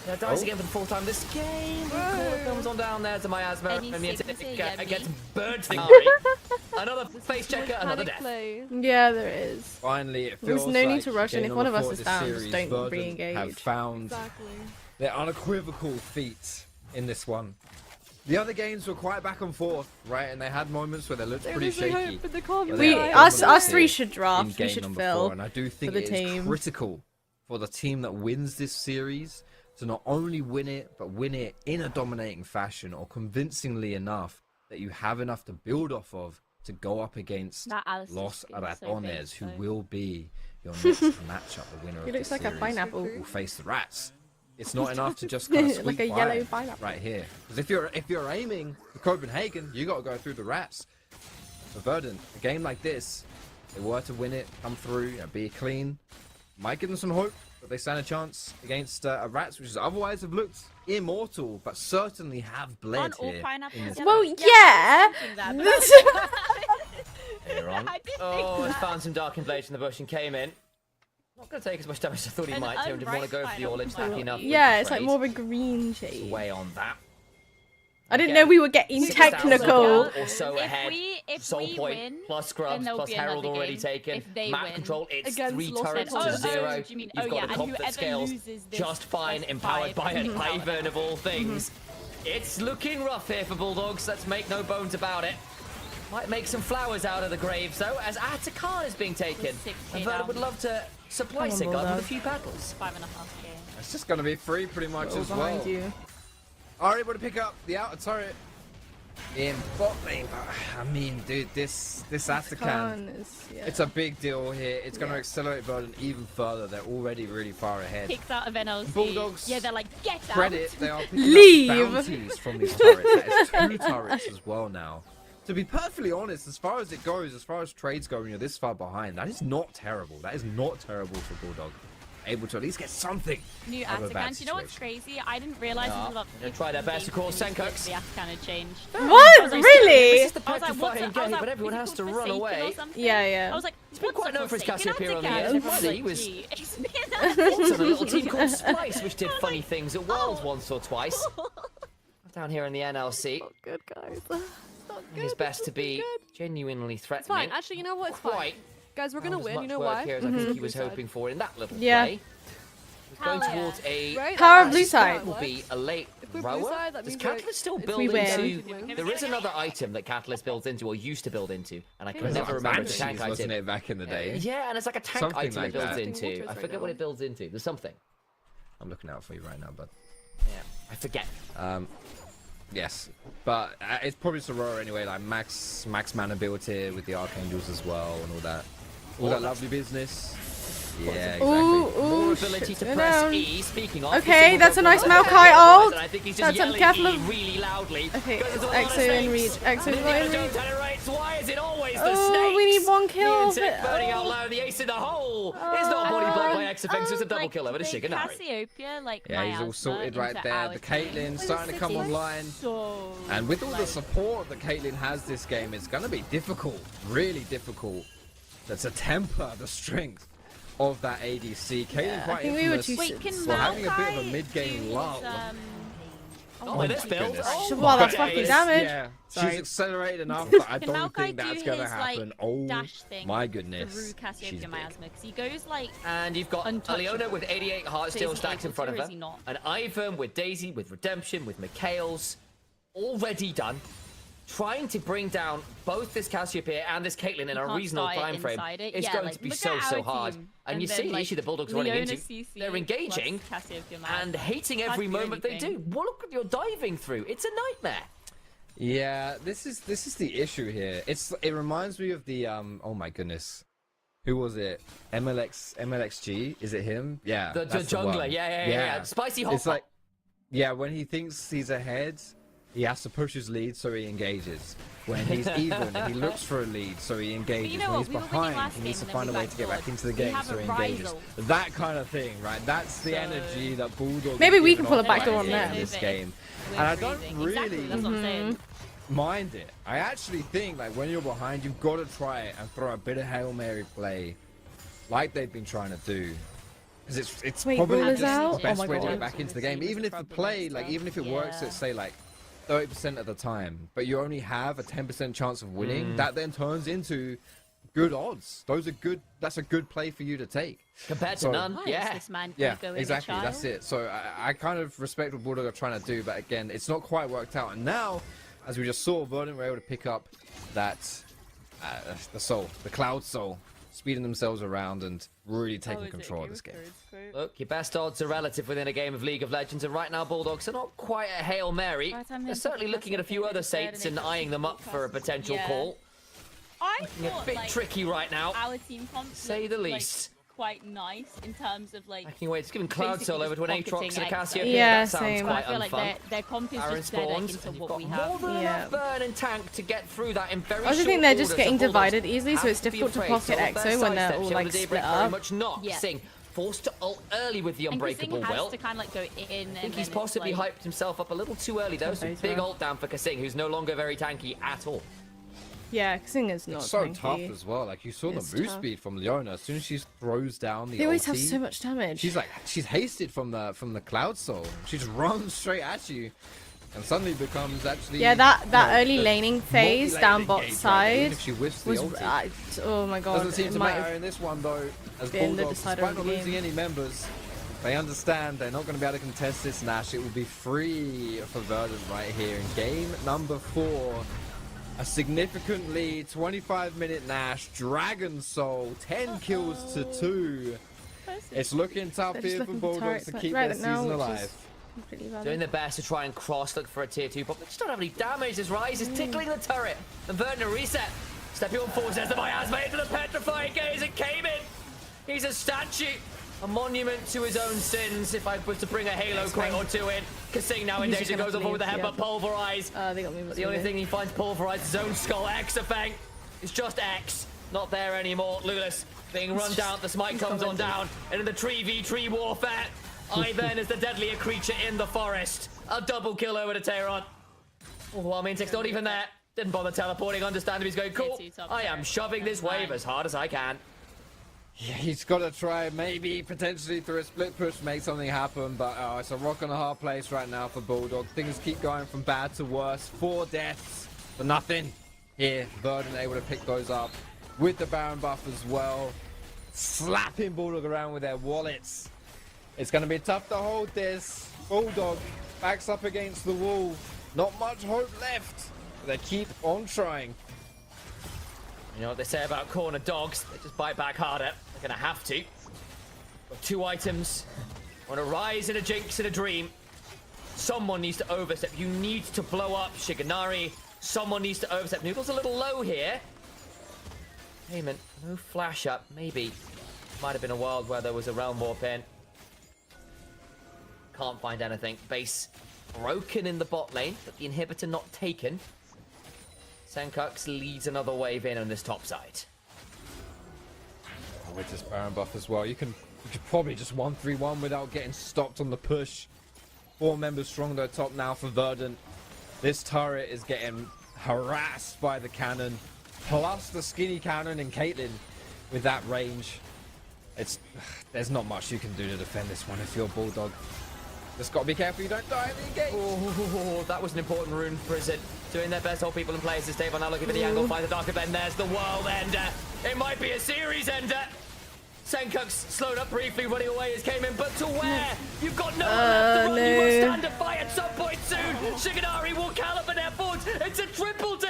Yeah, dies again for the fourth time this game. Comes on down there to miasma, and it gets burnt. Another face checker, another death. Yeah, there is. Finally, it feels There's no need like to rush, and if one of us is down, just series, don't Verdant re-engage. have found their unequivocal feat in this one. The other games were quite back and forth, right? And they had moments where they looked pretty shaky. Us three should draft. We should fill. And I do think it is critical for the team that wins this series to not only win it, but win it in a dominating fashion or convincingly enough that you have enough to build off of to go up against Los Ratones, who will be your next matchup, the winner of the series. He looks like a pineapple. Will face the Rats. It's not enough to just kind of squeak like a yellow pineapple right here. Because if you're aiming for Copenhagen, you got to go through the Rats. For Verdant, a game like this, they were to win it, come through, be clean, might give them some hope that they stand a chance against a Rats, which is otherwise have looked immortal, but certainly have bled here. Well, yeah. Oh, he found some Dark Blades in the bush and came in. Not going to take as much damage as I thought he might. He didn't want to go for the all-in stack enough. Yeah, it's like more of a green shade. Way on that. I didn't know we were getting technical. Or so ahead. Soul Point win, plus Scrubs plus Herald already taken. Map control, it's 3 turrets to 0. You've got a comp that scales just fine, empowered by an Ivern of all things. It's looking rough here for Bulldogs, let's make no bones about it. Might make some flowers out of the graves though, as Atakan is being taken. And Verda would love to supply Sigurd with a few battles. 5.5k. It's just going to be free pretty much as well. You. Are able to pick up the outer turret in bot lane, but I mean, dude, this Atakan, it's a big deal here. It's going to accelerate Verdant even further. They're already really far ahead. Kicks out of NLC. Bulldogs, yeah, they're like, get out. Credit, they are picking up bounties from these turrets. That is 2 turrets as well now. To be perfectly honest, as far as it goes, as far as trades go, when you're this far behind, that is not terrible. That is not terrible for Bulldog. Able to at least get something. New Atakan. Do you know what's crazy? I didn't realize until about they tried their best to call Senkox. The Atakan had changed. What? Really? This is the petrifying game, but everyone has to run away. Yeah. I was like, he's been quite known for his Cassiopeia on the end. He was also on a little team called Splice, which did funny things at Worlds once or twice. Down here in the NLC. Not good, guys. His best to be genuinely threatening. It's fine. Actually, you know what? It's fine. Guys, we're gonna win. You know why? Here as I think he was hoping for in that little play. He's going towards a power blue side. Will be a late rower. Does Catalyst still build into? There is another item that Catalyst builds into or used to build into, and I can never remember the tank item. Wasn't it back in the day? Yeah, and it's like a tank Something item like it builds that. into. I forget what it builds into. There's something. I'm looking out for you right now, bud. Yeah, I forget. Yes, but it's probably Sorora anyway, like max mana build here with the Archangels as well and all that lovely business. Yeah, exactly. More ability to press E. Speaking of, okay, that's a nice Maokai ult. I think he's just yelling E really loudly. Okay, it's Exo in reach. Exo's not in reach. Why is it always the snakes? snakes? We need 1 kill. Burning out loud, the ace in the hole. It's not body blocked by Exafeng, so it's a double kill over the Shiganari. Cassiopeia, like yeah, he's all sorted right there. The Caitlyn starting to come online. And with all the support that Caitlyn has this game, it's going to be difficult, really difficult, to temper the strength of that ADC. Caitlyn quite infamous for having a bit of a mid-game lull. Oh, this build. Wow, that's fucking damage. Yeah, she's accelerated enough that I don't think that's going to happen. Oh my goodness. Through Cassiopeia Miasma, because he goes like. And you've got Leona with 88 heart steel stacked in front of her. An Ivern with Daisy, with Redemption, with Mikhail's already done. trying to bring down both this Cassiopeia and this Caitlyn in a reasonable time frame is going to be so hard. And you see the issue the Bulldogs running into. They're engaging and hating every moment they do. What look what you're diving through. It's a nightmare. Yeah, this is the issue here. It reminds me of the oh my goodness. Who was it? MLXG? Is it him? Yeah. The Jngl. Yeah. Spicy hot. It's like, yeah, when he thinks he's ahead, he has to push his lead so he engages. When he's even, he looks for a lead so he engages. When he's behind, he needs to find a way to get back into the game so he engages. That kind of thing, right? That's the energy that Bulldog. Maybe we can pull a backdoor on that in this game, and I don't really mind it. I actually think like when you're behind, you've got to try it and throw a bit of Hail Mary play, like they've been trying to do. Because it's probably just the best way to get back into the game. Even if the play, like even if it works at say like 30% of the time, but you only have a 10% chance of winning, that then turns into good odds. Those are good. That's a good play for you to take. Compared to none. Yeah, exactly. That's it. So I kind of respect what Bulldog are trying to do, but again, it's not quite worked out. And now, as we just saw, Verdant were able to pick up that the Cloud Soul, speeding themselves around and really taking control of this game. Look, your best odds are relative within a game of League of Legends, and right now Bulldogs are not quite a Hail Mary. They're certainly looking at a few other Saints and eyeing them up for a potential call. I thought, a bit tricky right now, our team comp say the least. Quite nice in terms of like. Making way, it's giving Cloud Soul over to an Aatrox and a Cassiopeia. Yeah, that sounds quite I feel unfun. like their comp is just better into what we have. More than enough burn and tank to get through that in very short I think they're just getting divided easily, so it's difficult to pocket EXO when they're all like split up. Very much not. Sing forced to ult early with the unbreakable will. To kind of like go in. I think he's possibly hyped himself up a little too early though. So big ult down for Kasing, who's no longer very tanky at all. Yeah, Kasing is not. It's so tough as well. Like you saw the boost speed from Leona. As soon as she throws down the ulti, they always have so much damage. She's hasted from the Cloud Soul. She just runs straight at you, and suddenly becomes actually. Yeah, that early laning phase down bot side if she whiffs the was. ulti. Oh my god! Doesn't seem to matter in this one though. As Bulldogs, despite not losing any members, they understand they're not going to be able to contest this Nash. It will be free for Verdant right here in game number 4. A significant lead, 25-minute Nash, Dragon Soul, 10 kills to 2. It's looking tough here for Bulldogs to keep their season alive. Doing their best to try and cross, look for a tier 2 pop. They just don't have any damage. This Rise is tickling the turret. And Verdant a reset. Stepping on forward, says the miasma into the petrifying gaze. It came in. He's a statue. A monument to his own sins, if I was to bring a Halo crate or 2 in. Kasing now in danger, goes off with a headbutt, pulverize. They got me. The only thing he finds pulverized is his own skull. Exafang is just X, not there anymore. Lulis being run down, the smite comes on down. And in the 3v3 warfare, Ivern is the deadlier creature in the forest. A double kill over to Tehran. Oh, I mean, Tick's not even there. Didn't bother teleporting, understand if he's going, cool. I am shoving this wave as hard as I can. Yeah, he's got to try, maybe, potentially through a split push, make something happen, but it's a rock and a hard place right now for Bulldog. Things keep going from bad to worse. 4 deaths for nothing. Here, Verdant able to pick those up with the Baron buff as well. Slapping Bulldog around with their wallets. It's going to be tough to hold this. Bulldog backs up against the wall. Not much hope left. They keep on trying. You know what they say about corner dogs? They just bite back harder. They're going to have to. Got 2 items. On a Rise and a Jinx and a Dream. Someone needs to overstep. You need to blow up Shiganari. Someone needs to overstep. Noodle's a little low here. Payment. No flash up. Maybe. Might have been a world where there was a Realm Warp in. Can't find anything. Base broken in the bot lane, but the inhibitor not taken. Senkux leads another wave in on this top side. With this Baron buff as well, you could probably just 1-3-1 without getting stopped on the push. 4 members strong though top now for Verdant. This turret is getting harassed by the cannon, plus the skinny cannon and Caitlyn with that range. There's not much you can do to defend this one if you're Bulldog. Just gotta be careful you don't die in the engage. Oh, that was an important rune. Prison doing their best, hold people in place. As Dave now looking for the angle, find the dark event. There's the world ender. It might be a series ender. Senkux slowed up briefly, running away as came in, but to where? You've got no one left to run. You must stand and fight at some point soon. Shiganari will gallop an effort. It's a triple death.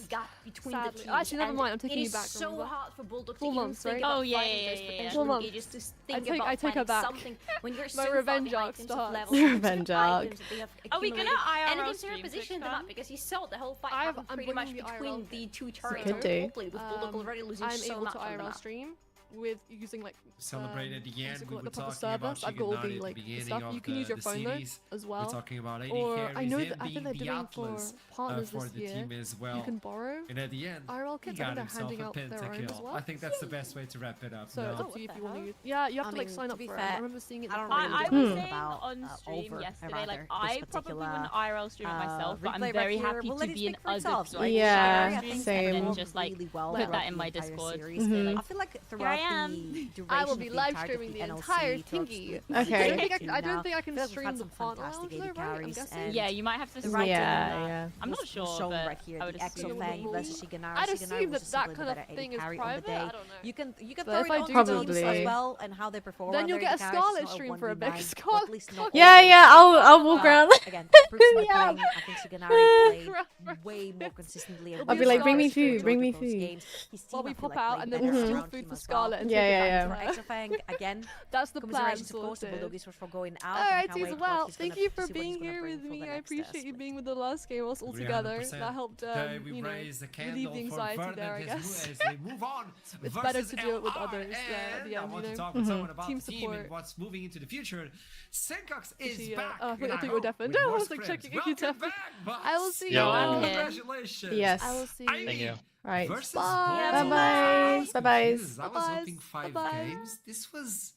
gap between Sadly. the teams. Actually, never mind. I'm taking you back. It is so hard for Bulldog to 4 even months, think right? about Oh, yeah, finding yeah, those yeah, yeah. potential 4 engages, to think I take about her finding back. something when you're My so far revenge behind arc in terms of starts. levels, in terms of Revenge arc. items that they have Are we gonna accumulated. IRL And against stream position them TwitchCon? up because you saw the whole fight I'm happen pretty much bringing the between IRL the two Could turrets do. very quickly, with Bulldog already losing I'm so able much to on the IRL map. stream. with using like celebrate at the end. We were the proper talking about server. I've got all the Shigenari like at the the beginning stuff. of You can use your phone though as well. We're talking about AD Or carries, I know him that I think they're being the doing for Atlas partners for this the year. team as well. You can borrow And at the end, IRL he kits. I got think they're himself handing a out their own as pentakill. well. I think that's the best way to wrap it up. So now. it's up to you if you want to use. Yeah, you have to like sign up to be for fair, it. I remember seeing it. I don't I really was saying about on stream over, yesterday, like this I probably particular, wouldn't IRL stream it myself, but I'm replay very right happy here. We'll to let it be in speak for other itself, right? Yeah, streams same. and then just like really well put that in the my entire Discord. series. I feel like throughout the duration I will be of the live entirety of streaming the NLC, entire throughout thingy. Okay. I don't think I can we've stream had the some partner fantastic lounge though, AD right? I'm carries, guessing. and Yeah, you might have to the stream right Yeah. I'm not sure, shown but right here, I would the assume. Exofang versus Shigenari. I'd Shigenari assume was that just that simply kind the of better thing AD is carry on the private. day. I don't know. You can But throw if it I on do teams Probably. as well and how they perform. Then on you'll their get a AD carries. Scarlet It's not stream for a 1v9, big but Scarlet. at least not Yeah, always. yeah, I'll walk around. Again, proves my Yeah. point. I think Shigenari played way more consistently. I'll be like, bring me Scarlet food, bring me throughout those food. games. His While team, we I feel pop like, out played and then better we steal around food him for as well. Scarlet and Yeah, take it yeah, back yeah. to Exofang, again, That's the plan. commiserations, of course, to Sorted. Bulldoggies for going out. Alright, and I can't wait as for well. what he's Thank gonna- you for see what he's being gonna here bring with for the me. I next appreciate you split. being with the last game us all Agree together. 100%. That helped, We you know, raise the relieve candle the for anxiety Vernon there, I as guess. as they move on. It's better versus to do it with LR, others, yeah, at the and I end, want you to know? talk with someone about Team the team support. and what's moving into the future. Senkox is She, back. oh, wait, and I thought you were hope deafened. with I more was, like, spreads. checking if you Welcome deafened. back, boss. I will see Yo. you. I'm here. Congratulations. Yes. I will see you. Thank you. Right. Versus Bye. Bulldog. Bye-bye. I was Bye-bye. confused. I was Bye-bye. hoping 5 Bye-bye. games. This was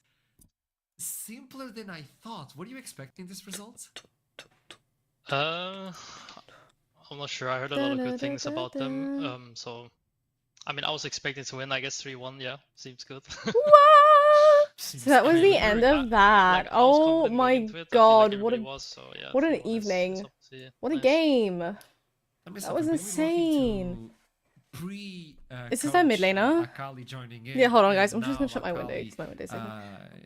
simpler than I thought. Were you expecting this result? I'm not sure. I heard a lot of good things about them. So, I mean, I was expecting to win. I guess 3-1. Yeah, seems good. What? So that was the end of that. Like, I was Oh confident my going into it. I feel god, like what a everybody was, so, yeah, what an 3-1 is evening. obviously What a nice. game. Let me That stop was you. Maybe insane. Is this our mid laner? Akali joining in, Yeah, hold on guys, and I'm just gonna now shut my window Akali, because my window's open.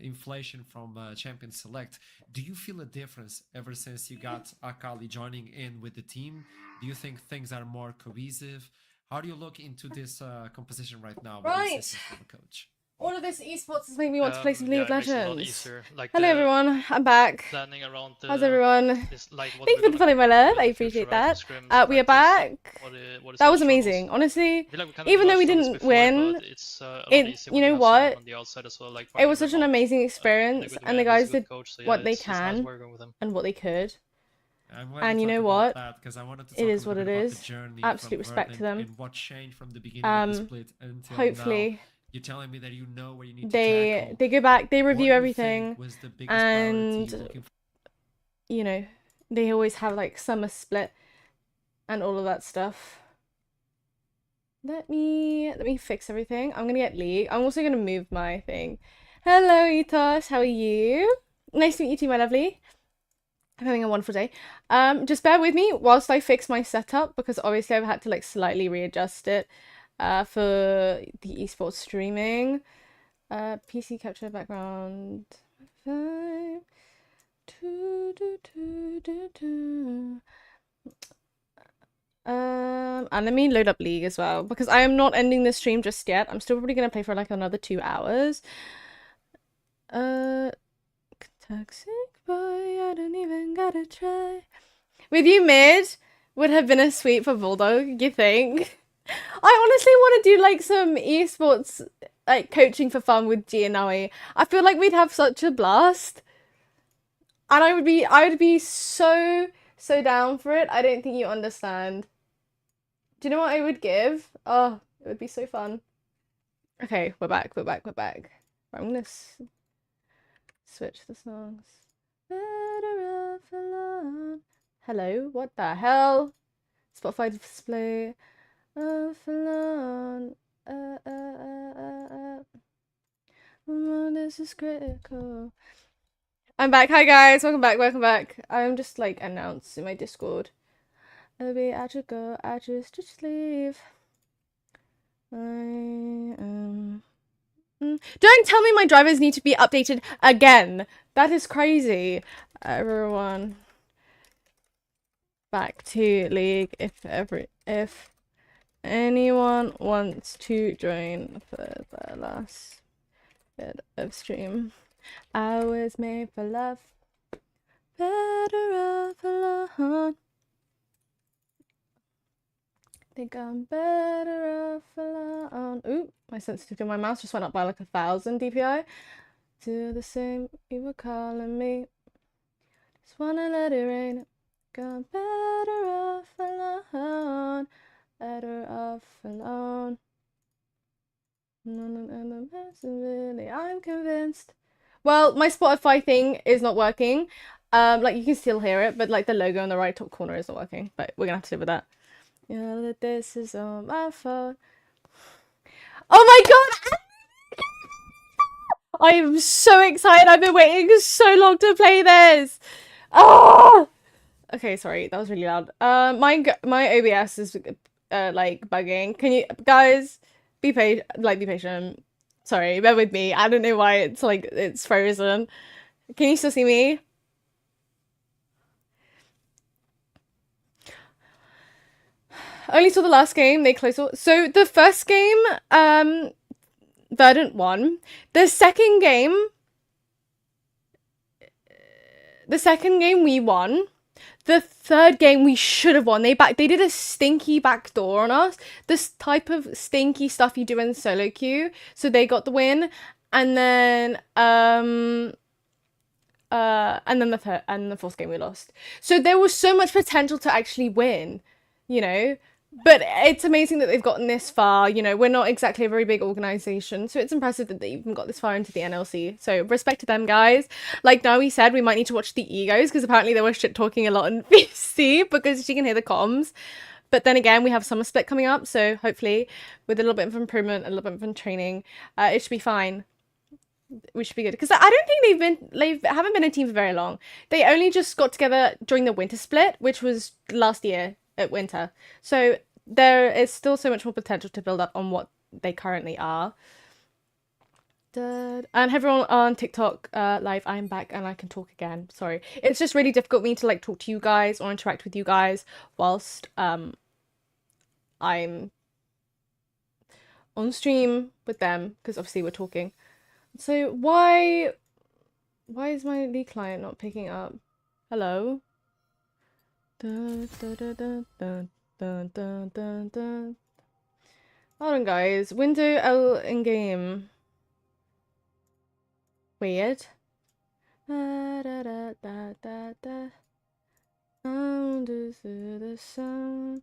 Inflation from Champion Select. Do you feel a difference ever since you got Akali joining in with the team? Do you think things are more cohesive? How do you look into this composition right now? Right. From the coach? All of this esports is making me want to play some League of Yeah, it makes it a lot Legends. easier. Like Hello the everyone, I'm back. planning around How's everyone? is like what Thank you we're for the gonna follow, my do love. in I the appreciate future, right? that. Scrims, We are practice, back. what is That our was struggles. amazing. Honestly, I feel like we kind of even though we touched on this didn't before, win, but it's, a lot it easier you when know have someone what? on the outside as well, like It was partnering such an remote. amazing In a experience, good and way, the and he's guys a good did coach, so what yeah, they it's nice can working with him. and what they could. I'm glad And you talked know about what? that, 'cause I wanted to It talk is a what little it bit about is. the journey Absolute from respect to Vernon them. and what changed from the beginning of the split until now. Hopefully You're telling me that you know where you need to they tackle. go back, they What review do you everything, think was the biggest priority and looking you know they always have like summer split and all of that stuff. Let me fix everything. I'm gonna get League. I'm also gonna move my thing. Hello Ethos, how are you? Nice to meet you too, my lovely. I'm having a wonderful day. Just bear with me whilst I fix my setup, because obviously I've had to like slightly readjust it for the esports streaming. PC capture background 5 and let me load up League as well, because I am not ending the stream just yet. I'm still probably gonna play for like another 2 hours. Toxic boy, I don't even gotta try. With you mid would have been a sweep for Bulldog, you think? I honestly want to do like some esports like coaching for fun with Jngl. I feel like we'd have such a blast. And I would be so down for it. I don't think you understand. Do you know what I would give? Oh, it would be so fun. Okay, we're back. Right, I'm gonna switch the songs. Better off alone. Hello, what the hell? Spotify display. Off alone. This is critical. I'm back. Hi guys, welcome back. I'm just like announced in my Discord. Maybe I should go. I just leave. Don't tell me my drivers need to be updated again. That is crazy. Everyone, back to League. If anyone wants to join for the last bit of stream, I was made for love. Better off alone. Think I'm better off alone. Ooh, my sensitivity on my mouse just went up by like 1,000 DPI. To the same, you were calling me. Just wanna let it rain. I'm better off alone. Better off alone. I'm convinced. Well, my Spotify thing is not working. Like you can still hear it, but like the logo in the right top corner is not working. But we're gonna have to live with that. Yeah, that this is all my fault. Oh my god! I am so excited. I've been waiting so long to play this. Oh! Okay, sorry, that was really loud. My OBS is like bugging. Can you guys be patient? Sorry, bear with me. I don't know why it's frozen. Can you still see me? Only saw the last game. They closed. So the first game, Verdant won. The second game we won. The third game we should have won. They did a stinky backdoor on us. This type of stinky stuff you do in solo queue. So they got the win, and then the fourth game we lost. So there was so much potential to actually win, you know. But it's amazing that they've gotten this far. You know, we're not exactly a very big organization, so it's impressive that they even got this far into the NLC. So respect to them, guys. Like Nawi said, we might need to watch the egos because apparently they were shit talking a lot in VC because she can hear the comms. But then again, we have summer split coming up, so hopefully with a little bit of improvement, a little bit of training, it should be fine. We should be good because I don't think they haven't been a team for very long. They only just got together during the winter split, which was last year at winter. So there is still so much more potential to build up on what they currently are. And everyone on TikTok live, I'm back and I can talk again. Sorry, it's just really difficult for me to like talk to you guys or interact with you guys whilst I'm on stream with them because obviously we're talking. So why is my lead client not picking up? Hello. Dun, dun, dun, dun, dun, dun, dun, dun, dun. Hold on, guys. Window L in game. Weird. Da, da, da, da, da, da. Under the sun.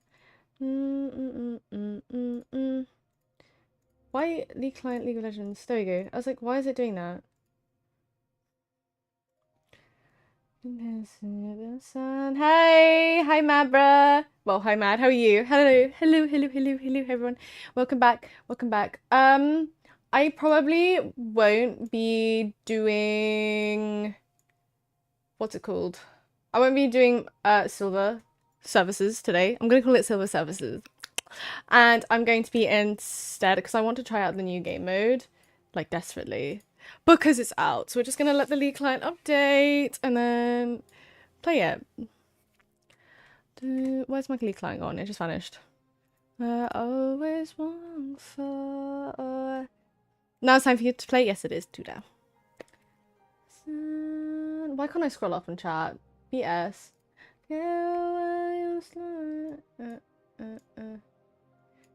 Why lead client League of Legends? There we go. I was like, why is it doing that? Hey, hi Mabra. Well, hi Mad. How are you? Hello, everyone. Welcome back. I probably won't be doing what's it called? I won't be doing silver services today. I'm gonna call it silver services, and I'm going to be instead because I want to try out the new game mode, like desperately. Because it's out, so we're just gonna let the lead client update and then play it. Where's my lead client gone? It just vanished. I always want for. Now it's time for you to play. Yes, it is. Tuda. Why can't I scroll up and chat? BS.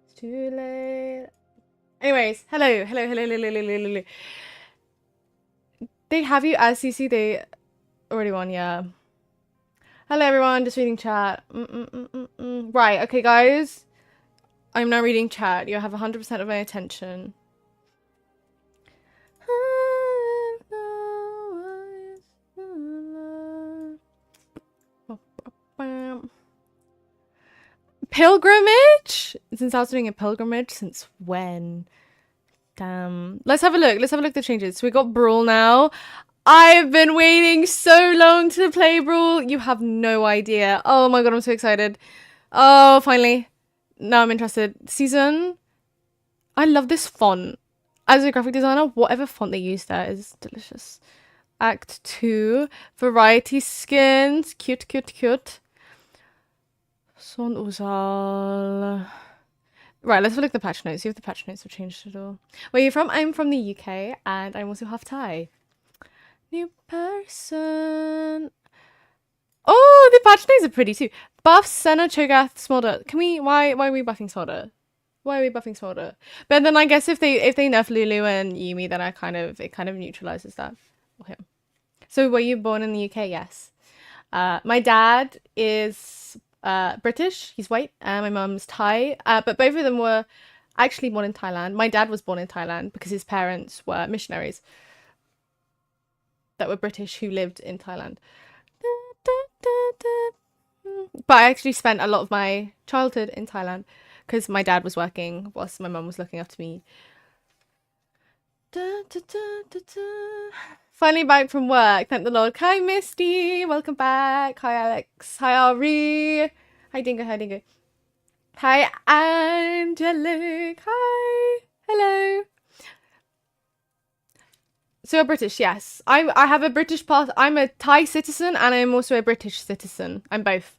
It's too late. Anyways, hello. They have you as CC, they already won, yeah. Hello everyone, just reading chat. Right, okay guys. I'm now reading chat. You have 100% of my attention. Pilgrimage? Since I was doing a pilgrimage, since when? Damn. Let's have a look. Let's have a look at the changes. So we got Brawl now. I've been waiting so long to play Brawl. You have no idea. Oh my god, I'm so excited. Oh, finally. Now I'm interested. Season. I love this font. As a graphic designer, whatever font they use there is delicious. Act 2. Variety skins. Cute. Son Uzal. Right, let's have a look at the patch notes. See if the patch notes have changed at all. Where are you from? I'm from the UK, and I'm also half Thai. New person. Oh, the patch notes are pretty too. Buff Senna, Cho'Gath, Smolder. Can we? Why are we buffing Smolder? Why are we buffing Smolder? But then I guess if they nerf Lulu and Yuumi, then it kind of neutralizes that. Okay. So were you born in the UK? Yes. My dad is British. He's white. My mum's Thai. But both of them were actually born in Thailand. My dad was born in Thailand because his parents were missionaries that were British who lived in Thailand. But I actually spent a lot of my childhood in Thailand because my dad was working whilst my mum was looking after me. Finally back from work. Thank the Lord. Hi, Misty. Welcome back. Hi, Alex. Hi, Ari. Hi, Dingo. Hi, Dingo. Hi, Angelic. Hi. Hello. So you're British, yes. I have a British pass. I'm a Thai citizen and I'm also a British citizen. I'm both.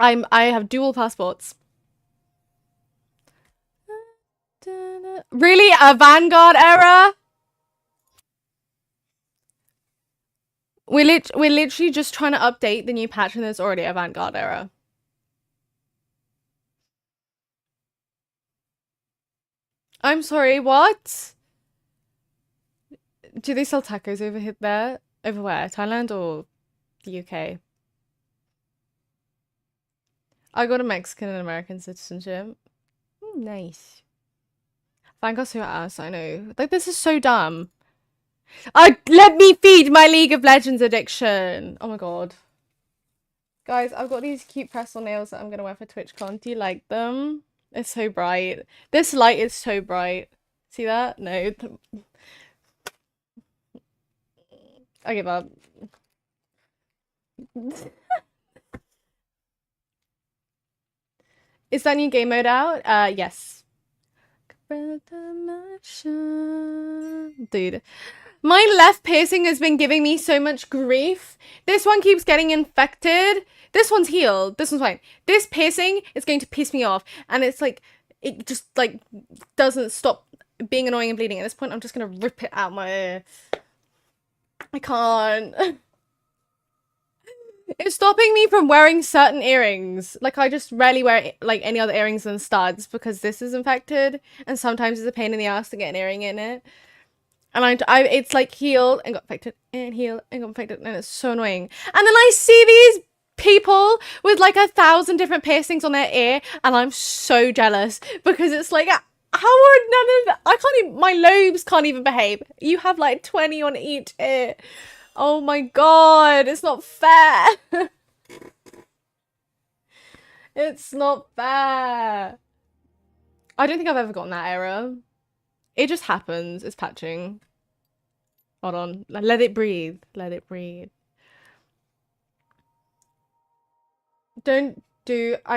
I have dual passports. Really? A Vanguard era? We're literally just trying to update the new patch and there's already a Vanguard era. I'm sorry, what? Do they sell tacos over here there? Over where? Thailand or the UK? I got a Mexican and American citizenship. Nice. Vanguard's so ass, I know. Like, this is so dumb. Let me feed my League of Legends addiction. Oh my god. Guys, I've got these cute press-on nails that I'm gonna wear for TwitchCon. Do you like them? It's so bright. This light is so bright. See that? No. I give up. Is that new game mode out? Yes. Dude. My left piercing has been giving me so much grief. This one keeps getting infected. This one's healed. This one's fine. This piercing is going to piss me off. And it's like, it just like doesn't stop being annoying and bleeding. At this point, I'm just going to rip it out my ear. I can't. It's stopping me from wearing certain earrings. Like, I just rarely wear, like, any other earrings than studs because this is infected. And sometimes it's a pain in the ass to get an earring in it. And it's, like, healed and got infected and healed and got infected. And it's so annoying. And then I see these people with, like, 1,000 different piercings on their ear. And I'm so jealous because it's like, how are none of... my lobes can't even behave. You have, like, 20 on each ear. Oh my god, it's not fair. It's not fair. I don't think I've ever gotten that error. It just happens. It's patching. Hold on. Let it breathe. Let it breathe. I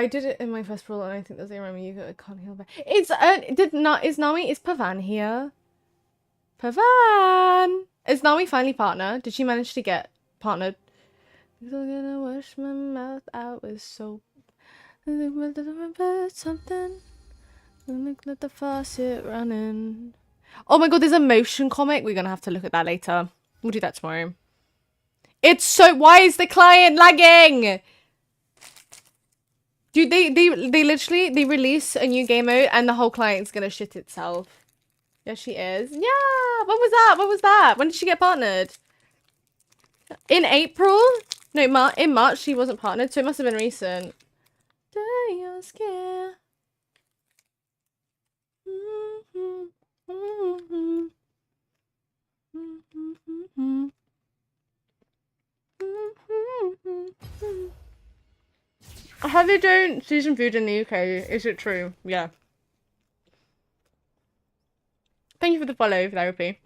did it in my first rule and I think there's a remedy you can't heal back. Is Pavan here? Pavan! Is Nami finally partner? Did she manage to get partnered? I'm gonna wash my mouth out with soap. Something. Let the faucet running. Oh my god, there's a motion comic. We're gonna have to look at that later. We'll do that tomorrow. It's so... Why is the client lagging? Dude, they literally... They release a new game mode and the whole client's gonna shit itself. Yeah, she is. Yeah! When was that? When was that? When did she get partnered? In April? No, in March she wasn't partnered, so it must have been recent. You're scared. Have they done season food in the UK? Is it true? Yeah. Thank you for the follow, Therapy.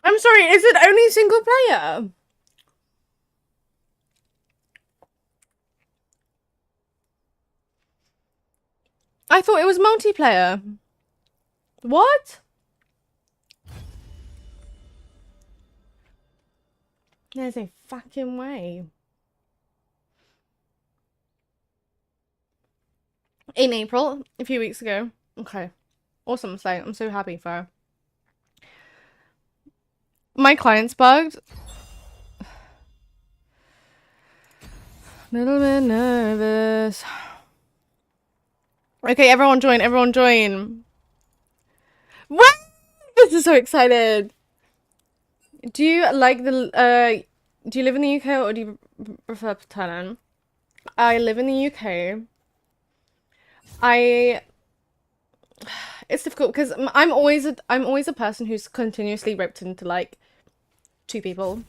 I'm sorry, is it only single player? I thought it was multiplayer. What? There's a fucking way. In April, a few weeks ago. Okay. Awesome. So I'm so happy for her. My client's bugged. Little bit nervous. Okay, everyone join. Everyone join. What? This is so excited. Do you like the do you live in the UK or do you prefer Thailand? I live in the UK. It's difficult because I'm always a person who's continuously roped into like two people,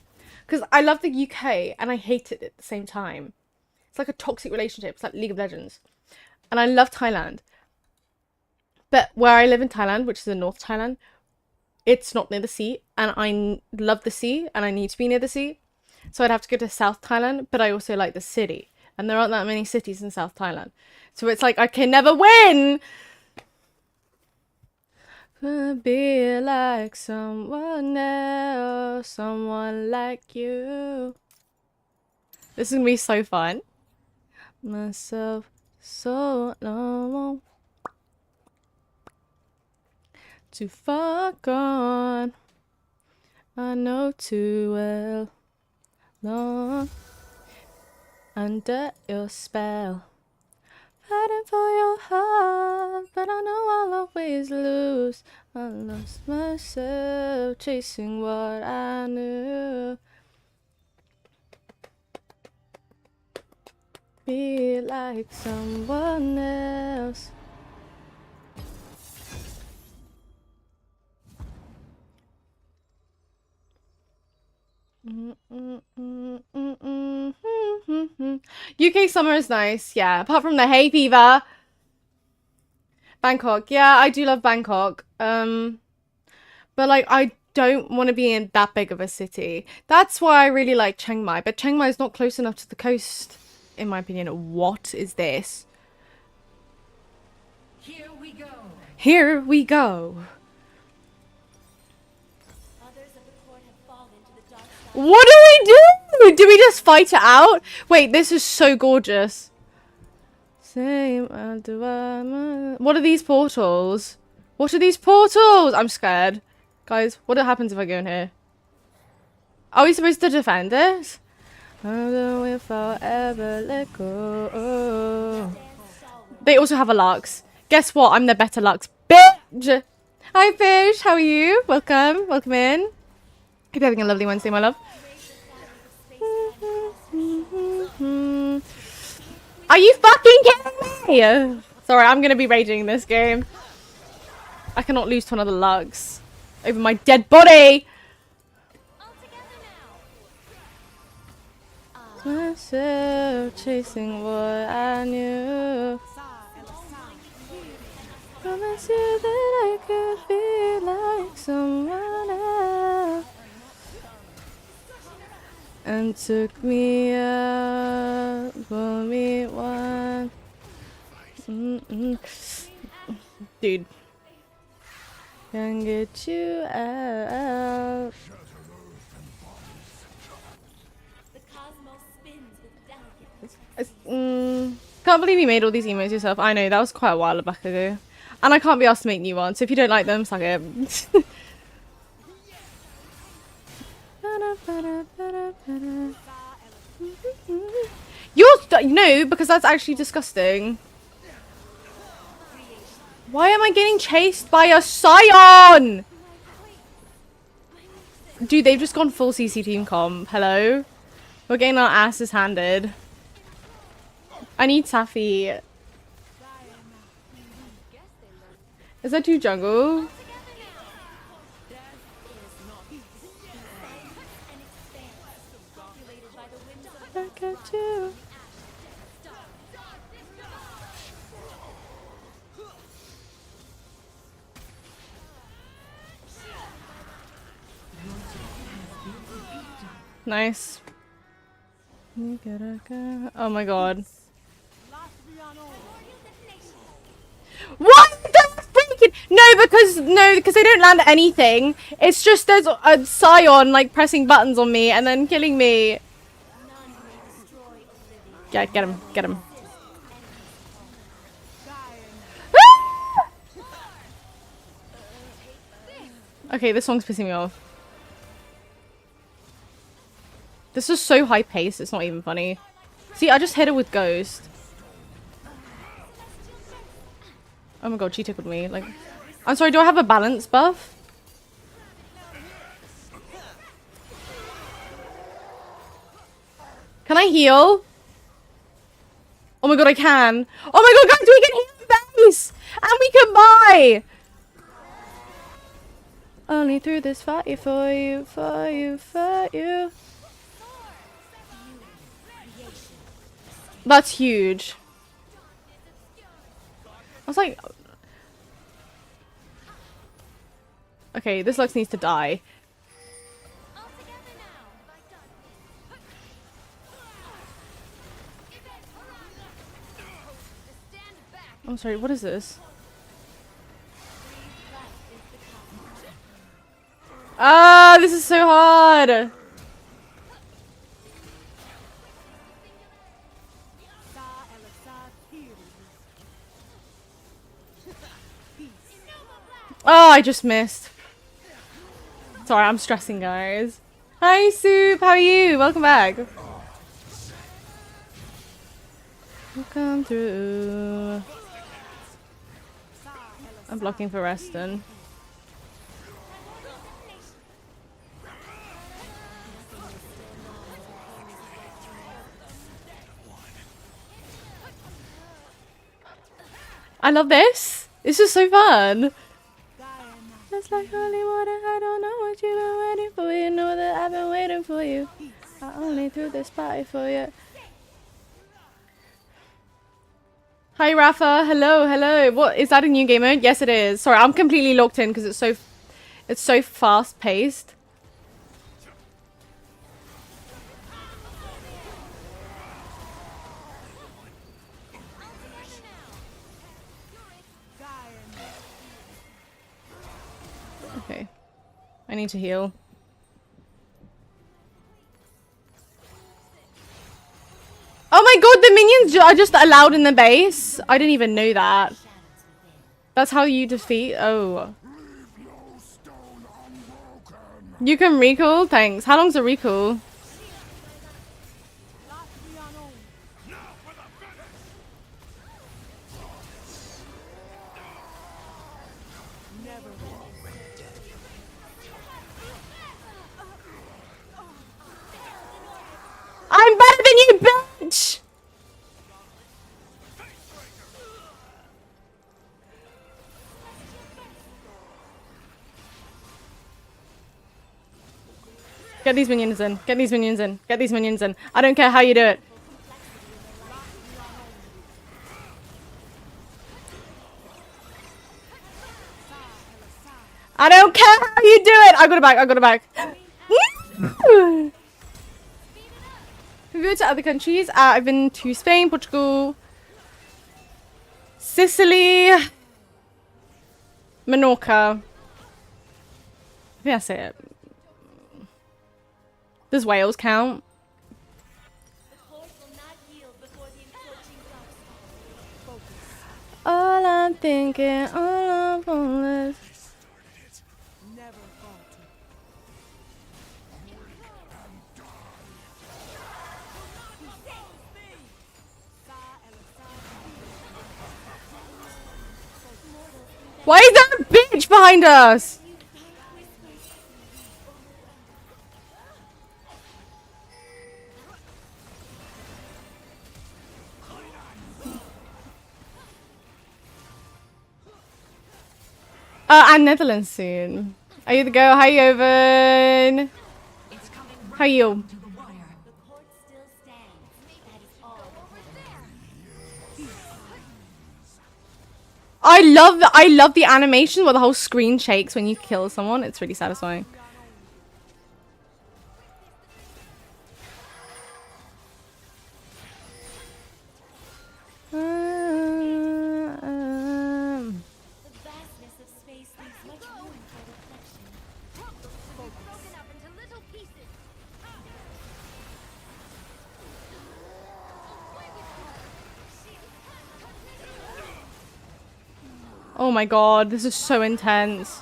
because I love the UK and I hate it at the same time. It's like a toxic relationship. It's like League of Legends, and I love Thailand. But where I live in Thailand, which is in North Thailand, it's not near the sea, and I love the sea and I need to be near the sea, so I'd have to go to South Thailand. But I also like the city, and there aren't that many cities in South Thailand, so it's like I can never win. Be like someone else, someone like you. This is gonna be so fun. Myself so long, too far gone, I know too well, long under your spell, fighting for your heart, but I know I'll always lose. I lost myself chasing what I knew. Be like someone else. UK summer is nice, yeah, apart from the hay fever. Bangkok, yeah, I do love Bangkok. But like I don't want to be in that big of a city. That's why I really like Chiang Mai, but Chiang Mai is not close enough to the coast, in my opinion. What is this? Here we go. Here we go. What do we do? Do we just fight it out? Wait, this is so gorgeous. Same. What are these portals? What are these portals? I'm scared. Guys, what happens if I go in here? Are we supposed to defend this? We'll forever let go. They also have a Lux. Guess what? I'm the better Lux. Bitch! Hi, Fish. How are you? Welcome. Welcome in. Hope you're having a lovely Wednesday, my love. Are you fucking kidding me? Sorry, I'm gonna be raging this game. I cannot lose to another Lux over my dead body. Myself chasing what I knew. Promise you that I could be like someone else. And took me out, for me one. Dude. Can get you out. Can't believe you made all these emotes yourself. I know, that was quite a while back ago. And I can't be asked to make new ones, so if you don't like them, suck it. No, because that's actually disgusting. Why am I getting chased by a Scion? Dude, they've just gone full CC team comp. Hello? We're getting our asses handed. I need Safi. Is that too jungle? Look at you. Nice. Oh my god. What the freaking— No, because they don't land anything. It's just there's a Scion like pressing buttons on me and then killing me. Yeah, get him. Okay, this song's pissing me off. This is so high paced, it's not even funny. See, I just hit her with Ghost. Oh my god, she tickled me. Like, I'm sorry, do I have a balance buff? Can I heal? Oh my god, I can. Oh my god, guys, we can heal base! And we can buy! Only through this fight for you, for you, for you. That's huge. I was like... Okay, this Lux needs to die. I'm sorry, what is this? Ah, this is so hard! Oh, I just missed. Sorry, I'm stressing, guys. Hi, Soup. How are you? Welcome back. Come through. I'm blocking for Reston. I love this. This is so fun. It's like holy water. I don't know what you've been waiting for. You know that I've been waiting for you. I only threw this party for you. Hi Rafa, hello, hello. What is that, a new game mode? Yes, it is. Sorry, I'm completely locked in because it's so fast paced. Okay, I need to heal. Oh my god, the minions are just allowed in the base? I didn't even know that. That's how you defeat... Oh. You can recall? Thanks. How long's a recall? I'm better than you, bitch! Get these minions in. Get these minions in. Get these minions in. I don't care how you do it. I don't care how you do it! I got it back. I got it back. Have you been to other countries? I've been to Spain, Portugal, Sicily, Menorca. I think that's it. Does Wales count? All I'm thinking, all I'm wanting. Why is there a bitch behind us? And Netherlands soon. Are you the go? Hi, Oven. How are you? I love the animation where the whole screen shakes when you kill someone. It's really satisfying. Oh my god, this is so intense.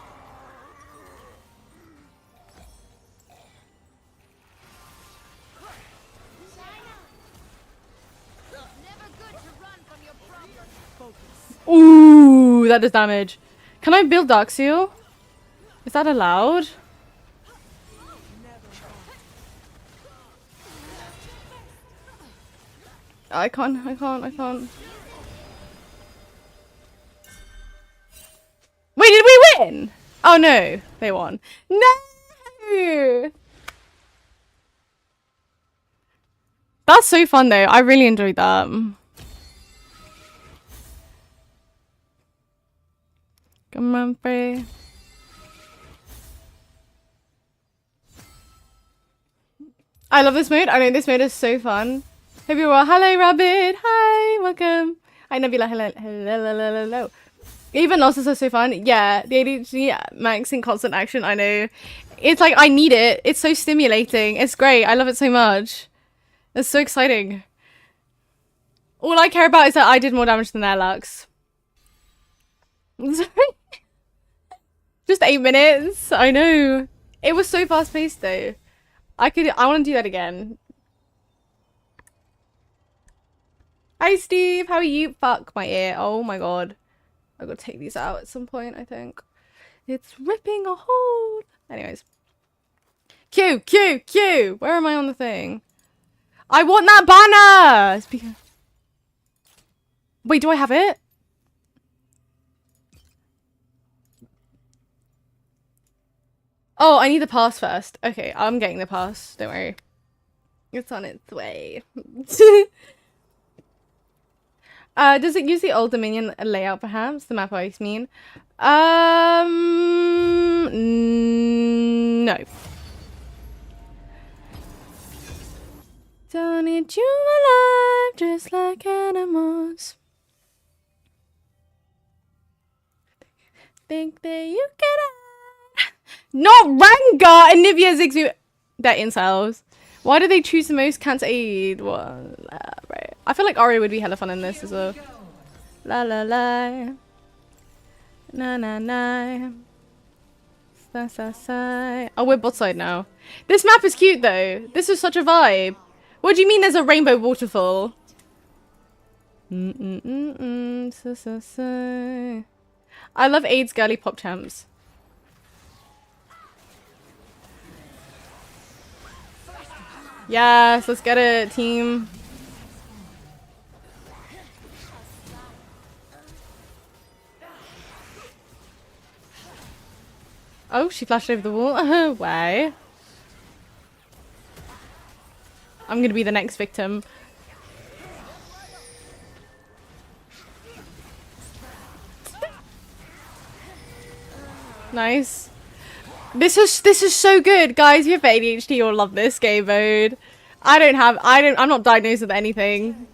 Ooh, that does damage. Can I build Dark Seal? Is that allowed? I can't. Wait, did we win? Oh no, they won. No! That's so fun though. I really enjoyed that. Come on, Frey. I love this mode. I know this mode is so fun. Hope you're well. Hello, Rabbit. Hi, welcome. Hi, Nebula. Hello. Even losses are so fun. Yeah, the ADHD max in constant action. I know. It's like, I need it. It's so stimulating. It's great. I love it so much. It's so exciting. All I care about is that I did more damage than their Lux. Just 8 minutes. I know. It was so fast paced though. I want to do that again. Hi Steve, how are you? Fuck my ear. Oh my god. I gotta take these out at some point, I think. It's ripping a hole. Anyways. Q. Where am I on the thing? I want that banner! Wait, do I have it? Oh, I need the pass first. Okay, I'm getting the pass. Don't worry. It's on its way. Does it use the old Dominion layout, perhaps? The map I mean? No. Don't need you alive, just like animals. Think that you can... Not Ranga and Nivea Zigzoo. They're incels. Why do they choose the most cancer aid? Well, right. I feel like Ari would be hella fun in this as well. La la la. Na na na. Sa sa sa. Oh, we're bot side now. This map is cute though. This is such a vibe. What do you mean there's a rainbow waterfall? Sa sa sa. I love AIDS girly pop champs. Yes, let's get it, team. Oh, she flashed over the wall. Why? I'm gonna be the next victim. Nice. This is so good, guys. You have ADHD, you'll love this game mode. I'm not diagnosed with anything.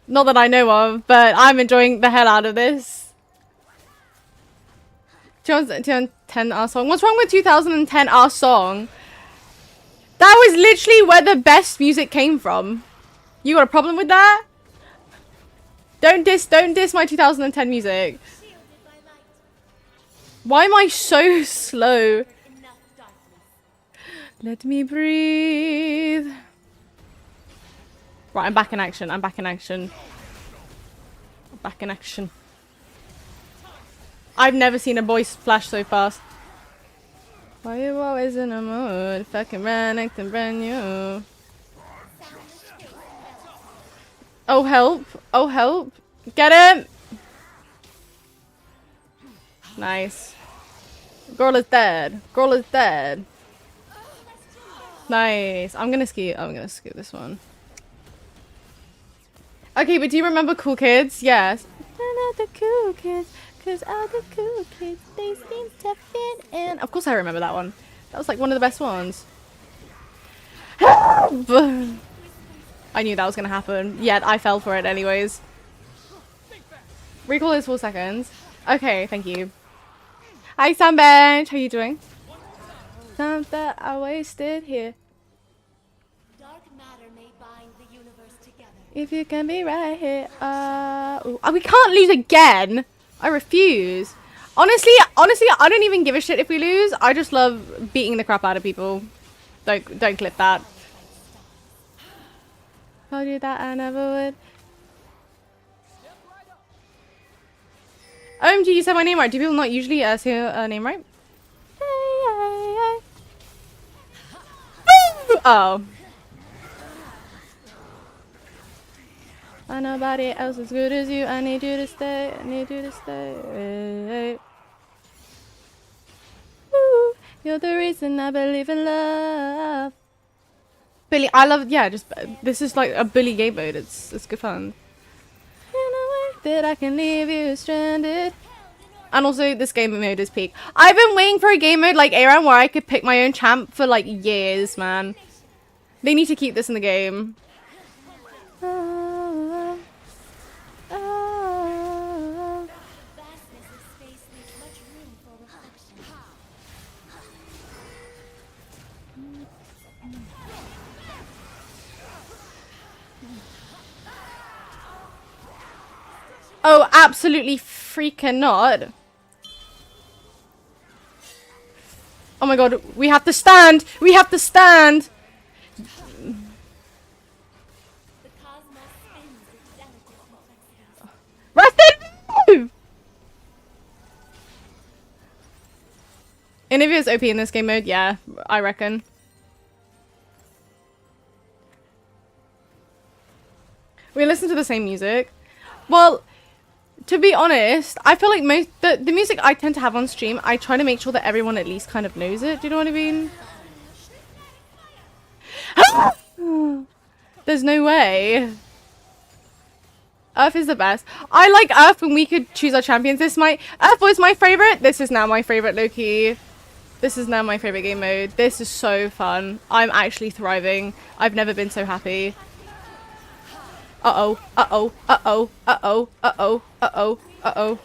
Not that I know of, but I'm enjoying the hell out of this. 2010 our song. What's wrong with 2010 our song? That was literally where the best music came from. You got a problem with that? Don't diss my 2010 music. Why am I so slow? Let me breathe. Right, I'm back in action. I've never seen a boy flash so fast. Why you always in a mood? Fucking ran, acting brand new. Oh help! Oh help! Get him! Nice. Girl is dead. Nice. I'm gonna skip this one. Okay, but do you remember Cool Kids? Yes. Not the cool kids, cause all the cool kids, they seem to fit in. Of course I remember that one. That was like one of the best ones. Help! I knew that was gonna happen. Yet I fell for it anyways. Recall is 4 seconds. Okay, thank you. Hi Sambench, how you doing? Time that I wasted here. Dark matter may bind the universe together. If you can be right here. We can't lose again. I refuse. Honestly, I don't even give a shit if we lose. I just love beating the crap out of people. Don't clip that. Told you that I never would. OMG, you said my name right. Do people not usually say a name right? Oh. Nobody else as good as you. I need you to stay. I need you to stay. Ooh, you're the reason I believe in love. Billy, I love. Yeah, just this is like a Billy game mode. It's good fun. In a way that I can leave you stranded. And also, this game mode is peak. I've been waiting for a game mode like Aram where I could pick my own champ for like years, man. They need to keep this in the game. Oh, absolutely freaking not. Oh my god, we have to stand! We have to stand! Rustin! Interview is OP in this game mode? Yeah, I reckon. We listen to the same music. Well, to be honest, I feel like the music I tend to have on stream, I try to make sure that everyone at least kind of knows it. Do you know what I mean? There's no way. Earth is the best. I like Earth when we could choose our champions. Earth was my favorite. This is now my favorite, low-key. This is now my favorite game mode. This is so fun. I'm actually thriving. I've never been so happy. Uh-oh, uh-oh, uh-oh, uh-oh, uh-oh, uh-oh, uh-oh.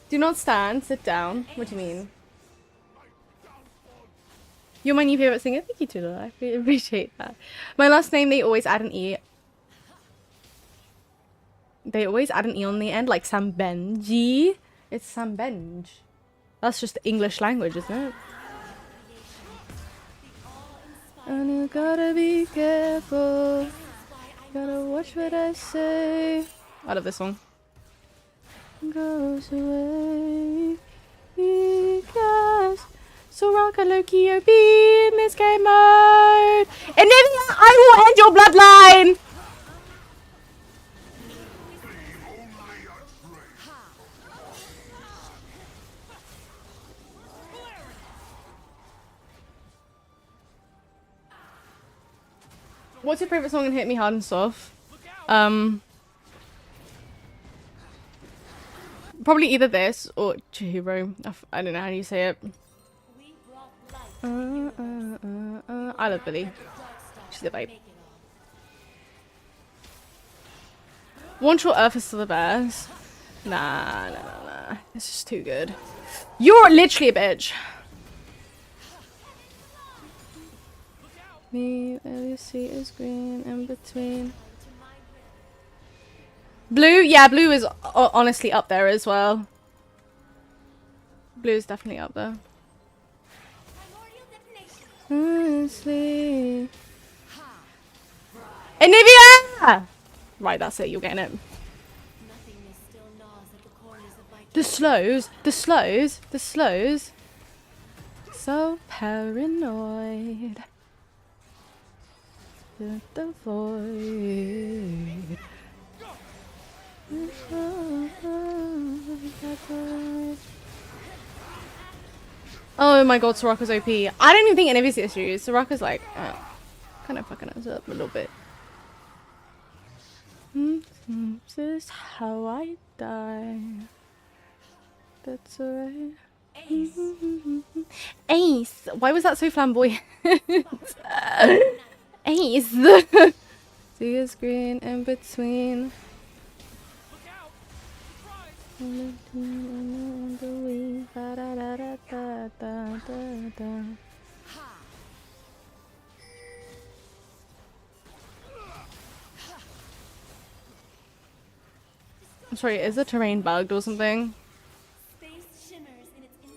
Do not stand, sit down. What do you mean? You're my new favorite singer? Thank you, Tudor. I appreciate that. My last name, they always add an E. They always add an E on the end, like Sambenji. It's Sambenj. That's just English language, isn't it? And you gotta be careful. Gotta watch what I say. I love this song. Goes away because Soraka Loki OP in this game mode. And then I will end your bloodline. What's your favorite song in Hit Me Hard and Soft? Probably either this or Chihiro. I don't know how you say it. I love Billy. She's a vibe. One Short Earth is still the best. Nah. This is too good. You're literally a bitch. Me, all you see is green in between. Blue? Yeah, blue is honestly up there as well. Blue is definitely up there. Honestly. Anivia! Right, that's it, you're getting it. The slows. So paranoid. The void. Oh my god, Soraka's OP. I don't even think any of his issues. Soraka's like, kind of fucking us up a little bit. This is how I die. That's alright. Ace! Why was that so flamboyant? Ace! See a screen in between. I'm sorry, is the terrain bugged or something?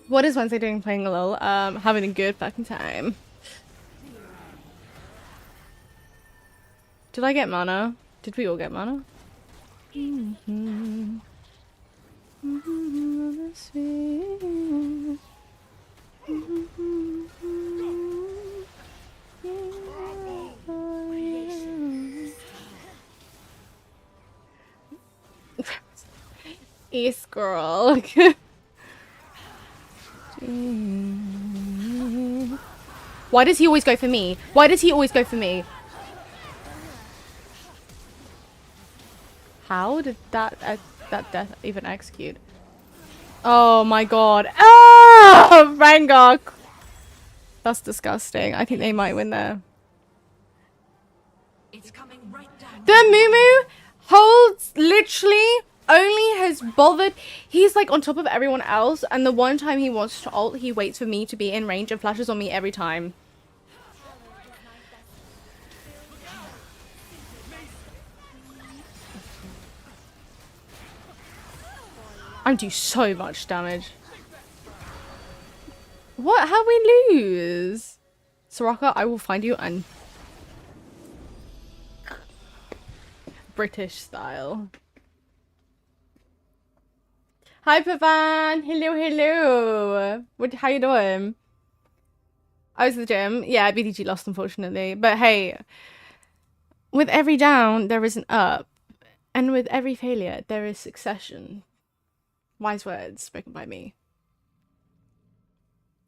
What is Wednesday doing playing a little? Having a good fucking time. Did I get mana? Did we all get mana? East girl. Why does he always go for me? Why does he always go for me? How did that death even execute? Oh my god. Oh, Rangok. That's disgusting. I think they might win there. The Mumu holds literally only has bothered. He's like on top of everyone else, and the one time he wants to ult, he waits for me to be in range and flashes on me every time. I do so much damage. What? How we lose? Soraka, I will find you and British style. Hi Pavan! Hello, hello! How you doing? I was at the gym. Yeah, BDG lost unfortunately. But hey, with every down, there is an up. And with every failure, there is succession. Wise words spoken by me.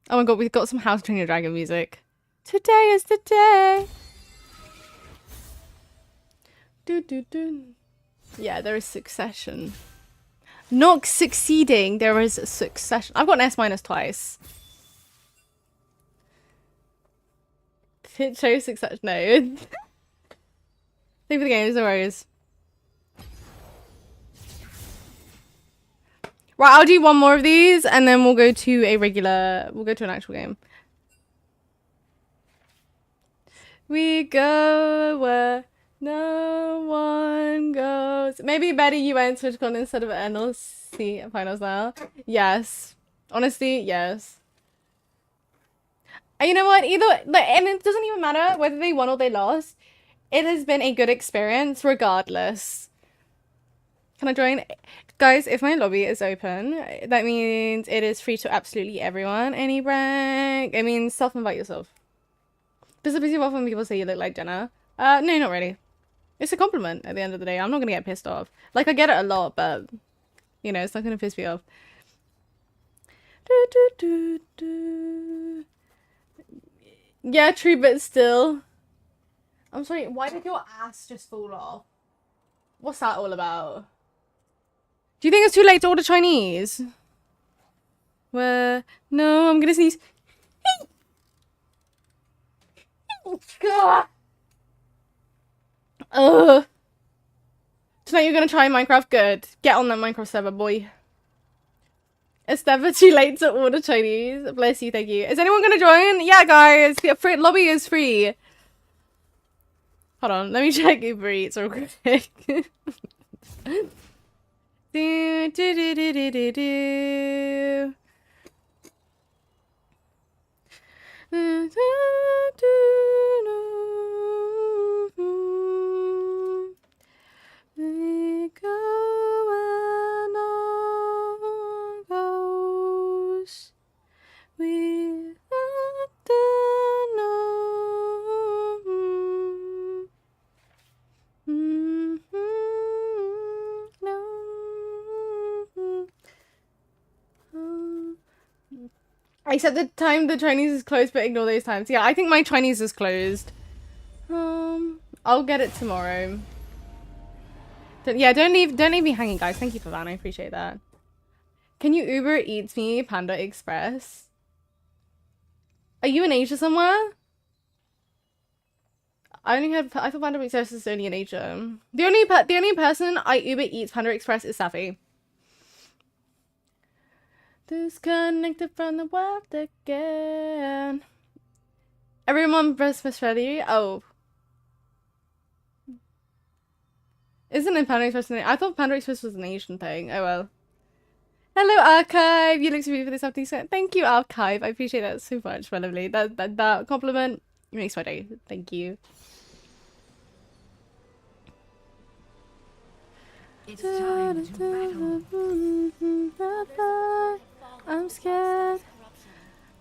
Oh my god, we've got some How to Train Your Dragon music. Today is the day! Do do do. Yeah, there is succession. Not succeeding, there is a succession. I've got an S- twice. It shows succession. No. Thank you for the games, no worries. Right, I'll do one more of these and then we'll go to a regular, we'll go to an actual game. We go where no one goes. Maybe better you went TwitchCon instead of NLC finals now. Yes. Honestly, yes. And you know what? Either, like, and it doesn't even matter whether they won or they lost. It has been a good experience regardless. Can I join? Guys, if my lobby is open, that means it is free to absolutely everyone. Any rank. I mean, self-invite yourself. Does it piss you off when people say you look like Jenna? No, not really. It's a compliment at the end of the day. I'm not gonna get pissed off. Like, I get it a lot, but, you know, it's not gonna piss me off. Do, do, do, do. Yeah, true, but still. I'm sorry, why did your ass just fall off? What's that all about? Do you think it's too late to order Chinese? Where? No, I'm gonna sneeze. Ugh. Tonight you're gonna try Minecraft? Good. Get on that Minecraft server, boy. It's never too late to order Chinese. Bless you, thank you. Is anyone gonna join? Yeah, guys. The free lobby is free. Hold on, let me check Uber Eats real quick. Do, do, do, do, do, do, do. We go where no one goes. We have to know. Except the time the Chinese is closed, but ignore those times. Yeah, I think my Chinese is closed. I'll get it tomorrow. Yeah, don't leave me hanging, guys. Thank you for that. I appreciate that. Can you Uber Eats me Panda Express? Are you in Asia somewhere? I thought Panda Express is only in Asia. The only person I Uber Eats Panda Express is Safi. Disconnected from the world again. Everyone Christmas ready? Oh. Isn't it Panda Express? I thought Panda Express was an Asian thing. Oh well. Hello, Archive. You look so beautiful this afternoon. Thank you, Archive. I appreciate that so much, my lovely. That compliment makes my day. Thank you. It's time to battle. I'm scared.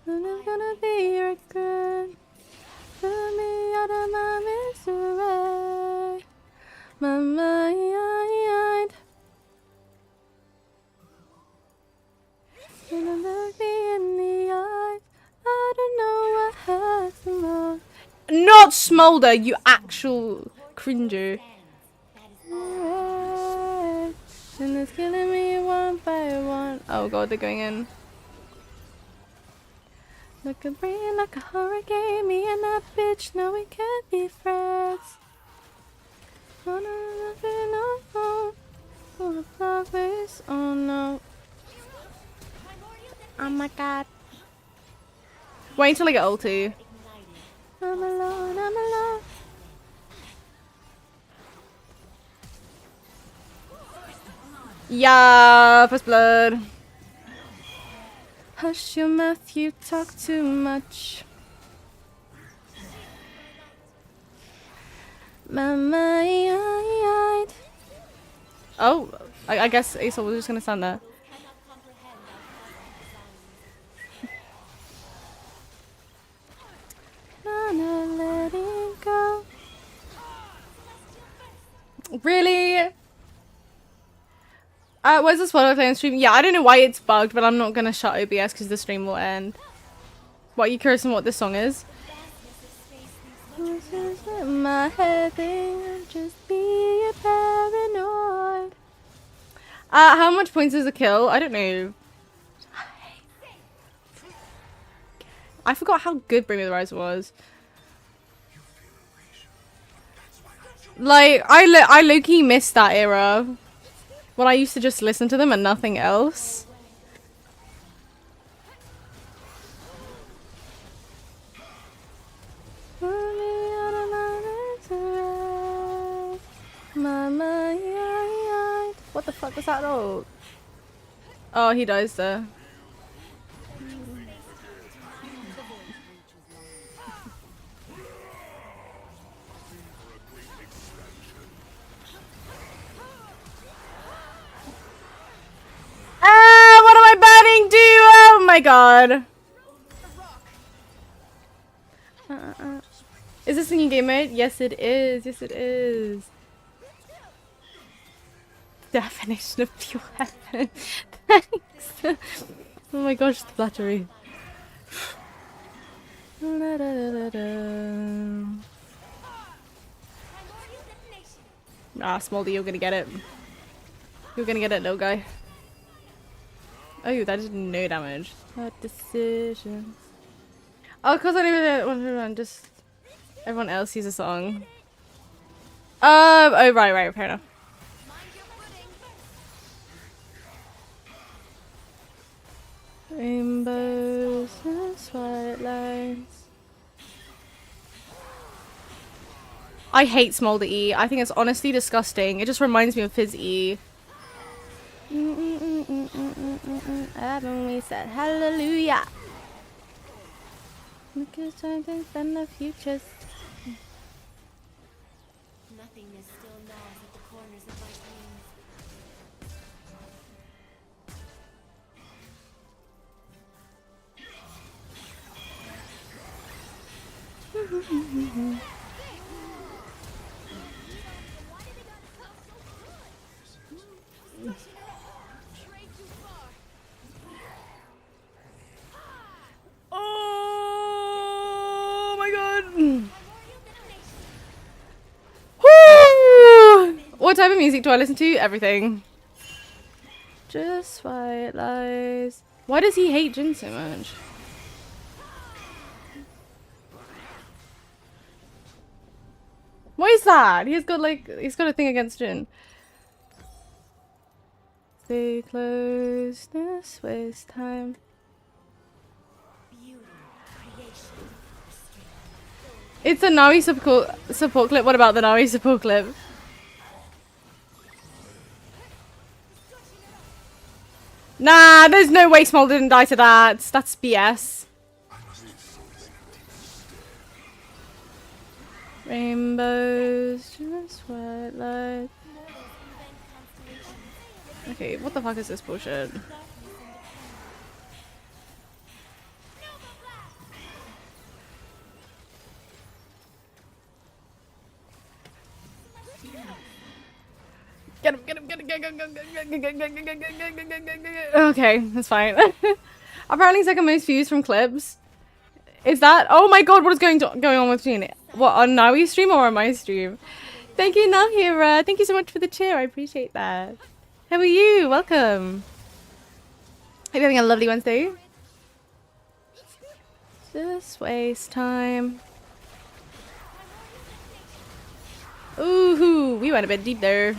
And it's gonna be regret. Put me out of my misery. My mind. And look me in the eyes. I don't know what hurts the most. Not Smolder, you actual cringer. And it's killing me one by one. Oh god, they're going in. Look at rain like a hurricane. Me and that bitch, no, we can't be friends. Oh no, no, no, no. Oh no. Oh my god. Wait until I get ulti. I'm alone, I'm alone. Yeah, first blood. Hush your mouth, you talk too much. My mind. Oh, I guess Aesop was just gonna stand there. Not letting go. Really? Where's the Spotify playing stream? Yeah, I don't know why it's bugged, but I'm not gonna shut OBS because the stream will end. What, are you curious on what this song is? My head thing, just be a paranoid. How much points is a kill? I don't know. I forgot how good Bring Me the Horizon was. Like, I low-key missed that era. When I used to just listen to them and nothing else. What the fuck was that ult? Oh, he dies there. What am I batting to? Oh my god. Is this singing game mode? Yes it is. Yes it is. Definition of pure heaven. Thanks. Oh my gosh, the flattery. Ah, Smoldy, you're gonna get it. You're gonna get it, little guy. Oh, that did no damage. What decisions? Oh, cause I didn't want to run. Just everyone else sees a song. Oh, right, fair enough. Rainbows and white lines. I hate Smolder E. I think it's honestly disgusting. It just reminds me of his E. Adam, we said hallelujah. Because I think then the future's. Nothingness still gnaws at the corners of my dreams. Oh my god. Woo! What type of music do I listen to? Everything. Just white lies. Why does he hate Jin so much? What is that? He's got a thing against Jin. Stay close, this waste time. It's a Nawi support clip. What about the Nawi support clip? Nah, there's no way Smolder didn't die to that. That's BS. Rainbows, just white light. Okay, what the fuck is this bullshit? Get him, get him, get him, get him. Okay, that's fine. Apparently second most views from clips. Is that? Oh my god, what is going on with Gene? What, on Nawi's stream or on my stream? Thank you, Nahira. Thank you so much for the cheer. I appreciate that. How are you? Welcome. Hope you're having a lovely Wednesday. Just waste time. Ooh, we went a bit deep there.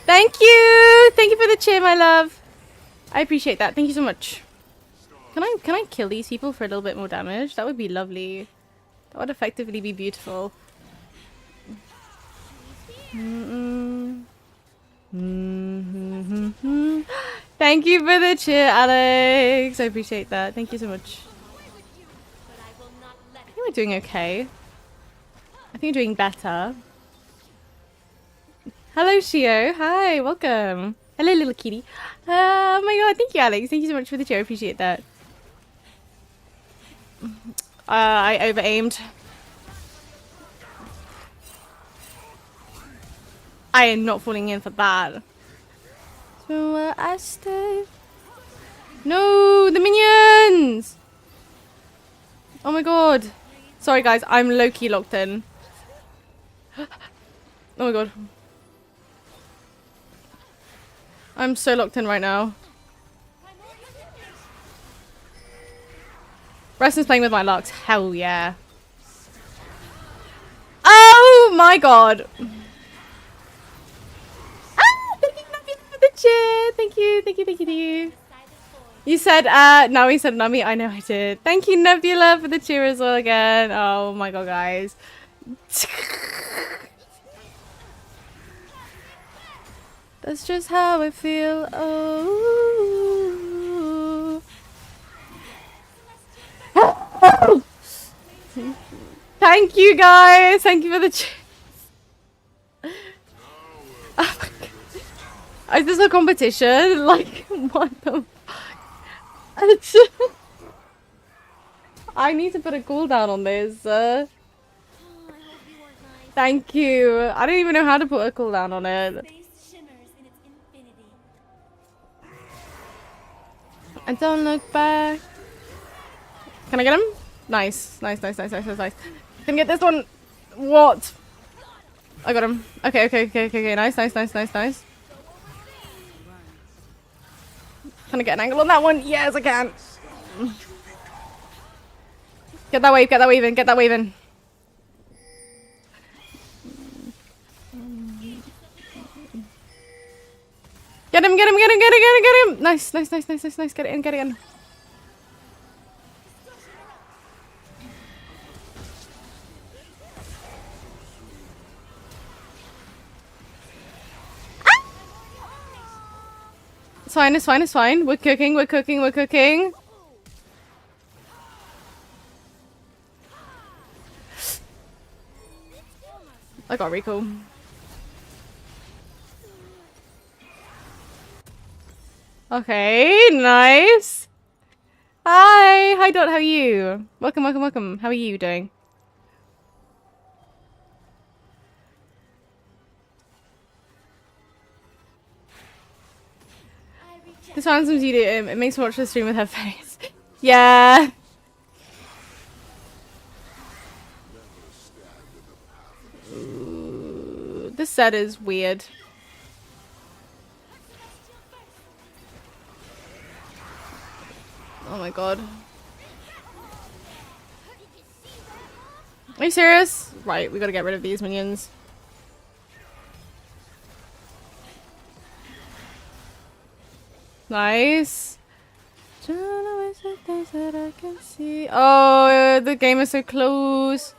Thank you! Thank you for the cheer, my love. I appreciate that. Thank you so much. Can I kill these people for a little bit more damage? That would be lovely. That would effectively be beautiful. Thank you for the cheer, Alex. I appreciate that. Thank you so much. I think we're doing okay. I think we're doing better. Hello, Shio. Hi, welcome. Hello, little kitty. Oh my god, thank you, Alex. Thank you so much for the cheer. I appreciate that. I over-aimed. I am not falling in for that. So I stay. No, the minions! Oh my god. Sorry, guys. I'm low-key locked in. Oh my god. I'm so locked in right now. Reston's playing with my Lux. Hell yeah. Oh my god. Ah, thank you for the cheer. Thank you, thank you, thank you, thank you. You said, no, he said Nami. I know I did. Thank you, Nebula, for the cheer as well again. Oh my god, guys. That's just how I feel. Oh. Thank you, guys. Thank you for the cheers. Oh my god. Is this a competition? Like, what the fuck? I need to put a cooldown on this. Thank you. I don't even know how to put a cooldown on it. And don't look back. Can I get him? Nice. Nice, nice, nice, nice, nice, nice. Can I get this one? What? I got him. Okay, okay, okay, okay, okay. Nice, nice, nice, nice, nice. Can I get an angle on that one? Yes, I can. Get that wave, get that wave in, get that wave in. Get him, get him, get him, get him, get him, get him! Nice, nice, nice, nice, nice, nice. Get it in, get it in. Ah! It's fine, it's fine, it's fine. We're cooking, we're cooking, we're cooking. I got recall. Okay, nice. Hi, hi Dot, how are you? Welcome, welcome, welcome. How are you doing? This ransoms you do, it makes me watch the stream with her face. Yeah. Ooh, this set is weird. Oh my god. Are you serious? Right, we gotta get rid of these minions. Nice. Oh, the game is so close.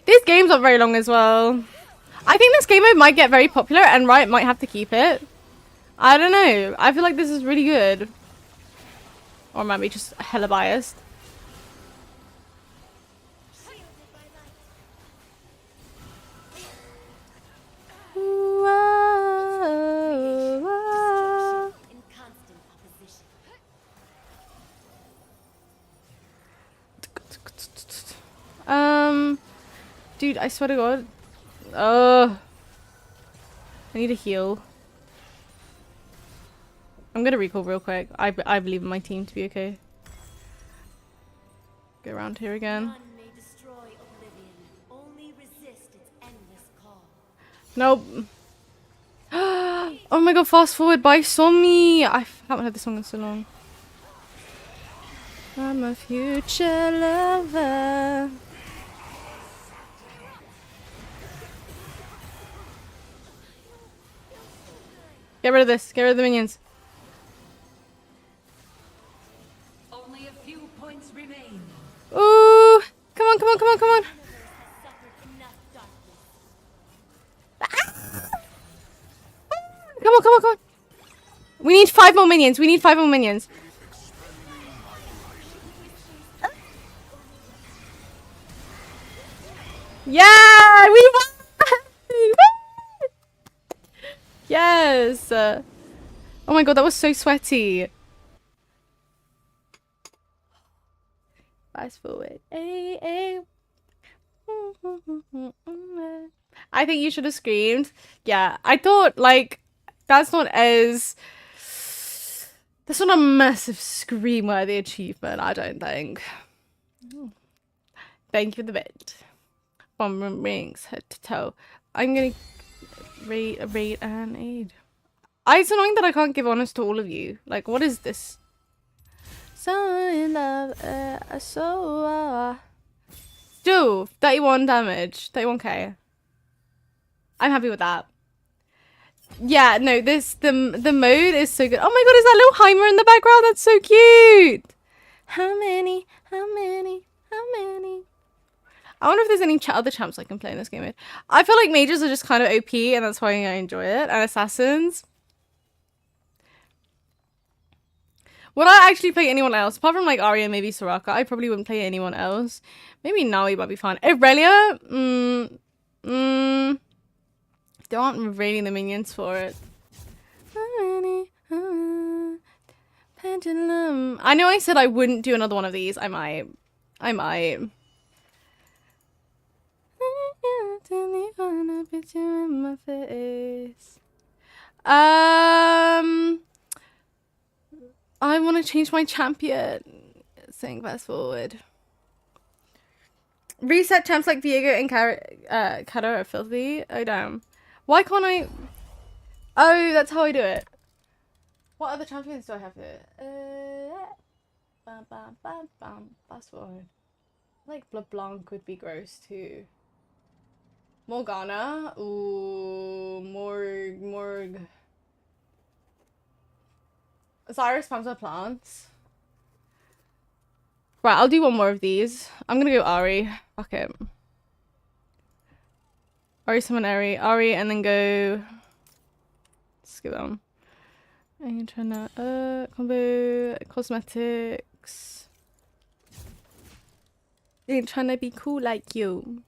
These games are very long as well. I think this game mode might get very popular and Riot might have to keep it. I don't know. I feel like this is really good. Or might be just hella biased. Dude, I swear to God. I need a heal. I'm gonna recall real quick. I believe in my team to be okay. Go around here again. Nope. Oh my God, fast forward by Somi. I haven't heard this song in so long. I'm a future lover. Get rid of this. Get rid of the minions. Only a few points remain. Ooh! Come on, come on, come on, come on. Come on, come on, come on. We need 5 more minions. We need 5 more minions. Yeah! We won! Yes! Oh my God, that was so sweaty. Fast forward. I think you should have screamed. Yeah, I thought, like, that's not a massive scream-worthy achievement, I don't think. Thank you for the bit. From rings head to toe. I'm gonna rate and aid. It's annoying that I can't give honors to all of you. Like, what is this? So in love, Still, 31 damage. 31k. I'm happy with that. Yeah, no, the mode is so good. Oh my God, is that little Heimer in the background? That's so cute. How many? I wonder if there's any other champs I can play in this game with. I feel like mages are just kind of OP, and that's why I enjoy it. And assassins. Would I actually play anyone else? Apart from like Arya and maybe Soraka, I probably wouldn't play anyone else. Maybe Naui might be fine. Irelia? There aren't really the minions for it. Pendulum. I know I said I wouldn't do another one of these. I might. In my face. I want to change my champion. Saying fast forward. Reset champs like Viego and Kata are filthy. Oh damn. Why can't I? Oh, that's how I do it. What other champions do I have here? Fast forward. Like LeBlanc would be gross too. Morgana. Ooh, Morg. Cyrus spams my plants. Right, I'll do one more of these. I'm gonna go Ari. Fuck it. Ari, summon Ari, and then go. Let's go on. I'm trying to combo cosmetics. I'm trying to be cool like you.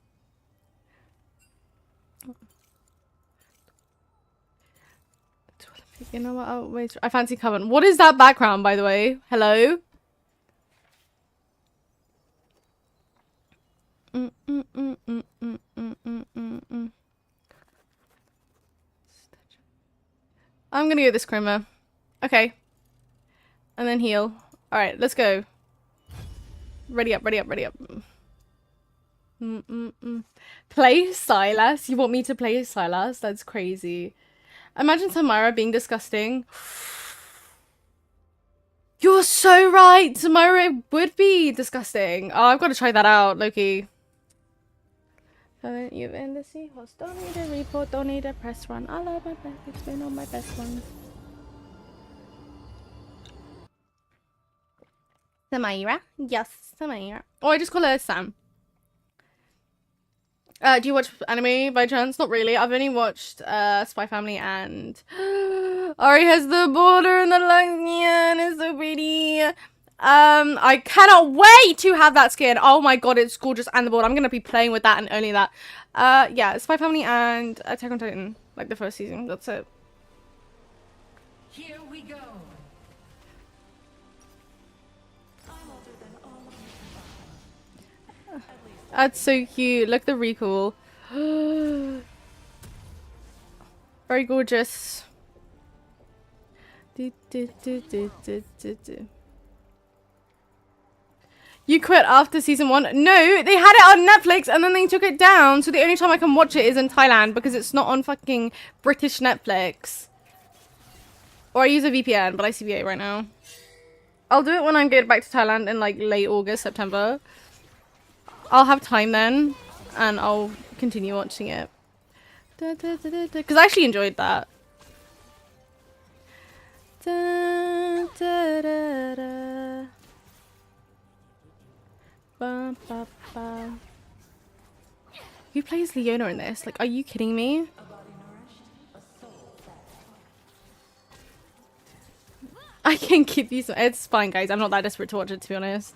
You know what? Oh, wait. I fancy Coven. What is that background, by the way? Hello? I'm gonna go this Chroma. Okay. And then heal. Alright, let's go. Ready up. Play Silas? You want me to play Silas? That's crazy. Imagine Samara being disgusting. You're so right! Samara would be disgusting. Oh, I've got to try that out, Loki. Haven't you been the seahorse? Don't need a report, don't need a press run. I love my best, it's been all my best ones. Samira? Yes, Samira. Oh, I just call her Sam. Do you watch anime by chance? Not really. I've only watched Spy Family and Ari has the border and the and it's so pretty. I cannot wait to have that skin. Oh my god, it's gorgeous, and the border. I'm gonna be playing with that and only that. Yeah, Spy Family and Attack on Titan, like the first season. That's it. Here we go. That's so cute. Look at the recall. Very gorgeous. You quit after season 1? No, they had it on Netflix and then they took it down. So the only time I can watch it is in Thailand because it's not on fucking British Netflix. Or I use a VPN, but I CBA right now. I'll do it when I get back to Thailand in like late August, September. I'll have time then and I'll continue watching it. Because I actually enjoyed that. Who plays Leona in this? Like, are you kidding me? I can keep these. It's fine, guys. I'm not that desperate to watch it, to be honest.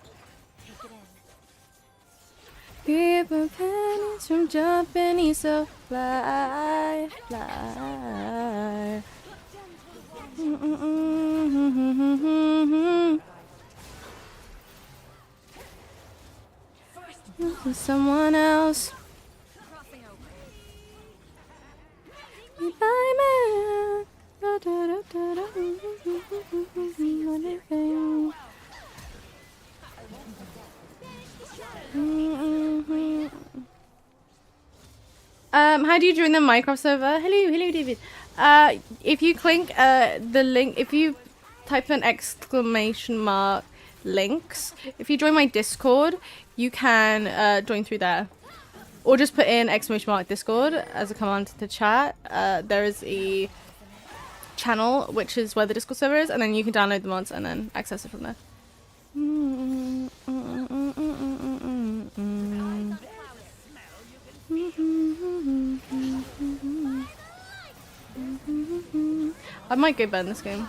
Keep my pennies from jumping, he's so fly, fly. Someone else. How do you join the Minecraft server? Hello, David. If you click the link, if you type an exclamation mark links, if you join my Discord, you can join through there. Or just put in exclamation mark Discord as a command to chat. There is a channel, which is where the Discord server is, and then you can download the mods and then access it from there. I might go burn this game.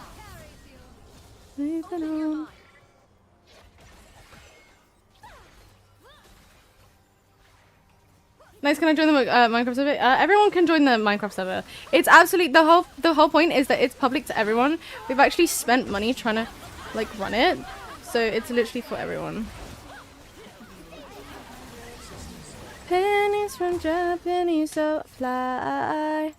Nice, can I join the Minecraft server? Everyone can join the Minecraft server. It's absolutely the whole point is that it's public to everyone. We've actually spent money trying to like run it, so it's literally for everyone. Pennies from Japanese, so fly.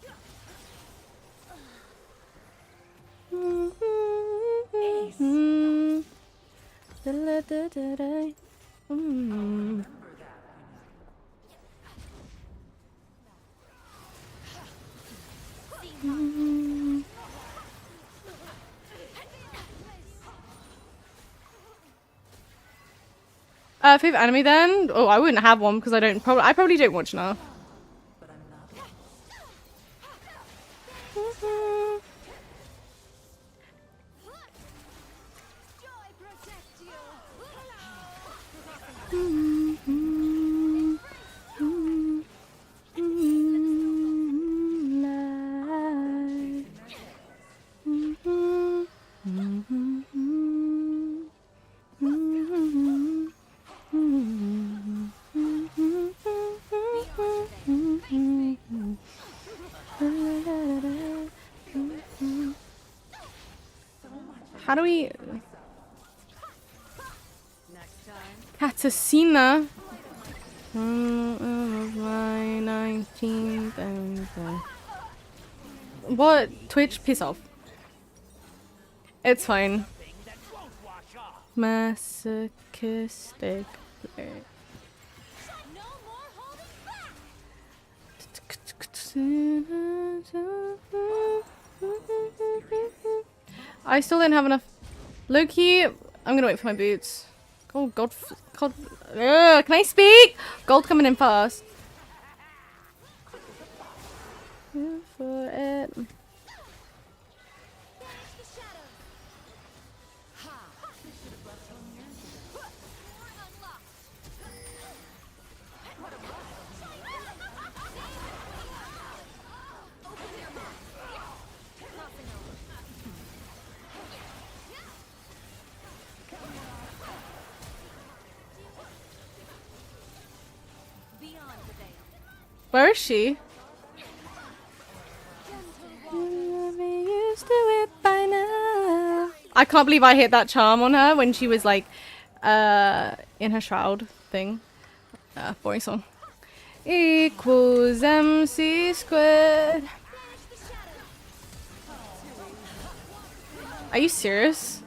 Favorite anime then? Oh, I wouldn't have one because I probably don't watch enough. How do we... Katasina. My 19th and... What? Twitch? Piss off. It's fine. Masochistic. I still don't have enough. Low-key, I'm gonna wait for my boots. Oh, God. Can I speak? Gold coming in fast. For it. Where is she? I can't believe I hit that charm on her when she was like in her shroud thing. Boring song. Equals MC squared. Are you serious?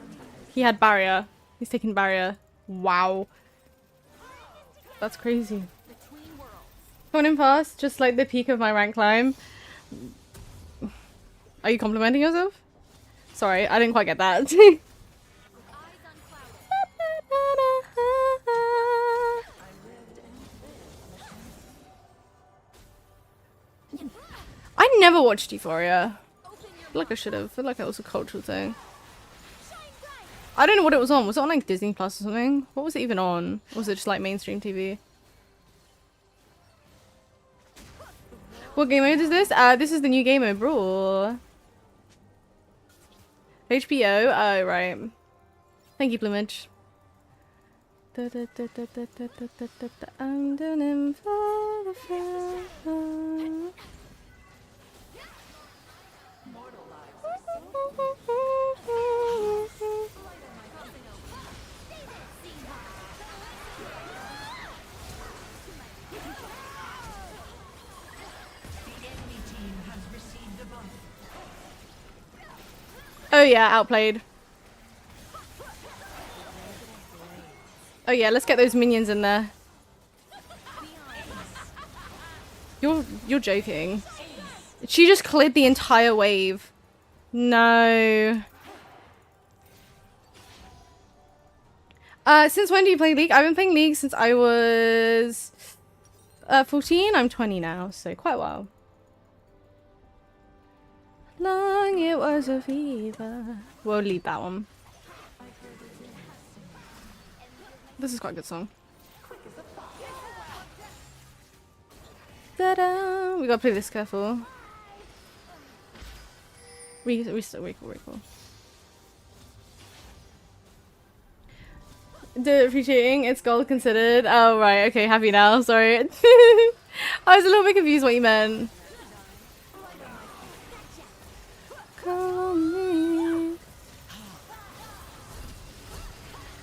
He had barrier. He's taking barrier. Wow. That's crazy. Coming in fast, just like the peak of my rank climb. Are you complimenting yourself? Sorry, I didn't quite get that. I never watched Euphoria. I feel like I should have. I feel like it was a cultural thing. I don't know what it was on. Was it on like Disney Plus or something? What was it even on? Or was it just like mainstream TV? What game mode is this? This is the new game mode, bro. HBO? Oh, right. Thank you, Plumage. I'm doing him for the fun. Oh yeah, outplayed. Oh yeah, let's get those minions in there. You're joking. She just cleared the entire wave. No. Since when do you play League? I've been playing League since I was 14. I'm 20 now, so quite a while. Long it was a fever. We'll leave that one. This is quite a good song. Ta-da! We gotta play this careful. Recall. Appreciating it's gold considered. Oh right, okay, happy now. Sorry. I was a little bit confused what you meant.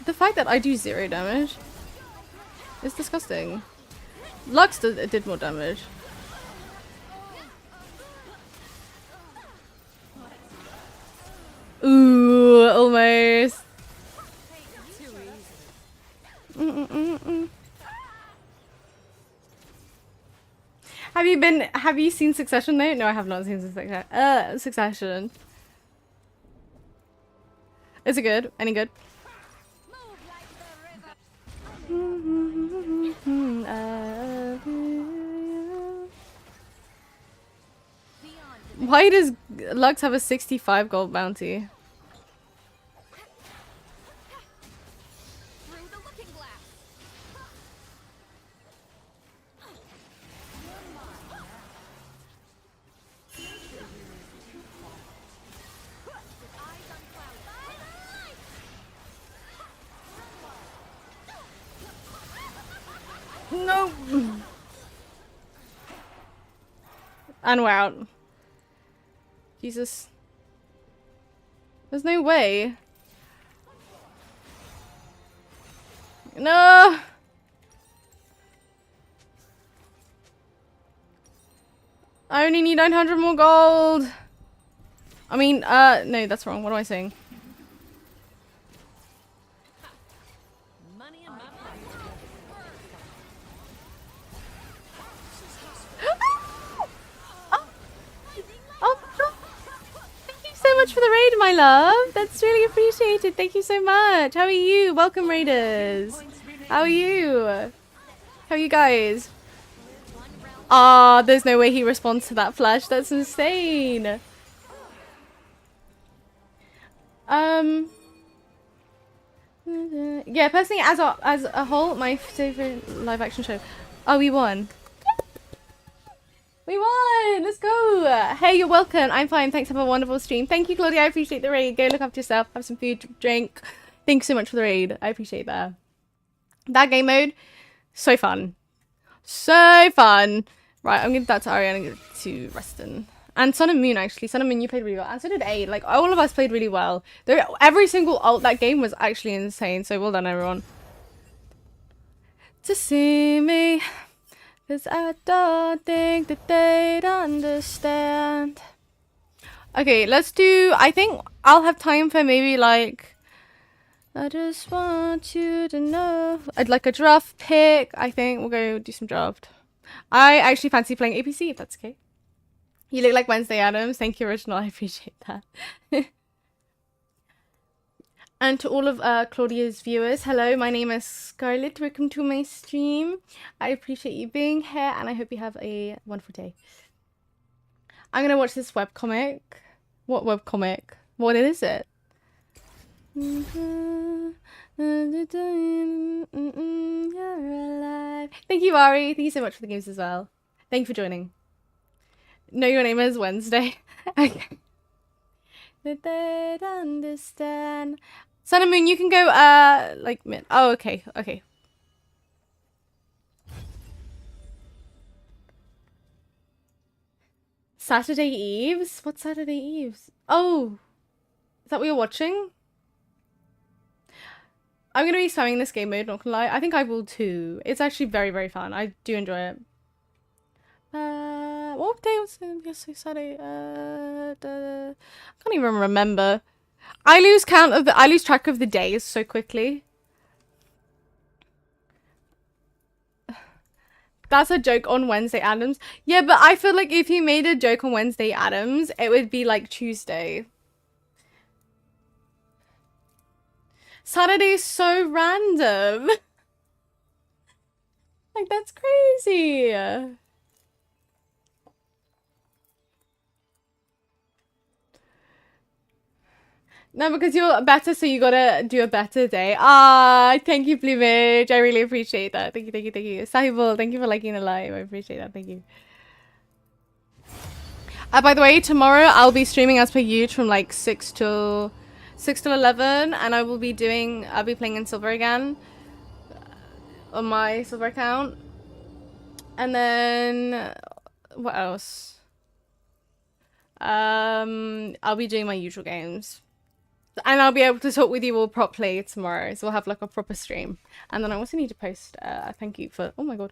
The fact that I do 0 damage is disgusting. Lux did more damage. Ooh, almost. Have you seen Succession though? No, I have not seen Succession. Is it good? Any good? Why does Lux have a 65 gold bounty? No. And we're out. Jesus. There's no way. No. I only need 900 more gold. I mean, no, that's wrong. What am I saying? Much for the raid, my love. That's really appreciated. Thank you so much. How are you? Welcome, raiders. How are you? How are you guys? Ah, there's no way he responds to that flash. That's insane. Yeah, personally, as a whole, my favorite live action show. Oh, we won. We won! Let's go! Hey, you're welcome. I'm fine. Thanks. Have a wonderful stream. Thank you, Claudia. I appreciate the raid. Go look after yourself. Have some food, drink. Thanks so much for the raid. I appreciate that. That game mode, so fun. So fun. Right, I'm going to give that to Ariana and give it to Reston. And Sun and Moon, actually. Sun and Moon, you played really well. And so did A. Like, all of us played really well. Every single ult that game was actually insane. So well done, everyone. to see me, 'cause I don't think that they'd understand. Okay, let's do, I think I'll have time for maybe like, I just want you to know. I'd like a draft pick. I think we'll go do some draft. I actually fancy playing APC if that's okay. You look like Wednesday Addams. Thank you, Original. I appreciate that. And to all of Claudia's viewers, hello, my name is Scarlett. Welcome to my stream. I appreciate you being here and I hope you have a wonderful day. I'm going to watch this webcomic. What webcomic? What is it? You're alive. Thank you, Ari. Thank you so much for the games as well. Thank you for joining. No, your name is Wednesday. Okay. Did they understand? Sun and Moon, you can go, like, mid. Oh, okay, okay. Saturday Eves? What's Saturday Eves? Oh, is that what you're watching? I'm going to be spamming this game mode, not gonna lie. I think I will too. It's actually very, very fun. I do enjoy it. What day was it? Yes, Saturday. I can't even remember. I lose track of the days so quickly. That's a joke on Wednesday Addams. Yeah, but I feel like if you made a joke on Wednesday Addams, it would be like Tuesday. Saturday is so random. Like, that's crazy. No, because you're better, so you gotta do a better day. Ah, thank you, Plumage. I really appreciate that. Thank you, thank you, thank you. Sahibul, thank you for liking the live. I appreciate that. Thank you. By the way, tomorrow I'll be streaming as per usual from like 6 till 11, and I'll be playing in silver again on my silver account. And then what else? I'll be doing my usual games. And I'll be able to talk with you all properly tomorrow. So we'll have like a proper stream. And then I also need to post a thank you for, oh my god,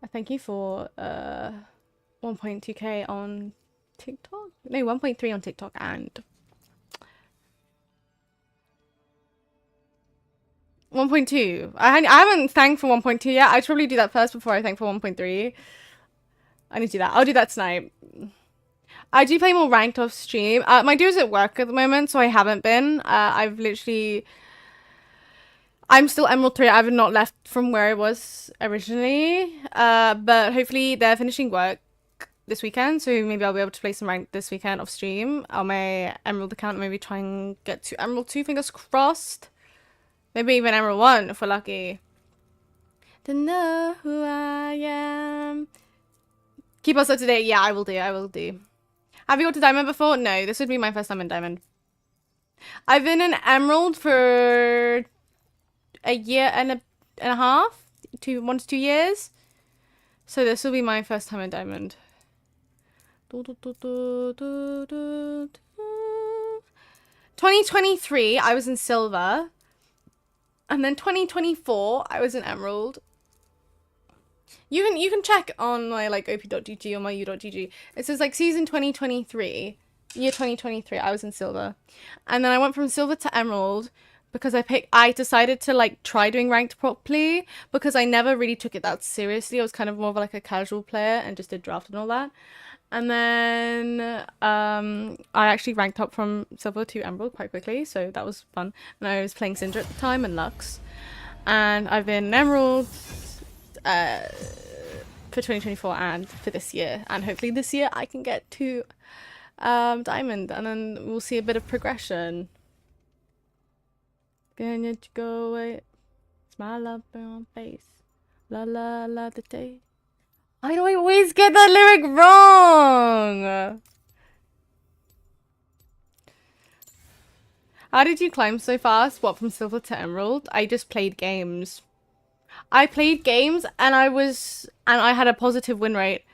a thank you for 1.2k on TikTok? No, 1.3 on TikTok and 1.2. I haven't thanked for 1.2 yet. I should probably do that first before I thank for 1.3. I need to do that. I'll do that tonight. I do play more ranked off stream. My duo's at work at the moment, so I haven't been. I'm still Emerald 3. I've not left from where I was originally. But hopefully they're finishing work this weekend, so maybe I'll be able to play some ranked this weekend off stream on my Emerald account. Maybe try and get to Emerald 2, fingers crossed. Maybe even Emerald 1 if we're lucky. To know who I am. Keep us up to date. Yeah, I will do. Have you got to Diamond before? No, this would be my first time in Diamond. I've been in Emerald for a year and a half, 1 to 2 years. So this will be my first time in Diamond. 2023, I was in Silver. And then 2024, I was in Emerald. You can check on my like op.gg or my u.gg. It says like season 2023, year 2023. I was in Silver, and then I went from Silver to Emerald because I decided to like try doing ranked properly because I never really took it that seriously. I was kind of more of like a casual player and just did draft and all that. And then I actually ranked up from Silver to Emerald quite quickly, so that was fun. And I was playing Syndra at the time and Lux, and I've been in Emerald for 2024 and for this year, and hopefully this year I can get to Diamond, and then we'll see a bit of progression. Can you go away? Smile up on my face. La la la the day. Why do I always get that lyric wrong? How did you climb so fast? What, from Silver to Emerald? I just played games. I played games and I had a positive win rate.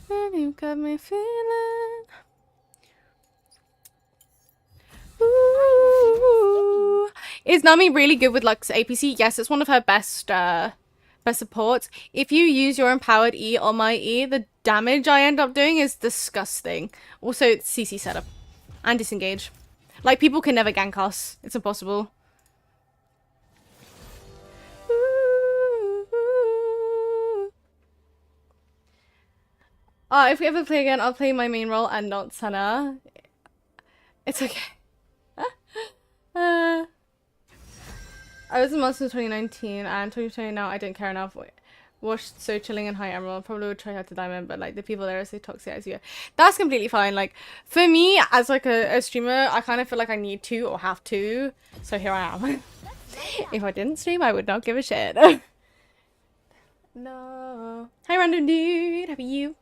You got me feeling. Ooh. Is Nami really good with Lux APC? Yes, it's one of her best supports. If you use your empowered E on my E, the damage I end up doing is disgusting. Also, it's CC setup and disengage. Like, people can never gank us. It's impossible. If we ever play again, I'll play my main role and not Sana. It's okay. I was in Monster 2019 and 2020 now. I don't care enough. Washed so chilling and high emerald. Probably would try out to diamond, but like the people there are so toxic as you. That's completely fine. Like for me as like a streamer, I kind of feel like I need to or have to. So here I am. If I didn't stream, I would not give a shit. No. Hi random dude. How are you?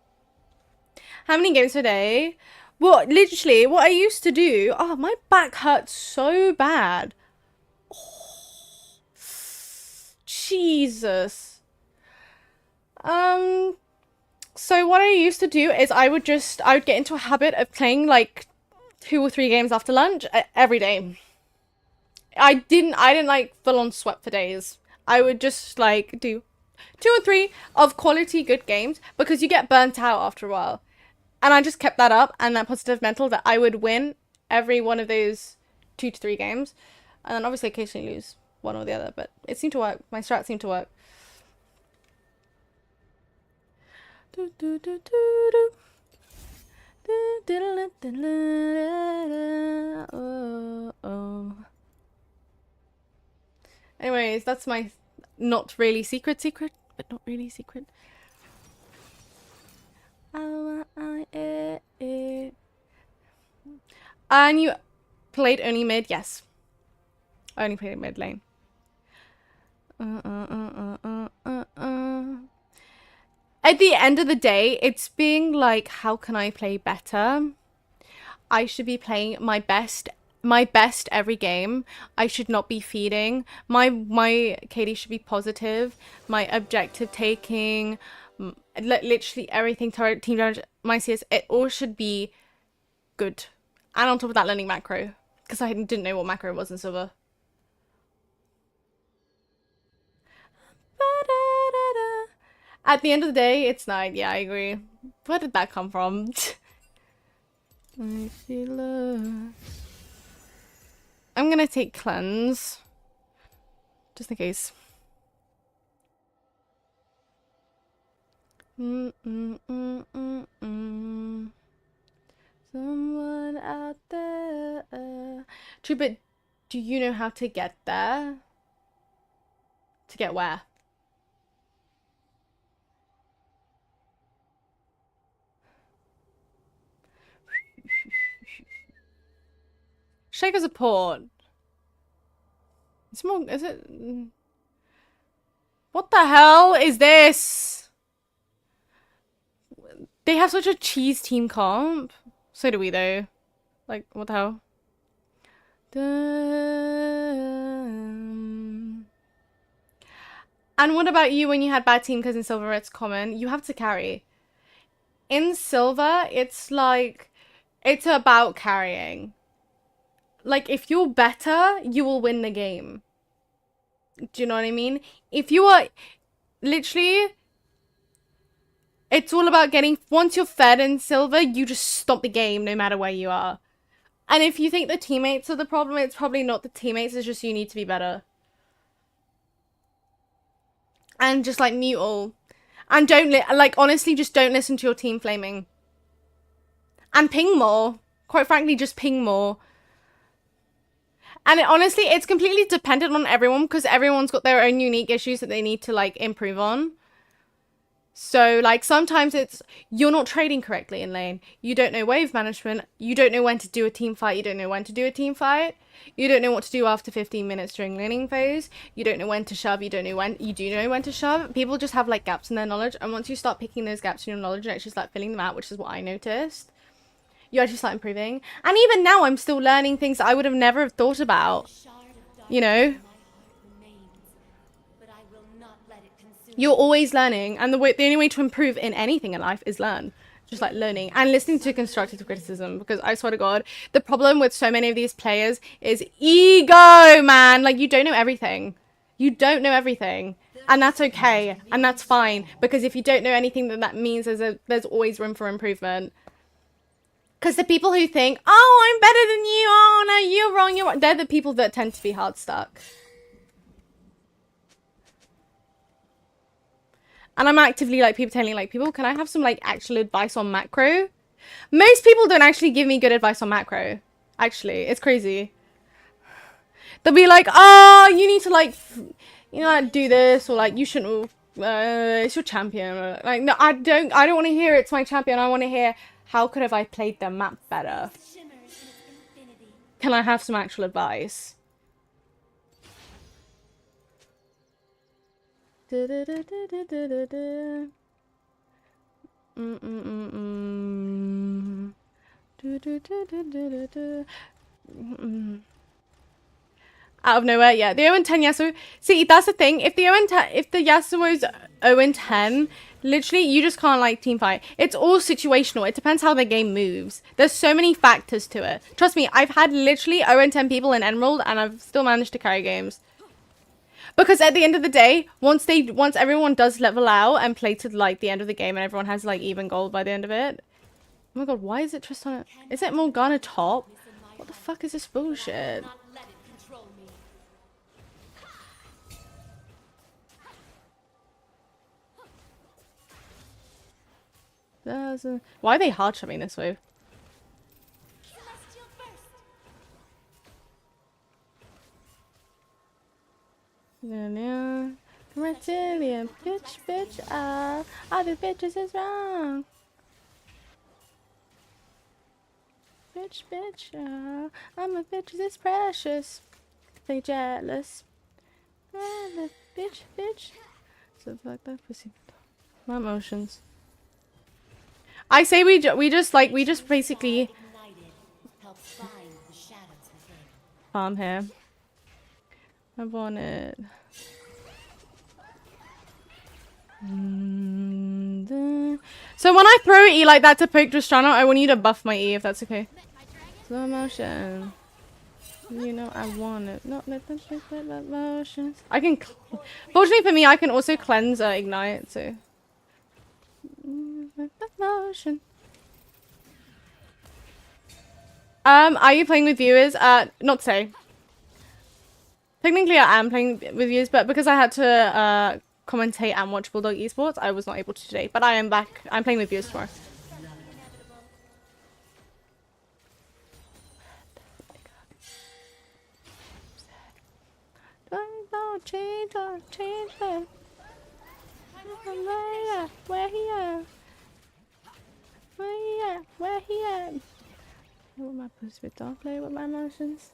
How many games per day? Well, literally, what I used to do... Oh, my back hurts so bad. Oh, Jesus. So what I used to do is I would get into a habit of playing, like, 2 or 3 games after lunch every day. I didn't, like, full-on sweat for days. I would just, like, do 2 or 3 of quality good games because you get burnt out after a while. And I just kept that up and that positive mental that I would win every one of those 2 to 3 games. And then obviously occasionally lose one or the other. But it seemed to work. My strat seemed to work. Anyways, that's my not really secret, but not really secret. And you played only mid? Yes. I only played mid lane. At the end of the day, it's being like, how can I play better? I should be playing my best every game. I should not be feeding. My KD should be positive. My objective taking, literally everything, team damage, my CS, it all should be good. And on top of that, learning macro, because I didn't know what macro was in Silver. At the end of the day, it's 9. Yeah, I agree. Where did that come from? I feel love. I'm gonna take cleanse, just in case. Someone out there. True, but do you know how to get there? To get where? Shaker support. It's more, is it? What the hell is this? They have such a cheese team comp. So do we though. Like, what the hell? And what about you when you had bad team? Because in Silver it's common. You have to carry. In Silver, it's like, it's about carrying. Like, if you're better, you will win the game. Do you know what I mean? If you are... Literally... It's all about getting... Once you're fed in Silver, you just stop the game no matter where you are. And if you think the teammates are the problem, it's probably not the teammates. It's just you need to be better. And just, like, mute all. And don't... Like, honestly, just don't listen to your team flaming. And ping more. Quite frankly, just ping more. And honestly, it's completely dependent on everyone because everyone's got their own unique issues that they need to, like, improve on. So, like, sometimes it's you're not trading correctly in lane. You don't know wave management. You don't know when to do a team fight. You don't know when to do a team fight. You don't know what to do after 15 minutes during laning phase. You don't know when to shove. You don't know when. You do know when to shove. People just have, like, gaps in their knowledge. And once you start picking those gaps in your knowledge and actually start filling them out, which is what I noticed, you actually start improving. And even now, I'm still learning things that I would have never have thought about. You know? You're always learning. And the only way to improve in anything in life is learn. just like learning and listening to constructive criticism, because I swear to God, the problem with so many of these players is ego, man. Like, you don't know everything. You don't know everything. And that's okay. And that's fine. Because if you don't know anything, then that means there's always room for improvement. Because the people who think, oh, I'm better than you. Oh, no, you're wrong. They're the people that tend to be hard stuck. And I'm actively like telling like people, can I have some like actual advice on macro? Most people don't actually give me good advice on macro. Actually, it's crazy. They'll be like, oh, you need to like, you know, like, do this, or like you shouldn't. It's your champion. Or, like, no, I don't want to hear it's my champion. I want to hear how could have I played the map better. Can I have some actual advice? I out of nowhere, yeah. The 0-10 Yasuo. See, that's the thing. If the Yasuo's 0-10, literally, you just can't like team fight. It's all situational. It depends how the game moves. There's so many factors to it. Trust me, I've had literally 0-10 people in Emerald, and I've still managed to carry games. Because at the end of the day, once everyone does level out and play to like the end of the game, and everyone has like even gold by the end of it. Oh my God, why is it Tristana? Is it Morgana top? What the fuck is this bullshit? Why are they hard shoving this way? No. Reptilian bitch, all the bitches is wrong. Bitch, I'm a bitch is precious. They jealous. Bitch. So fuck that pussy. My emotions. I say we just basically farm here. I want it. So when I throw E like that to poke Tristana, I want you to buff my E if that's okay. Slow motion. You know I want it. Not let them shake that motions. I can. Fortunately for me, I can also cleanse ignite. So. Motion. Are you playing with viewers? Not today. Technically, I am playing with viewers, but because I had to commentate and watch Bulldog Esports, I was not able to today. But I am back. I'm playing with viewers tomorrow. Change it. Where he at? Where he at? What am I supposed to be play with my emotions?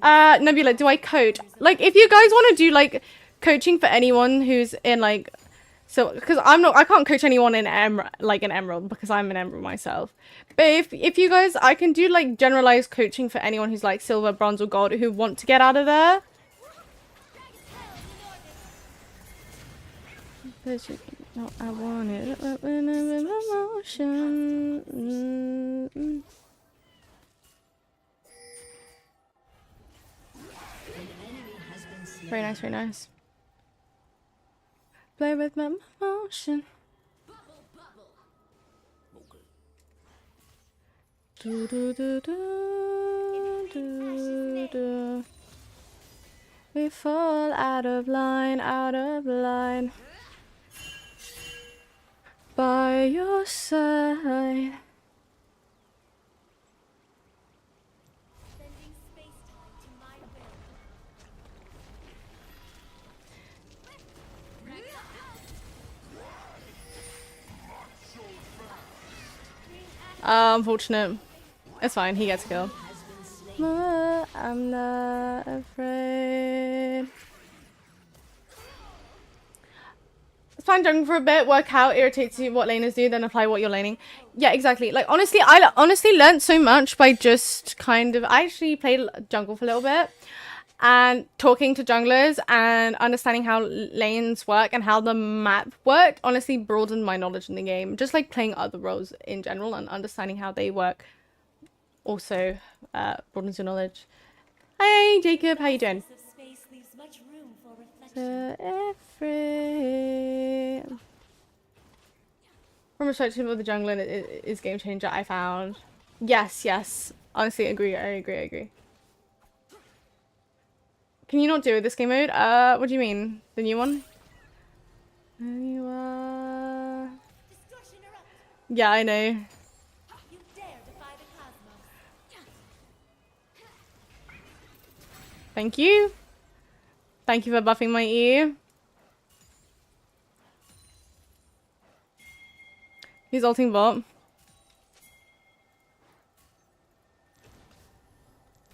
Nebula, do I coach? Like, if you guys want to do like coaching for anyone who's in like, so because I can't coach anyone in Emerald because I'm an Emerald myself. But if you guys, I can do like generalized coaching for anyone who's like silver, bronze, or gold who want to get out of there. No, I want it. Emotion. Very nice, very nice. Play with my emotion. Do do do do do do. We fall out of line. By your side. Unfortunate. It's fine, he gets killed. I'm not afraid. It's fine jungle for a bit, work out, irritates you what laners do, then apply what you're laning. Yeah, exactly. Like, honestly, I honestly learned so much by just kind of... I actually played jungle for a little bit. and talking to junglers and understanding how lanes work and how the map worked honestly broadened my knowledge in the game. Just like playing other roles in general and understanding how they work also broadens your knowledge. Hey Jacob, how you doing? From perspective of the jungler, it is game changer. I found. Yes. Honestly, agree. I agree. Can you not do it this game mode? What do you mean? The new one? Yeah, I know. Thank you. Thank you for buffing my ear. He's ulting bot.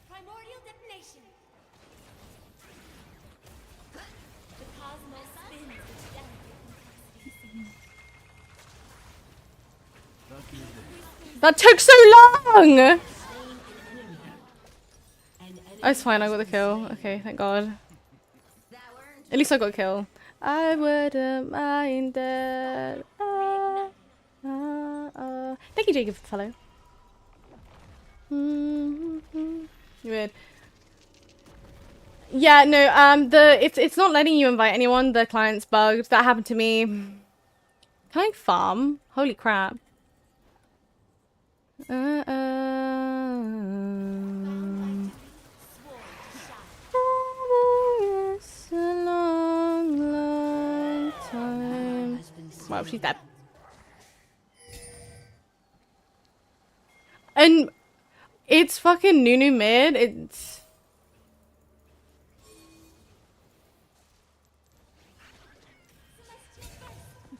Primordial detonation. The cosmos spins with delicate That took so long! Oh, it's fine, I got the kill. Okay, thank god. At least I got a kill. I wouldn't mind that. Thank you, Jacob, for the follow. Weird. Yeah, no, it's not letting you invite anyone. The client's bugged. That happened to me. Can I farm? Holy crap. It's a long time. Wow, she's dead. And it's fucking Nunu mid. It's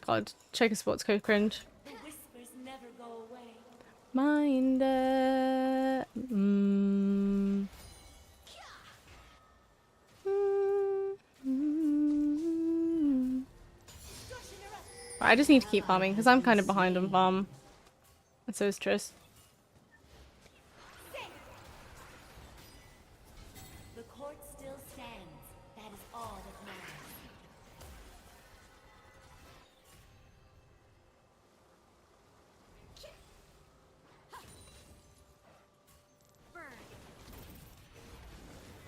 God, check a sports code cringe. The whispers never go away. Mind I just need to keep farming because I'm kind of behind on farm. And so is Triss. The court still stands. That is all that matters.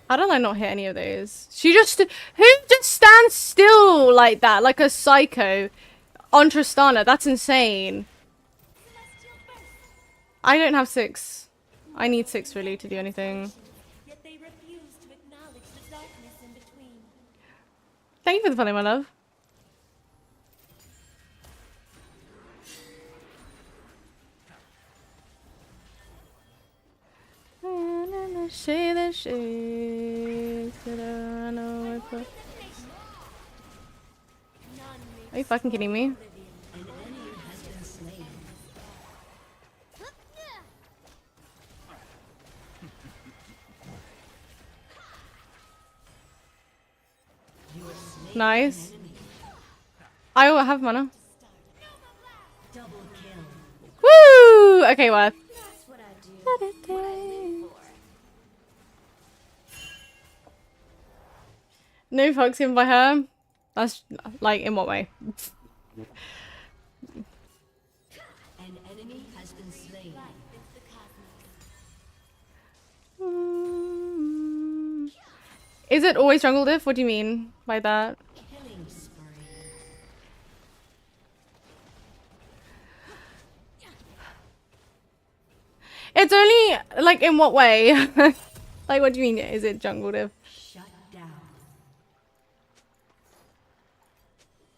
How did I not hit any of those? Who just stands still like that, like a psycho on Tristana? That's insane. I don't have 6. I need 6 really to do anything. Yet they refuse to acknowledge the darkness in between. Thank you for the follow, my love. Are you fucking kidding me? Nice. I will have mana. Woo! Okay, worth. No fucks given by her. That's like in what way? An enemy has been slain. Is it always jungle diff? What do you mean by that? Killing spree. It's only like in what way? Like what do you mean? Is it jungle diff? Shut down.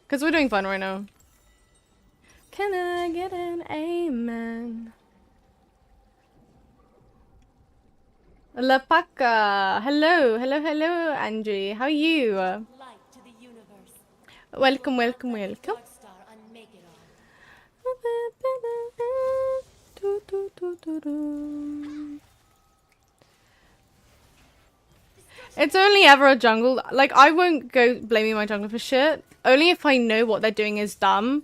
Because we're doing fun right now. Can I get an amen? La Paca. Hello, Angie. How are you? Light to the universe. Welcome. Dark Star unmake it all. It's only ever a jungle. Like, I won't go blaming my jungler for shit. Only if I know what they're doing is dumb.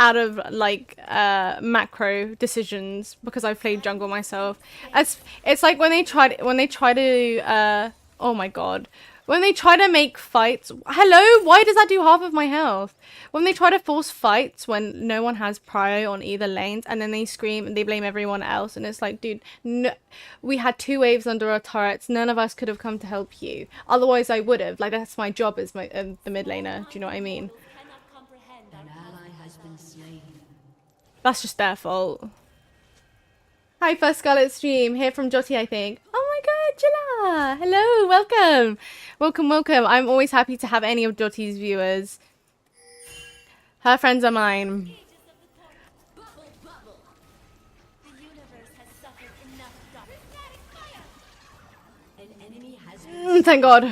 Out of like macro decisions, because I've played jungle myself. It's like when they try to Oh my god. When they try to make fights... Hello? Why does that do half of my health? When they try to force fights when no one has prio on either lanes, and then they scream and they blame everyone else, and it's like, dude, no, we had 2 waves under our turrets. None of us could have come to help you. Otherwise, I would have. Like, that's my job as the mid laner. Do you know what I mean? That's just their fault. Hi, first Scarlet stream. Here from Jotty, I think. Oh my god, Jilla! Hello, welcome! Welcome, welcome. I'm always happy to have any of Jotty's viewers. Her friends are mine. Thank god.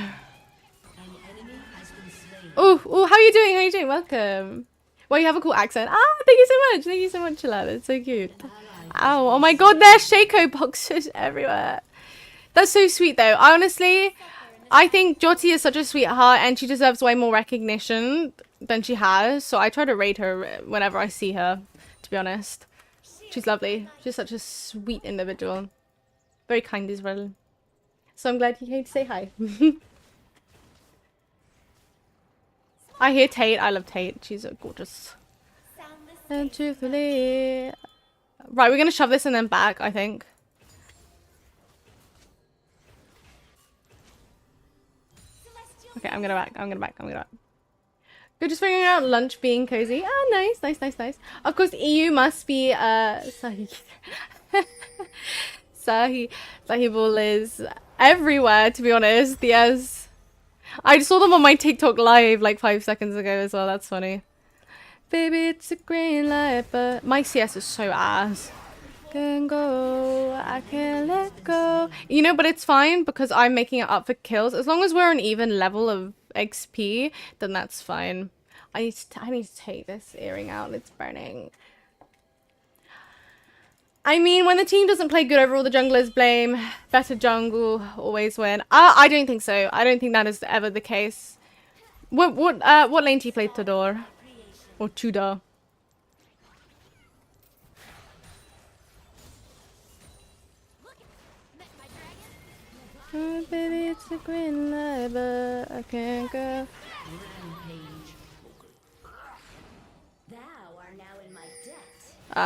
Oh, how are you doing? How are you doing? Welcome. Well, you have a cool accent. Ah, thank you so much. Thank you so much, Jilla. That's so cute. Ow, oh my god, there's Shaco boxes everywhere. That's so sweet though. Honestly, I think Jyoti is such a sweetheart and she deserves way more recognition than she has. So I try to rate her whenever I see her, to be honest. She's lovely. She's such a sweet individual. Very kind as well. So I'm glad you came to say hi. I hear Tate. I love Tate. She's gorgeous. And truthfully... Right, we're gonna shove this and then back, I think. Okay, I'm gonna back. Good, just figuring out lunch being cozy. Ah, nice, nice, nice, nice. Of course, EU must be Sahi. Sahibul is everywhere, to be honest. Yes. I saw them on my TikTok live like 5 seconds ago as well. That's funny. Baby, it's a green light, but my CS is so ass. Can go, I can't let go. You know, but it's fine because I'm making it up for kills. As long as we're an even level of XP, then that's fine. I need to take this earring out. It's burning. I mean, when the team doesn't play good overall, the junglers blame. Better jungle always win. I don't think so. I don't think that is ever the case. What lane do you play, Tador? Or Tudor? Oh, baby, it's a green light, but I can't go.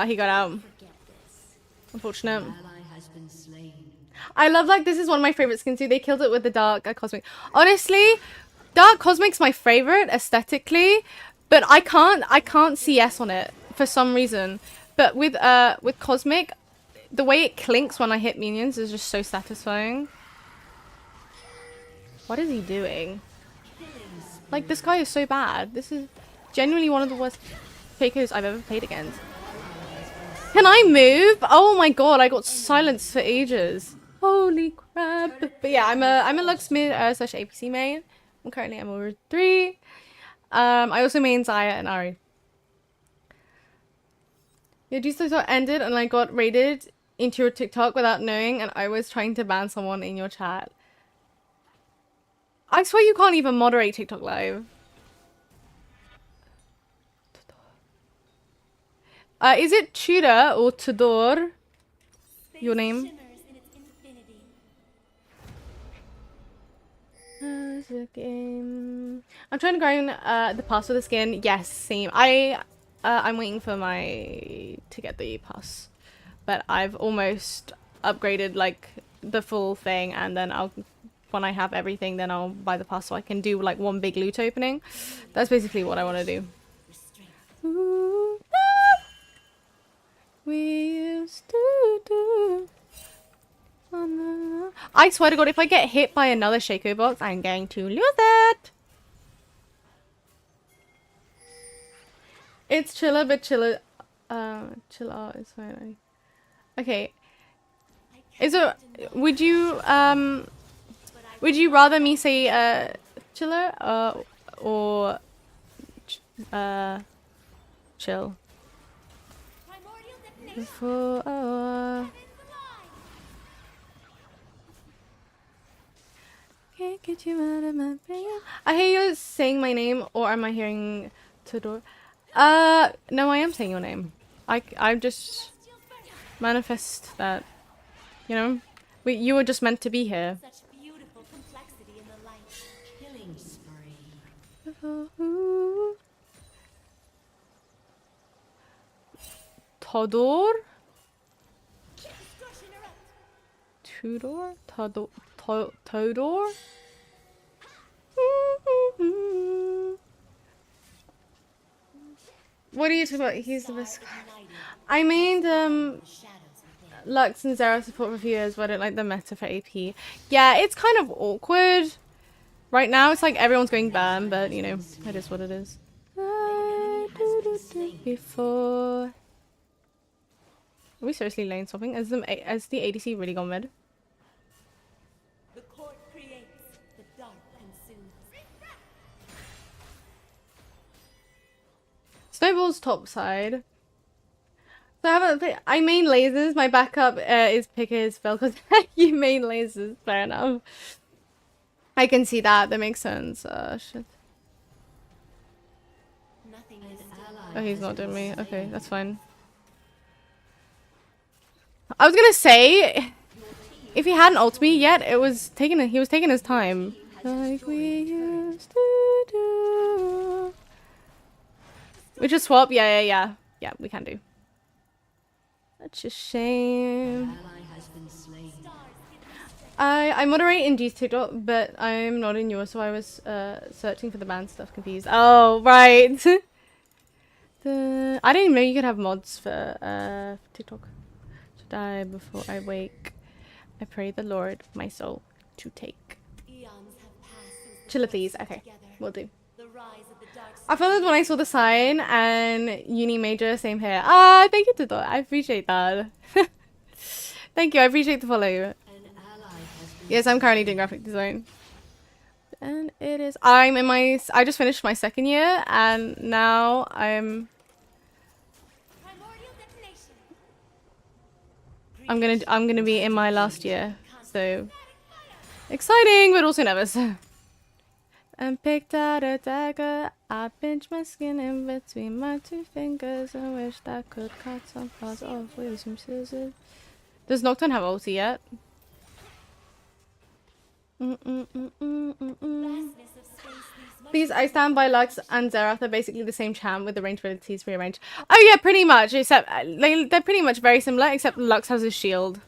He got out. Unfortunate. I love, like, this is one of my favorite skins too. They killed it with the Dark Cosmic. Honestly, Dark Cosmic's my favorite aesthetically, but I can't CS on it for some reason. But with Cosmic, the way it clinks when I hit minions is just so satisfying. What is he doing? Like, this guy is so bad. This is genuinely one of the worst fakers I've ever played against. Can I move? Oh my god, I got silenced for ages. Holy crap. But yeah, I'm a Lux mid slash APC main. I'm currently over 3. I also main Zaya and Ari. Your G-Star ended and I got raided into your TikTok without knowing, and I was trying to ban someone in your chat. I swear you can't even moderate TikTok live. Is it Tudor or Tudor? Your name? Game. I'm trying to grind the pass for the skin. Yes, same. I'm waiting for to get the pass, but I've almost upgraded like the full thing, and then when I have everything, then I'll buy the pass so I can do like one big loot opening. That's basically what I want to do. Ooh, ah! We used to do. I swear to god, if I get hit by another Shaco box, I'm going to lose it. It's chiller, but chiller. Chill out is fine. Okay. Is it? Would you rather me say chiller or chill? Before can't get you out of my brain. I hear you saying my name, or am I hearing Tudor? No, I am saying your name. I just manifest that, you know, you were just meant to be here. Todor? Tudor? Todor? What are you talking about? He's the best. I made Lux and Zera support reviewers, but I don't like the meta for AP. Yeah, it's kind of awkward. Right now, it's like everyone's going burn, but you know, it is what it is. Before. Are we seriously lane swapping? Has the ADC really gone mid? The court creates, the dark consumes. Snowball's top side. So I main lasers. My backup is Pickers spell because you main lasers. Fair enough. I can see that. That makes sense. Shit. Oh, he's not doing me. Okay, that's fine. I was gonna say, if he hadn't ulted me yet, he was taking his time. Like we used to do. We just swap. Yeah, we can do. Such a shame. I moderate in G's TikTok, but I'm not in yours, so I was searching for the band stuff. Confused. Oh, right. I didn't even know you could have mods for TikTok. To die before I wake. I pray the Lord my soul to take. Chilla, please. Okay, will do. I followed when I saw the sign and uni major, same here. Ah, thank you, Tuto. I appreciate that. Thank you. I appreciate the follow. Yes, I'm currently doing graphic design. And it is. I just finished my second year, and now I'm gonna be in my last year. So exciting, but also nervous. And picked out a dagger. I pinched my skin in between my two fingers. I wished I could cut some parts off with some scissors. Does Nocturne have ulti yet? Please, I stand by Lux and Xerath. They're basically the same champ with the range abilities rearranged. Oh yeah, pretty much. Except they're pretty much very similar, except Lux has a shield.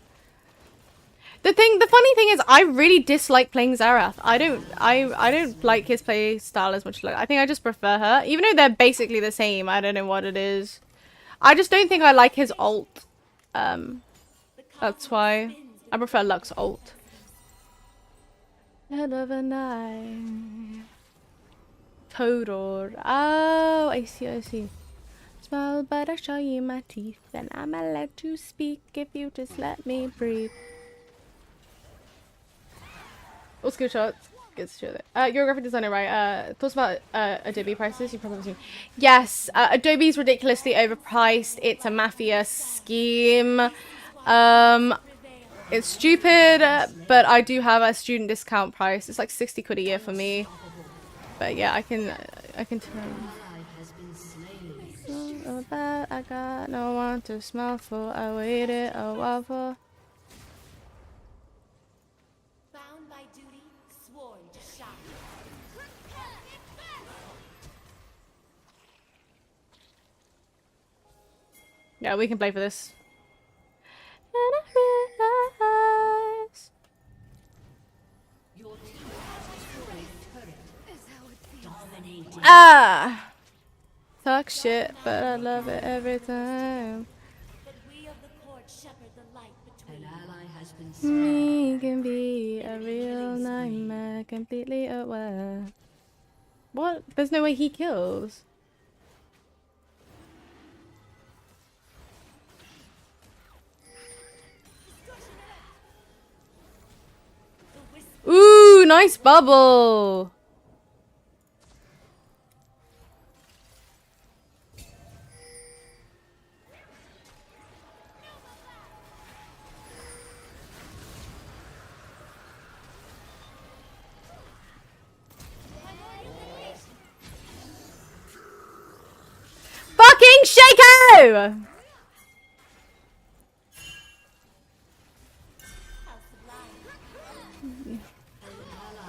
The funny thing is, I really dislike playing Xerath. I don't like his play style as much. I think I just prefer her, even though they're basically the same. I don't know what it is. I just don't think I like his ult. That's why I prefer Lux ult. Head of a night. Todor. Oh, I see. Smile, but I show you my teeth. Then I'ma let you speak if you just let me breathe. All skill shots. Good to show that. You're a graphic designer, right? Thoughts about Adobe prices? You probably seen. Yes, Adobe's ridiculously overpriced. It's a mafia scheme. It's stupid, but I do have a student discount price. It's like 60 quid a year for me. But yeah, I can tell. So bad, I got no one to smile for. I waited a while for. Bound by duty, sworn to shine. Yeah, we can play for this. And I realize. Ah! Talk shit, but I love it every time. But we of the court shepherd the light between. Me can be a real nightmare, completely aware. What? There's no way he kills. Ooh, nice bubble. Fucking Shaco!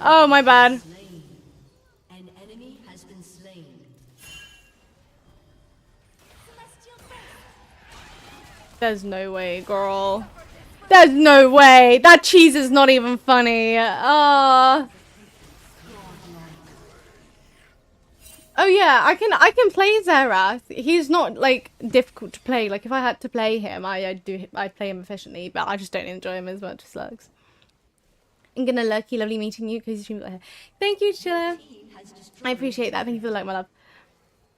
Oh, my bad. An enemy has been There's no way, girl. There's no way. That cheese is not even funny. Oh yeah, I can play Xerath. He's not like difficult to play. Like if I had to play him, I'd play him efficiently, but I just don't enjoy him as much as Slugs. I'm gonna lucky, lovely meeting you because you streamed here. Thank you, Chilla. I appreciate that. Thank you for the like, my love.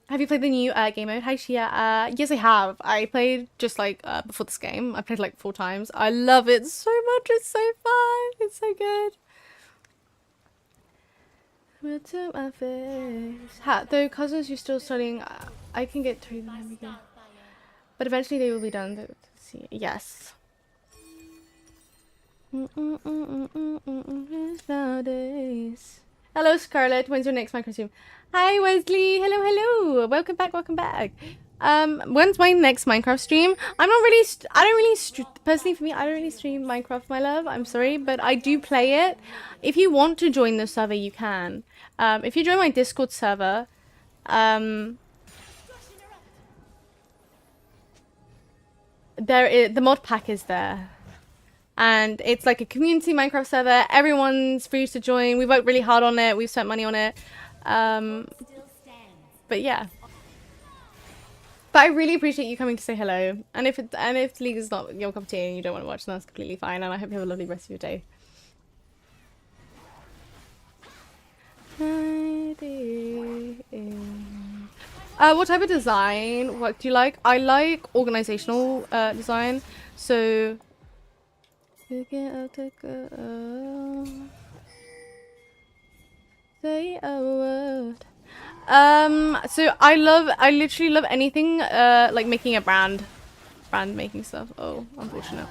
Have you played the new game mode? Hi, Shia. Yes, I have. I played just like before this game. I played like 4 times. I love it so much. It's so fun. It's so good. To my face. Though cousins, you're still studying. I can get through them again. But eventually they will be done. See, yes. Nowadays. Hello, Scarlett. When's your next Minecraft stream? Hi, Wesley. Hello, hello. Welcome back. Welcome back. When's my next Minecraft stream? I don't really personally for me, I don't really stream Minecraft, my love. I'm sorry, but I do play it. If you want to join the server, you can. If you join my Discord server, the mod pack is there. And it's like a community Minecraft server. Everyone's free to join. We worked really hard on it. We've spent money on it. But yeah. But I really appreciate you coming to say hello. And if League is not your cup of tea and you don't want to watch, then that's completely fine. And I hope you have a lovely rest of your day. What type of design? What do you like? I like organizational design. So say a word. So I literally love anything like making a brand making stuff. Oh, unfortunate.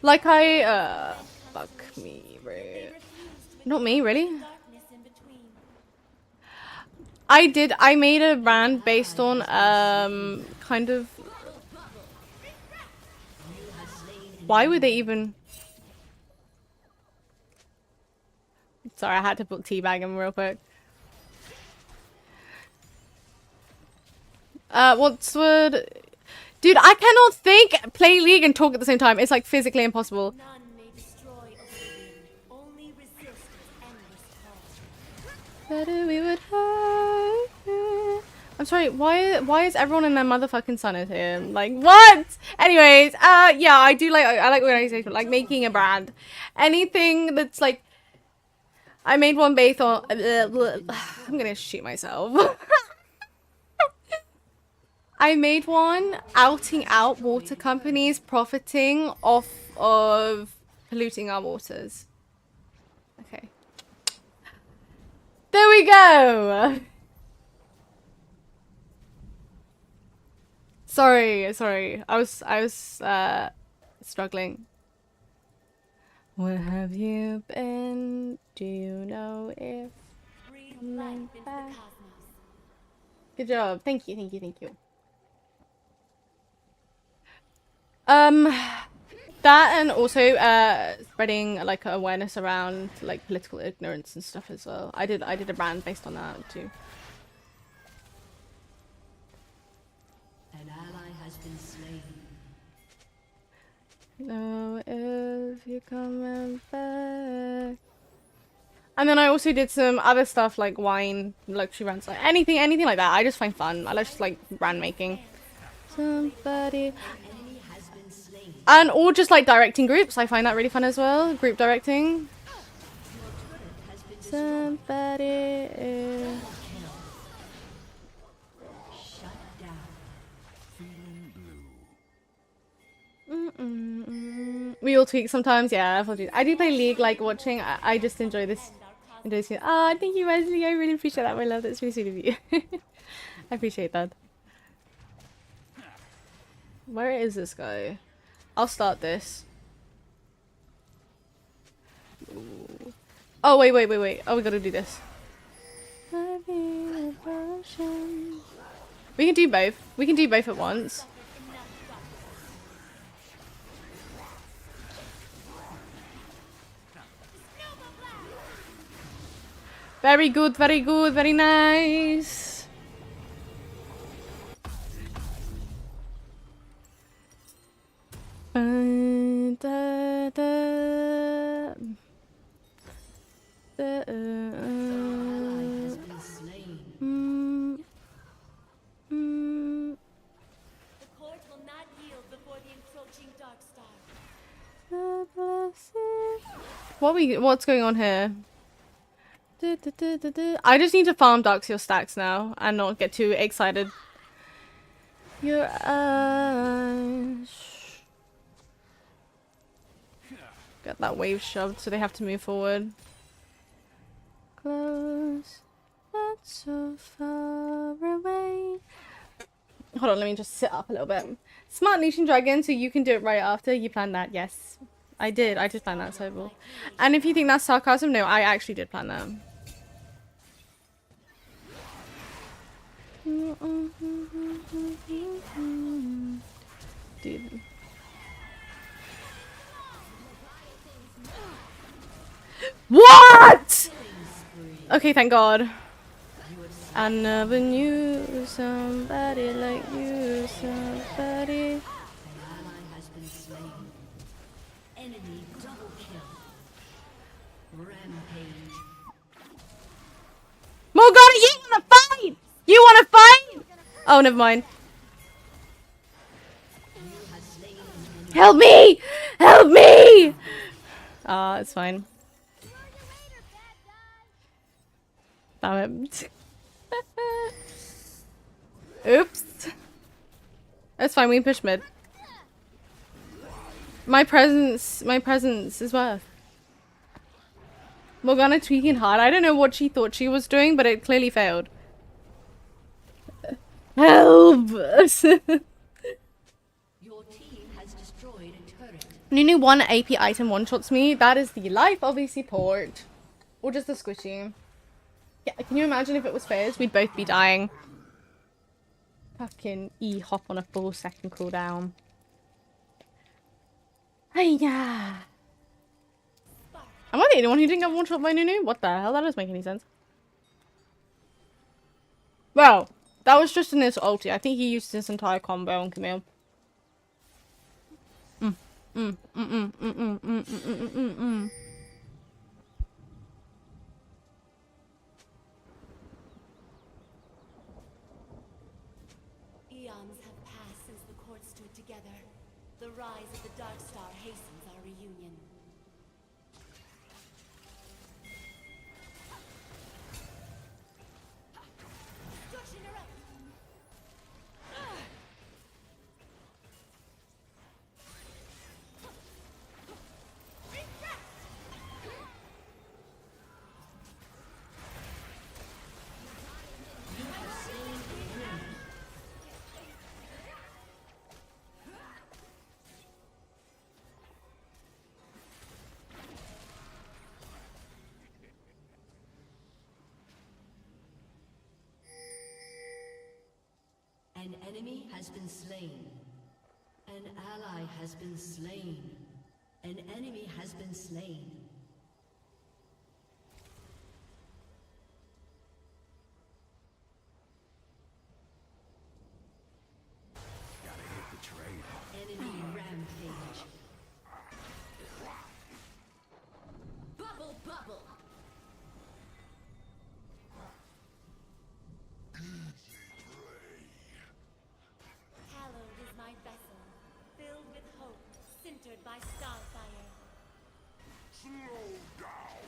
Like fuck me, bro. Not me, really. I made a brand based on kind of, why would they even? Sorry, I had to put teabag him real quick. What's word? Dude, I cannot think, play League and talk at the same time. It's like physically impossible. I'm sorry, why is everyone in their motherfucking son is here? Like, what? Anyways, yeah, I like organization, like making a brand. Anything that's like, I made one based on, I'm gonna shoot myself. I made one outing out water companies profiting off of polluting our waters. Okay. There we go. Sorry. I was struggling. Where have you been? Do you know if I'm back? Good job. Thank you. That and also spreading like awareness around like political ignorance and stuff as well. I did a brand based on that too. An ally has been slain. Know if you're coming back. And then I also did some other stuff like wine, luxury brands, like anything like that. I just find fun. I just like brand making. Somebody. And or just like directing groups. I find that really fun as well. Group directing. Somebody. We all tweak sometimes. Yeah, apologies. I do play League, like watching. I just enjoy this. Ah, thank you, Wesley. I really appreciate that, my love. That's really sweet of you. I appreciate that. Where is this guy? I'll start this. Ooh. Oh, wait. Oh, we gotta do this. We can do both. We can do both at once. Very good, very nice. court will not yield before the encroaching dark star. What's going on here? I just need to farm Darkseal stacks now and not get too excited. Your eyes. Get that wave shoved so they have to move forward. Close, not so far away. Hold on, let me just sit up a little bit. Smart Leashing Dragon, so you can do it right after. You planned that, yes. I did plan that, Sobel. And if you think that's sarcasm, no, I actually did plan that. Dude. What? Okay, thank God. I never knew somebody like you, somebody. Enemy double kill. Rampage. Morgana, you wanna fight? You wanna fight? Oh, never mind. Help me! Help me! Ah, it's fine. Damn it. Oops. It's fine, we can push mid. My presence is worth. Morgana tweaking hard. I don't know what she thought she was doing, but it clearly failed. Help! Your team has destroyed a turret. Nunu one AP item one-shots me. That is the life of a support. Or just the squishy. Yeah, can you imagine if it was Fizz? We'd both be dying. Fucking E-hop on a 4-second cooldown. Hiya! Am I the only one who didn't get one-shot by Nunu? What the hell? That doesn't make any sense. Well, that was just in his ulti. I think he used his entire combo on Camille. Eons have passed since the court stood together. The rise of the Dark Star hastens our reunion. Destruction erupt! An enemy has been slain. An ally has been slain. An enemy has been slain. Gotta hit the trade. Enemy rampage. Bubble bubble. Hallowed is my vessel, filled with hope, centered by starfire. Slow down.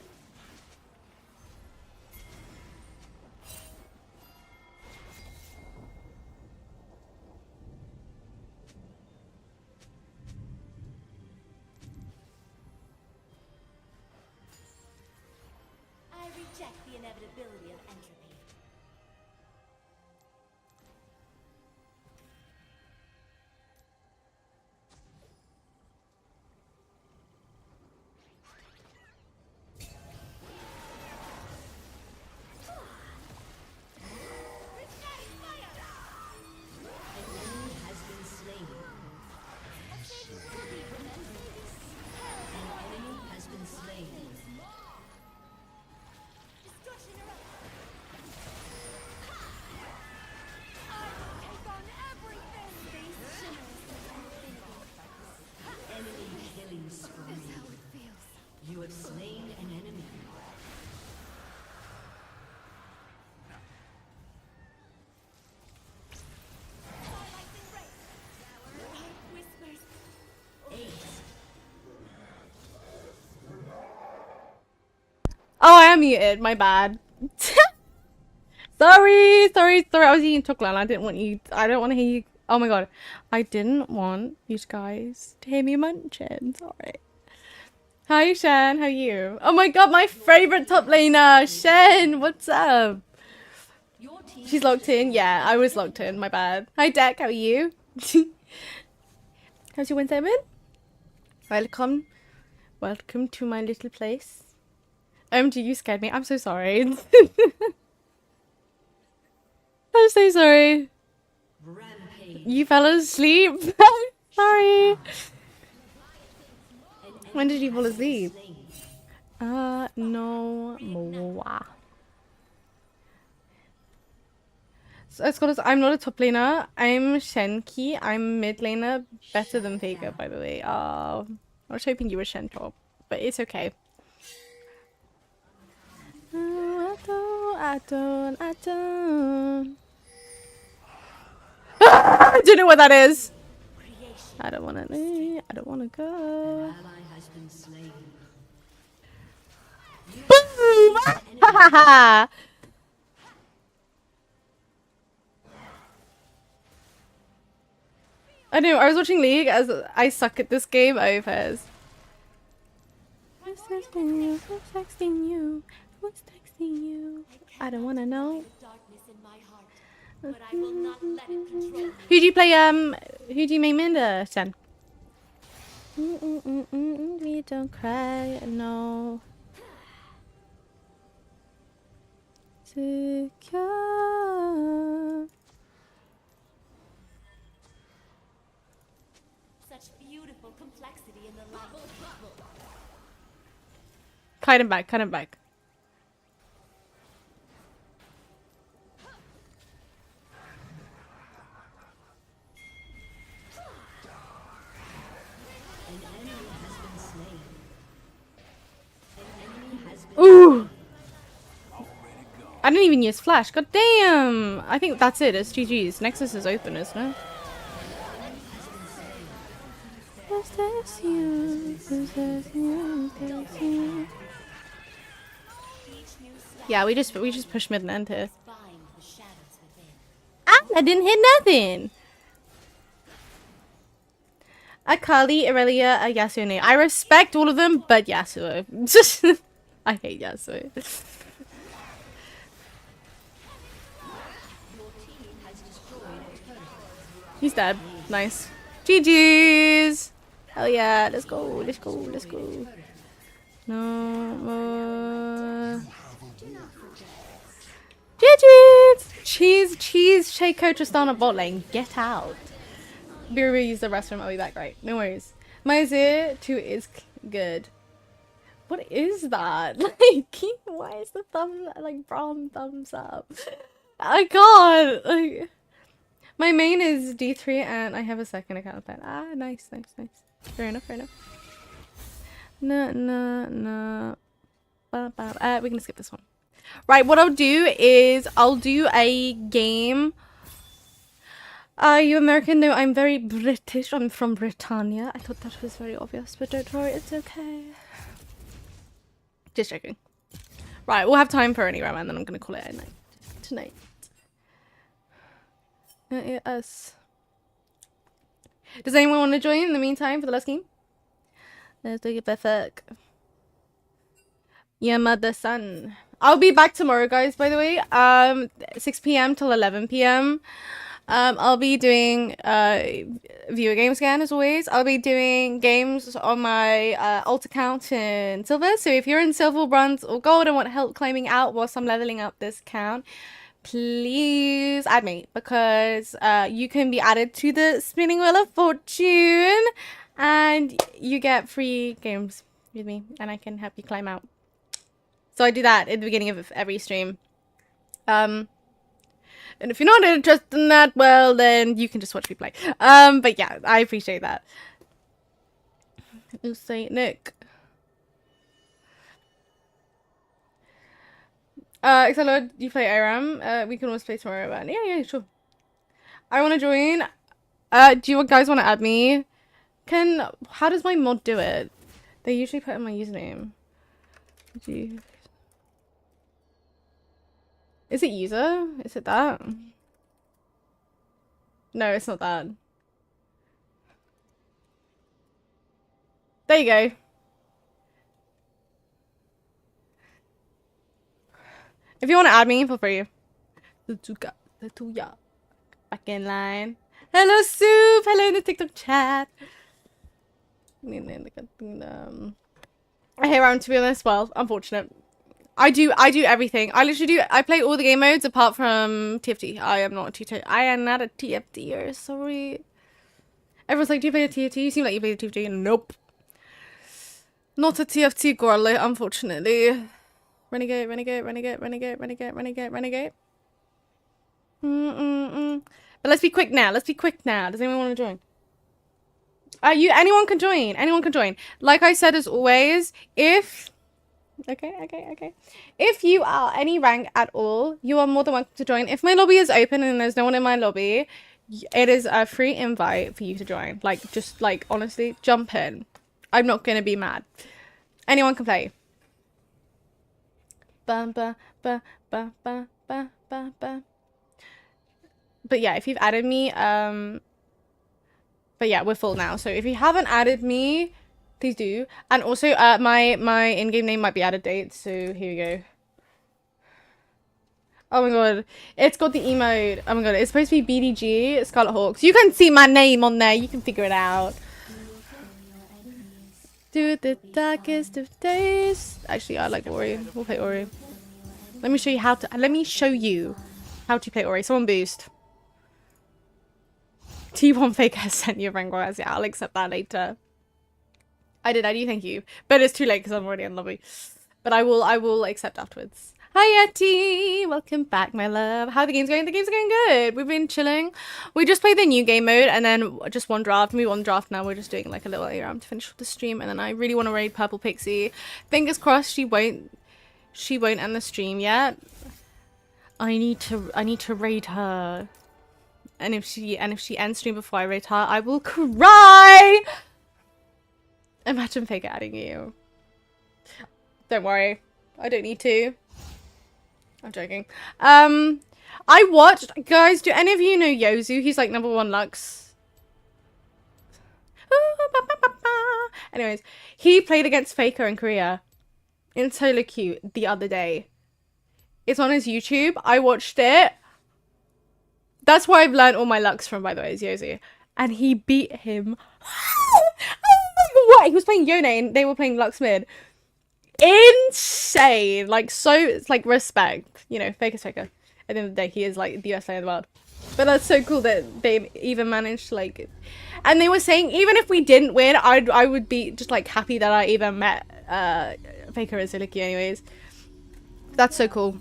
I reject the inevitability of entropy. An enemy has been slain. An enemy has been slain. Destruction erupt! am muted. My bad. Sorry. I was eating chocolate and I don't want to hear you. Oh my god. I didn't want you guys to hear me munching. Sorry. Hi, Shen. How are you? Oh my god, my favorite top laner. Shen, what's up? She's locked in. Yeah, I was locked in. My bad. Hi, Deck. How are you? How's your Wednesday been? Welcome to my little place. OMG, you scared me. I'm so sorry. I'm so sorry. You fell asleep. Sorry. When did you fall asleep? No more. So, Scottus, I'm not a top laner. I'm Shenki. I'm mid laner. Better than Vega, by the way. I was hoping you were Shen top, but it's okay. I don't. I don't know what that is. I don't want to go. Boom! I know, I was watching League as I suck at this game. Opez. Who's texting you? Who's texting you? I don't want to know. Who do you play, who do you main Minda, Shen? We don't cry, no. Secure. Such beautiful complexity in the light. Kite him back. Ooh! I didn't even use flash. God damn! I think that's it. It's GG's. Nexus is open, isn't it? Yeah, we just push mid and end here. Ah, I didn't hit nothing. Akali, Irelia, Yasuo. I respect all of them, but Yasuo. I hate Yasuo. He's dead. Nice. GG's. Hell yeah. Let's go. No more. GG's. Cheese. Shaco Tristana bot lane. Get out. Biru use the restroom. I'll be back. Right. No worries. My Zir 2 is good. What is that? Like, why is the thumb like brown thumbs up? I can't. Like, my main is D3 and I have a second account of that. Ah, nice. Fair enough. No. We're gonna skip this one. Right, what I'll do is I'll do a game. Are you American? No, I'm very British. I'm from Britannia. I thought that was very obvious, but don't worry, it's okay. Just joking. Right, we'll have time for any round and then I'm gonna call it a night tonight. Yes. Does anyone want to join in the meantime for the last game? Let's do it, fuck. Yeah, mother son. I'll be back tomorrow, guys, by the way. 6 p.m. till 11 p.m. I'll be doing viewer games again, as always. I'll be doing games on my alt account in silver. So if you're in silver, bronze, or gold and want help climbing out whilst I'm leveling up this account, please add me, because you can be added to the spinning wheel of fortune and you get free games with me and I can help you climb out. So I do that at the beginning of every stream. And if you're not interested in that, well, then you can just watch me play. But yeah, I appreciate that. You say Nick. Excello, you play ARAM? We can always play tomorrow, but yeah, sure. I want to join. Do you guys want to add me? How does my mod do it? They usually put in my username. Is it user? Is it that? No, it's not that. There you go. If you want to add me, feel free. Back in line. Hello, Soup. Hello in the TikTok chat. I hate round, to be honest. Well, unfortunate. I do everything. I play all the game modes apart from TFT. I am not a TFTer, sorry. Everyone's like, do you play a TFT? You seem like you play a TFT. Nope. Not a TFT girly, unfortunately. Renegade. But let's be quick now. Does anyone want to join? Anyone can join. Like I said, as always, if you are any rank at all, you are more than welcome to join. If my lobby is open and there's no one in my lobby, it is a free invite for you to join. Like, just like, honestly, jump in. I'm not gonna be mad. Anyone can play. But yeah, if you've added me, but yeah, we're full now. So if you haven't added me, please do. And also, my in-game name might be out of date. So here we go. Oh my god, it's got the emote. Oh my god, it's supposed to be BDG Scarlet Hawks. You can see my name on there. You can figure it out. Do the darkest of days. Actually, I like Ori. We'll play Ori. Let me show you how to. Let me show you how to play Ori. Someone boost. T1 Fake has sent you a rank wise. Yeah, I'll accept that later. I do, thank you. But it's too late because I'm already in lobby. But I will accept afterwards. Hi Yeti! Welcome back, my love. How are the games going? The games are going good. We've been chilling. We just played the new game mode and then just one draft. Maybe one draft now. We're just doing like a little ARM to finish the stream. And then I really want to raid Purple Pixie. Fingers crossed she won't end the stream yet. I need to raid her. And if she ends stream before I raid her, I will cry! Imagine Faker adding you. Don't worry. I don't need to. I'm joking. I watched... Guys, do any of you know Yozu? He's like #1 Lux. Anyways, he played against Faker in Korea. In solo queue the other day. It's on his YouTube. I watched it. That's where I've learned all my Lux from, by the way, is Yozu. And he beat him. Oh my god, he was playing Yone and they were playing Lux mid. Insane. Like, so, it's like respect. You know, Faker's Faker. At the end of the day, he is like the best player in the world. But that's so cool that they even managed to like... And they were saying, even if we didn't win, I would be just like happy that I even met Faker and Siliki anyways. That's so cool.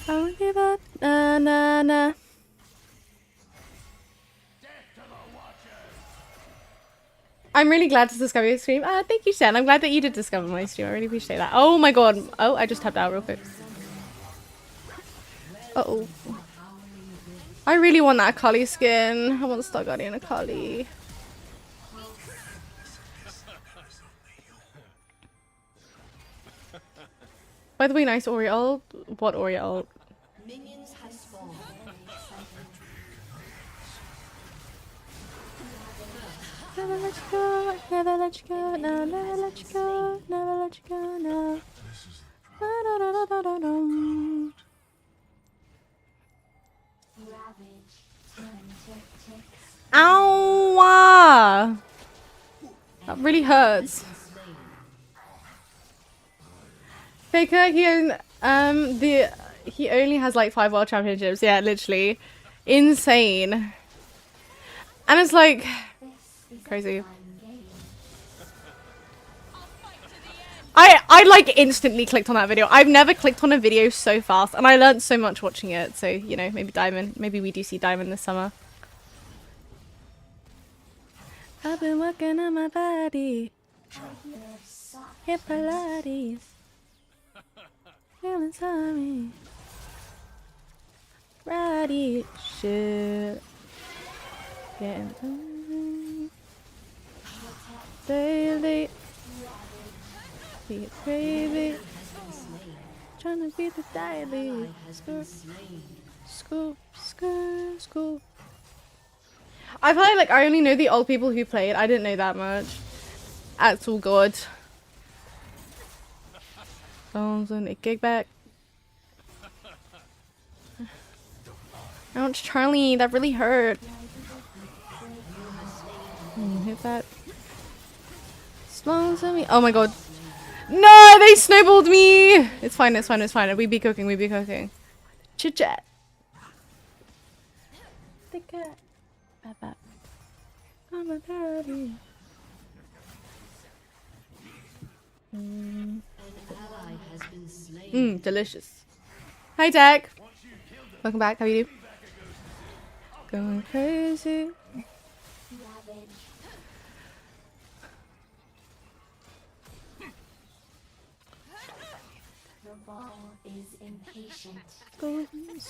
I won't give up. Na na na. I'm really glad to discover your stream. Thank you, Shen. I'm glad that you did discover my stream. I really appreciate that. Oh my god. Oh, I just tapped out real quick. Uh-oh. I really want that Akali skin. I want Star Guardian Akali. By the way, nice Ori ult. What Ori ult? Minions have spawned. Never let you go, never let you go, no, never let you go, never let you go, no. Ow! That really hurts. Faker, he only has like 5 world championships. Yeah, literally. Insane. And it's like crazy. I like instantly clicked on that video. I've never clicked on a video so fast and I learned so much watching it. So, you know, maybe Diamond. Maybe we do see Diamond this summer. I've been working on my body. Hip Pilates. Feeling sorry. Righty shit. Getting daily. Be crazy. trying to be the daily. Scoop. I feel like I only know the old people who played. I didn't know that much. That's all good. Bones and a kickback. Ouch, Charlie, that really hurt. Hit that. Slows on me. Oh my god. No, they snowballed me. It's fine. We be cooking. Chit chat. The cat. I'm a daddy. Delicious. Hi, Jack. Welcome back. How are you? Going crazy. The ball is impatient. Scoop.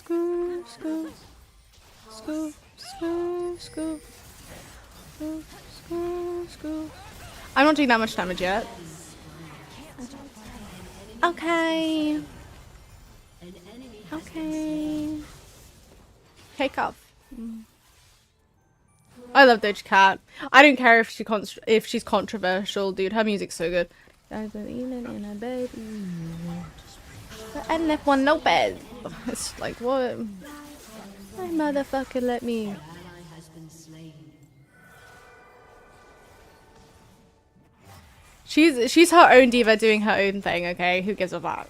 I'm not doing that much damage yet. Okay. Take off. I love Doja Cat. I don't care if she's controversial, dude. Her music's so good. And F1 Lopez. It's like, what? My motherfucker let me. She's her own diva doing her own thing, okay? Who gives a fuck?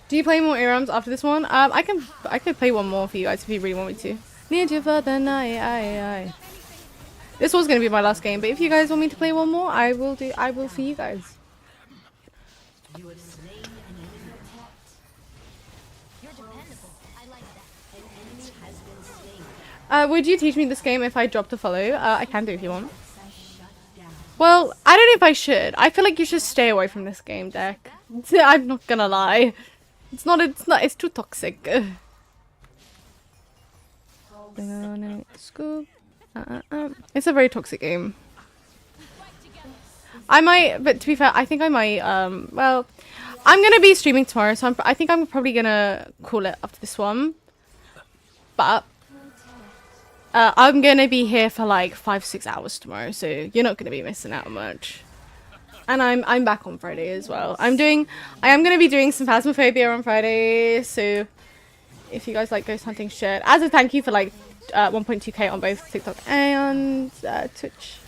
Do you play more ARAMs after this one? I could play one more for you guys if you really want me to. Need you for the night. This was gonna be my last game, but if you guys want me to play one more, I will for you guys. Would you teach me this game if I dropped a follow? I can do if you want. Well, I don't know if I should. I feel like you should stay away from this game, Deck. I'm not gonna lie. It's too toxic. Scoop. It's a very toxic game. I might, but to be fair, I think I might, well, I'm gonna be streaming tomorrow, so I think I'm probably gonna call it after this one. But I'm gonna be here for like 5-6 hours tomorrow, so you're not gonna be missing out much. And I'm back on Friday as well. I am gonna be doing some Phasmophobia on Friday, so if you guys like ghost hunting shit, as a thank you for like 1.2k on both TikTok and Twitch.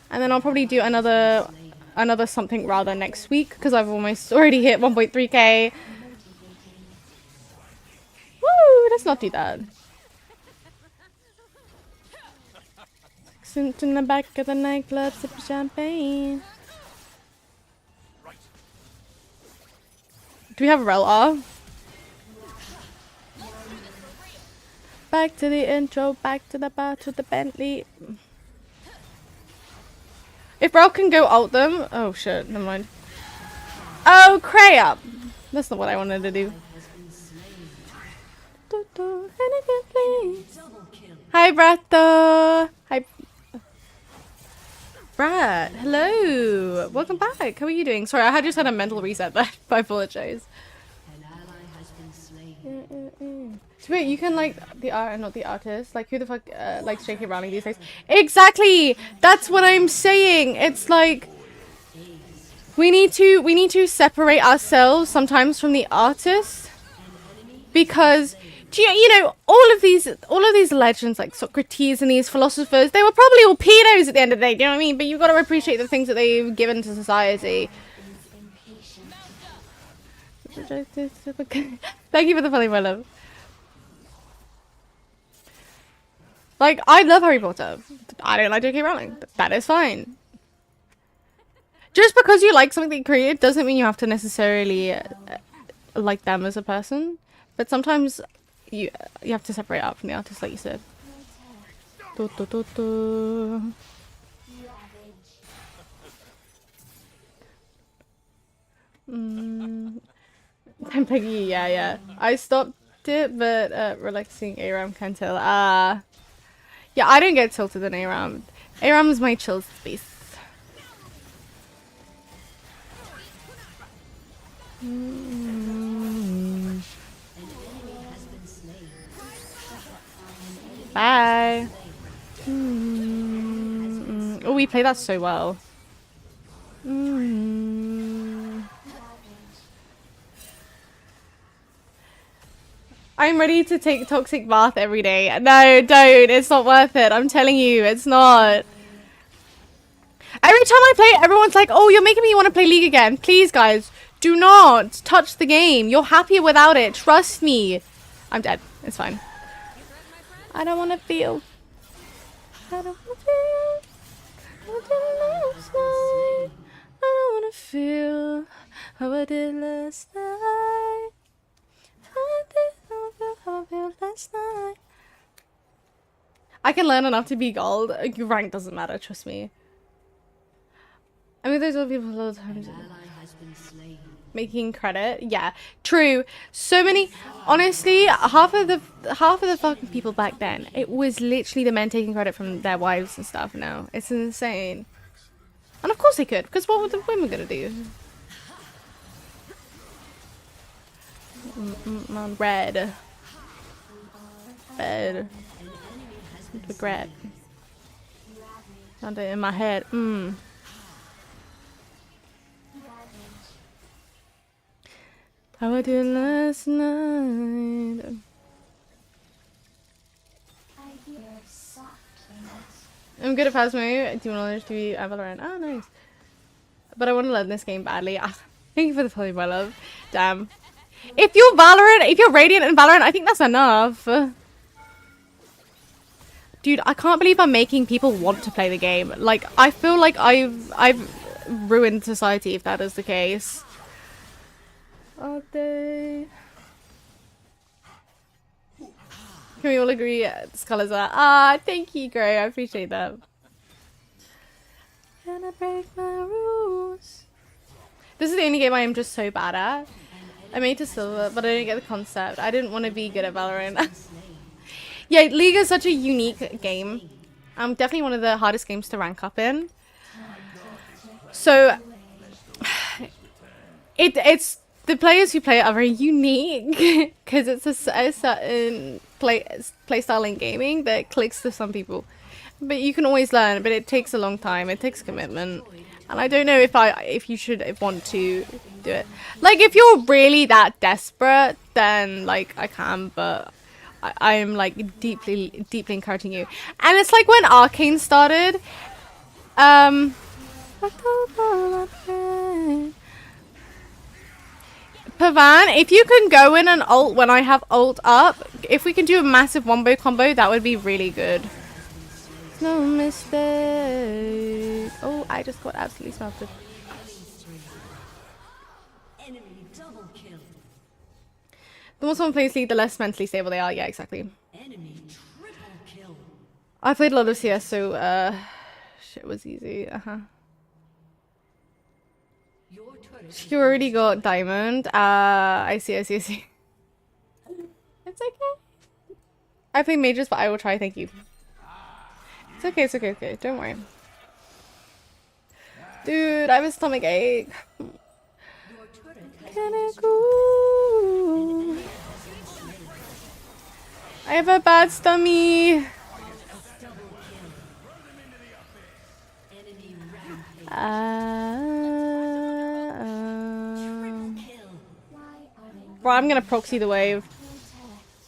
And then I'll probably do another something rather next week because I've almost already hit 1.3k. Woo! Let's not do that. Sent in the back of the nightclub, sipping champagne. Do we have Rel R? Back to the intro, back to the bar, to the Bentley. If Rel can go ult them... Oh shit, never mind. Oh, crap! That's not what I wanted to do. Hi, Brato! Hi. Brad, hello! Welcome back! How are you doing? Sorry, I just had a mental reset there. I apologize. So wait, you can like the art, not the artist. Like, who the fuck likes J.K. Rowling these days? Exactly! That's what I'm saying! It's like... We need to separate ourselves sometimes from the artist. Because... you know, all of these legends like Socrates and these philosophers, they were probably all pedos at the end of the day, do you know what I mean? But you've got to appreciate the things that they've given to society. Thank you for the follow, my love. Like, I love Harry Potter. I don't like J.K. Rowling. That is fine. Just because you like something they created doesn't mean you have to necessarily like them as a person. But sometimes... You have to separate out from the artist, like you said. Peggy, yeah. I stopped it, but relaxing ARAM can tell. Yeah, I don't get tilted in ARAM. ARAM is my chill space. Bye. Oh, we play that so well. I'm ready to take toxic bath every day. No, don't. It's not worth it. I'm telling you, it's not. Every time I play, everyone's like, oh, you're making me want to play League again. Please, guys, do not touch the game. You're happier without it. Trust me. I'm dead. It's fine. I don't want to feel. I don't want to feel. I did last night. I don't want to feel how I did last night. I did not feel how I felt last night. I can learn enough to be gold. Rank doesn't matter, trust me. I mean, there's other people a lot of times making credit. Yeah, true. So many. Honestly, half of the fucking people back then, it was literally the men taking credit from their wives and stuff. Now it's insane. And of course they could, because what were the women gonna do? Red. Regret. Found it in my head. How I did last night. I'm good at Phasmo. Do you want to be Valorant? Oh, nice. But I want to learn this game badly. Thank you for the follow, my love. Damn. If you're Valorant, if you're Radiant and Valorant, I think that's enough. Dude, I can't believe I'm making people want to play the game. Like, I feel like I've ruined society if that is the case. Are they? Can we all agree this colors are? Ah, thank you, Gray. I appreciate that. Can I break my rules? This is the only game I am just so bad at. I made it to silver, but I didn't get the concept. I didn't want to be good at Valorant. Yeah, League is such a unique game. Definitely one of the hardest games to rank up in. So, it's the players who play it are very unique because it's a certain play style in gaming that clicks to some people. But you can always learn, but it takes a long time. It takes commitment. And I don't know if you should want to do it. Like, if you're really that desperate, then, like, I can, but I'm, like, deeply encouraging you. And it's like when Arcane started, Pavan, if you can go in and ult when I have ult up, if we can do a massive wombo combo, that would be really good. No mistake. Oh, I just got absolutely smelted. The more someone plays League, the less mentally stable they are. Yeah, exactly. I played a lot of CS, so shit was easy. You already got diamond. I see. It's okay. I play mages, but I will try. Thank you. It's okay. Don't worry. Dude, I have a stomach ache. Can I go? I have a bad stomach. Bro, I'm gonna proxy the wave.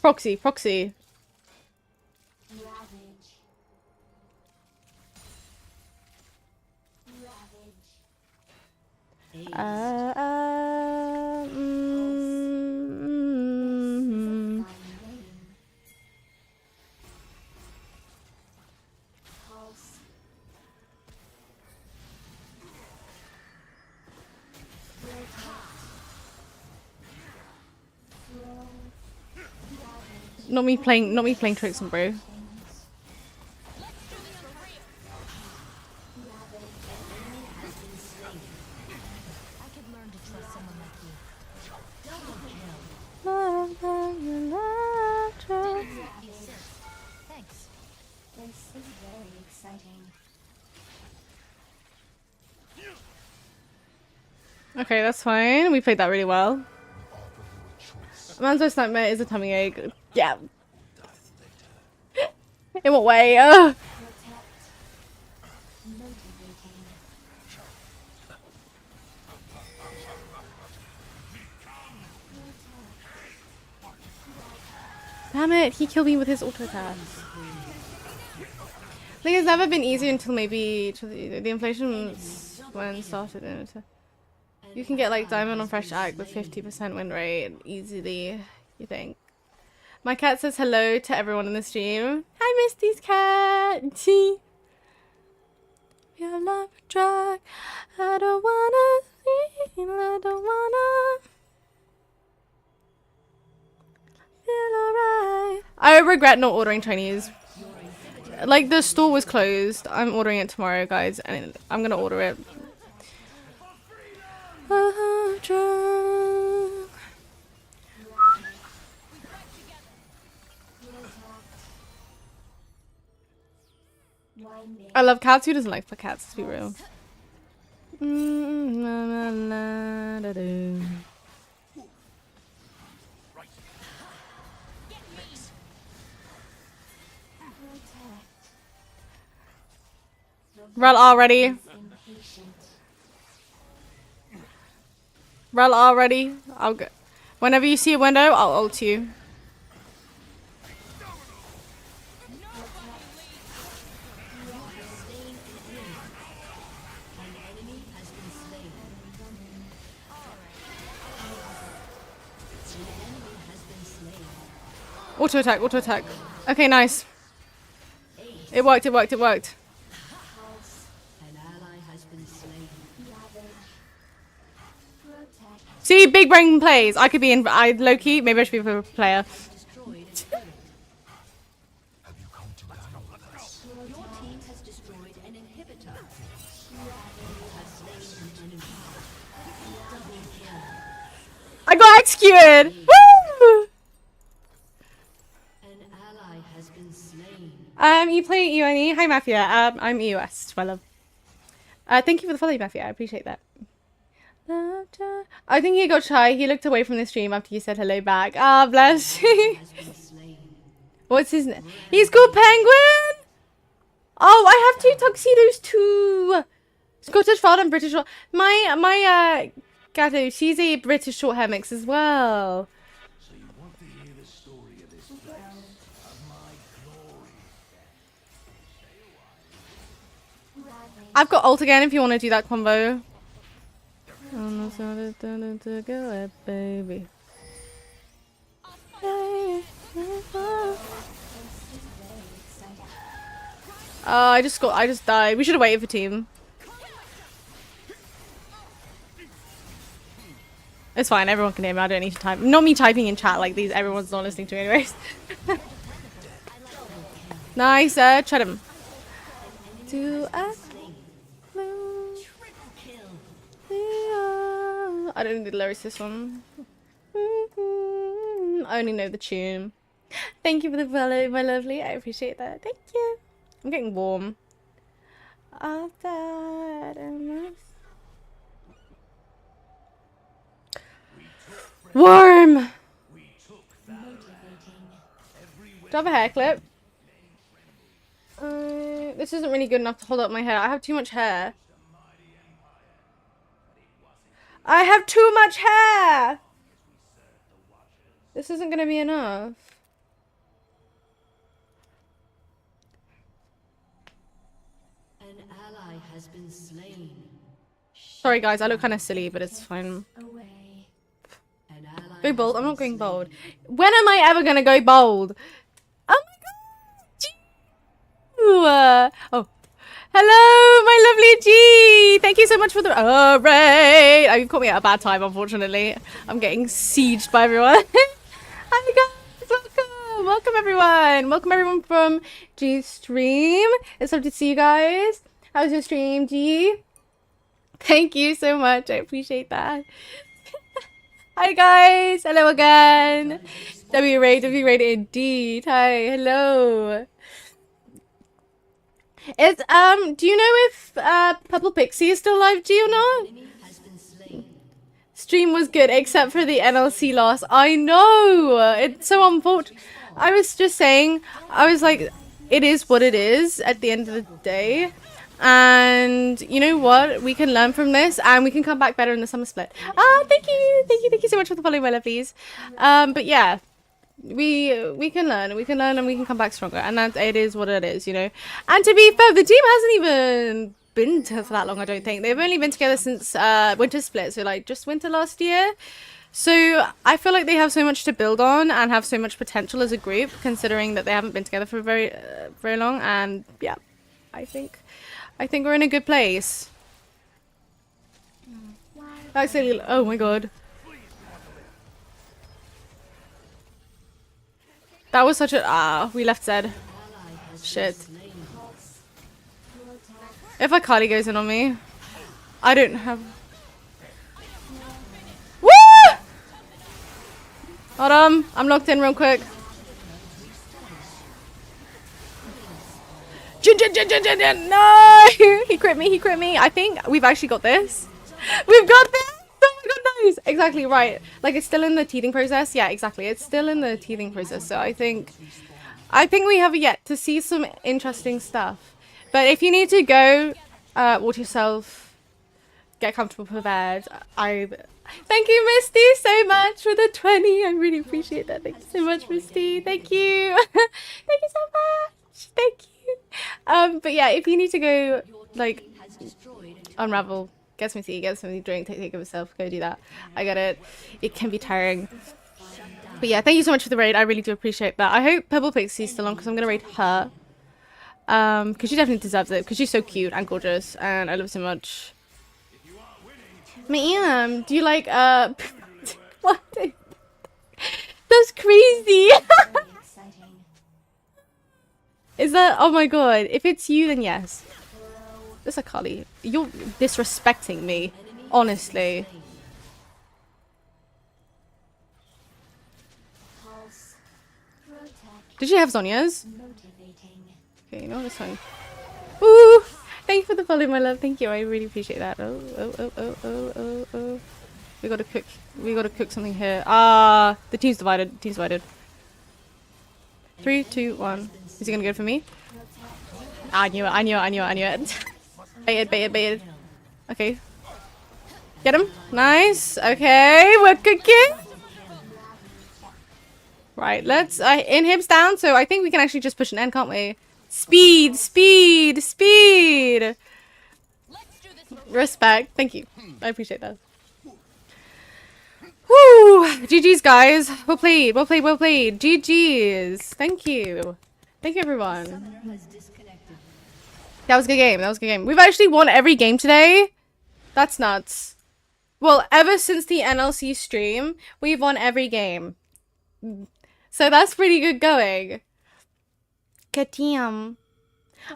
Proxy. Not me playing tricks on bro. Okay, that's fine. We played that really well. Man's worst nightmare is a tummy ache. Yeah. In what way? Damn it, he killed me with his auto attack. I think it's never been easier until maybe the inflation when started. You can get like diamond on fresh act with 50% win rate easily, you think. My cat says hello to everyone in the stream. Hi, Misty's cat. Your love drug. I don't wanna see. I don't wanna feel alright. I regret not ordering Chinese. Like, the store was closed. I'm ordering it tomorrow, guys, and I'm gonna order it. I love cats. Who doesn't like cats, to be real? Rel already. Rel already. I'll go. Whenever you see a window, I'll ult you. Auto attack, auto attack. Okay, nice. It worked, it worked, it worked. See, big brain plays. I could be in. Low key. Maybe I should be a player. I got executed. Woo! You play UNE? Hi, Mafia. I'm EOS, my love. Thank you for the follow, Mafia. I appreciate that. I think he got shy. He looked away from the stream after you said hello back. Ah, bless you. What's his name? He's called Penguin. Oh, I have two tuxedos too. Scottish Wild and British. My Gato, she's a British short hair mix as well. I've got ult again if you want to do that combo. Baby. I just died. We should have waited for team. It's fine, everyone can hear me. I don't need to type. Not me typing in chat like these. Everyone's not listening to me anyways. Nice, tread him. I don't need the lyrics this one. I only know the tune. Thank you for the follow, my lovely. I appreciate that. Thank you. I'm getting warm. Warm! Do I have a hair clip? This isn't really good enough to hold up my hair. I have too much hair. I have too much hair! This isn't gonna be enough. An ally has been slain. Sorry guys, I look kind of silly, but it's fine. Go bold. I'm not going bold. When am I ever gonna go bold? Oh my god! Oh. Hello, my lovely G! Thank you so much for the raid! Oh, you've caught me at a bad time, unfortunately. I'm getting sieged by everyone. Hi guys, welcome! Welcome everyone! Welcome everyone from G Stream. It's lovely to see you guys. How was your stream, G? Thank you so much. I appreciate that. Hi guys! Hello again! W-raid indeed. Hi, hello. It's do you know if Purple Pixie is still live, G, or not? Stream was good except for the NLC loss. I know! It's so unfortunate. I was just saying, I was like, it is what it is at the end of the day. And you know what? We can learn from this and we can come back better in the summer split. Thank you so much for the follow, my lovelies. But yeah, we can learn and we can come back stronger, and that it is what it is, you know. And to be fair, the team hasn't even been together for that long. I don't think they've only been together since winter split, so like just winter last year. So I feel like they have so much to build on and have so much potential as a group, considering that they haven't been together for very long. And yeah, I think we're in a good place. Actually, oh my god. That was such a... we left Zed. Shit. If Akali goes in on me, I don't have... Woo! Hold on, I'm locked in real quick. No! He crit me. I think we've actually got this. We've got this! Oh my god, nice! Exactly, right. Like, it's still in the teething process. Yeah, exactly. It's still in the teething process. So I think we have yet to see some interesting stuff. But if you need to go, water yourself, get comfortable for bed. Thank you, Misty, so much for the 20. I really appreciate that. Thank you so much, Misty. Thank you. Thank you so much. Thank you. But yeah, if you need to go, like, unravel, get some tea, get something to drink, take care of yourself, go do that. I get it. It can be tiring. But yeah, thank you so much for the raid. I really do appreciate that. I hope Pebble Pixie's still on, because I'm going to raid her. Because she definitely deserves it, because she's so cute and gorgeous, and I love her so much. Ma'am, do you like, what? That's crazy! Is that, oh my god, if it's you, then yes. This Akali, you're disrespecting me, honestly. Did she have Zhonya's? Okay, no, that's fine. Ooh! Thank you for the follow, my love. Thank you. I really appreciate that. Oh. We gotta cook something here. The team's divided. 3, 2, 1. Is he gonna go for me? I knew it. Baited. Okay. Get him. Nice. Okay, we're cooking. Right, let's in hips down, so I think we can actually just push an end, can't we? Speed! Respect. Thank you. I appreciate that. Woo! GG's, guys. Well played. GG's. Thank you. Thank you, everyone. That was a good game. We've actually won every game today. That's nuts. Well, ever since the NLC stream, we've won every game. So that's pretty good going. Damn.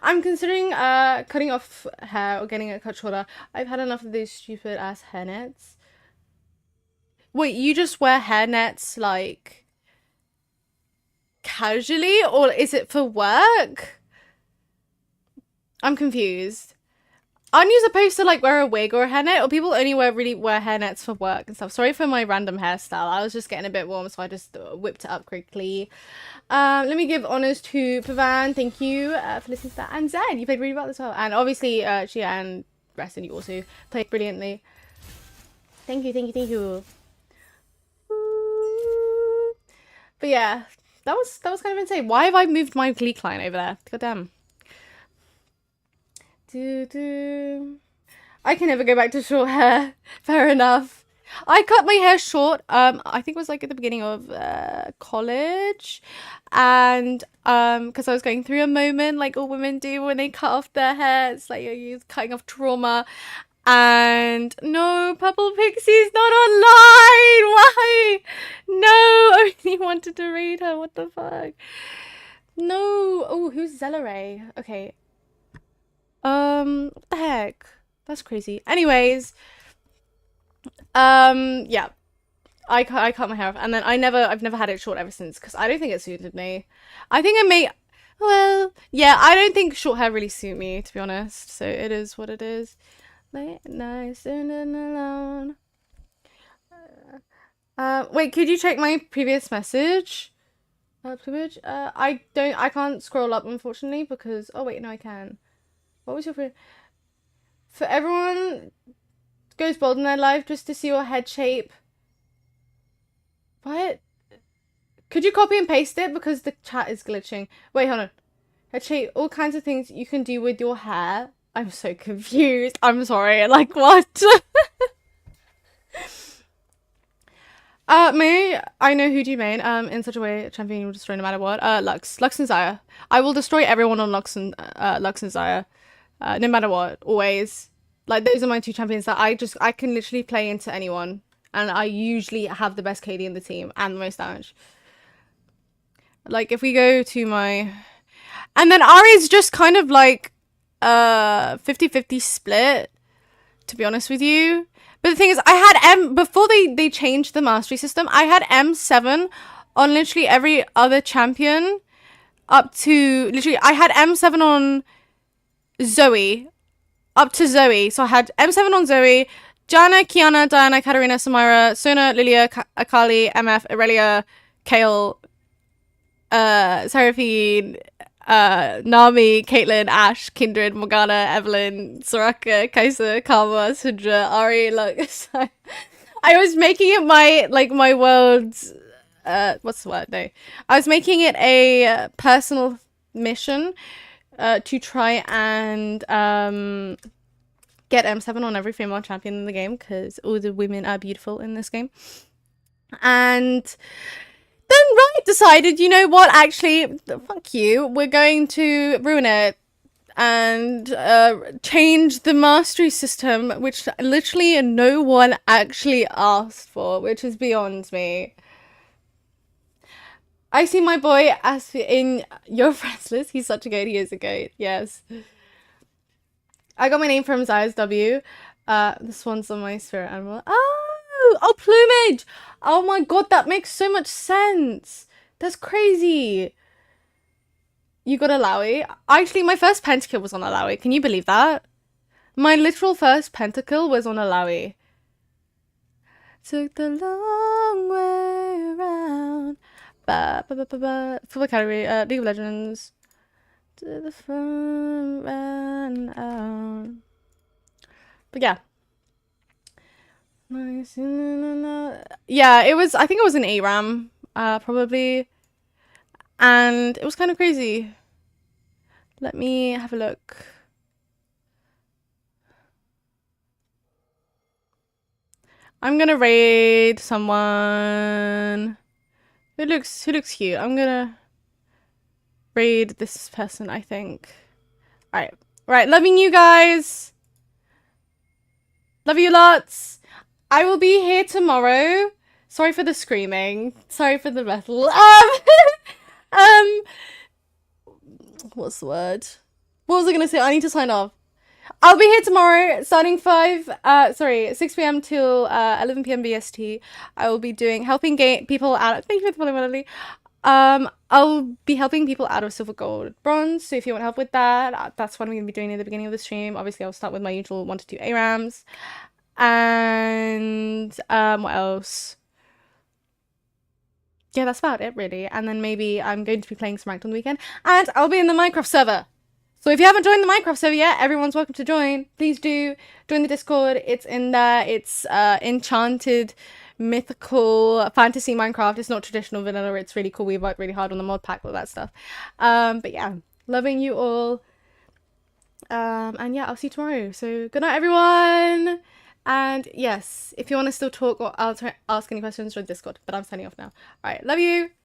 I'm considering cutting off hair or getting it cut shorter. I've had enough of these stupid ass hairnets. Wait, you just wear hairnets like casually, or is it for work? I'm confused. Aren't you supposed to like wear a wig or a hairnet, or people only really wear hairnets for work and stuff? Sorry for my random hairstyle. I was just getting a bit warm, so I just whipped it up quickly. Let me give honors to Pavan. Thank you for listening to that. And Zed, you played really well as well. And obviously, Chia and Reston, you also played brilliantly. Thank you. But yeah, that was kind of insane. Why have I moved my Glee client over there? God damn. I can never go back to short hair. Fair enough. I cut my hair short, I think it was like at the beginning of college, and because I was going through a moment like all women do when they cut off their hair. It's like you're cutting off trauma. And no, Purple Pixie's not online. Why? No, I only wanted to read her. What the fuck? No. Oh, who's Zelleray? Okay. What the heck? That's crazy. Anyways, yeah, I cut my hair off, and then I've never had it short ever since, because I don't think it suited me. I think it may, well, yeah, I don't think short hair really suit me, to be honest. So it is what it is. Late nights and alone. Wait, could you check my previous message? Plumage? I can't scroll up, unfortunately, because... Oh, wait, no, I can. What was your... For everyone goes bold in their life just to see your head shape. What? Could you copy and paste it? Because the chat is glitching. Wait, hold on. Head shape, all kinds of things you can do with your hair. I'm so confused. I'm sorry. Like, what? I know who do you main, in such a way champion you will destroy no matter what. Lux and Xayah. I will destroy everyone on Lux and Xayah. No matter what, always. Like, those are my 2 champions that I can literally play into anyone. And I usually have the best KD in the team and the most damage. Like, if we go to my... And then Ahri's just kind of like 50-50 split, to be honest with you. But the thing is, I had before they changed the mastery system, I had M7 on literally every other champion up to, literally, I had M7 on Zoe, up to Zoe. So I had M7 on Zoe, Janna, Kiana, Diana, Katarina, Samira, Sona, Lilia, Akali, MF, Aurelia, Kayle, Seraphine, Nami, Caitlyn, Ashe, Kindred, Morgana, Evelyn, Soraka, Kai'Sa, Karma, Sudra, Ahri. Like, so I was making it my world's what's the word? No, I was making it a personal mission to try and get M7 on every female champion in the game, because all the women are beautiful in this game. And then Riot decided, you know what, actually, fuck you, we're going to ruin it and change the mastery system, which literally no one actually asked for, which is beyond me. I see my boy as in your friends list. He's such a goat. He is a goat. Yes. I got my name from Xayah's W. The swans on my spirit animal. Oh, plumage. Oh my god, that makes so much sense. That's crazy. You got a Lowy. Actually, my first pentakill was on a Lowy. Can you believe that? My literal first pentakill was on a Lowy. Took the long way around. Football category, League of Legends. To the front, ran out. But yeah. Yeah, it was, I think it was an ARAM, probably. And it was kind of crazy. Let me have a look. I'm gonna raid someone. Who looks cute? I'm gonna raid this person, I think. Right, loving you guys. Love you lots. I will be here tomorrow. Sorry for the screaming. Sorry for the metal. What's the word? What was I gonna say? I need to sign off. I'll be here tomorrow, starting 6 p.m. till 11 p.m. BST. I will be helping people out. Thank you for the follow, Melody. I'll be helping people out of silver, gold, bronze. So if you want help with that, that's what I'm going to be doing at the beginning of the stream. Obviously, I'll start with my usual 1 to 2 ARAMs. And what else? Yeah, that's about it, really. And then maybe I'm going to be playing some ranked on the weekend. And I'll be in the Minecraft server. So if you haven't joined the Minecraft server yet, everyone's welcome to join. Please do join the Discord. It's in there. It's enchanted, mythical, fantasy Minecraft. It's not traditional vanilla. It's really cool. We worked really hard on the mod pack, all that stuff. But yeah, loving you all. And yeah, I'll see you tomorrow. So good night, everyone. And yes, if you want to still talk or ask any questions, join Discord. But I'm signing off now. All right, love you.